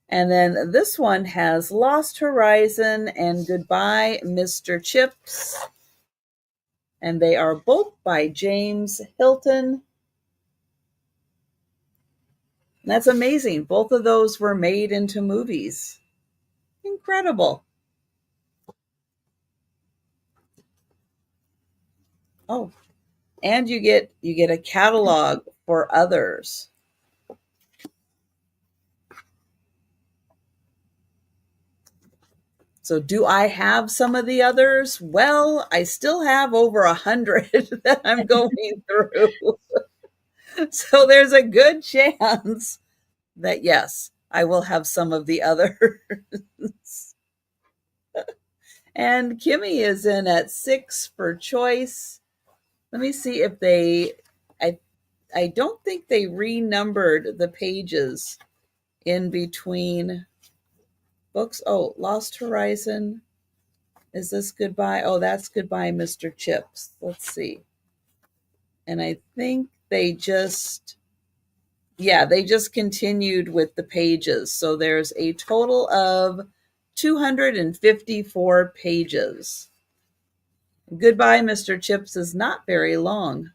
And then this one has Lost Horizon and Goodbye, Mr. Chips. And they are both by James Hilton. And that's amazing. Both of those were made into movies. Incredible. Oh, and you get a catalog for others. So do I have some of the others? Well, I still have over 100 that I'm going through. So there's a good chance that, yes, I will have some of the others. And Kimmy is in at 6 for choice. Let me see if I don't think they renumbered the pages in between books. Oh, Lost Horizon. Is this Goodbye? Oh, that's Goodbye, Mr. Chips. Let's see. And I think they just continued with the pages. So there's a total of 254 pages. Goodbye, Mr. Chips is not very long.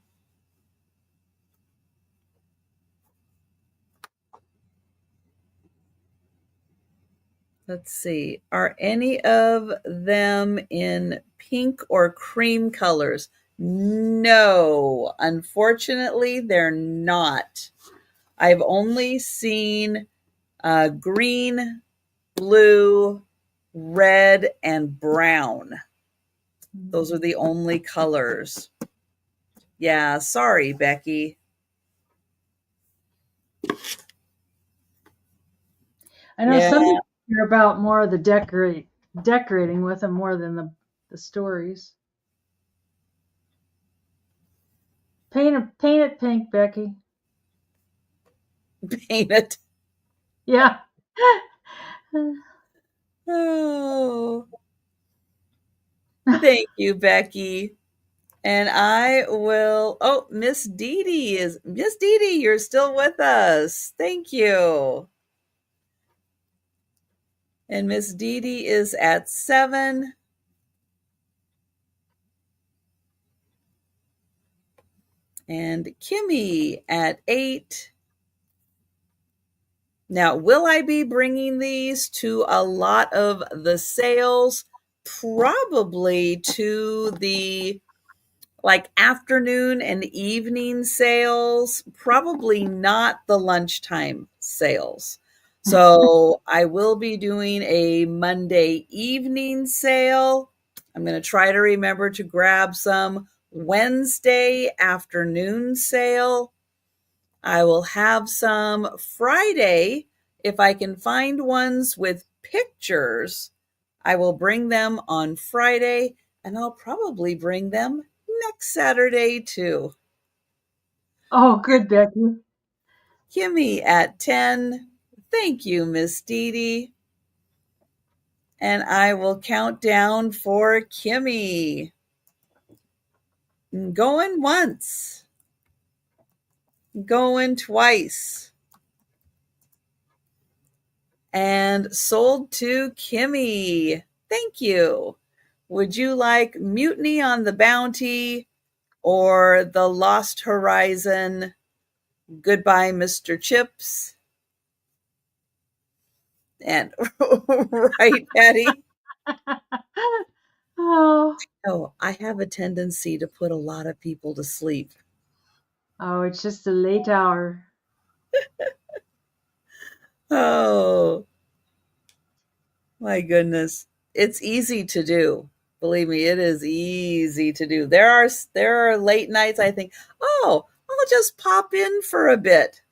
Let's see. Are any of them in pink or cream colors? No, unfortunately, they're not. I've only seen green, blue, red, and brown. Those are the only colors. Yeah, sorry, Becky. I know some people hear about more of the decorating with them more than the stories. Paint it pink, Becky. Paint it. Yeah. Oh. Thank you, Becky. And I will, Miss Dee Dee, you're still with us. Thank you. And Miss Dee Dee is at 7. And Kimmy at 8. Now, will I be bringing these to a lot of the sales? Probably to the afternoon and evening sales, probably not the lunchtime sales. So I will be doing a Monday evening sale. I'm going to try to remember to grab some Wednesday afternoon sale. I will have some Friday. If I can find ones with pictures, I will bring them on Friday, and I'll probably bring them next Saturday too. Oh, good, Becky. Kimmy at 10. Thank you, Miss Dee Dee. And I will count down for Kimmy. Going once. Going twice. And sold to Kimmy. Thank you. Would you like Mutiny on the Bounty or The Lost Horizon? Goodbye, Mr. Chips. And right, Patty? Oh, I have a tendency to put a lot of people to sleep. Oh, it's just a late hour. Oh, my goodness. It's easy to do. Believe me, it is easy to do. There are late nights I think, I'll just pop in for a bit.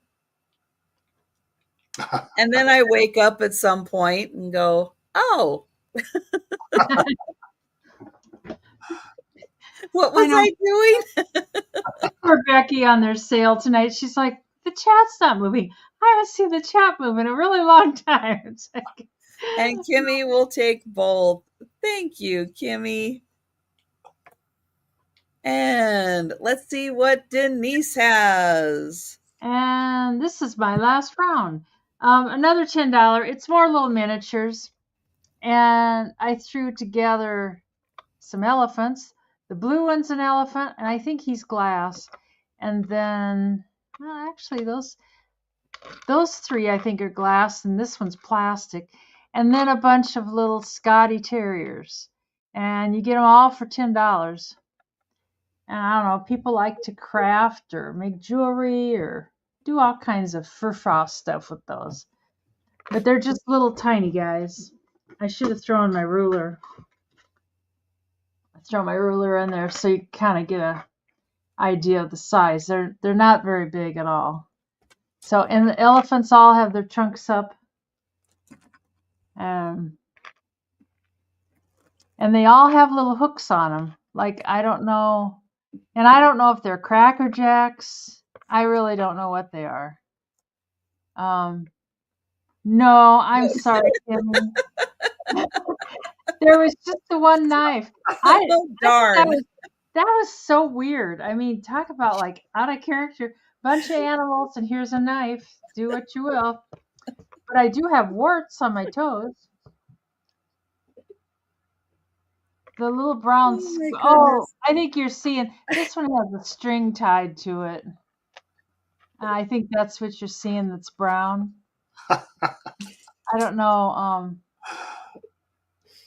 And then I wake up at some point and go, what was I doing? Poor Becky on their sale tonight. She's like, the chat's not moving. I haven't seen the chat move in a really long time. It's like, and Kimmy will take both. Thank you, Kimmy. And let's see what Denise has. And this is my last round. Another $10. It's more little miniatures. And I threw together some elephants. The blue one's an elephant, and I think he's glass. And then, well, actually, those 3 I think are glass, and this one's plastic. And then a bunch of little Scotty Terriers. And you get them all for $10. And I don't know, people like to craft or make jewelry or do all kinds of fur-frost stuff with those. But they're just little tiny guys. I should have thrown my ruler. I throw my ruler in there so you kind of get an idea of the size. They're not very big at all. So, and the elephants all have their trunks up. And they all have little hooks on them. Like, I don't know. And I don't know if they're Cracker Jacks. I really don't know what they are. No, I'm sorry, Kimmy. There was just the one knife. Oh, darn. That was so weird. I mean, talk about like out of character. Bunch of animals, and here's a knife. Do what you will. But I do have warts on my toes. The little brown. Oh, I think you're seeing this one has a string tied to it. I think that's what you're seeing. That's brown. I don't know.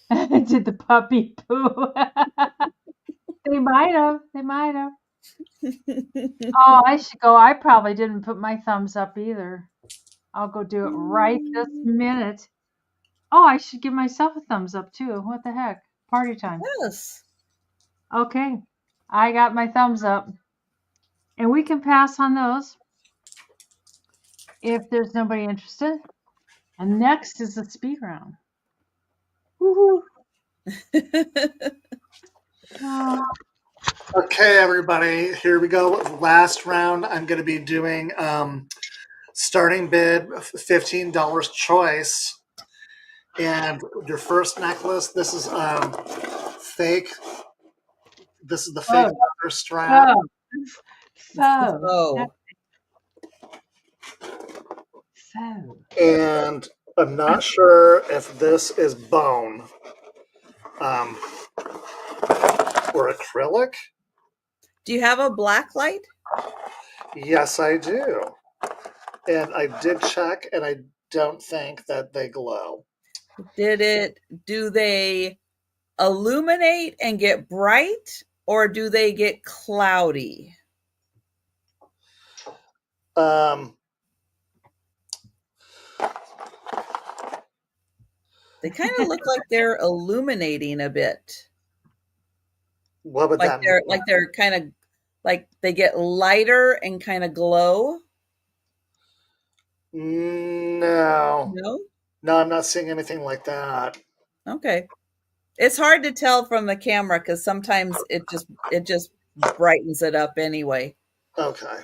Did the puppy poo? They might have. Oh, I should go. I probably didn't put my thumbs up either. I'll go do it right this minute. Oh, I should give myself a thumbs up too. What the heck? Party time. Yes. Okay. I got my thumbs up. And we can pass on those if there's nobody interested. And next is the speed round. Woohoo. Okay, everybody, here we go. Last round, I'm going to be doing starting bid $15 choice. And your first necklace, this is fake. This is the fake leather strap. So. And I'm not sure if this is bone or acrylic. Do you have a black light? Yes, I do. And I did check, and I don't think that they glow. Do they illuminate and get bright, or do they get cloudy? They kind of look like they're illuminating a bit. What would that mean? Like they're kind of like they get lighter and kind of glow. No, I'm not seeing anything like that. Okay, it's hard to tell from the camera because sometimes it just brightens it up anyway. Okay.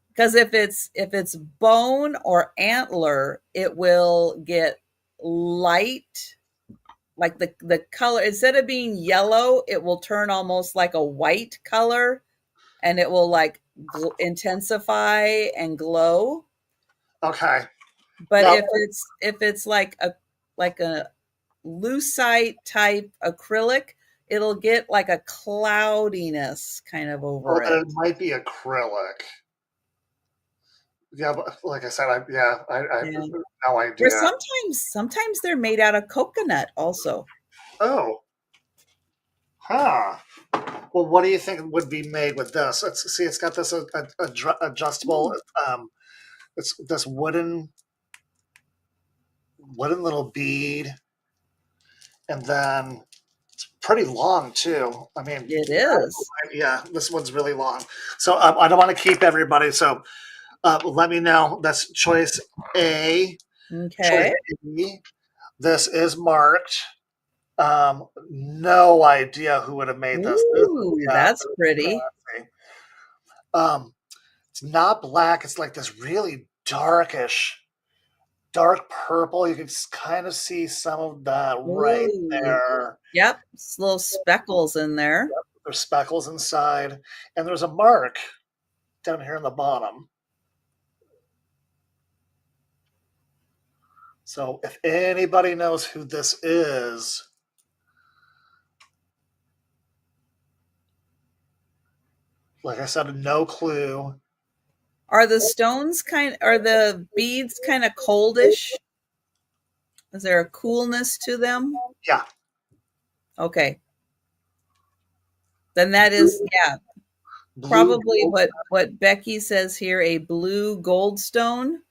Because if it's bone or antler, it will get light, like the color, instead of being yellow, it will turn almost like a white color, and it will like intensify and glow. Okay. But if it's like a lucite type acrylic, it'll get like a cloudiness kind of over it. It might be acrylic. Yeah, but like I said, I have no idea. Or sometimes they're made out of coconut also. Oh. Huh. Well, what do you think would be made with this? Let's see. It's got this adjustable. It's this wooden little bead, and then it's pretty long too. I mean, it is. Yeah, this one's really long. So I don't want to keep everybody. So. Let me know. That's choice A. Okay. Choice B. This is marked. No idea who would have made this. Ooh, that's pretty. It's not black. It's like this really dark purple. You can kind of see some of that right there. Yep, it's little speckles in there. Yep, there's speckles inside, and there's a mark down here in the bottom. So if anybody knows who this is, like I said, no clue. Are the beads kind of coldish? Is there a coolness to them? Yeah. Okay. Then that is, probably what Becky says here, a blue goldstone.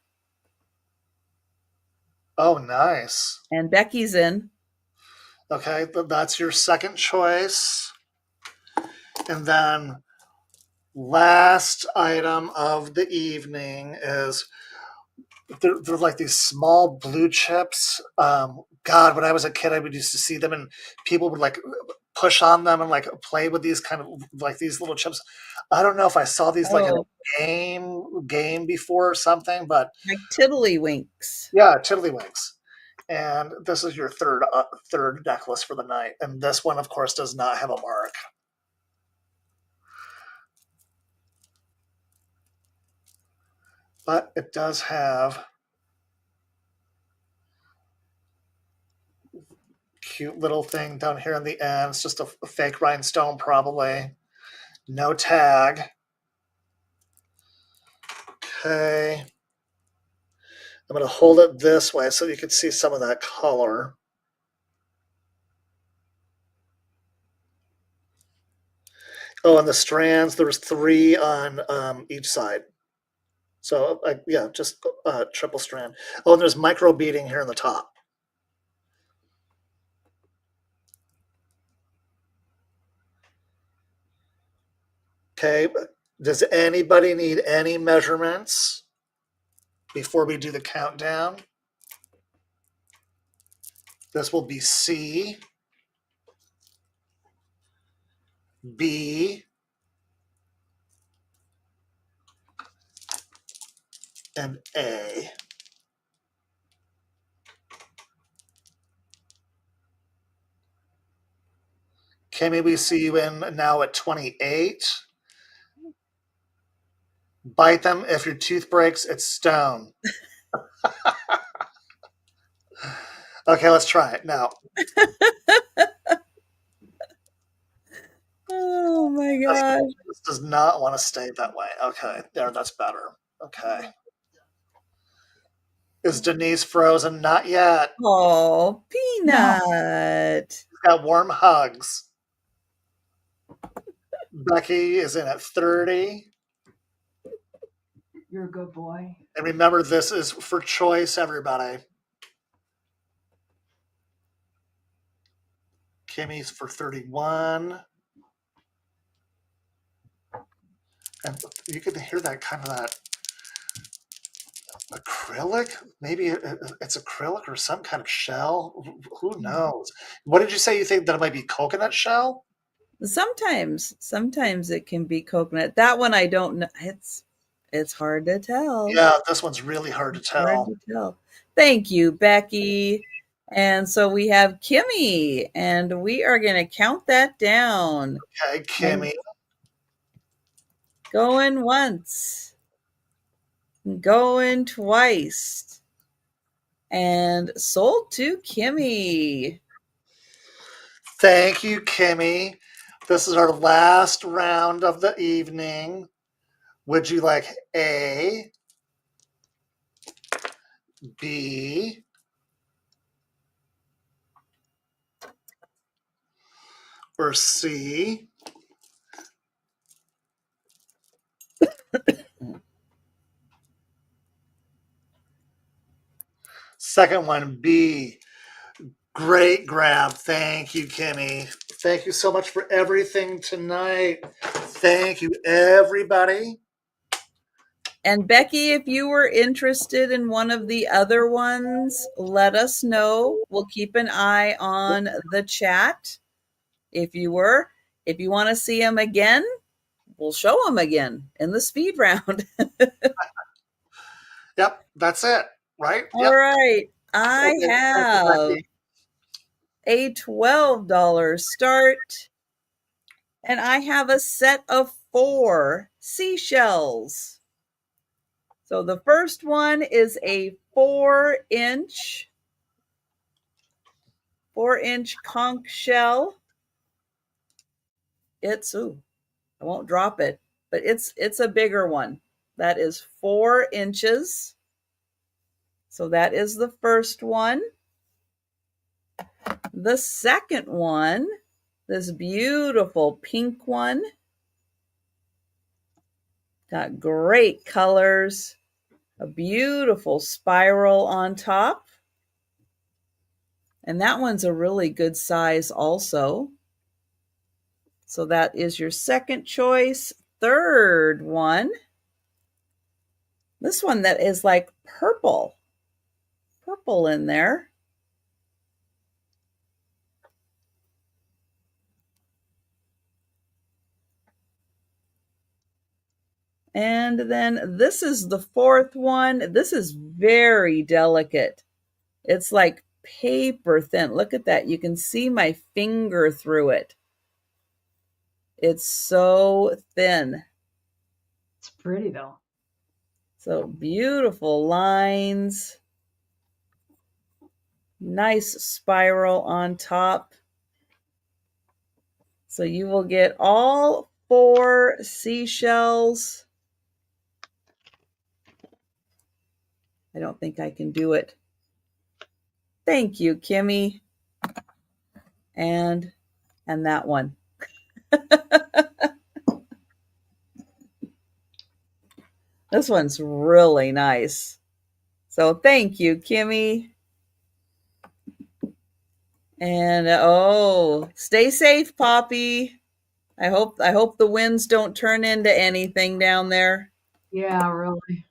Oh, nice. And Becky's in. Okay, that's your second choice. And then last item of the evening is they're like these small blue chips. God, when I was a kid, I would used to see them, and people would like push on them and like play with these kind of like these little chips. I don't know if I saw these like in a game before or something, but like tiddlywinks. yeah, tiddlywinks. And this is your third necklace for the night, and this one, of course, does not have a mark. But it does have cute little thing down here in the end. It's just a fake rhinestone, probably. No tag. Okay. I'm going to hold it this way so you can see some of that color. Oh, and the strands, there was 3 on each side. So, yeah, just triple strand. Oh, and there's micro beading here in the top. Okay, does anybody need any measurements before we do the countdown? This will be C, B, and A. Kimmy, we see you in now at 28. Bite them. If your tooth breaks, it's stone. Okay, let's try it now. Oh my gosh. This does not want to stay that way. Okay, there, that's better. Okay. Is Denise frozen? Not yet. Oh, Peanut. She's got warm hugs. Becky is in at 30. You're a good boy. And remember, this is for choice, everybody. Kimmy's for 31. And you can hear that kind of that acrylic. Maybe it's acrylic or some kind of shell. Who knows? What did you say? You think that it might be coconut shell? Sometimes it can be coconut. That one I don't know. It's hard to tell. Yeah, this one's really hard to tell. Hard to tell. Thank you, Becky. And so we have Kimmy, and we are going to count that down. Okay, Kimmy. And going once, going twice, and sold to Kimmy. Thank you, Kimmy. This is our last round of the evening. Would you like A, B, or C? Second one, B. Great grab. Thank you, Kimmy. Thank you so much for everything tonight. Thank you, everybody. And Becky, if you were interested in one of the other ones, let us know. We'll keep an eye on the chat. If you want to see them again, we'll show them again in the speed round. Yep, that's it, right? All yep. right. I have a $12 start, and I have a set of 4 seashells. So the first one is a 4-inch conch shell. I won't drop it, but it's a bigger one. That is 4 inches. So that is the first one. The second one, this beautiful pink one, got great colors, a beautiful spiral on top. And that one's a really good size also. So that is your second choice. third one. This one that is like purple in there. And then this is the fourth one. This is very delicate. It's like paper thin. Look at that. You can see my finger through it. It's so thin. It's pretty though. So beautiful lines. Nice spiral on top. So you will get all 4 seashells. I don't think I can do it. Thank you, Kimmy. And that one. This one's really nice. So thank you, Kimmy. And oh, stay safe, Poppy. I hope the winds don't turn into anything down there. Yeah, really.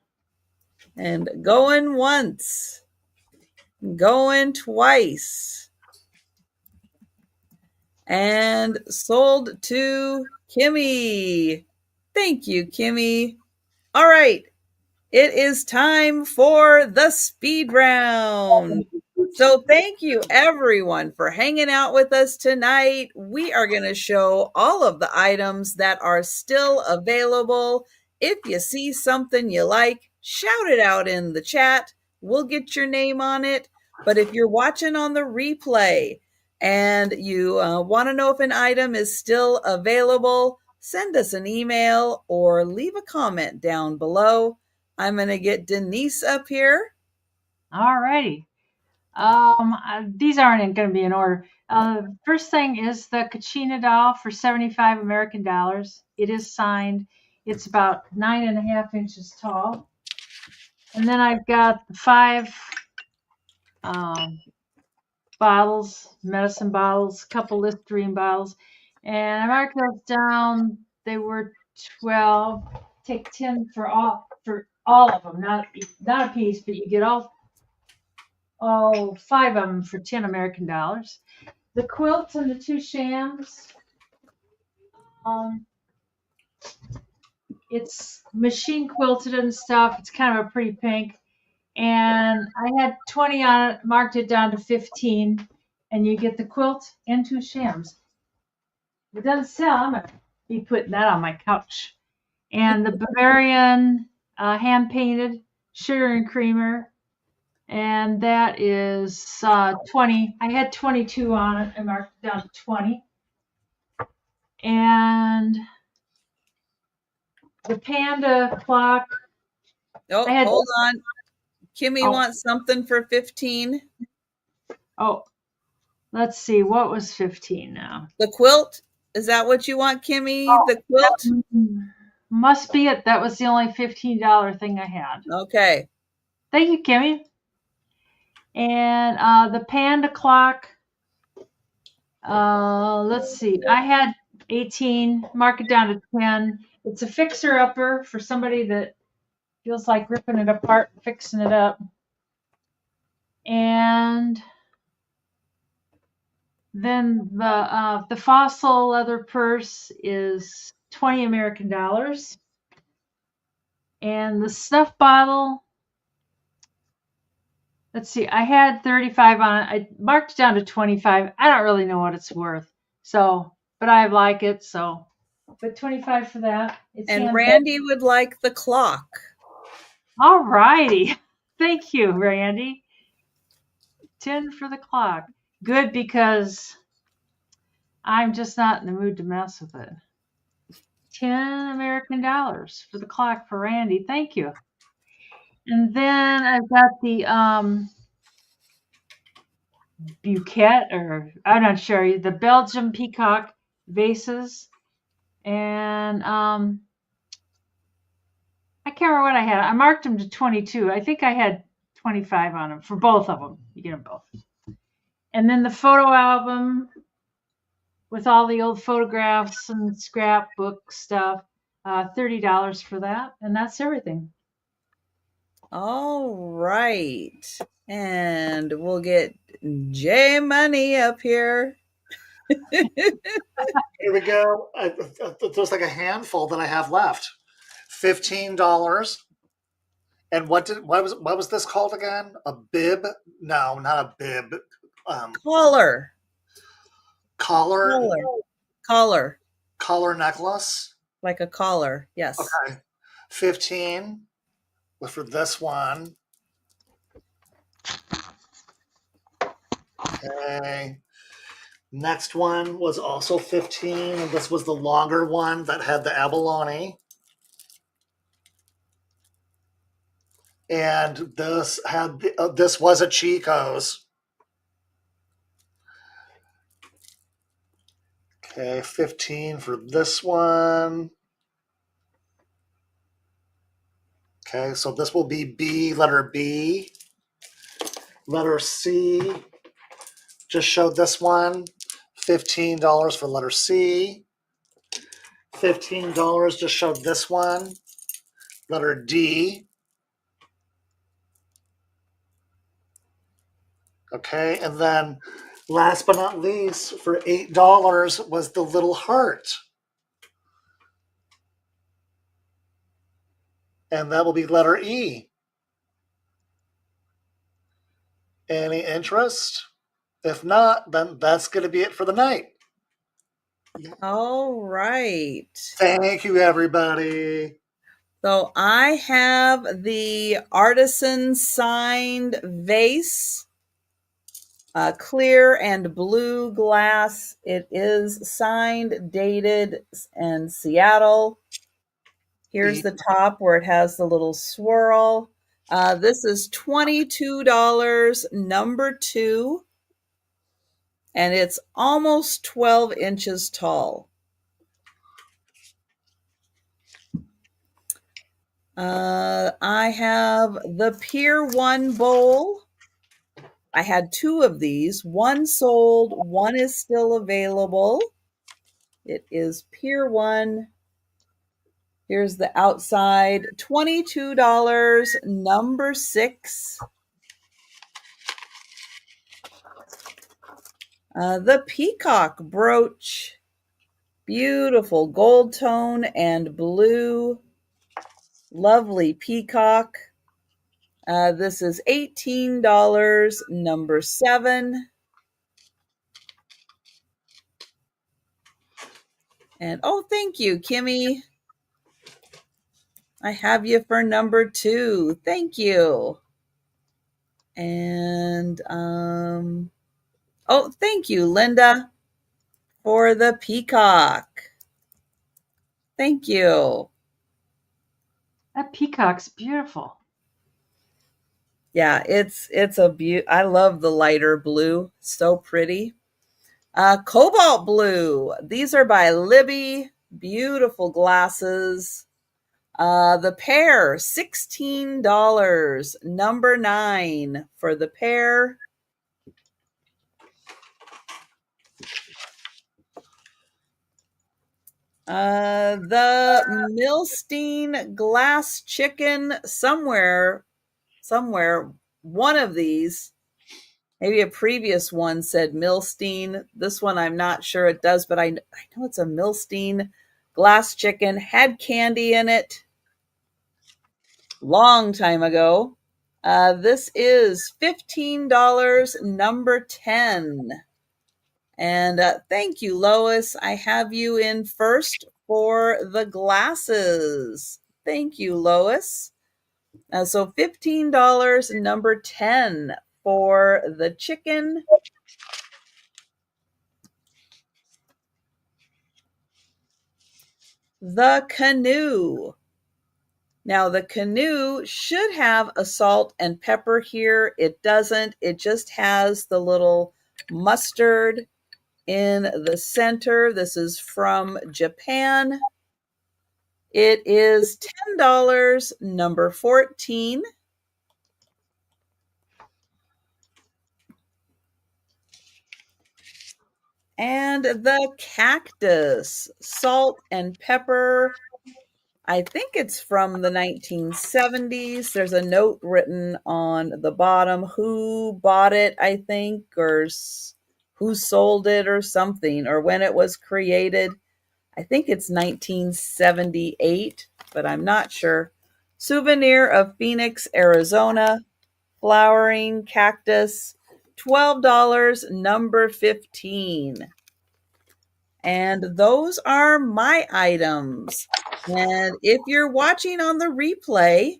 And going once, going twice. And sold to Kimmy. Thank you, Kimmy. All right. It is time for the speed round. So thank you everyone for hanging out with us tonight. We are going to show all of the items that are still available. If you see something you like, shout it out in the chat. We'll get your name on it. But if you're watching on the replay and you want to know if an item is still available, send us an email or leave a comment down below. I'm going to get Denise up here. All righty. These aren't going to be in order. First thing is the Kachina doll for 75 American dollars. It is signed. It's about 9.5 inches tall. And then I've got 5 bottles, medicine bottles, a couple Listerine bottles. And I marked those down. They were 12. Take 10 for all of them, not a piece, but you get all 5 of them for 10 American dollars. The quilts and the 2 shams. It's machine quilted and stuff. It's kind of a pretty pink. And I had 20 on it, marked it down to 15, and you get the quilt and 2 shams. If it doesn't sell, I'm going to be putting that on my couch. And the Bavarian hand painted sugar and creamer. And that is 20. I had 22 on it. I marked it down to 20. And the panda clock. Oh, hold on. Kimmy wants something for 15. Oh, let's see. What was 15 now? The quilt? Is that what you want, Kimmy? The quilt? Must be it. That was the only $15 thing I had. Okay. Thank you, Kimmy. And the panda clock. Let's see. I had 18. Mark it down to 10. It's a fixer-upper for somebody that feels like ripping it apart and fixing it up. And then the fossil leather purse is 20 American dollars. And the snuff bottle, let's see, I had 35 on it. I marked it down to 25. I don't really know what it's worth. So, but I like it, so. But 25 for that. And Randy would like the clock. All righty. Thank you, Randy. 10 for the clock. Good, because I'm just not in the mood to mess with it. 10 American dollars for the clock for Randy. Thank you. And then I've got the bouquet, or I'm not sure, the Belgium peacock vases. And I can't remember what I had. I marked them to 22. I think I had 25 on them for both of them. You get them both. And then the photo album with all the old photographs and scrapbook stuff. $30 for that, and that's everything. All right. And we'll get J Money up here. Here we go. There's like a handful that I have left. $15. And what was this called again? A bib? No, not a bib. Collar. Collar. Collar Necklace. Like a collar. Yes. Okay. 15 for this one. Okay. Next one was also 15, and this was the longer one that had the abalone. And this had this was a Chico's. Okay, 15 for this one. Okay, so this will be B, letter B. Letter C, just showed this one. $15 for letter C. $15 just showed this one. Letter D. Okay, and then last but not least, for $8 was the little heart. And that will be letter E. Any interest? If not, then that's going to be it for the night. All right. Thank you, everybody. So I have the artisan signed vase, clear and blue glass. It is signed, dated, and Seattle. Here's the top where it has the little swirl. This is $22, number 2, and it's almost 12 inches tall. I have the Pier 1 bowl. I had 2 of these. One sold, one is still available. It is Pier 1. Here's the outside, $22, number 6. The peacock brooch, beautiful gold tone and blue, lovely peacock. This is $18, number 7. And oh, thank you, Kimmy. I have you for number 2. Thank you. And oh, thank you, Linda, for the peacock. Thank you. That peacock's beautiful. Yeah, it's a I love the lighter blue. So pretty. Cobalt blue. These are by Libby. Beautiful glasses. The pair, $16, number 9 for the pair. The Milstein glass chicken, somewhere, one of these, maybe a previous one said Milstein. This one, I'm not sure it does, but I know it's a Milstein glass chicken, had candy in it. Long time ago. This is $15, number 10. And thank you, Lois. I have you in first for the glasses. Thank you, Lois. So $15, number 10 for the chicken. The canoe. Now, the canoe should have a salt and pepper here. It doesn't. It just has the little mustard in the center. This is from Japan. It is $10, number 14. And the cactus, salt and pepper. I think it's from the 1970s. There's a note written on the bottom who bought it, I think, or who sold it or something, or when it was created. I think it's 1978, but I'm not sure. Souvenir of Phoenix, Arizona. Flowering cactus, $12, number 15. And those are my items. And if you're watching on the replay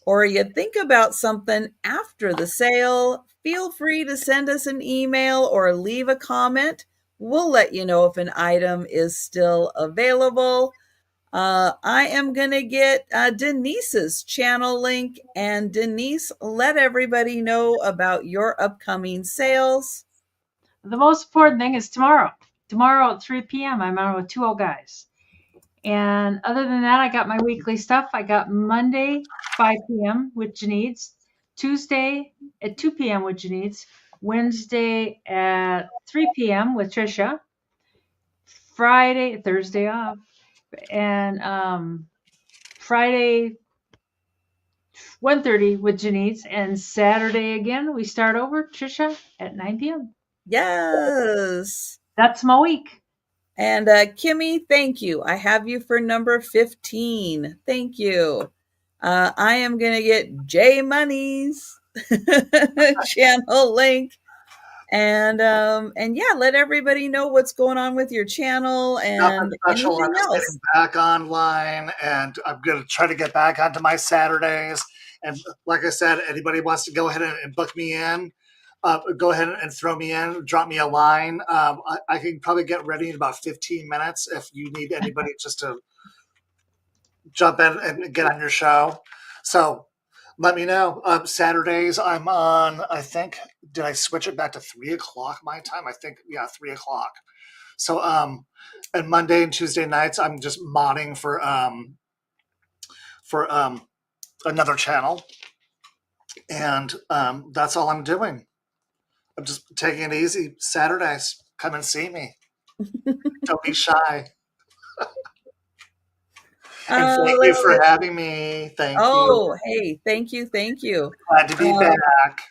or you think about something after the sale, feel free to send us an email or leave a comment. We'll let you know if an item is still available. I am going to get Denise's channel link. And Denise, let everybody know about your upcoming sales. The most important thing is tomorrow. Tomorrow at 3 p.m., I'm on with 2 old guys. And other than that, I got my weekly stuff. I got Monday, 5 p.m. with Janice. Tuesday at 2 p.m. with Janice. Wednesday at 3 p.m. with Trisha. Thursday off. And Friday, 1:30 with Janice. And Saturday again, we start over, Trisha, at 9 p.m. Yes. That's my week. And Kimmy, thank you. I have you for number 15. Thank you. I am going to get J Money's channel link. And yeah, let everybody know what's going on with your channel and special. anything I'm just else. getting back online, and I'm going to try to get back onto my Saturdays. And like I said, anybody wants to go ahead and book me in, go ahead and throw me in, drop me a line. I can probably get ready in about 15 minutes if you need anybody just to jump in and get on your show. So let me know. Saturdays I'm on, I think, did I switch it back to 3 o'clock my time? I think, yeah, 3 o'clock. So, and Monday and Tuesday nights, I'm just modding for another channel. And that's all I'm doing. I'm just taking it easy. Saturdays, come and see me. Don't be shy. And thank you for having me. Thank you. Oh, hey, thank you. Glad to be back.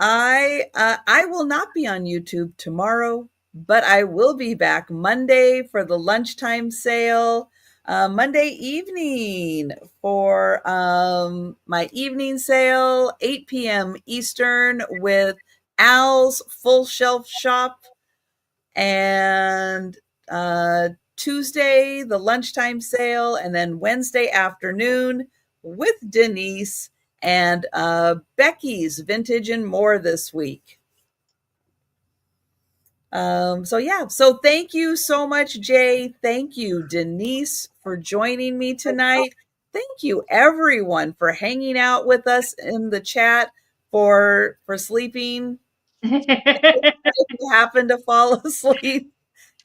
I will not be on YouTube tomorrow, but I will be back Monday for the lunchtime sale. Monday evening for my evening sale, 8 p.m. Eastern with Al's Full Shelf Shop. And Tuesday, the lunchtime sale, and then Wednesday afternoon with Denise and Becky's Vintage and More this week. So yeah, so thank you so much, Jay. Thank you, Denise, for joining me tonight. Thank you, everyone, for hanging out with us in the chat, for sleeping. If you happen to fall asleep,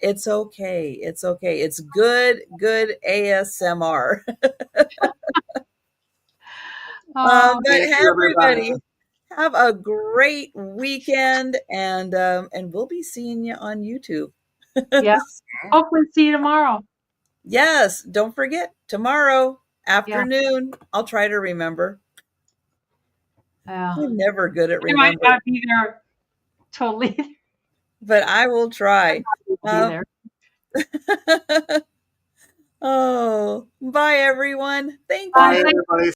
it's okay. It's okay. It's good ASMR. But everybody, have a great weekend, and we'll be seeing you on YouTube. Yeah. Hopefully see you tomorrow. Yes. Don't forget, tomorrow afternoon. Yeah. I'll try to remember. I'm never good at remembering. I might not be there totally. But I will try. Be there. Oh, bye everyone. Thank you. Bye everybody.